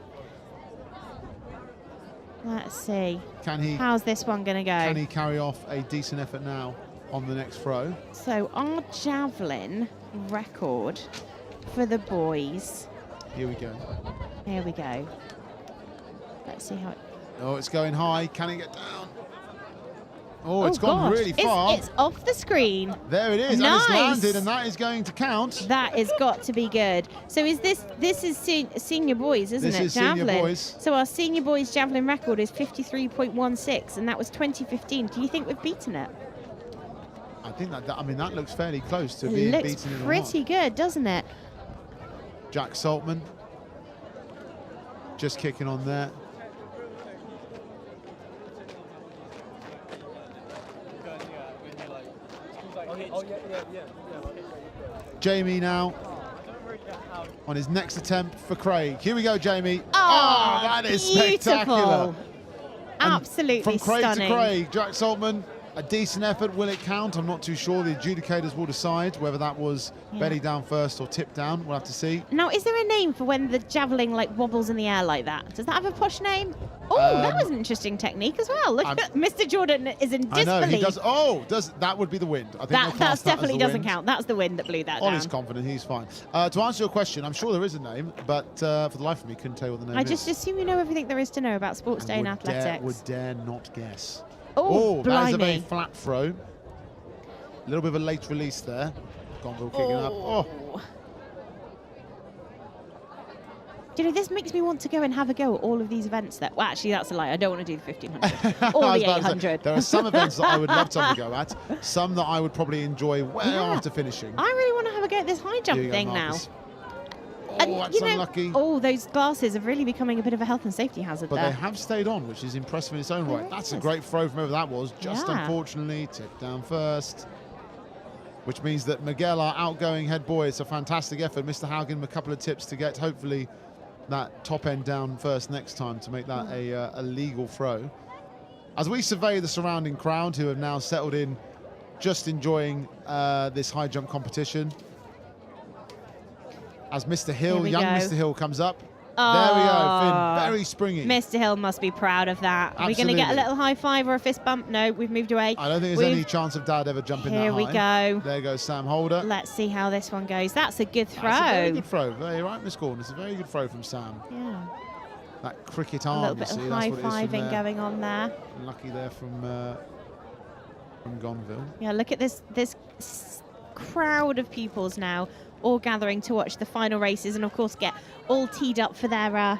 Let's see. Can he? How's this one going to go? Can he carry off a decent effort now on the next throw? So our javelin record for the boys. Here we go. Here we go. Let's see how it... Oh, it's going high. Can he get down? Oh, it's gone gosh. really far. It's off the screen. There it is. Nice. And it's landed, and that is going to count. That has got to be good. So is this is senior boys, isn't This it? is senior Javelin. boys. So our senior boys javelin record is 53.16, and that was 2015. Do you think we've beaten it? I think that looks fairly close to It being looks beaten in or pretty not. good, doesn't it? Jack Saltman just kicking on there. Jamie now on his next attempt for Craig. Here we go, Jamie. Oh, that is beautiful. spectacular. Absolutely From Craig stunning. to Craig, Jack Saltman, a decent effort. Will it count? I'm not too sure. The adjudicators will decide whether that was belly down first or tip down. We'll have to see. Now, is there a name for when the javelin like wobbles in the air like that? Does that have a posh name? Oh, that was an interesting technique as well. Look at Mr. Jordan is in disbelief. I know, he does. Oh, that would be the wind. I think That definitely doesn't count. That's the wind that blew that down. Ollie's confident, he's fine. To answer your question, I'm sure there is a name, but for the life of me, couldn't tell you what the name I is. just assume you know everything there is to know about sports day and athletics. Would dare not guess. Oh, that is a very blimey. flat throw. A little bit of a late release there. Gonville kicking up. Oh. Do you know, this makes me want to go and have a go at all of these events. Well, actually, that's a lie. I don't want to do the 1500 or the 800. There are some events that I would love to have a go at. Some that I would probably enjoy after finishing. I really want to have a go at this high jump thing now. Oh, that's unlucky. Oh, those glasses are really becoming a bit of a health and safety hazard But there. they have stayed on, which is impressive in its own right. That's a great throw from whoever that was. Just unfortunately, tipped down first. Which means that Miguel, our outgoing head boy, it's a fantastic effort. Mr. Haugen, a couple of tips to get, hopefully, that top end down first next time to make that a legal throw. As we survey the surrounding crowd, who have now settled in, just enjoying this high jump competition. As Mr. Hill, young Mr. Hill comes up. Oh, there we go, Finn, very springy. Mr. Hill must be proud of that. Are we going to get a little high five or a fist bump? No, we've moved away. I don't think there's any chance of Dad ever jumping that high. Here we go. There goes Sam Holder. Let's see how this one goes. That's a good throw. That's a very good throw. Very right, Miss Gordon. It's a very good throw from Sam. Yeah. That cricket A arm, little you bit see, of that's high what it is from fiving there. going on there. Lucky there from Gonville. Yeah, look at this crowd of pupils now, all gathering to watch the final races, and of course get all teed up for their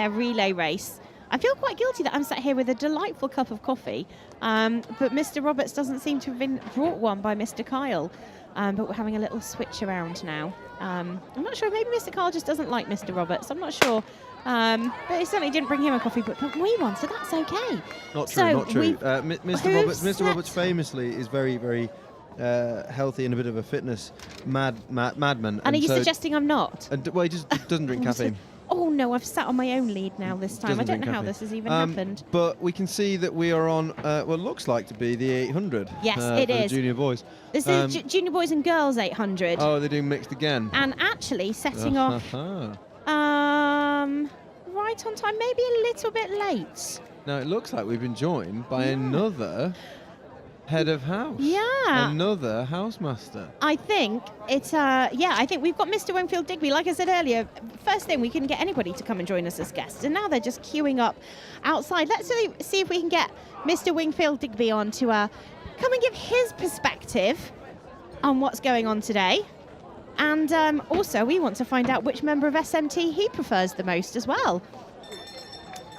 relay race. I feel quite guilty that I'm sat here with a delightful cup of coffee, but Mr. Roberts doesn't seem to have been brought one by Mr. Kyle. But we're having a little switch around now. I'm not sure, maybe Mr. Kyle just doesn't like Mr. Roberts, I'm not sure. But he certainly didn't bring him a coffee, but we one, so that's okay. Not true, So not true. Mr. who Roberts famously is very, very healthy and a bit of a fitness madman. And are you suggesting I'm not? Well, he just doesn't drink caffeine. Oh no, I've sat on my own lead now this time. I don't know how this has even happened. But we can see that we are on what looks like to be the 800. Yes, it for is. The junior boys. This is junior boys and girls 800. Oh, they're doing mixed again. And actually setting off right on time, maybe a little bit late. Now it looks like we've been joined by another head of house. Yeah. Another housemaster. I think it's I think we've got Mr. Wingfield Digby. Like I said earlier, first thing we couldn't get anybody to come and join us as guests, and now they're just queuing up outside. Let's see if we can get Mr. Wingfield Digby on to come and give his perspective on what's going on today. And also we want to find out which member of SMT he prefers the most as well.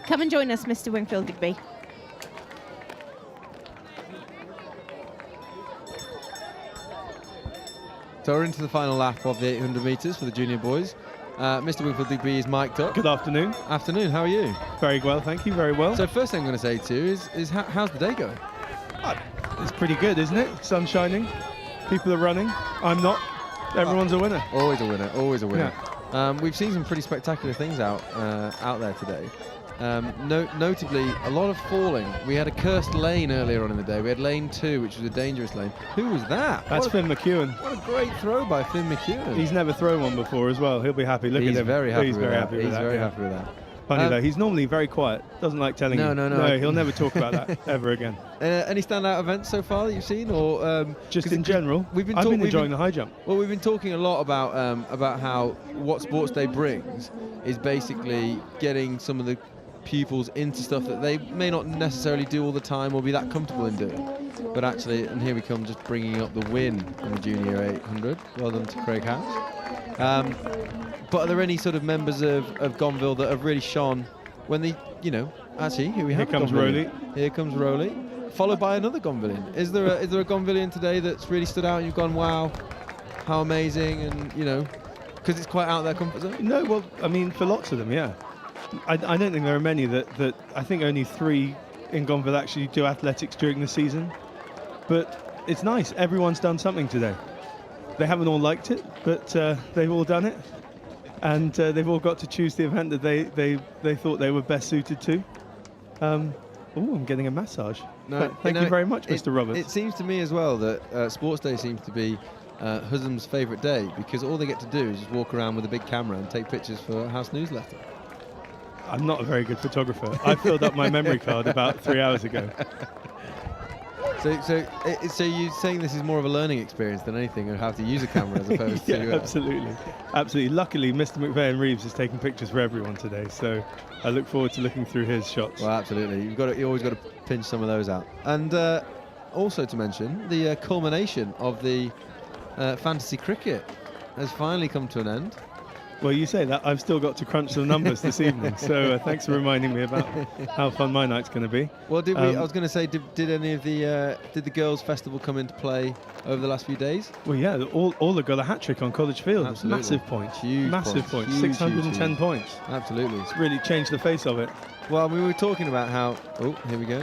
Come and join us, Mr. Wingfield Digby. So we're into the final lap of the 800 metres for the junior boys. Mr. Wingfield Digby is mic'd up. Good afternoon. Afternoon, how are you? Very well, thank you, very well. So first thing I'm going to say to you is how's the day going? It's pretty good, isn't it? Sun shining, people are running. I'm not. Everyone's a winner. Always a winner, always a winner. Yeah. We've seen some pretty spectacular things out there today. Notably, a lot of falling. We had a cursed lane earlier on in the day. We had lane 2, which was a dangerous lane. Who was that? That's Finn McEwen. What a great throw by Finn McEwen. He's never thrown one before as well. He'll be happy. Look at him. He's very happy He's with very that. happy with He's that. very happy with that. Funny though, he's normally very quiet. Doesn't like telling you. No, he'll never talk about that ever again. Any standout events so far that you've seen, or just in general? I've been enjoying the high jump. Well, we've been talking a lot about how what Sports Day brings is basically getting some of the pupils into stuff that they may not necessarily do all the time or be that comfortable in doing. But actually, and here we come, just bringing up the win in the junior 800. Well done to Craig House. But are there any sort of members of Gonville that have really shone when they, actually, here we have Here comes Rowley. Here comes Rowley, followed by another Gonvillian. Is there a Gonvillian today that's really stood out and you've gone, wow, how amazing, and, because it's quite out of their comfort zone? No, well, I mean, for lots of them, yeah. I don't think there are many that I think only 3 in Gonville actually do athletics during the season. But it's nice. Everyone's done something today. They haven't all liked it, but they've all done it. and they've all got to choose the event that they thought they were best suited to. I'm getting a massage. No, Thank you very much, Mr. Roberts. It seems to me as well that Sports Day seems to be Husham's favourite day, because all they get to do is just walk around with a big camera and take pictures for House Newsletter. I'm not a very good photographer. I filled up my memory card about 3 hours ago. So you're saying this is more of a learning experience than anything, of how to use a camera as opposed Yeah, to... absolutely. Luckily, Mr. McVeigh Reeves is taking pictures for everyone today, so I look forward to looking through his shots. Well, absolutely. You always got to pinch some of those out. And also to mention, the culmination of the fantasy cricket has finally come to an end. Well, you say that. I've still got to crunch the numbers this evening, so thanks for reminding me about how fun my night's going to be. Well, I was going to say, did any of the girls' festival come into play over the last few days? Well, yeah, all have got a hat trick on College Field. Absolutely. Massive points. Huge Massive points. points. Huge, 610 huge. points. Absolutely. It's really changed the face of it. Well, we were talking about how... Oh, here we go.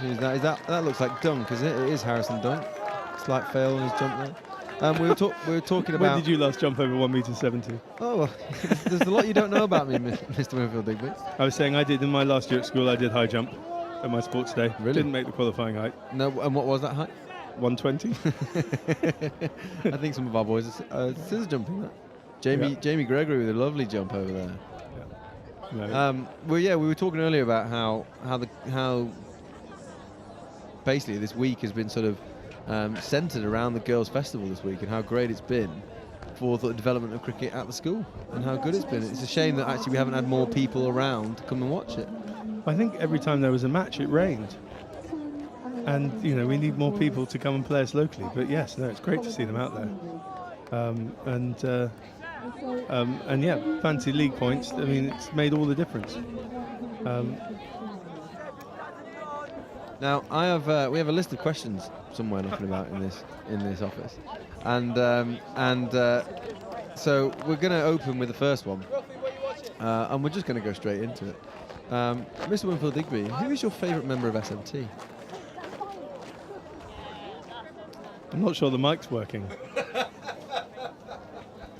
Who's that? That looks like Dunk, isn't it? It is Harrison Dunk. Slight fail on his jump there. We were talking about... When did you last jump over 1.70 meters? Oh, well, there's a lot you don't know about me, Mr. Winfield Digby. I was saying I did in my last year at school. I did high jump at my sports day. Really? Didn't make the qualifying height. No, and what was that height? 120. I think some of our boys are scissor jumping that. Jamie Gregory with a lovely jump over there. Yeah. No. We were talking earlier about how basically this week has been sort of centred around the girls' festival this week, and how great it's been for the development of cricket at the school, and how good it's been. It's a shame that actually we haven't had more people around to come and watch it. I think every time there was a match, it rained. And, we need more people to come and play us locally. But yes, no, it's great to see them out there. And yeah, fancy league points. I mean, it's made all the difference. Now, we have a list of questions somewhere knocking about in this office, and so we're going to open with the first one, and we're just going to go straight into it. Mr. Winfield Digby, who is your favourite member of SMT? I'm not sure the mic's working.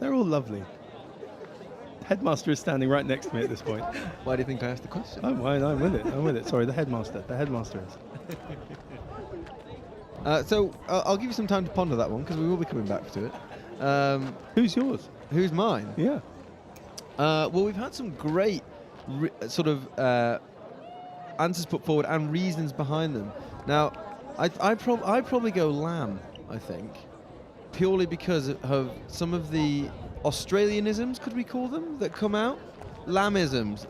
They're all lovely. Headmaster is standing right next to me at this point. Why do you think I asked the question? I'm with it. Sorry, the headmaster is. So I'll give you some time to ponder that one, because we will be coming back to it. Who's yours? Who's mine? Yeah. Well, we've had some great answers put forward and reasons behind them. Now, I'd probably go Lamb, I think, purely because of some of the Australianisms, could we call them, that come out? Lambisms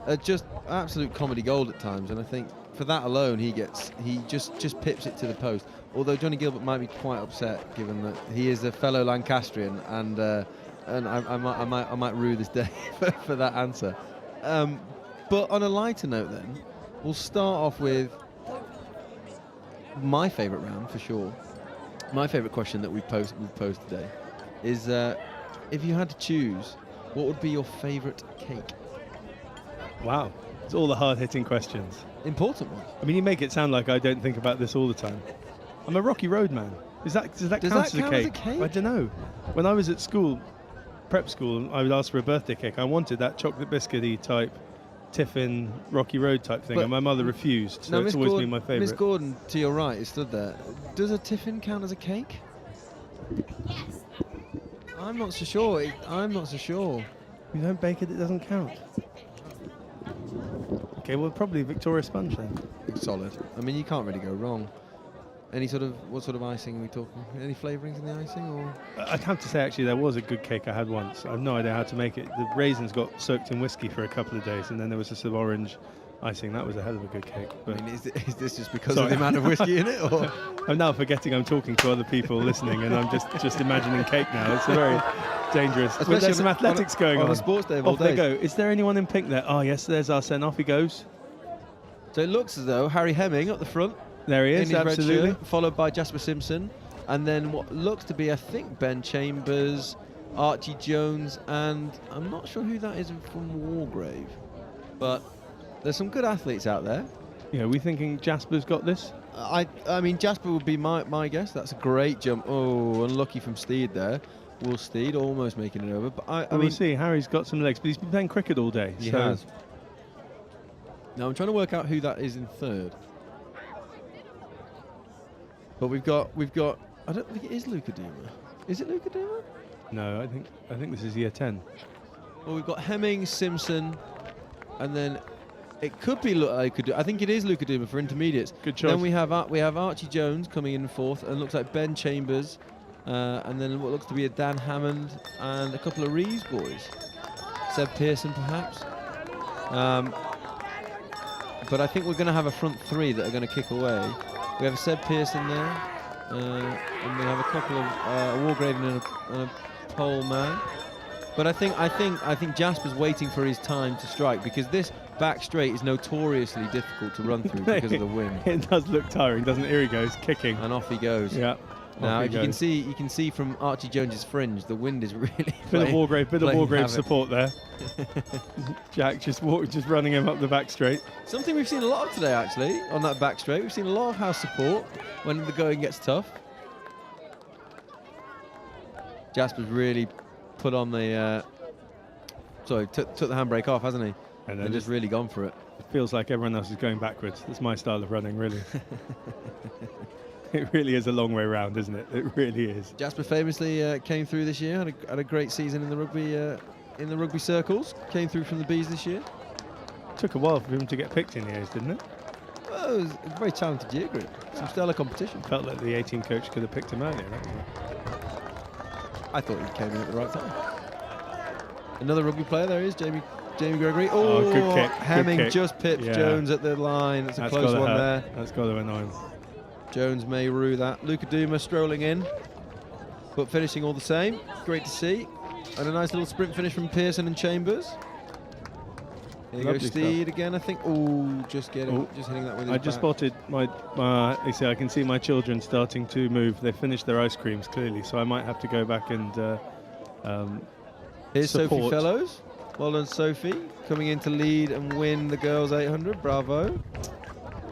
are just absolute comedy gold at times, and I think for that alone he just pips it to the post. Although Johnny Gilbert might be quite upset, given that he is a fellow Lancastrian, and I might rue this day for that answer. But on a lighter note, then we'll start off with my favourite round for sure. My favourite question that we've posed today is, if you had to choose, what would be your favourite cake? Wow, it's all the hard-hitting questions. Important ones. I mean, you make it sound like I don't think about this all the time. I'm a Rocky Road man. Does that count as a cake? I don't know. When I was at school, prep school, I would ask for a birthday cake. I wanted that chocolate biscuity type, tiffin, Rocky Road type thing, and my mother refused, so it's always been my favourite. Miss Gordon, to your right, is stood there. Does a tiffin count as a cake? Yes. I'm not so sure. You don't bake it, it doesn't count. Okay, well, probably Victoria Sponge then. Solid. I mean, you can't really go wrong. What sort of icing are we talking? Any flavourings in the icing, or? I'd have to say, actually, there was a good cake I had once. I have no idea how to make it. The raisins got soaked in whiskey for a couple of days, and then there was a sort of orange icing. That was a hell of a good cake. But I mean, is this just because of the amount of whiskey in it, or? I'm now forgetting I'm talking to other people listening, and I'm just imagining cake now. It's a very dangerous. Especially there's some athletics going on. On a sports day of all Off they days. go. Is there anyone in pink there? Oh, yes, there's Arsene. Off he goes. So it looks as though Harry Hemming up the front. There he is, in his red absolutely. shirt, followed by Jasper Simpson, and then what looks to be, I think, Ben Chambers, Archie Jones, and I'm not sure who that is from Wargrave, but there's some good athletes out there. Yeah, are we thinking Jasper's got this? I mean, Jasper would be my guess. That's a great jump. Oh, unlucky from Steed there. Will Steed almost making it over. But I We'll mean, see. Harry's got some legs, but he's been playing cricket all day. he so has. Now I'm trying to work out who that is in third. But we've got. I don't think it is Luca Duma. Is it Luca Duma? No, I think this is year 10. Well, we've got Hemming, Simpson, and then it could be. I think it is Luca Duma for intermediates. Good choice. Then we have Archie Jones coming in fourth, and looks like Ben Chambers, and then what looks to be a Dan Hammond and a couple of Reeves boys. Seb Pearson, perhaps. But I think we're going to have a front three that are going to kick away. We have a Seb Pearson there, and we have a couple of a Wargraven and a pole man. But I think Jasper's waiting for his time to strike, because this back straight is notoriously difficult to run through because of the wind. It does look tiring, doesn't it? Here he goes, kicking. And off he goes. Yeah. Now, if you can see from Archie Jones's fringe, the wind is really bit of Wargrave support there. Jack just running him up the back straight. Something we've seen a lot of today, actually, on that back straight. We've seen a lot of house support when the going gets tough. Jasper's really put on the took the handbrake off, hasn't he? And just really gone for it. It feels like everyone else is going backwards. That's my style of running, really. It really is a long way round, isn't it? It really is. Jasper famously came through this year, had a great season in the rugby circles. Came through from the Bees this year. Took a while for him to get picked in the A's, didn't it? Well, it was a very talented year group. Some stellar competition. Felt like the 18 coach could have picked him earlier. I thought he came in at the right time. Another rugby player there is Jamie Gregory. Oh, good kick. Hemming Good kick. just pipped Jones at the line. That's a close one there. That's got to annoy him. Jones may rue that. Luca Duma strolling in, but finishing all the same. Great to see. And a nice little sprint finish from Pearson and Chambers. Here goes Steed again, I think. Oh, just hitting that with his I just spotted you see, I can see my children starting to move. They finished their ice creams, clearly, so I might have to go back and Here's support. Sophie Fellows. Well done, Sophie. Coming in to lead and win the girls 800. Bravo.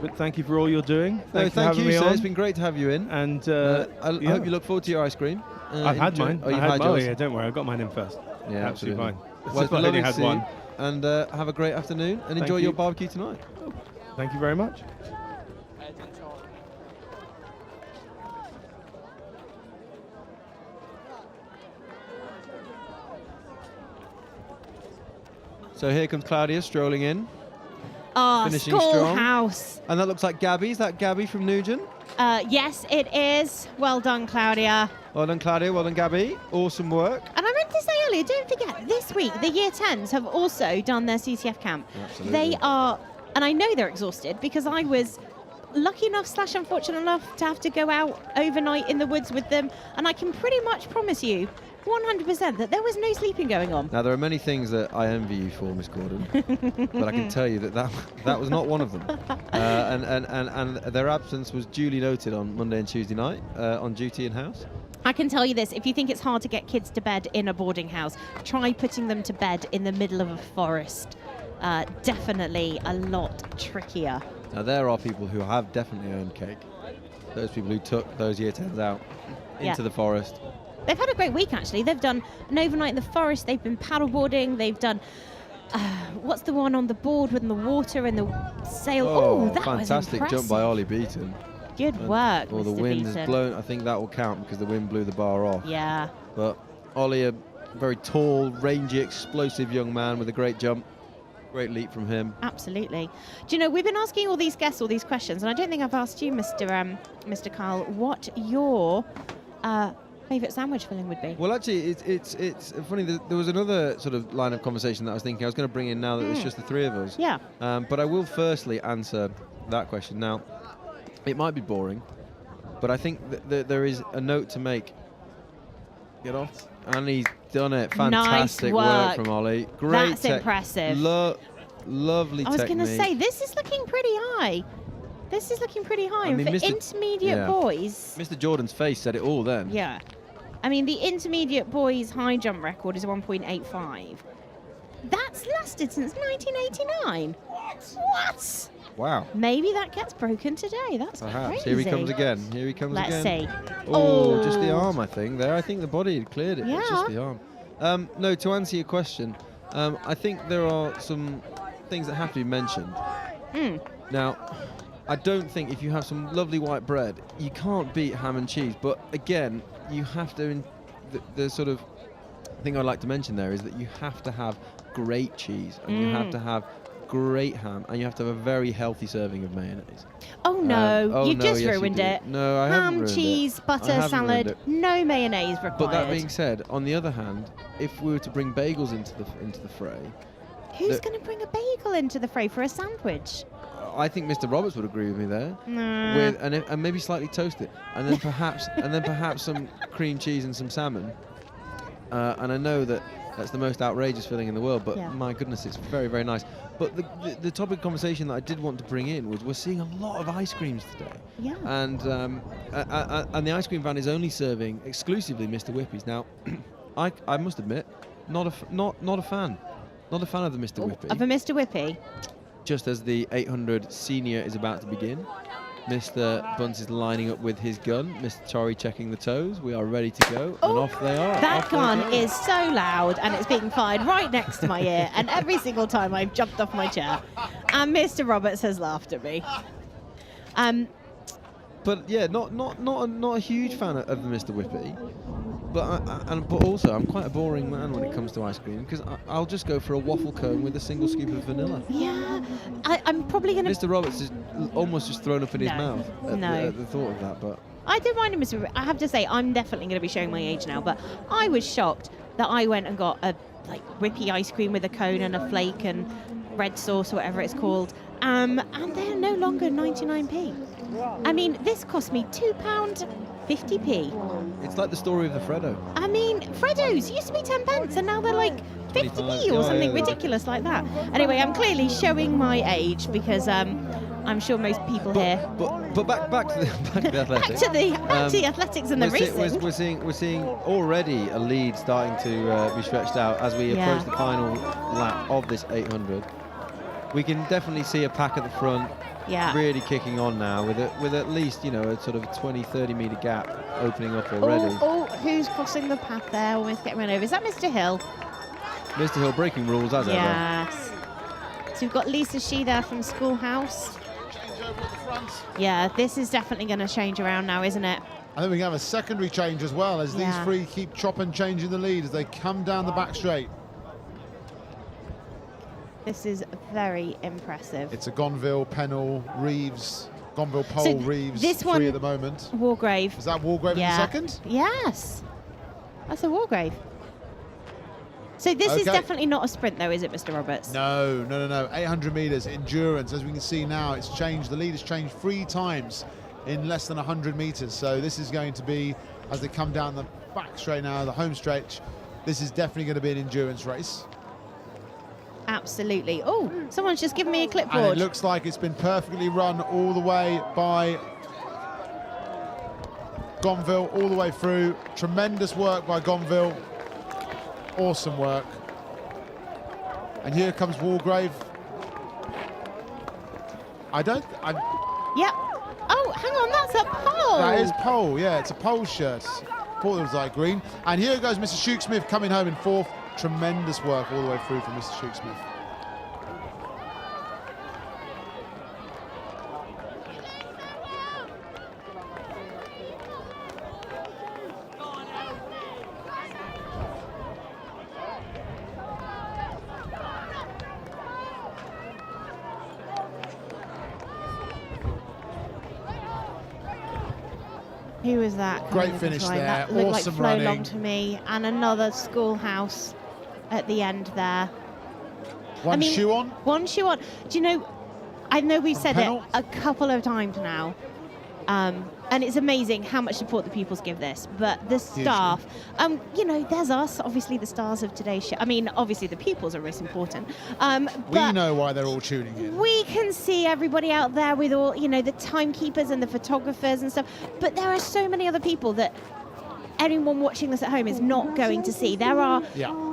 But thank you for all you're doing. Thank you, sir. It's been great to have you in. And I hope you look forward to your ice cream. I've had mine. Oh, you've had yours? Yeah, don't worry. I got mine in first. Yeah, absolutely fine. Well, it's been lovely to see you. one. And have a great afternoon and enjoy your barbecue tonight. Thank you very much. So here comes Claudia strolling in. Finishing Schoolhouse. And that looks like Gabby. Is that Gabby from Nugent? Yes, it is. Well done, Claudia. Well done, Claudia. Well done, Gabby. Awesome work. And I meant to say earlier, don't forget, this week, the Year 10s have also done their CCF camp. Absolutely. They are, and I know they're exhausted because I was lucky enough / unfortunate enough to have to go out overnight in the woods with them. And I can pretty much promise you 100% that there was no sleeping going on. Now, there are many things that I envy you for, Miss Gordon, but I can tell you that was not one of them. And their absence was duly noted on Monday and Tuesday night on duty in-house. I can tell you this, if you think it's hard to get kids to bed in a boarding house, try putting them to bed in the middle of a forest. Definitely a lot trickier. Now, there are people who have definitely earned cake. Those people who took those Year 10s out into the forest. They've had a great week, actually. They've done an overnight in the forest. They've been paddleboarding. They've done, what's the one on the board with the water and the sail? Oh, that was fantastic jump by Ollie Beaton. Good work, Well, the Mr. wind Beaton. has blown. I think that will count because the wind blew the bar off. Yeah. But Ollie, a very tall, rangy, explosive young man with a great jump. Great leap from him. Absolutely. Do you know, we've been asking all these guests all these questions, and I don't think I've asked you, Mr. Kyle, what your favourite sandwich filling would be. Well, actually, it's funny. There was another sort of line of conversation that I was thinking I was going to bring in now that it's just the three of us. Yeah. But I will firstly answer that question. Now, it might be boring, but I think that there is a note to make. Get off. And he's done it. Fantastic nice work from Ollie. Great. That's impressive. Lovely technique. I was going to say, this is looking pretty high. This is looking pretty high. I mean, and for intermediate boys... Mr. Jordan's face said it all then. Yeah. I mean, the intermediate boys' high jump record is 1.85. That's lasted since 1989. What? Wow. Maybe that gets broken today. That's Perhaps. crazy. Here he comes again. Here he comes Let's again. see. Oh, just the arm, I think. There, I think the body had cleared it. Yeah. It's just the arm. No, to answer your question, I think there are some things that have to be mentioned. Now, I don't think if you have some lovely white bread, you can't beat ham and cheese. But again, you have to. The sort of thing I'd like to mention there is that you have to have great cheese, and you have to have great ham, and you have to have a very healthy serving of mayonnaise. Oh no, you just yes, ruined you it. No, I haven't Ham, ruined cheese, it. I butter, haven't ruined salad, it. no mayonnaise required. But that being said, on the other hand, if we were to bring bagels into the fray, who's going to bring a bagel into the fray for a sandwich? I think Mr. Roberts would agree with me there. Nah. With and maybe slightly toasted, and then perhaps some cream cheese and some salmon. And I know that's the most outrageous filling in the world, but my goodness, it's very, very nice. But the topic of conversation that I did want to bring in was we're seeing a lot of ice creams today. Yeah. And the ice cream van is only serving exclusively Mr. Whippy's. Now, I must admit, not a fan. Not a fan of the Mr. Whippy. Of a Mr. Whippy? Just as the 800 senior is about to begin, Mr. Bunce is lining up with his gun. Mr. Torrey checking the toes. We are ready to go, and off they are. That gun is so loud, and it's being fired right next to my ear, and every single time I've jumped off my chair. And Mr. Roberts has laughed at me. But yeah, not a huge fan of the Mr. Whippy. But also I'm quite a boring man when it comes to ice cream, because I'll just go for a waffle cone with a single scoop of vanilla. Yeah, I'm probably going to... Mr. Roberts is almost just thrown up in his mouth at No. the thought of that. But I don't mind him, Mr. Whippy. I have to say, I'm definitely going to be showing my age now, but I was shocked that I went and got a Whippy ice cream with a cone and a flake and red sauce or whatever it's called, and they're no longer 99p. I mean, this cost me £2.50p. it's like the story of the Freddo. I mean, Freddos used to be 10 pence and now they're like 50p or something ridiculous like that. Anyway, I'm clearly showing my age because I'm sure most people here. But back to the athletics. back to the athletics and the racing. We're seeing already a lead starting to be stretched out as we approach the final lap of this 800. We can definitely see a pack at the front. Yeah. Really kicking on now with at least a sort of a 20-30 metre gap opening up already. Oh, who's crossing the path there? Almost getting run over. Is that Mr. Hill? Mr. Hill breaking rules as ever. Yes. So we've got Lisa Shee there from Schoolhouse. Yeah, this is definitely going to change around now, isn't it? I think we can have a secondary change as well as these three keep chopping, changing the lead as they come down the back straight. This is very impressive. It's a Gonville, Pennell, Reeves, Gonville, Pole, Reeves, this one, three at the moment. Wargrave. Is that Wargrave in the second? Yes. That's a Wargrave. So this is definitely not a sprint though, is it, Mr. Roberts? No. 800 metres, endurance. As we can see now, it's changed. The lead has changed 3 times in less than 100 metres. So this is going to be, as they come down the back straight now, the home stretch, this is definitely going to be an endurance race. Absolutely. Oh, someone's just given me a clipboard. And it looks like it's been perfectly run all the way by Gonville, all the way through. Tremendous work by Gonville. Awesome work. And here comes Wargrave. Yep. Oh, hang on, that's a pole. That is pole, yeah, it's a pole shirt. Thought it was like green. And here goes Mr. Shook-Smith coming home in 4th. Tremendous work all the way through from Mr. Shook-Smith. Who was that? Great finish there. That looked Awesome like Flo running. Long to me, and another Schoolhouse at the end there. One shoe on? One shoe on. Do you know, I know we've said Pennell? it a couple of times now, and it's amazing how much support the pupils give this, but the staff, there's us, obviously the stars of today's show. I mean, obviously the pupils are most important. We know why they're all tuning in. We can see everybody out there with all, the timekeepers and the photographers and stuff, but there are so many other people that anyone watching this at home is not going to see. There are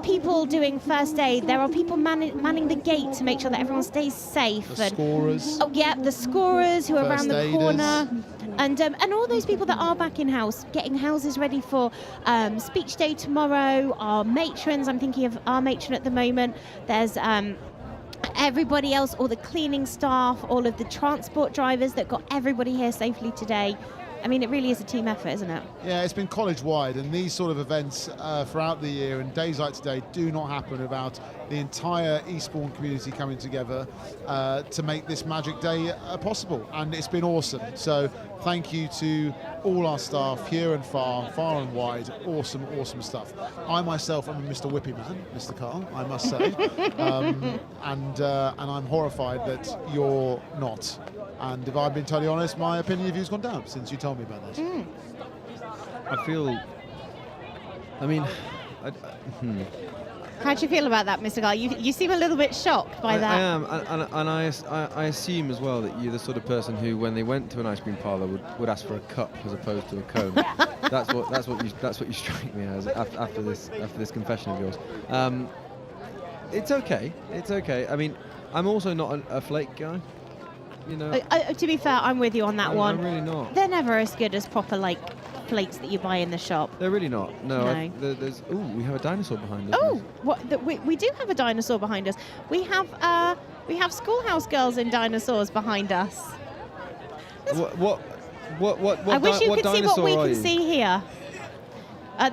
people doing first aid. There are people manning the gate to make sure that everyone stays safe. The scorers. Oh yeah, the scorers who are around the First corner. And all those people that are back in house, getting houses ready for speech day tomorrow, our matrons, I'm thinking of our matron at the moment, there's everybody else, all the cleaning staff, all of the transport drivers that got everybody here safely today. I mean, it really is a team effort, isn't it? Yeah, it's been college-wide, and these sort of events throughout the year and days like today do not happen without the entire Eastbourne community coming together to make this magic day possible, and it's been awesome. So thank you to all our staff here and far and wide. Awesome, awesome stuff. I myself am a Mr. Whippington, Mr. Carl, I must say, and I'm horrified that you're not. And if I've been totally honest, my opinion of you's gone down since you told me about this. I feel. I mean, How do you feel about that, Mr. Carl? You seem a little bit shocked by that. I am, and I assume as well that you're the sort of person who, when they went to an ice cream parlour, would ask for a cup as opposed to a cone. that's what you strike me as after this confession of yours. It's okay. It's okay. I mean, I'm also not a flake guy. You know. To be fair, I'm with you on that one. I'm really not. They're never as good as proper flakes that you buy in the shop. They're really not. No. There's. Ooh, we have a dinosaur behind us. Oh, we do have a dinosaur behind us. We have Schoolhouse Girls and dinosaurs behind us. What I wish you could see what we can you? see here.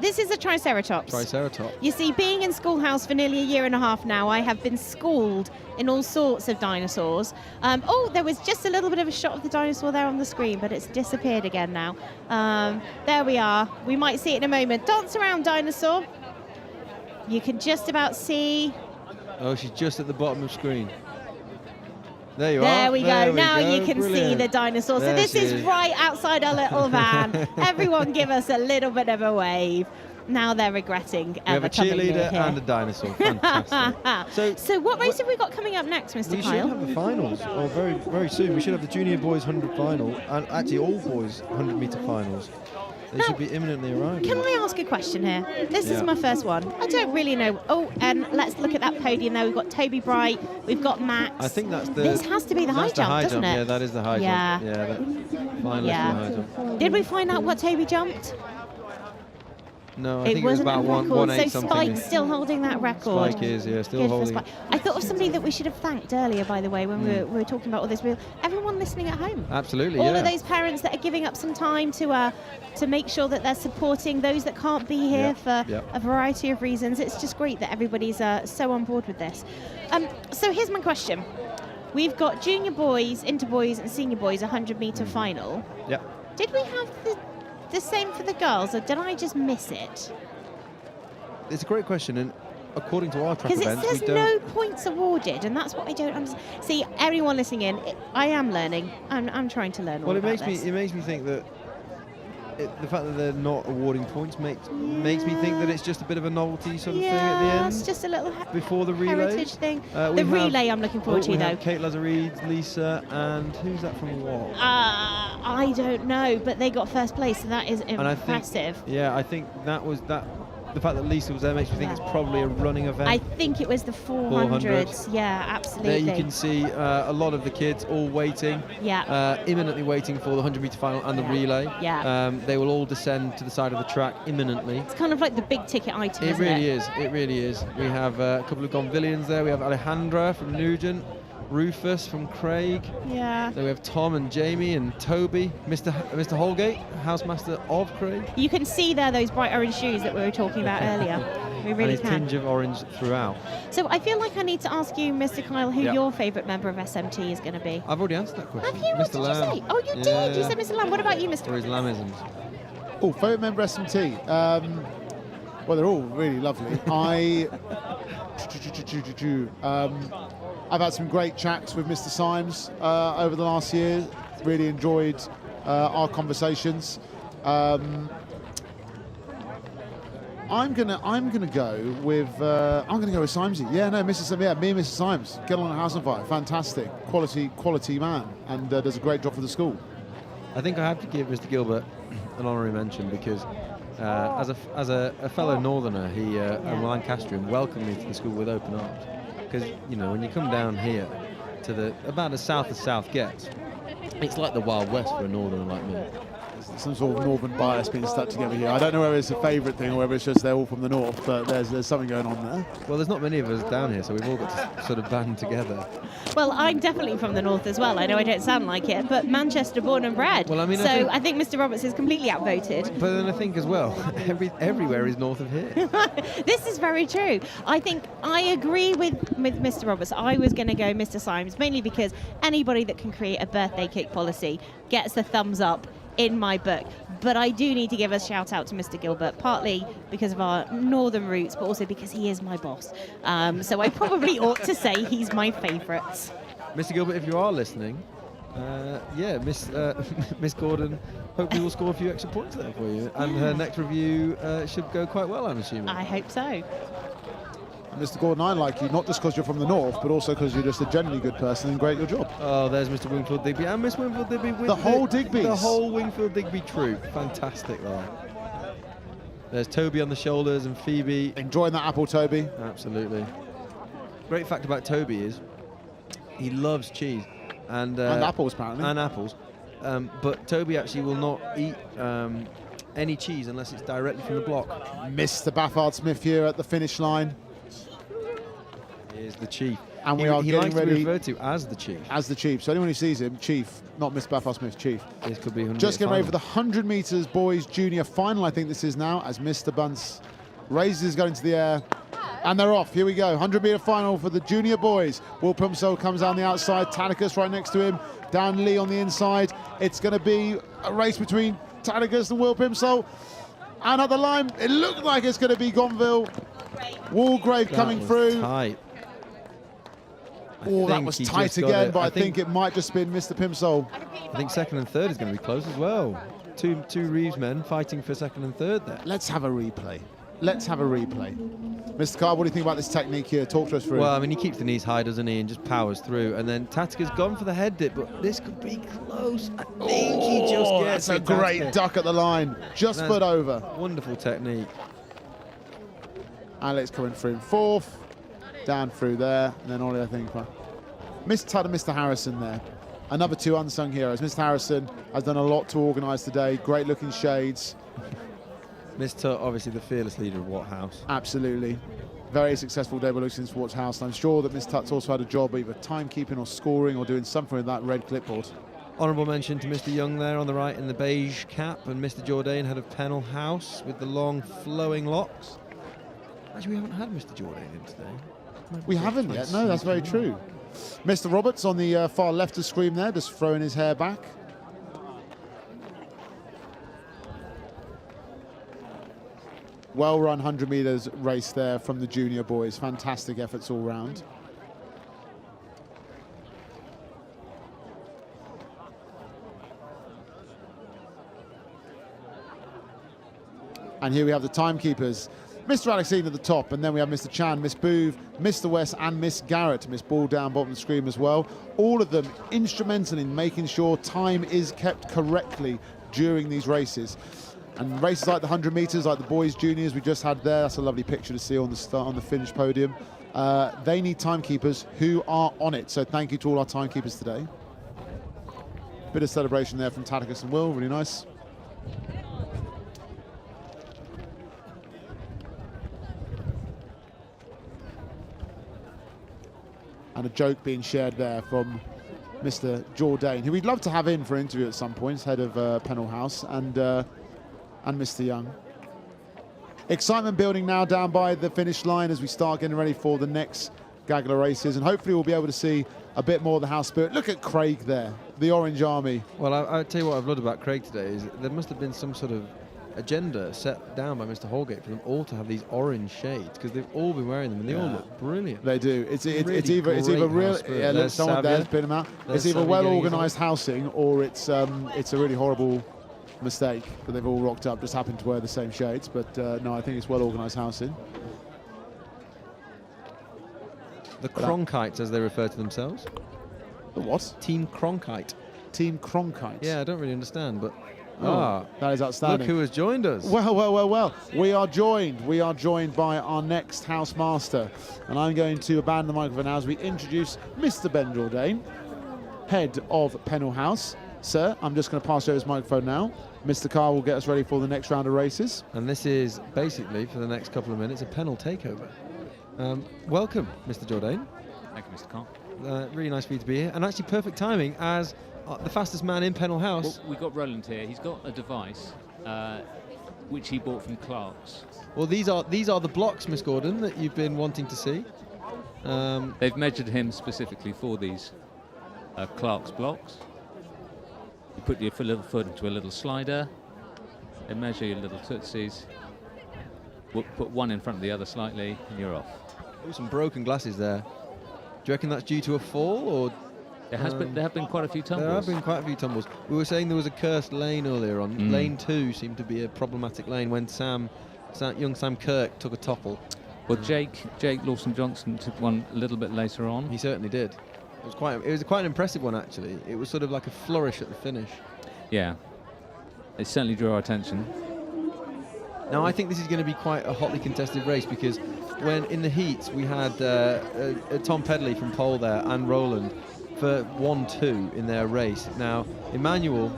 This is a Triceratops. Triceratops. You see, being in Schoolhouse for nearly a year and a half now, I have been schooled in all sorts of dinosaurs. There was just a little bit of a shot of the dinosaur there on the screen, but it's disappeared again now. There we are. We might see it in a moment. Dance around, dinosaur. You can just about see. Oh, she's just at the bottom of the screen. There you are. There we go. Now you can see Brilliant. the dinosaur. There So this she is is. right outside our little van. Everyone give us a little bit of a wave. Now they're regretting We have a coming near cheerleader here. and a dinosaur. Fantastic. So what race have we got coming up next, Mr. We Kyle? should have the finals, or very, very soon. We should have the junior boys 100 final, and actually all boys 100 metre finals. They should be imminently arriving. Can I ask a question here? This is Yeah. my first one. I don't really know. Oh, and let's look at that podium there. We've got Toby Bright. We've got Max. I think that's the. This has to be the high that's the jump, high doesn't jump. it? Yeah, that is the high Yeah. jump. Yeah, that finalist Yeah. for the high jump. Did we find out what Toby jumped? No, I think it was wasn't about a one record. eight So something. Spike's still holding that record. Spike is, yeah, still Good for holding. Spike. I thought of somebody that we should have thanked earlier, by the way, when we were talking about all this. Everyone listening at home. Absolutely, All yeah. of those parents that are giving up some time to make sure that they're supporting those that can't be here for a variety of reasons. It's just great that everybody's so on board with this. So here's my question. We've got junior boys, inter boys and senior boys 100 metre final. Yeah. Did we have the same for the girls, or did I just miss it? It's a great question, and according to our track Because it events, says we don't. no points awarded, and that's what I don't understand. See, everyone listening in, I am learning. I'm trying to learn all Well, it about makes this. me think that the fact that they're not awarding points makes me think that it's just a bit of a novelty sort of thing at the Yeah, end. it's just a little before the relay. heritage thing. We The have- relay I'm looking forward to, we though. have Kate Lazareed, Lisa, and who's that from what? I don't know, but they got first place, so that is And I think, impressive. I think that was that. The fact that Lisa was there makes me think it's probably a running event. I think it was the 400s. Yeah, absolutely. There you can see a lot of the kids all waiting, imminently waiting for the 100 metre final and the relay. Yeah. They will all descend to the side of the track imminently. It's kind of like the big ticket item, It isn't really it? is. It really is. We have a couple of Gonvillians there. We have Alejandra from Nugent, Rufus from Craig. Yeah. Then we have Tom and Jamie and Toby, Mr. Holgate, housemaster of Craig. You can see there those bright orange shoes that we were talking about earlier. We really and a can. tinge of orange throughout. So I feel like I need to ask you, Mr. Kyle, who Yeah. your favourite member of SMT is going to be. I've already answered that question. Have you? What Mr. did Lamb. you say? Oh, you did. You said Mr. Lamb. What about you, Mr. For his lambisms. Oh, favourite member SMT. Well, they're all really lovely. I've had some great chats with Mr. Symes over the last year. Really enjoyed our conversations. I'm gonna go with Symesy. Yeah, no, Mrs. Yeah, me and Mrs. Symes get on a house on fire. Fantastic, quality man, and does a great job for the school. I think I have to give Mr. Gilbert an honorary mention because As a fellow Northerner, he and Lancastrian welcomed me to the school with open arms. Because when you come down here to about as south as South gets, it's like the Wild West for a Northerner like me. Some sort of northern bias being stuck together here. I don't know whether it's a favourite thing or whether it's just they're all from the north, but there's something going on there. Well, there's not many of us down here, so we've all got to sort of band together. Well, I'm definitely from the north as well. I know I don't sound like it, but Manchester born and bred. Well, I mean, I think Mr. Roberts is completely outvoted. But then I think as well, everywhere is north of here. This is very true. I think I agree with Mr. Roberts. I was going to go Mr. Symes, mainly because anybody that can create a birthday cake policy gets a thumbs up in my book. But I do need to give a shout out to Mr. Gilbert, partly because of our northern roots, but also because he is my boss. So I probably ought to say he's my favourite. Mr. Gilbert, if you are listening, Miss Gordon, hopefully we'll score a few extra points there for you. And her next review should go quite well, I'm assuming. I hope so. Mr. Gordon, I like you, not just because you're from the north, but also because you're just a generally good person and great at your job. Oh, there's Mr. Wingfield Digby and Miss Wingfield Digby. With the whole Digby. The whole Wingfield Digby troop. Fantastic there. There's Toby on the shoulders and Phoebe. Enjoying that apple, Toby. Absolutely. Great fact about Toby is he loves cheese. And apples, apparently. And apples. But Toby actually will not eat any cheese unless it's directly from the block. Mr. Baffard-Smith here at the finish line. Here's the Chief. And we are getting ready. He likes to be referred to as the Chief. As the Chief. So anyone who sees him, Chief, not Mr. Baffard-Smith, Chief. This could be 100 Just getting ready for final. the 100 metres boys junior final, I think this is now, as Mr. Bunce raises his gun into the air. And they're off. Here we go. 100 metre final for the junior boys. Will Pumsel comes down the outside. Tanicus right next to him. Dan Lee on the inside. It's going to be a race between Tanicus and Will Pumsel. And at the line, it looked like it's going to be Gonville. Walgrave coming through. Tight. Oh, that was tight again, but I think it might just been Mr. Pimsol. I think second and third is going to be close as well. Two Reeves men fighting for second and third there. Let's have a replay. Let's have a replay. Mr. Carr, what do you think about this technique here? Talk to us through. Well, I mean, he keeps the knees high, doesn't he, and just powers through. And then Tatika's gone for the head dip, but this could be close. I think he just gets that's a great duck at the line. Just foot over. Wonderful technique. Alex coming through in fourth. Down through there. And then Ollie, I think. Mr. Tudd and Mr. Harrison there. Another two unsung heroes. Mr. Harrison has done a lot to organise today. Great looking shades. Mr. obviously the fearless leader of Watt House. Absolutely. Very successful day by looking into Watt House. And I'm sure that Miss Tutt's also had a job either timekeeping or scoring or doing something with that red clipboard. Honourable mention to Mr. Young there on the right in the beige cap, and Mr. Jourdain, head of Pennell House, with the long flowing locks. Actually, we haven't had Mr. Jourdain in today. We haven't yet. No, that's very true. Mr. Roberts on the far left of the screen there, just throwing his hair back. Well-run 100 metres race there from the junior boys. Fantastic efforts all round. And here we have the timekeepers. Mr. Alexine at the top, and then we have Mr. Chan, Miss Boove, Mr. West, and Miss Garrett. Miss Ball down bottom of the screen as well. All of them instrumental in making sure time is kept correctly during these races. And races like the 100 metres, like the boys' juniors we just had there, that's a lovely picture to see on the start, on the finish podium. They need timekeepers who are on it. So thank you to all our timekeepers today. Bit of celebration there from Taticus and Will, really nice. And a joke being shared there from Mr. Jourdain, who we'd love to have in for an interview at some point, head of Pennell House, and Mr. Young. Excitement building now down by the finish line as we start getting ready for the next Gagler races, and hopefully we'll be able to see a bit more of the house spirit. Look at Craig there, the Orange Army. Well, I'll tell you what I've loved about Craig today is there must have been some sort of agenda set down by Mr. Holgate for them all to have these orange shades, because they've all been wearing them and they all look brilliant. They do. It's really either real. Yeah, look, someone there's been them out. It's either well organised housing or it's a really horrible mistake that they've all rocked up, just happened to wear the same shades. But no, I think it's well organised housing. The Cronkites, as they refer to themselves. The what? Team Cronkite. Team Cronkite. Yeah, I don't really understand, but That is outstanding. Look who has joined us. Well. We are joined by our next housemaster. And I'm going to abandon the microphone now as we introduce Mr. Ben Jourdain, head of Pennell House. Sir, I'm just going to pass over his microphone now. Mr. Carr will get us ready for the next round of races. And this is basically, for the next couple of minutes, a Pennell takeover. Welcome, Mr. Jourdain. Thank you, Mr. Carr. Really nice for you to be here. And actually perfect timing as the fastest man in Pennell House. Well, we've got Roland here. He's got a device which he bought from Clark's. Well, these are the blocks, Miss Gordon, that you've been wanting to see. They've measured him specifically for these Clark's blocks. You put your little foot into a little slider. They measure your little tootsies. We'll put one in front of the other slightly, and you're off. Oh, some broken glasses there. Do you reckon that's due to a fall, or? There have been quite a few tumbles. There have been quite a few tumbles. We were saying there was a cursed lane earlier on. Lane 2 seemed to be a problematic lane when young Sam Kirk took a topple. Well, Jake Lawson-Johnson took one a little bit later on. He certainly did. It was quite an impressive one, actually. It was sort of like a flourish at the finish. Yeah, it certainly drew our attention. Now, I think this is going to be quite a hotly contested race because when in the heats we had Tom Pedley from pole there and Roland for 1-2 in their race. Now, Emmanuel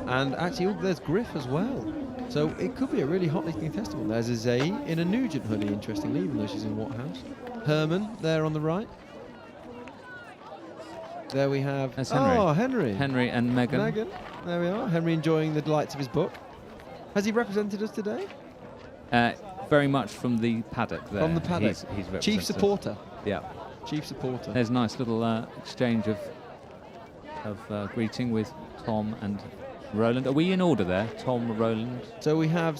and actually there's Griff as well. So it could be a really hotly contested one. There's a Zay in a Nugent hoodie, interestingly, even though she's in Watthouse. Herman there on the right. There we have... That's Henry. Oh, Henry. Henry and Megan. Megan. There we are. Henry enjoying the delights of his book. Has he represented us today? Very much from the paddock there. From the paddock. He's Chief supporter. Yeah. Chief supporter. There's a nice little exchange of greeting with Tom and Roland. Are we in order there? Tom, Roland. So we have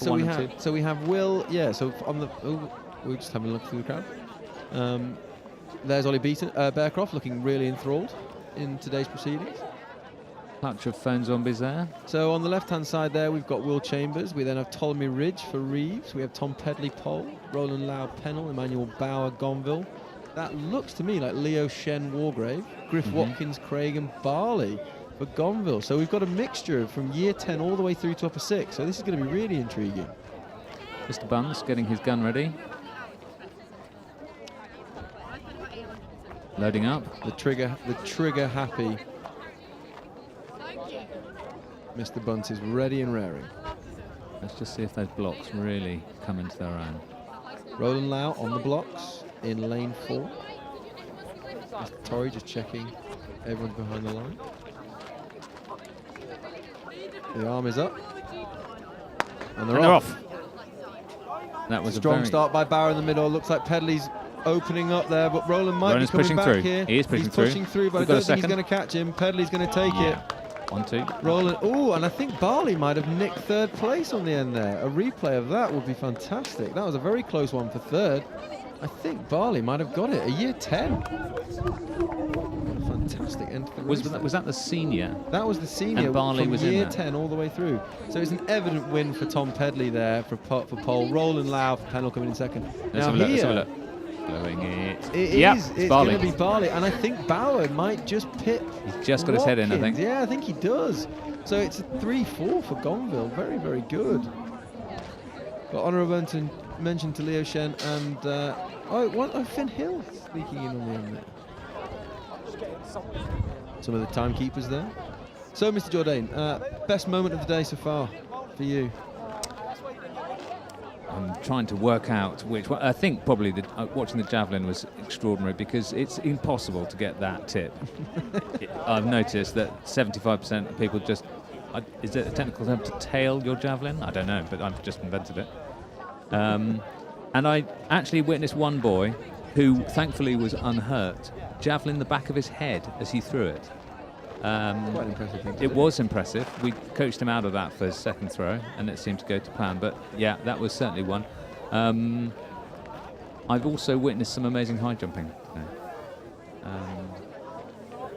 Will. Yeah. So on the we're just having a look through the crowd. There's Ollie Bearcroft looking really enthralled in today's proceedings. Touch of phone zombies there. So on the left-hand side there, we've got Will Chambers. We then have Ptolemy Ridge for Reeves. We have Tom Pedley pole, Roland Lau Pennell, Emmanuel Bauer Gonville. That looks to me like Leo Shen Wargrave, Griff Watkins, Craig and Barley for Gonville. So we've got a mixture from year 10 all the way through to upper 6. So this is going to be really intriguing. Mr. Buns getting his gun ready. Loading up. The trigger happy Mr. Bunt is ready and raring. Let's just see if those blocks really come into their own. Roland Lau on the blocks in lane 4. Mr. Torrey just checking everyone's behind the line. The arm is up. And they're off. That was strong start by Bauer in the middle. Looks like Pedley's opening up there, but Roland might be coming back through. here. He is pushing through. But I don't think he's going to catch him. Pedley's going to take it. 1-2. Roland. Oh, and I think Barley might have nicked third place on the end there. A replay of that would be fantastic. That was a very close one for third. I think Barley might have got it. A year 10. Fantastic end to the race. Was that the senior? That was the senior. And Barley from was year in 10 all the way through. So it's an evident win for Tom Pedley there for pole. Roland Lau for Pennell coming in second. Let's have a look. Blowing it. It's going to be Barley, and I think Bauer might just pit. He's just got his head in, I think. Yeah, I think he does. So it's a 3-4 for Gonville. Very, very good. Got honourable mention to Leo Shen and Finn Hill sneaking in on the end there. Some of the timekeepers there. So, Mr. Jourdain, best moment of the day so far for you? I'm trying to work out which one. I think probably watching the Javelin was extraordinary because it's impossible to get that tip. I've noticed that 75% of people just... is it a technical term to tail your Javelin? I don't know, but I've just invented it. And I actually witnessed one boy who thankfully was unhurt, Javelin the back of his head as he threw it. Quite impressive thing to It do. was impressive. We coached him out of that for his second throw, and it seemed to go to plan. But yeah, that was certainly one. I've also witnessed some amazing high jumping today.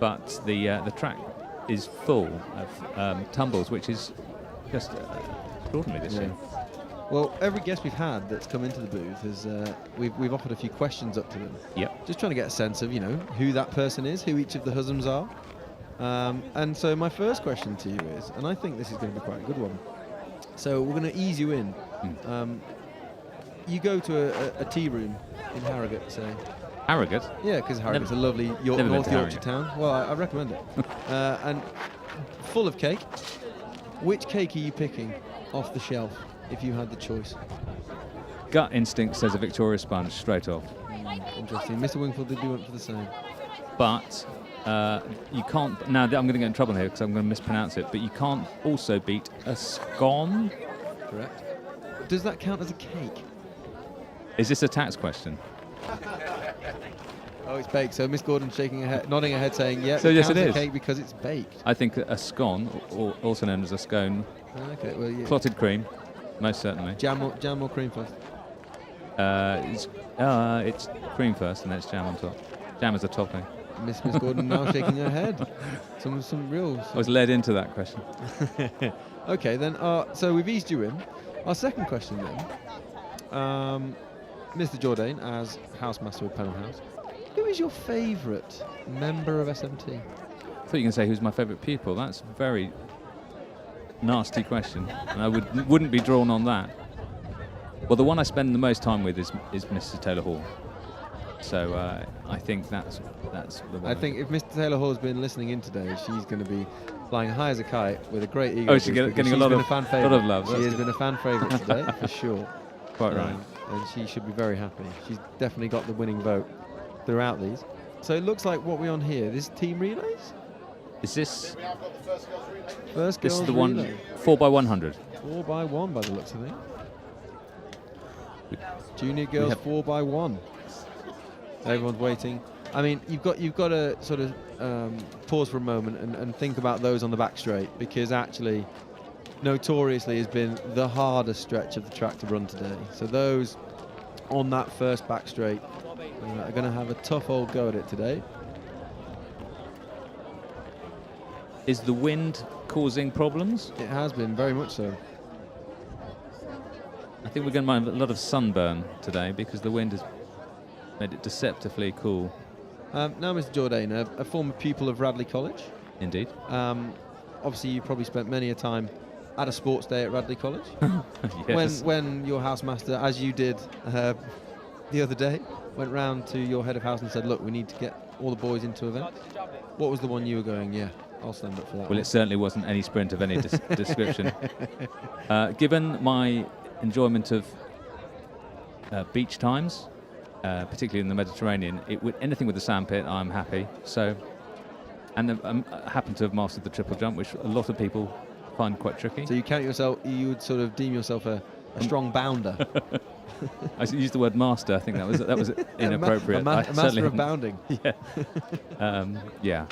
But the track is full of tumbles, which is just extraordinary this year. Well, every guest we've had that's come into the booth has we've offered a few questions up to them. Yep. Just trying to get a sense of who that person is, who each of the husbands are. And so my first question to you is, and I think this is going to be quite a good one, So we're going to ease you in. You go to a tea room in Harrogate, say. Harrogate? Yeah, because Harrogate's a lovely North Yorkshire town. Well, I recommend it. And full of cake. Which cake are you picking off the shelf if you had the choice? Gut instinct says a Victoria sponge straight off. Interesting. Mr. Wingfield did went for the same. But you can't. Now I'm going to get in trouble here because I'm going to mispronounce it. But you can't also beat a scone. Correct. Does that count as a cake? Is this a tax question? Oh, it's baked. So Miss Gordon's shaking her head, nodding her head, saying, "Yeah." So yes, it is a cake because it's baked. I think a scone, also known as a scone, Okay. Well, yeah. clotted cream, most certainly. Jam or cream first? It's cream first, and then it's jam on top. Jam is a topping. Miss Gordon now shaking her head. Some real. I was led into that question. Okay, then. So we've eased you in. Our second question then. Mr. Jourdain, as housemaster of Penham House, who is your favourite member of SMT? I thought you can say who's my favourite pupil. That's a very nasty question, and I wouldn't be drawn on that. Well, the one I spend the most time with is Mrs. Taylor Hall. So I think that's the one. I think if Mr. Taylor Hall has been listening in today, she's going to be flying high as a kite with a great ego. Oh, she's getting a lot of love. She has been a fan favourite today, for sure. Quite right. And she should be very happy. She's definitely got the winning vote throughout these. So it looks like what we're on here. This team relays? Is this? First This girls is the one relay. 4x100. 4x1 by the looks of it. Junior girls 4x1. Everyone's waiting. I mean, you've got to sort of pause for a moment and think about those on the back straight, because actually, notoriously, has been the hardest stretch of the track to run today. So those on that first back straight are going to have a tough old go at it today. Is the wind causing problems? It has been, very much so. I think we're going to mind a lot of sunburn today because the wind has made it deceptively cool. Now, Mr. Jourdain, a former pupil of Radley College. Indeed. Obviously, you probably spent many a time at a sports day at Radley College. Yes. When your housemaster, as you did the other day, went round to your head of house and said, "Look, we need to get all the boys into events." What was the one you were going? Yeah, I'll stand up for that. Well, one. it certainly wasn't any sprint of any description. Given my enjoyment of beach times, particularly in the Mediterranean, anything with the sandpit, I'm happy. So, and I happen to have mastered the triple jump, which a lot of people find quite tricky. So you count yourself, you would sort of deem yourself a strong bounder. I used the word master. I think that was inappropriate. a master of bounding. Yeah. Yeah.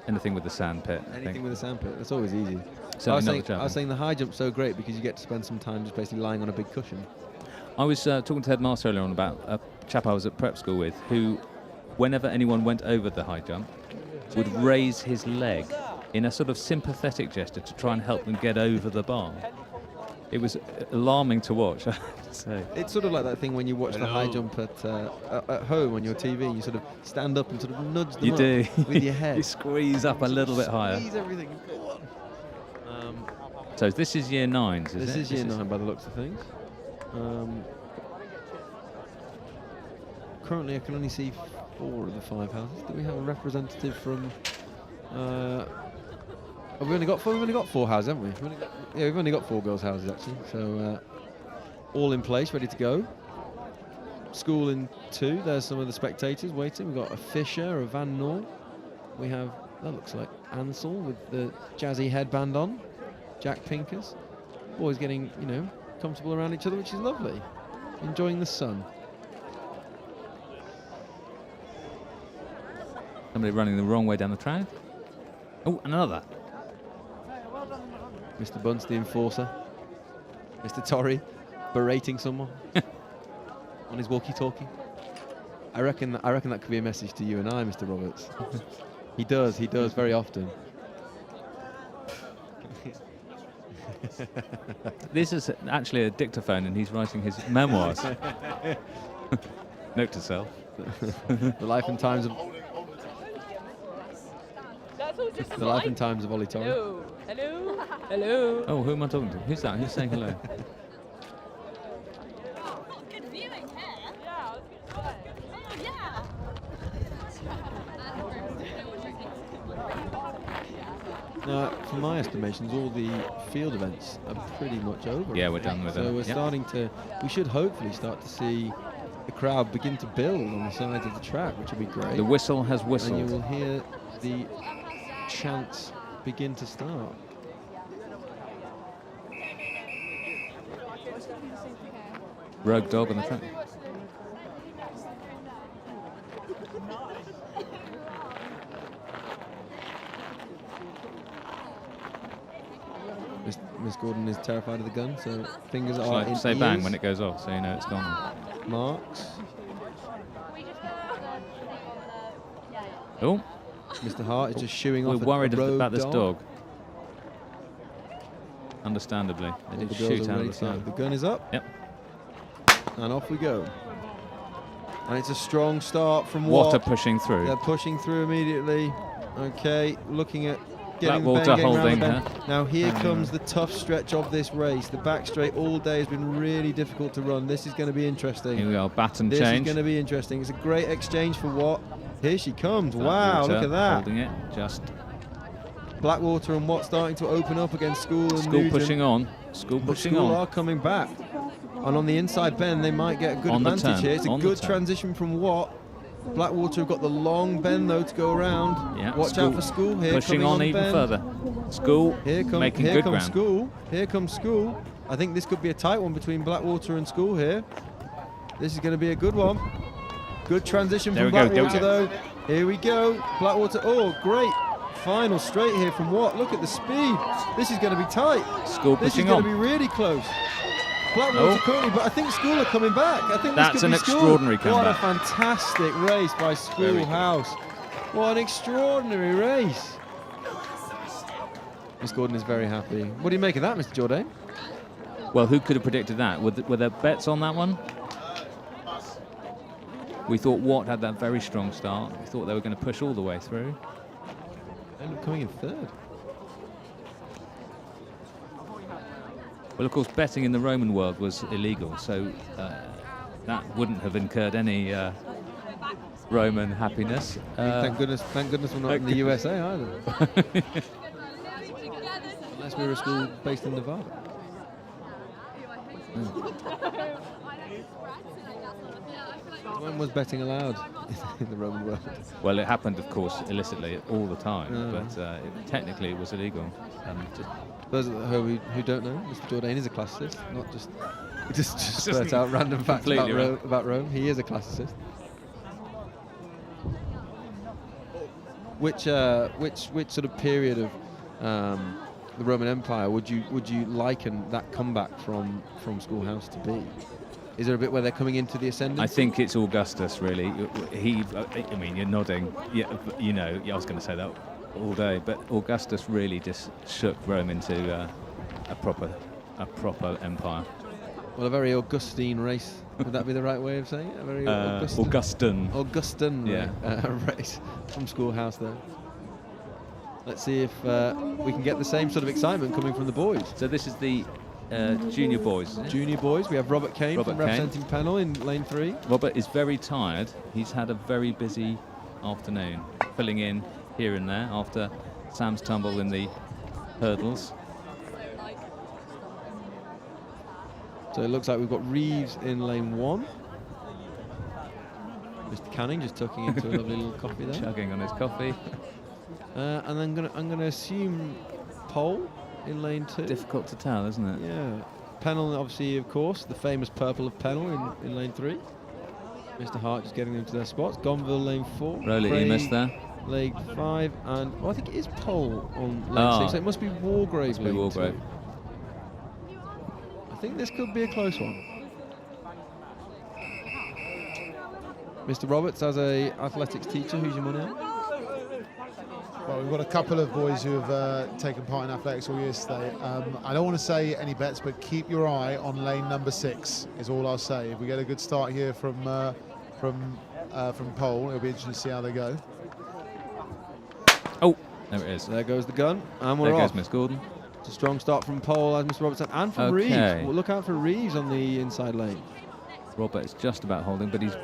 Anything with the sandpit. Anything with a sandpit. That's always easy. I was saying the high jump's so great because you get to spend some time just basically lying on a big cushion. I was talking to Headmaster earlier on about a chap I was at prep school with who, whenever anyone went over the high jump, would raise his leg in a sort of sympathetic gesture to try and help them get over the bar. It was alarming to watch, I have to say. It's sort of like that thing when you watch the high jump at home on your TV. You sort of stand up and sort of nudge them You do. with your head. You squeeze up a little bit higher. Squeeze everything. Go on. So this is year 9s, is it? This is year 9 by the looks of things. Currently, I can only see 4 of the 5 houses. Do we have a representative from? We've only got 4. We've only got 4 houses, haven't we? We've only got 4 girls' houses actually. So all in place, ready to go. School in 2. There's some of the spectators waiting. We've got a Fisher, a Van Noor. We have, that looks like Ansel with the jazzy headband on. Jack Pinkers. Boys getting, comfortable around each other, which is lovely. Enjoying the sun. Somebody running the wrong way down the track. Oh, another. Mr. Bunce, the enforcer. Mr. Torrey, berating someone on his walkie-talkie. I reckon that could be a message to you and I, Mr. Roberts. He does very often. This is actually a dictaphone, and he's writing his memoirs. Note to self. The life and times of... The life and times of Ollie Torrey. Hello. Hello. Hello. Oh, who am I talking to? Who's that? Who's saying hello? Good viewing here. Yeah, Oh, yeah. Now, from my estimations, all the field events are pretty much over. Yeah, we're done with so them. we're Yep. starting to. We should hopefully start to see the crowd begin to build on the sides of the track, which will be great. The whistle has whistled. And you will hear the chants begin to start. Rogue dog on the track. Miss Gordon is terrified of the gun, so fingers Shall are I in say ears. bang when it goes off, so you know it's gone. Marks. Oh, Mr. Hart is just shooing we're off. worried a rogue about this dog. Understandably, All they the did girls shoot are out ready of the to go. side. The gun is up. Yep. And off we go. And it's a strong start from Water Watt. pushing through. They're pushing through immediately. Okay, looking at getting the Blackwater bend, getting round the holding bend. Now here Hanging comes on. the tough stretch of this race. The back straight all day has been really difficult to run. This is going to be interesting. Here we are, baton This change. is going to be interesting. It's a great exchange for Watt. Here she comes. Wow, Blackwater look at that. Holding it, just Blackwater and Watt starting to open up against School and School Nugent. pushing on. School But pushing School on. are coming back. And on the inside bend, they might get a good On the advantage turn, here. It's a on the good turn. transition from Watt. Blackwater have got the long bend though to go around. Yeah, Watch School out for School here. pushing coming on the even bend. further. School making here good comes ground. School. Here comes School. I think this could be a tight one between Blackwater and School here. This is going to be a good one. Good transition There from we go, there we Blackwater though. Here we go. Blackwater. Oh, great. Final straight here from Watt. Look at the speed. This is going to be tight. School This is pushing going on. to be really close. Blackwater currently, but I think School are coming back. I think That's this could an be School. extraordinary What a comeback. fantastic race by Schoolhouse. What an extraordinary race. Miss Gordon is very happy. What do you make of that, Mr. Jourdain? Well, who could have predicted that? Were there bets on that one? We thought Watt had that very strong start. We thought they were going to push all the way through. Ended up coming in third. Well, of course, betting in the Roman world was illegal, so that wouldn't have incurred any Roman happiness. Thank goodness we're not in the USA either. Unless we were a school based in Nevada. When was betting allowed in the Roman world? Well, it happened, of course, illicitly all the time, Yeah. but technically it was illegal. Those who don't know, Mr. Jourdain is a classicist, not just spurt out random facts Completely about Rome. He is a classicist. Which sort of period of the Roman Empire would you liken that comeback from Schoolhouse to be? Is there a bit where they're coming into the ascendancy? I think it's Augustus, really. I mean, you're nodding. Yeah, you know, I was going to say that all day, but Augustus really just shook Rome into a proper empire. Well, a very Augustine race. Would that be the right way of saying it? A very Augustan race from Schoolhouse there. Let's see if we can get the same sort of excitement coming from the boys. So this is the junior boys. Isn't it? Junior boys. We have Robert Kane Robert from Kane. representing Pennell in lane 3. Robert is very tired. He's had a very busy afternoon, filling in here and there after Sam's tumble in the hurdles. So it looks like we've got Reeves in lane 1. Mr. Canning just tucking into a lovely little coffee there. Chugging on his coffee. And then I'm gonna assume Pole in lane 2. Difficult to tell, isn't it? Yeah. Pennell, obviously, of course, the famous purple of Pennell in lane 3. Mr. Hart just getting them to their spots. Gonville lane 4. Rowley Emus there. Lane 5, and I think it is Pole on lane 6. So it must be Wargrave lane Wargrave. 2. I think this could be a close one. Mr. Roberts, as a athletics teacher, who's your money on? Well, we've got a couple of boys who have taken part in athletics all year today. I don't want to say any bets, but keep your eye on lane number 6 is all I'll say. If we get a good start here from Pole, it'll be interesting to see how they go. Oh, There it is. There goes the gun, and we're There off. goes Miss Gordon. It's a strong start from Pole, as Mr. Robertson, and from Reeves. Okay. Well, look out for Reeves on the inside lane. Robert is just about holding, but he's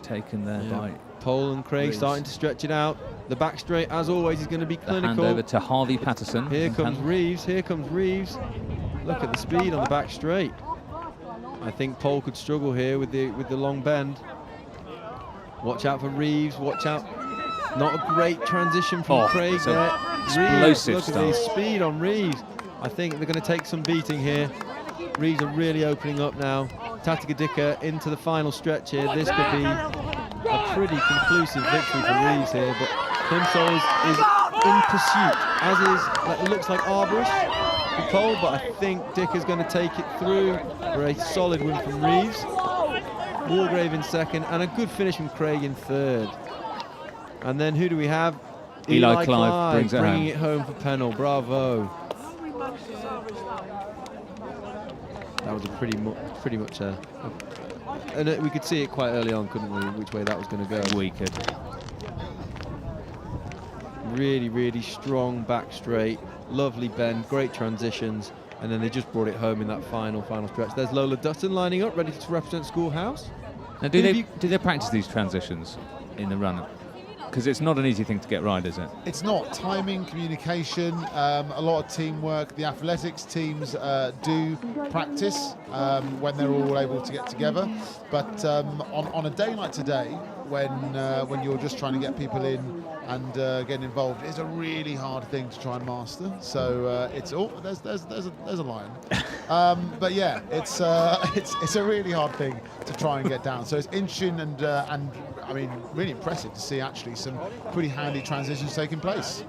taken there by Pole and Craig Reeves. starting to stretch it out. The back straight, as always, is going to be the clinical. hand over to Harvey Patterson. Here comes Reeves. Here comes Reeves. Look at the speed on the back straight. I think Pole could struggle here with the long bend. Watch out for Reeves. Watch out. Not a great transition from Craig it's a there. explosive Reeves, look at the speed on Reeves. I think they're going to take some beating here. Reeves are really opening up now. Tatikadika into the final stretch here. This could be a pretty conclusive victory for Reeves here, but Plimsoll is in pursuit, as is, it looks like Arboris for Pole, but I think Dick is going to take it through for a solid win from Reeves. Wargrave in second, and a good finish from Craig in third. And then who do we have? Eli Clive brings it bringing home. it home for Pennell. Bravo. That was a pretty much and we could see it quite early on, couldn't we, which way that was going to go. We could. Really, really strong back straight, lovely bend, great transitions, and then they just brought it home in that final stretch. There's Lola Dutton lining up, ready to represent Schoolhouse. Now, do they practice these transitions in the run? Because it's not an easy thing to get right, is it? It's not. Timing, communication, a lot of teamwork. The athletics teams do practice when they're all able to get together. But on a day like today, when you're just trying to get people in and getting involved, it's a really hard thing to try and master. So it's there's a lion. But yeah, it's a really hard thing to try and get down. So it's interesting and I mean really impressive to see actually some pretty handy transitions taking place.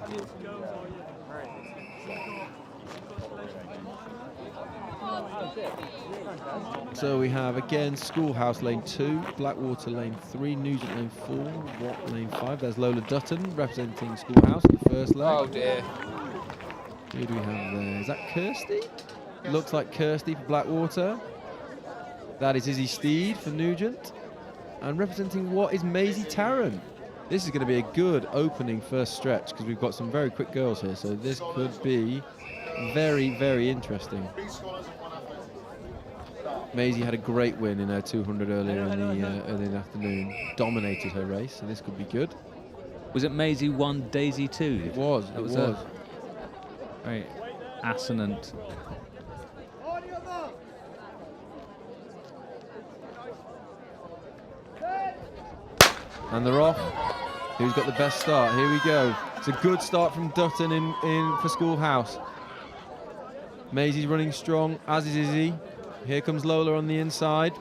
So we have again Schoolhouse lane 2, Blackwater lane 3, Nugent lane 4, Watt lane 5. There's Lola Dutton representing Schoolhouse, the first leg. Oh dear. Who do we have there? Is that Kirsty? Looks like Kirsty for Blackwater. That is Izzy Steed for Nugent. And representing Watt is Maisie Tarrant. This is going to be a good opening first stretch because we've got some very quick girls here. So this could be very, very interesting. Maisie had a great win in her 200 earlier in the afternoon. Dominated her race, so this could be good. Was it Maisie 1, Daisy 2? It was. It was a very assonant. And they're off. Who's got the best start? Here we go. It's a good start from Dutton in for Schoolhouse. Maisie's running strong, as is Izzy. Here comes Lola on the inside.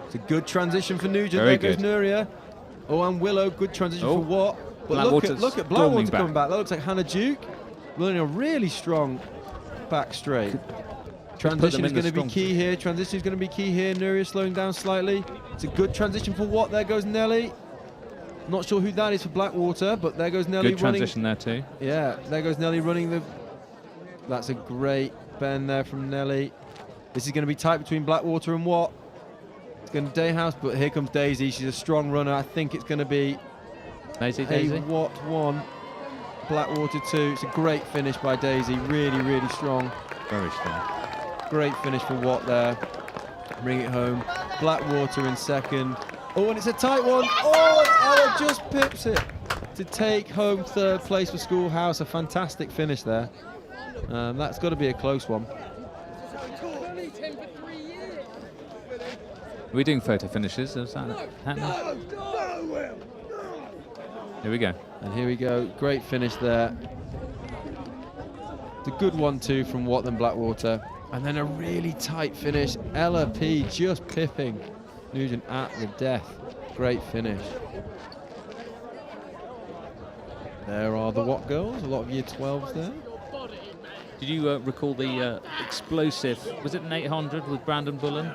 It's a good transition for Nugent. Very there goes good. Nuria. Oh, and Willow, good transition for Watt. But Blackwater's look at Blackwater coming back. That looks like Hannah Duke. Running a really strong back straight. Transition is going to be key here. Transition is going to be key here. Nuria slowing down slightly. It's a good transition for Watt. There goes Nelly. Not sure who that is for Blackwater, but there goes Nelly Good running. transition there too. Yeah, there goes Nelly running the. That's a great bend there from Nelly. This is going to be tight between Blackwater and Watt. It's going to Dayhouse, but here comes Daisy. She's a strong runner. I think it's going to be Daisy. Watt 1, Blackwater 2. It's a great finish by Daisy. Really, really strong. Very strong. Great finish for Watt there. Bring it home. Blackwater in second. Oh, and it's a tight one. Oh, and Ella just pips it to take home third place for Schoolhouse. A fantastic finish there. That's got to be a close one. Are we doing photo finishes? Is that happening? Here we go. And here we go. Great finish there. It's a good 1-2 from Watt and Blackwater. And then a really tight finish. Ella P just pipping Nugent at the death. Great finish. There are the Watt girls. A lot of year 12s there. Did you recall the explosive? Was it an 800 with Brandon Bullen?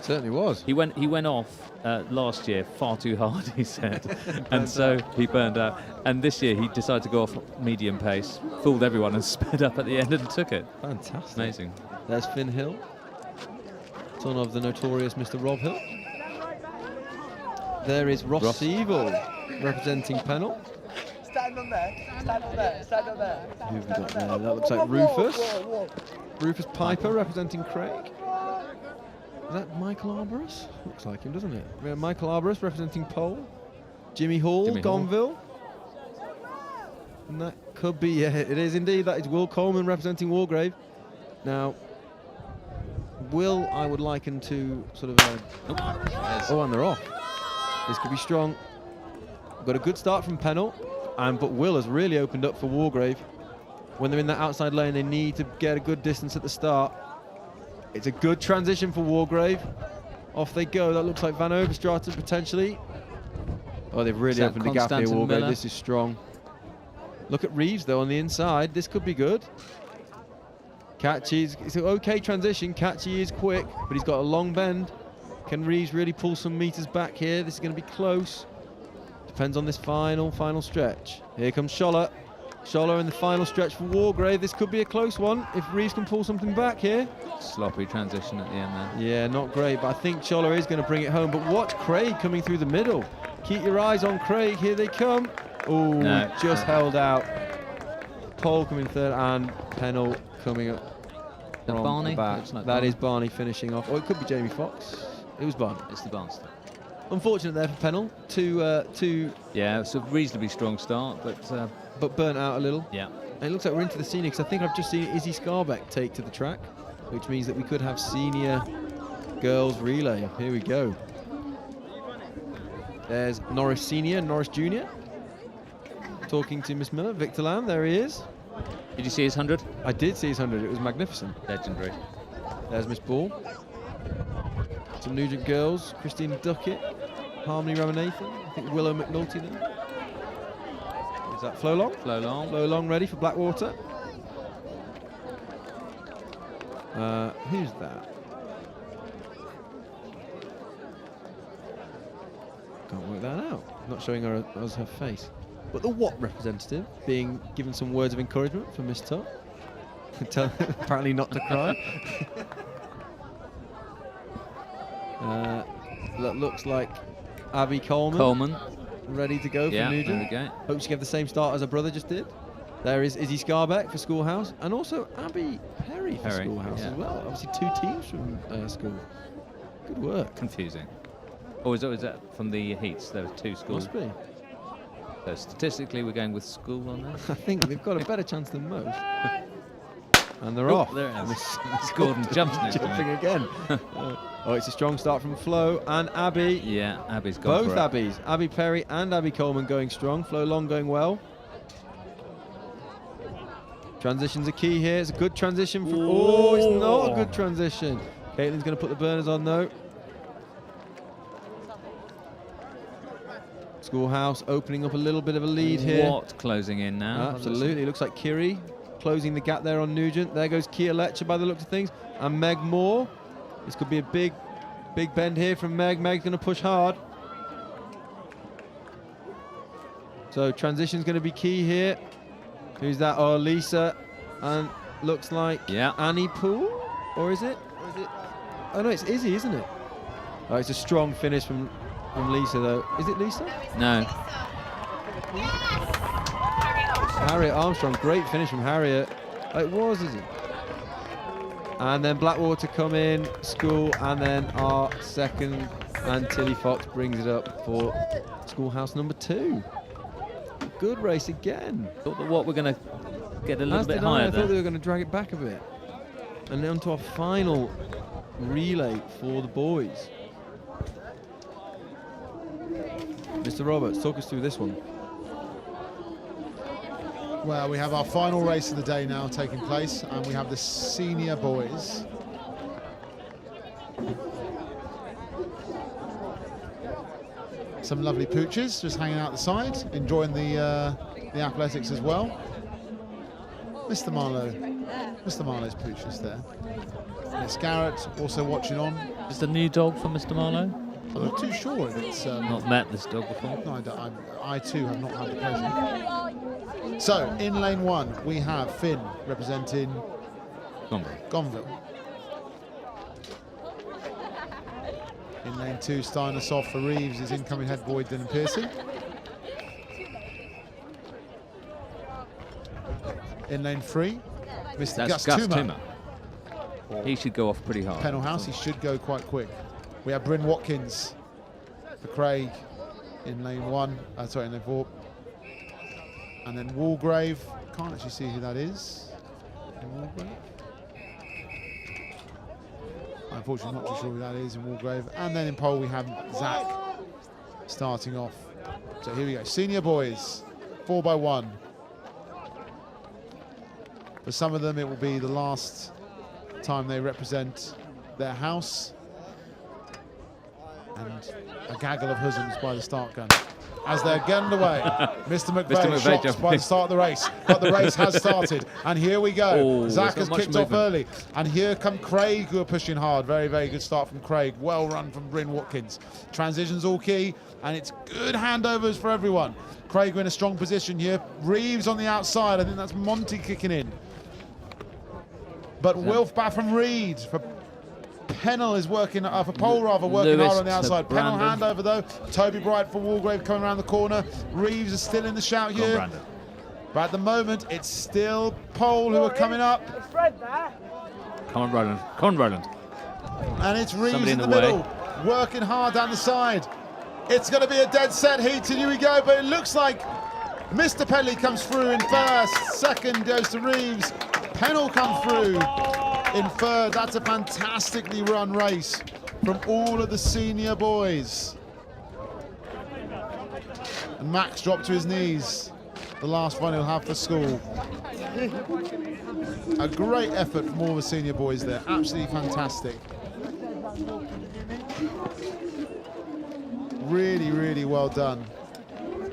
Certainly was. He went off last year far too hard, he said, and so he burned out. And this year he decided to go off medium pace, fooled everyone, and sped up at the end and took it. Fantastic. Amazing. There's Finn Hill, son of the notorious Mr. Rob Hill. There is Ross Evil representing Pennell. Stand on there. Stand on there. Stand on there. Who have we got there? That looks like Rufus. Rufus Piper representing Craig. Is that Michael Arboris? Looks like him, doesn't it? We have Michael Arboris representing Pole. Jimmy Hall, Gonville. And that could be, yeah, it is indeed. That is Will Coleman representing Wargrave. Now, Will, I would liken to sort of oh, and they're off. This could be strong. Got a good start from Pennell, but Will has really opened up for Wargrave. When they're in that outside lane, they need to get a good distance at the start. It's a good transition for Wargrave. Off they go. That looks like Van Overstraten potentially. Oh, they've really opened the gap here, Wargrave. Miller? This is strong. Look at Reeves, though, on the inside. This could be good. Catchy, it's an okay transition. Catchy is quick, but he's got a long bend. Can Reeves really pull some meters back here? This is going to be close. Depends on this final stretch. Here comes Scholler. Scholler in the final stretch for Wargrave. This could be a close one if Reeves can pull something back here. Sloppy transition at the end there. Yeah, not great, but I think Scholler is going to bring it home. But watch Craig coming through the middle. Keep your eyes on Craig. Here they come. Oh, no, just held out. Pole coming third and Pennell coming up from Barney? the back. Like that is Barney finishing off. Oh, it could be Jamie Foxx. It was Barney. It's the Barney. Unfortunate there for Pennell. Two. Yeah, it's a reasonably strong start, but burnt out a little. Yeah. And it looks like we're into the senior, because I think I've just seen Izzy Scarbeck take to the track, which means that we could have senior girls relay. Here we go. There's Norris Senior, Norris Junior. Talking to Miss Miller. Victor Lamb, there he is. Did you see his 100? I did see his 100. It was magnificent. Legendary. There's Miss Ball. Some Nugent girls. Christine Duckett. Harmony Ramanathan. I think Willow McNulty there. Is that Flo Long? Flo Long. Flo Long ready for Blackwater. Who's that? Can't work that out. Not showing her as her face. But the Watt representative being given some words of encouragement from Miss Tutt. Apparently not to cry. That looks like Abby Coleman. Ready to go for Nugent. There we go. Hope she gave the same start as her brother just did. There is Izzy Scarbeck for Schoolhouse, and also Abby Perry for Schoolhouse as well. Obviously 2 teams from school. Good work. Confusing. Or is that from the heats? There were 2 schools. Must be. So statistically, we're going with school on there. I think they've got a better chance than most. And they're off. There it is. Miss Gordon jumps next to me. Jumping again. Oh, it's a strong start from Flo and Abby. Yeah, Abby's gone Both for it. Abbies. Abby Perry and Abby Coleman going strong. Flo Long going well. Transition's a key here. It's a good transition. Oh, it's not a good transition. Caitlin's going to put the burners on though. Schoolhouse opening up a little bit of a lead here. What closing in now? Absolutely. Looks like Kiri closing the gap there on Nugent. There goes Kia Letcher by the looks of things. And Meg Moore. This could be a big bend here from Meg. Meg's going to push hard. So transition's going to be key here. Who's that? Oh, Lisa. And looks like Annie Poole. Or is it? Oh, no, it's Izzy, isn't it? Oh, it's a strong finish from Lisa, though. Is it Lisa? No. Harriet Armstrong, great finish from Harriet. Oh, it was, is it? And then Blackwater come in, School, and then our second, and Tilly Fox brings it up for Schoolhouse number 2. Good race again. Thought that what we're going to get a little bit higher I thought they were going to drag it back a bit. And then on to our final relay for the boys. Mr. Roberts, talk us through this one. Well, we have our final race of the day now taking place, and we have the senior boys. Some lovely pooches just hanging out the side, enjoying the athletics as well. Mr. Marlowe's pooches there. Miss Garrett also watching on. Is the new dog for Mr. Marlowe? I'm not too sure if it's... not met this dog before? No, I too have not had the pleasure. So, in lane 1, we have Finn representing Gonville. In lane 2, starting us off for Reeves is incoming head boy Dylan Pearson. In lane 3, Mr. That's Gus Gus Tuma. He should go off pretty hard. Pennell House, he should go quite quick. We have Bryn Watkins for Craig in lane 1, sorry, in lane 4. And then Walgrave, can't actually see who that is. Walgrave. Unfortunately, not too sure who that is in Walgrave. And then in pole we have Zach starting off. So here we go, senior boys, 4x1. For some of them, it will be the last time they represent their house. And a gaggle of husbands by the start gun. As they're getting away, Mr. McVeigh shocked by the start of the race, but the race has started, and here we go. Oh, Zach has kicked off movement. early, and here come Craig, who are pushing hard. Very, very good start from Craig. Well run from Bryn Watkins. Transitions all key, and it's good handovers for everyone. Craig in a strong position here. Reeves on the outside. I think that's Monty kicking in. But Wilf back from Reed for Pennell is working, for Pole rather, working Lewis hard on the outside. to Pennell Brandon. handover though. Toby Bright for Walgrave coming around the corner. Reeves is still in the shout Go on, here. Brandon. But at the moment, it's still Pole who are coming up. Come on, Roland. Come on, Roland. And it's Reeves Somebody in the in the way. middle, working hard down the side. It's going to be a dead set heat, and here we go. But it looks like Mr. Pedley comes through in first. Second goes to Reeves. Pennell comes through in third. That's a fantastically run race from all of the senior boys. And Max dropped to his knees. The last one he'll have for school. A great effort from all the senior boys there. Absolutely fantastic. Really, really well done.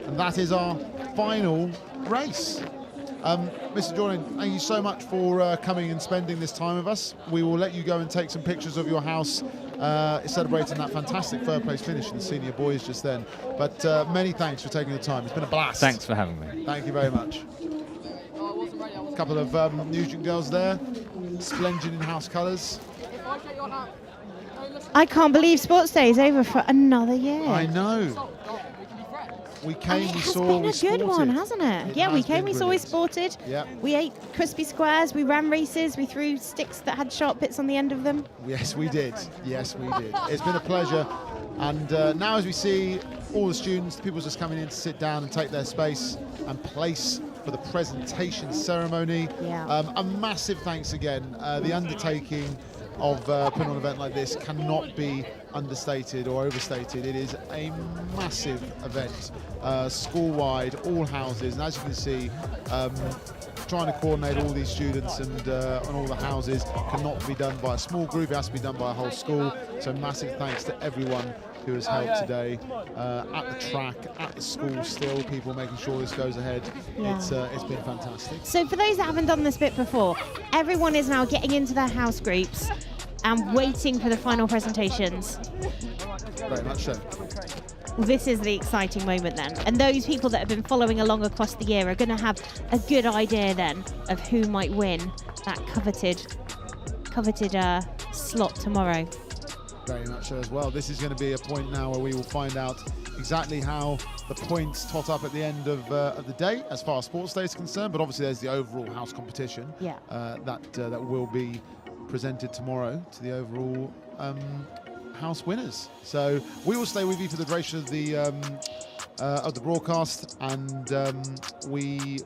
And that is our final race. Mr. Jordan, thank you so much for coming and spending this time with us. We will let you go and take some pictures of your house, celebrating that fantastic third place finish in the senior boys just then. But many thanks for taking the time. It's been a blast. Thanks for having me. Thank you very much. A couple of Nugent girls there, splendid in house colours. I can't believe Sports Day is over for another year. I know. We came, we saw, we It's been a good one, hasn't it? Yeah, we has came, been we saw, we brilliant. sported. Yep. We ate crispy squares, we ran races, we threw sticks that had sharp bits on the end of them. Yes, we did. Yes, we did. It's been a pleasure. And now as we see all the students, people just coming in to sit down and take their space and place for the presentation ceremony. Yeah. A massive thanks again. The undertaking of putting on an event like this cannot be understated or overstated. It is a massive event, school-wide, all houses, and as you can see, trying to coordinate all these students and on all the houses cannot be done by a small group, it has to be done by a whole school. So massive thanks to everyone who has helped today at the track, at the school still, people making sure this goes ahead. Yeah. It's been fantastic. So for those that haven't done this bit before, everyone is now getting into their house groups and waiting for the final presentations. Very much so. This is the exciting moment then. And those people that have been following along across the year are going to have a good idea then of who might win that coveted slot tomorrow. Very much so as well. This is going to be a point now where we will find out exactly how the points tot up at the end of the day as far as Sports Day is concerned, but obviously there's the overall house competition that will be presented tomorrow to the overall house winners. So we will stay with you for the duration of the broadcast, and we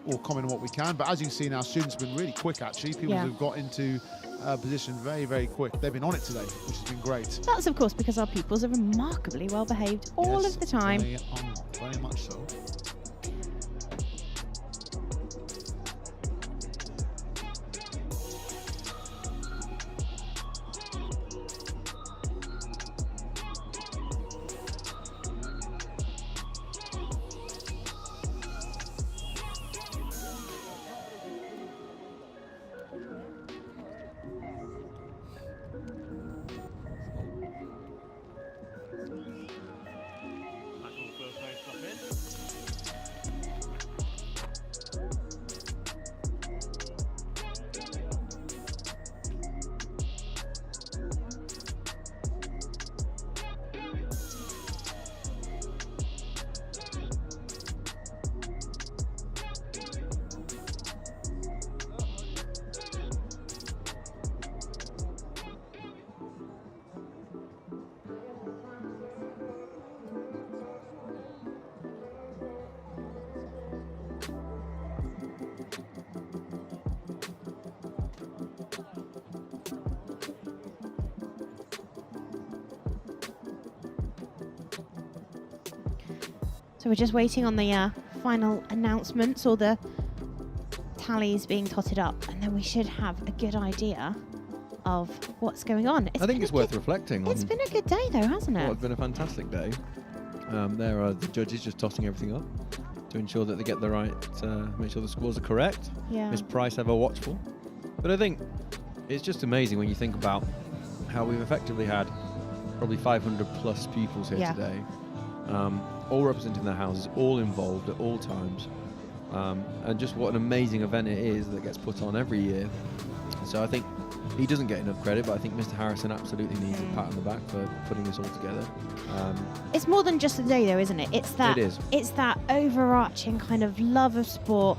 will comment on what we can. But as you can see now, students have been really quick actually. People who've got into position very, very quick. They've been on it today, which has been great. That's of course because our pupils are remarkably well behaved all of the time. They are, very much so. So we're just waiting on the final announcements or the tallies being totted up, and then we should have a good idea of what's going on. I think it's worth reflecting on. It's been a good day though, hasn't it? Well, it's been a fantastic day. There are the judges just tossing everything up to ensure that they get the right, make sure the scores are correct. Yeah. Miss Price ever watchful. But I think it's just amazing when you think about how we've effectively had probably 500 plus pupils here today, all representing their houses, all involved at all times, and just what an amazing event it is that gets put on every year. So I think he doesn't get enough credit, but I think Mr. Harrison absolutely needs a pat on the back for putting this all together. It's more than just a day though, isn't it? It's that, it is. It's that overarching kind of love of sport.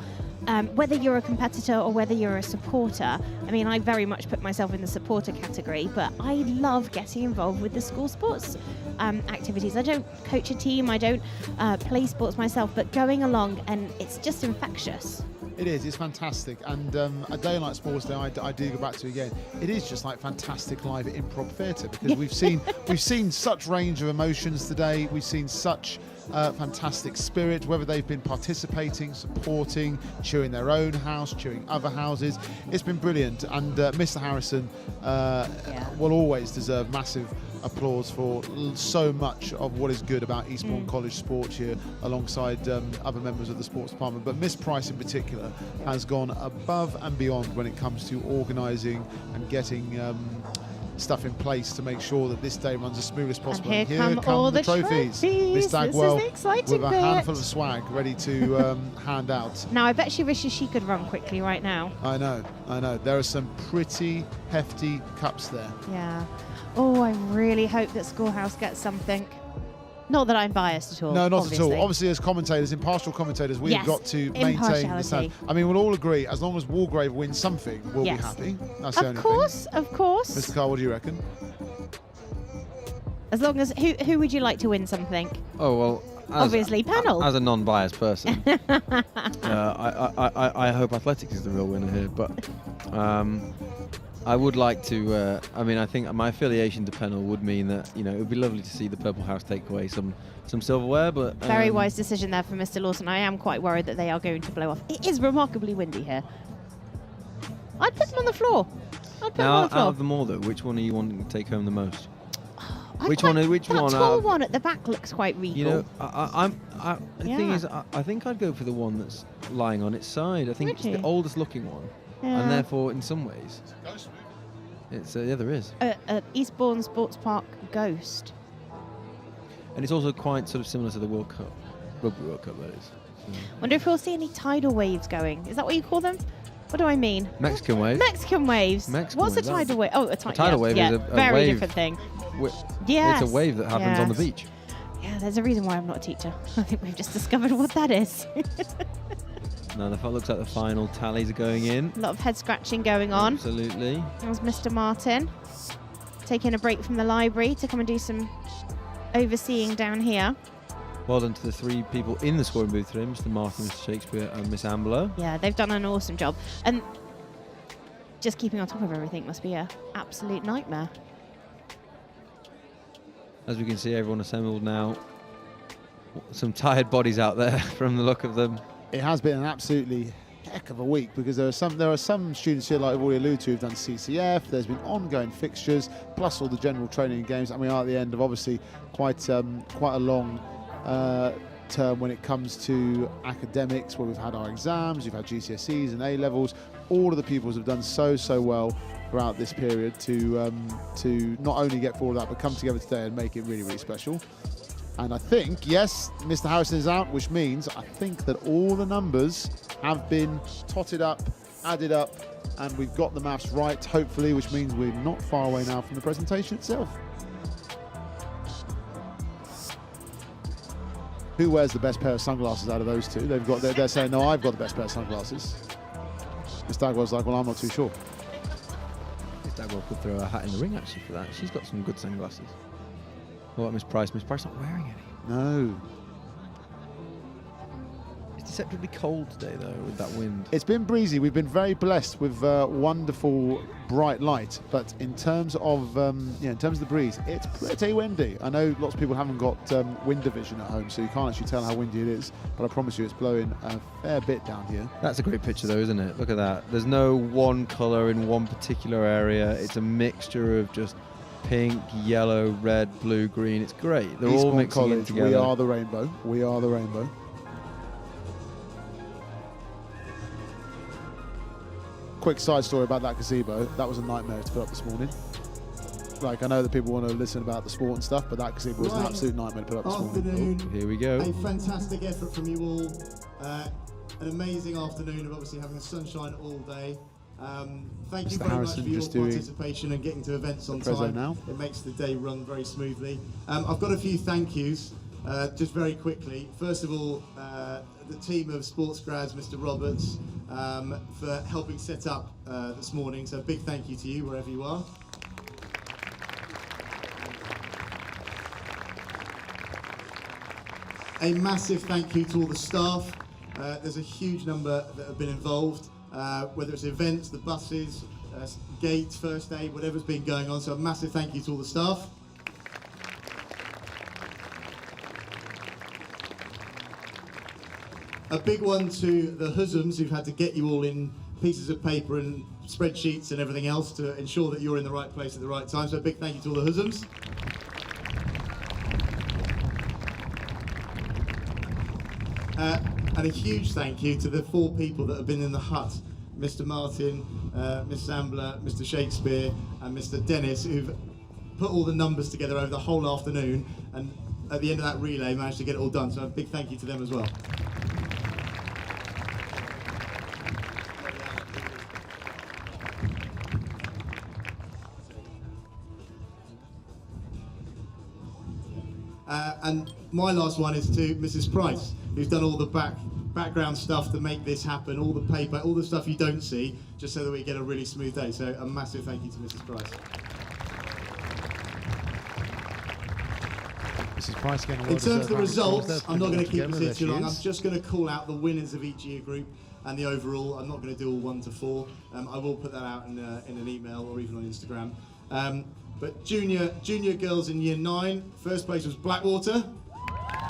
Whether you're a competitor or whether you're a supporter, I mean, I very much put myself in the supporter category, but I love getting involved with the school sports activities. I don't coach a team, I don't play sports myself, but going along, and it's just infectious. It is. It's fantastic. And a day like Sports Day, I do go back to again. It is just like fantastic live improv theatre, because we've seen such range of emotions today. We've seen such fantastic spirit, whether they've been participating, supporting, cheering their own house, cheering other houses. It's been brilliant. And Mr. Harrison will always deserve massive applause for so much of what is good about Eastbourne College sports here, alongside other members of the sports department. But Miss Price in particular has gone above and beyond when it comes to organising and getting stuff in place to make sure that this day runs as smooth as possible. And here come all the trophies. Miss Dagwell This is the exciting with a bit. handful of swag ready to hand out. Now, I bet she wishes she could run quickly right now. I know. There are some pretty hefty cups there. Yeah. Oh, I really hope that Schoolhouse gets something. Not that I'm biased at all. No, not obviously. at all. Obviously, as commentators, impartial commentators, we've Yes, got to maintain the impartiality. standard. I mean, we'll all agree, as long as Walgrave wins something, we'll be happy. That's the only Of course. thing. Mr. Carr, what do you reckon? As long as who would you like to win something? Oh, well, Obviously, panel. As a non-biased person, I hope athletics is the real winner here, but I would like to. I mean, I think my affiliation to Pennell would mean that it would be lovely to see the Purple House take away some silverware, but Very wise decision there for Mr. Lawson. I am quite worried that they are going to blow off. It is remarkably windy here. I'd put them on the floor. Now, out of them all, though, which one are you wanting to take home the most? Which that one? tall one at the back looks quite regal. The thing is, I think I'd go for the one that's lying on its side. I think it's the oldest looking one, and therefore, in some ways, it's there is. Eastbourne Sports Park Ghost. And it's also quite sort of similar to the World Cup, Rugby World Cup, that is. Wonder if we'll see any tidal waves going. Is that what you call them? What do I mean? Mexican waves. Mexican waves. What's a tidal wave? Oh, a tidal wave is a very wave. different thing. It's a wave that happens on the beach. Yeah, there's a reason why I'm not a teacher. I think we've just discovered what that is. Now the looks like the final tallies are going in. A lot of head scratching going on. Absolutely. There's Mr. Martin taking a break from the library to come and do some overseeing down here. Well done to the three people in the scoring booth today, Mr. Martin, Mr. Shakespeare and Miss Ambler. Yeah, they've done an awesome job. And just keeping on top of everything must be an absolute nightmare. As we can see, everyone assembled now. Some tired bodies out there from the look of them. It has been an absolutely heck of a week, because there are some students here, like I've already alluded to, who've done CCF. There's been ongoing fixtures, plus all the general training and games, and we are at the end of obviously quite a long term when it comes to academics, where we've had our exams, we've had GCSEs and A levels. All of the pupils have done so well throughout this period to not only get forward that, but come together today and make it really, really special. And I think, yes, Mr. Harrison is out, which means I think that all the numbers have been totted up, added up, and we've got the maths right, hopefully, which means we're not far away now from the presentation itself. Who wears the best pair of sunglasses out of those two? They're saying, no, I've got the best pair of sunglasses. Miss Dagwell's like, well, I'm not too sure. Miss Dagwell could throw her hat in the ring, actually, for that. She's got some good sunglasses. What about Miss Price? Miss Price not wearing any. No. It's deceptively cold today, though, with that wind. It's been breezy. We've been very blessed with wonderful bright light, but in terms of in terms of the breeze, it's pretty windy. I know lots of people haven't got wind division at home, so you can't actually tell how windy it is. But I promise you, it's blowing a fair bit down here. That's a great picture, though, isn't it? Look at that. There's no one colour in one particular area. It's a mixture of just pink, yellow, red, blue, green. It's great. They're all Eastbourne mixing in College, together. we are the rainbow. We are the rainbow. Quick side story about that gazebo. That was a nightmare to put up this morning. Like, I know that people want to listen about the sport and stuff, but that gazebo was an absolute nightmare to put up this morning. Here we go. A fantastic effort from you all. An amazing afternoon of obviously having the sunshine all day. Thank you very much for your participation and getting to events on time. Now. It makes the day run very smoothly. I've got a few thank yous, just very quickly. First of all, the team of sports grads, Mr. Roberts, for helping set up this morning. So a big thank you to you wherever you are. A massive thank you to all the staff. There's a huge number that have been involved. Whether it's events, the buses, gates, first aid, whatever's been going on. So a massive thank you to all the staff. A big one to the husbands who've had to get you all in pieces of paper and spreadsheets and everything else to ensure that you're in the right place at the right time. So a big thank you to all the husbands. And a huge thank you to the 4 people that have been in the hut, Mr. Martin, Miss Ambler, Mr. Shakespeare and Mr. Dennis, who've put all the numbers together over the whole afternoon and at the end of that relay managed to get it all done. So a big thank you to them as well. And my last one is to Mrs. Price, who's done all the background stuff to make this happen, all the paper, all the stuff you don't see, just so that we get a really smooth day. So a massive thank you to Mrs. Price. Mrs. Price getting In terms of the results, I'm not going to keep this here too long. I'm just going to call out the winners of each year group and the overall. I'm not going to do all 1 to 4. I will put that out in an email or even on Instagram. But junior girls in year 9, first place was Blackwater.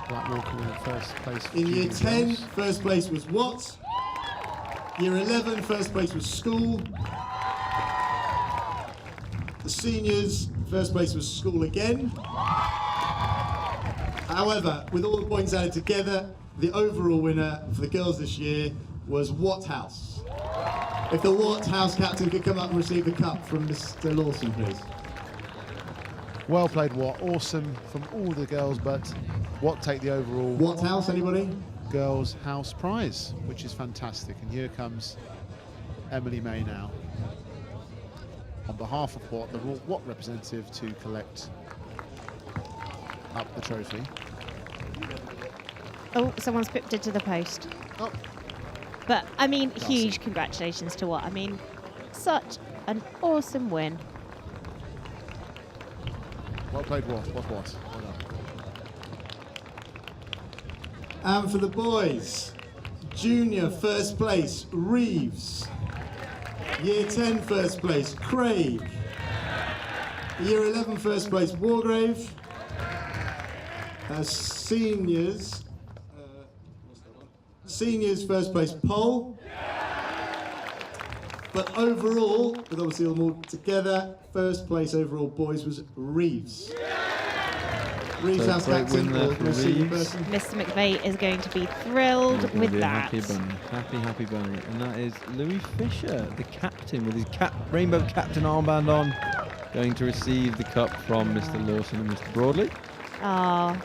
Blackwater in first place. In year 10, first place was Watts. Year 11, first place was School. The seniors, first place was School again. However, with all the points added together, the overall winner for the girls this year was Watt House. If the Watt House captain could come up and receive the cup from Mr. Lawson, please. Well played, Watt. Awesome from all the girls, but Watt take the overall. Watt House, anybody? Girls House prize, which is fantastic. And here comes Emily May now, on behalf of Watt, the Watt representative, to collect up the trophy. Oh, someone's pipped it to the post. Oh. But, I mean, huge congratulations to Watt. I mean, such an awesome win. Well played, Watt. Well done. And for the boys, junior first place, Reeves. Year 10 first place, Craig. Year 11 first place, Wargrave. Seniors first place, Pole. But overall, with obviously all more together, first place overall boys was Reeves. Reeves House captain will receive the person. Mr. McVeigh is going to be thrilled with that. Happy bunny, happy bunny. And that is Louis Fisher, the captain, with his rainbow captain armband on, going to receive the cup from Mr. Lawson and Mr. Broadley. Oh,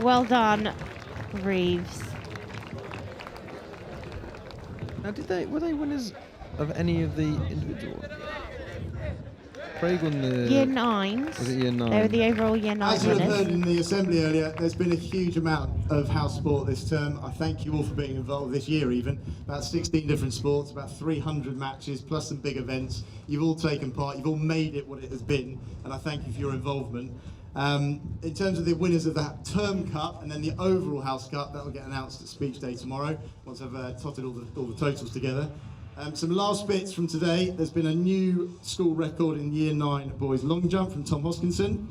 well done, Reeves. Now, were they winners of any of the individual? Craig won the Year 9s. Was it year 9? They were the overall year 9 As you have winners. heard in the assembly earlier, there's been a huge amount of house sport this term. I thank you all for being involved this year even. About 16 different sports, about 300 matches, plus some big events. You've all taken part, you've all made it what it has been, and I thank you for your involvement. In terms of the winners of that term cup and then the overall house cup, that will get announced at speech day tomorrow once I've totted all the totals together. Some last bits from today. There's been a new school record in Year 9 boys long jump from Tom Hoskinson.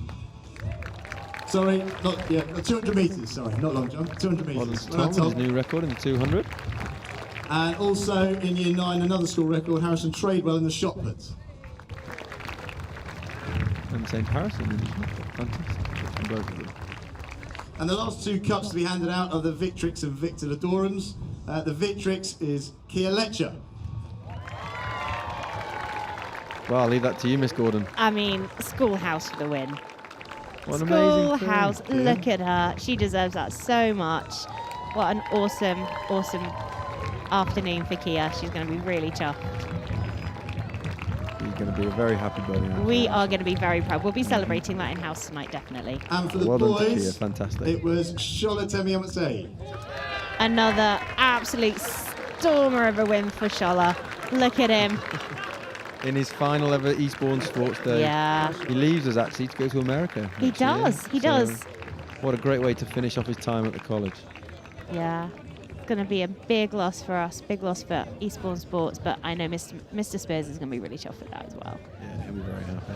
Sorry, 200 metres, sorry, not long jump, 200 metres. Tom with his new record in the 200. And also in Year 9, another school record, Harrison Tradewell in the shot put. And St. Harrison, fantastic from both of them. And the last 2 cups to be handed out are the Victrix and Victor Ladorums. The Victrix is Kia Lecture. Well, I'll leave that to you, Miss Gordon. I mean, Schoolhouse for the win. What an amazing Schoolhouse, thing. look at her. She deserves that so much. What an awesome, awesome afternoon for Kia. She's going to be really chuffed. She's going to be a very happy birthday. We are going to be very proud. We'll be celebrating that in-house tonight, definitely. And for the Well done to boys, Kia, fantastic. it was Shola Temiyamatse. Another absolute stormer of a win for Shola. Look at him. In his final ever Eastbourne Sports Day. Yeah. He leaves us actually to go to America. He does, he does. What a great way to finish off his time at the college. Yeah. It's going to be a big loss for us, big loss for Eastbourne Sports, but I know Mr. Spears is going to be really chuffed with that as well. Yeah, he'll be very happy.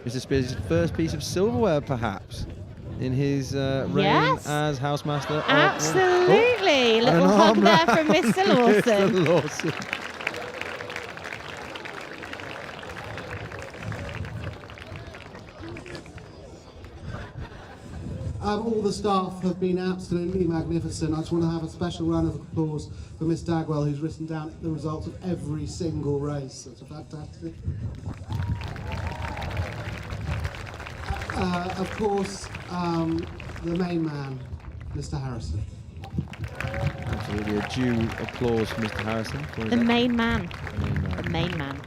Mr. Spears' first piece of silverware, perhaps, in his reign Yes. as housemaster. Absolutely. And Little an hug arm there wrap. from Mr. Lawson. Mr. Lawson. All the staff have been absolutely magnificent. I just want to have a special round of applause for Miss Dagwell, who's written down the results of every single race. That's fantastic. Of course, the main man, Mr. Harrison. Absolutely a due applause for Mr. Harrison. for his The excellent- main man. The main man. The main man.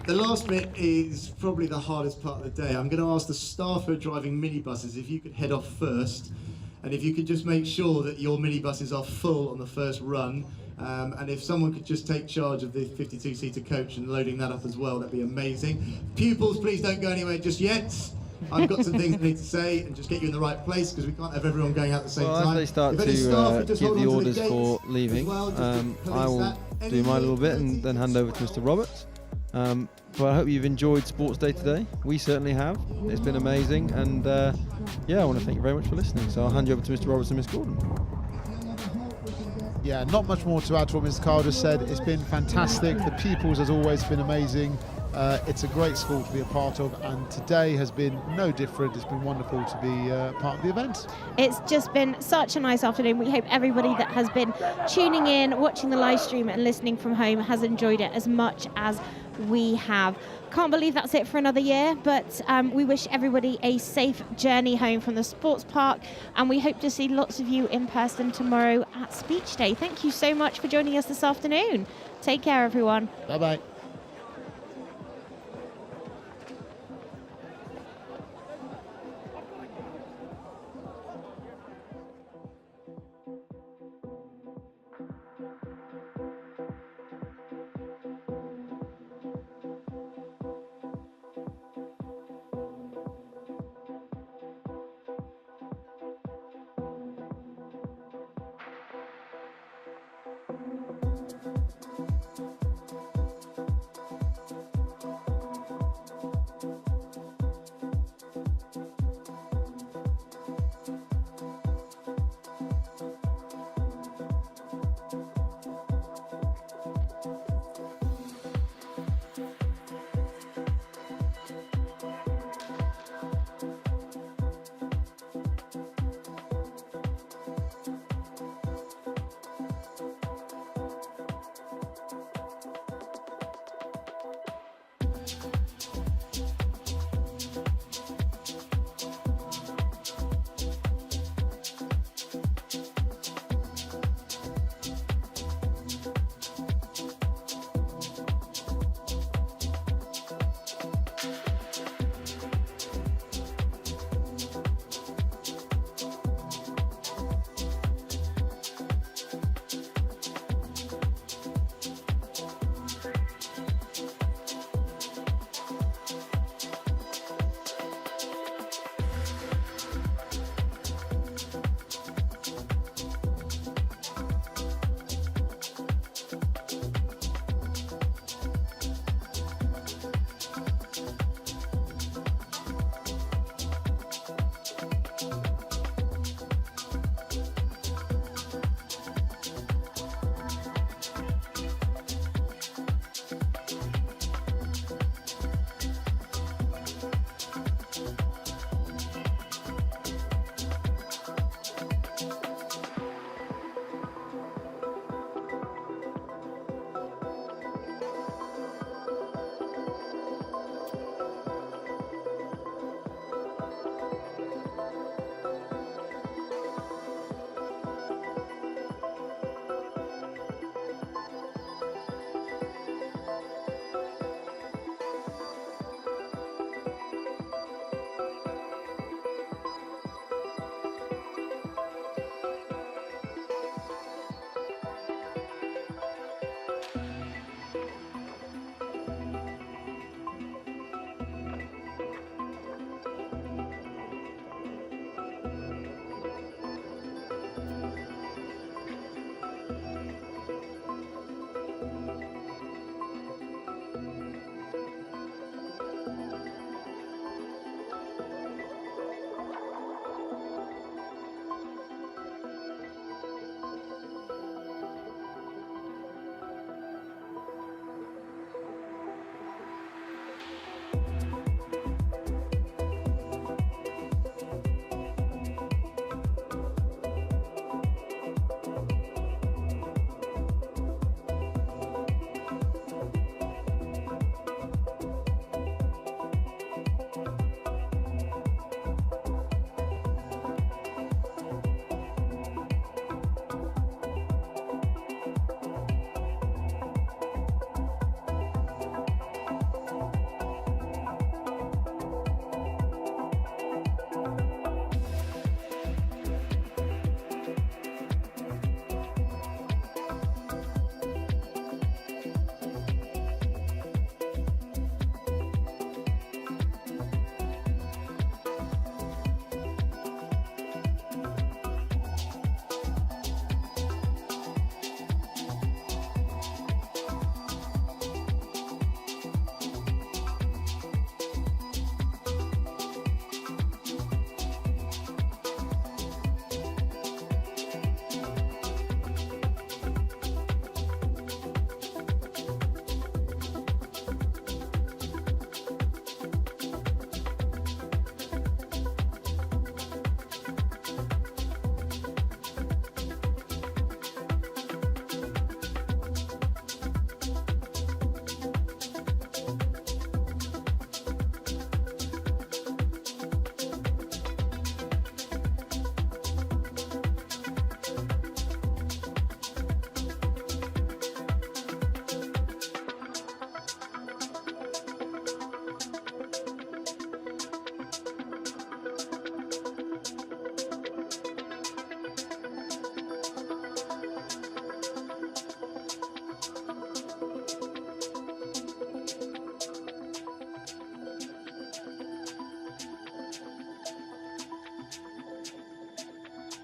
The last bit is probably the hardest part of the day. I'm going to ask the staff who are driving minibuses if you could head off first, and if you could just make sure that your minibuses are full on the first run, and if someone could just take charge of the 52-seater coach and loading that up as well, that'd be amazing. Pupils, please don't go anywhere just yet. I've got some things I need to say and just get you in the right place because we can't have everyone going out at the same Well, time. as they start If any staff to could just give hold the on to orders gates for leaving, as well, just to police I will that. do my little bit and then hand over to Mr. Roberts. But I hope you've enjoyed Sports Day today. We certainly have. It's been amazing, and yeah, I want to thank you very much for listening. So I'll hand you over to Mr. Roberts and Miss Gordon. Yeah, not much more to add to what Mr. Carl just said. It's been fantastic. The pupils has always been amazing. It's a great school to be a part of, and today has been no different. It's been wonderful to be part of the event. It's just been such a nice afternoon. We hope everybody that has been tuning in, watching the live stream and listening from home has enjoyed it as much as we have. Can't believe that's it for another year, but we wish everybody a safe journey home from the sports park, and we hope to see lots of you in person tomorrow at Speech Day. Thank you so much for joining us this afternoon. Take care, everyone. Bye-bye.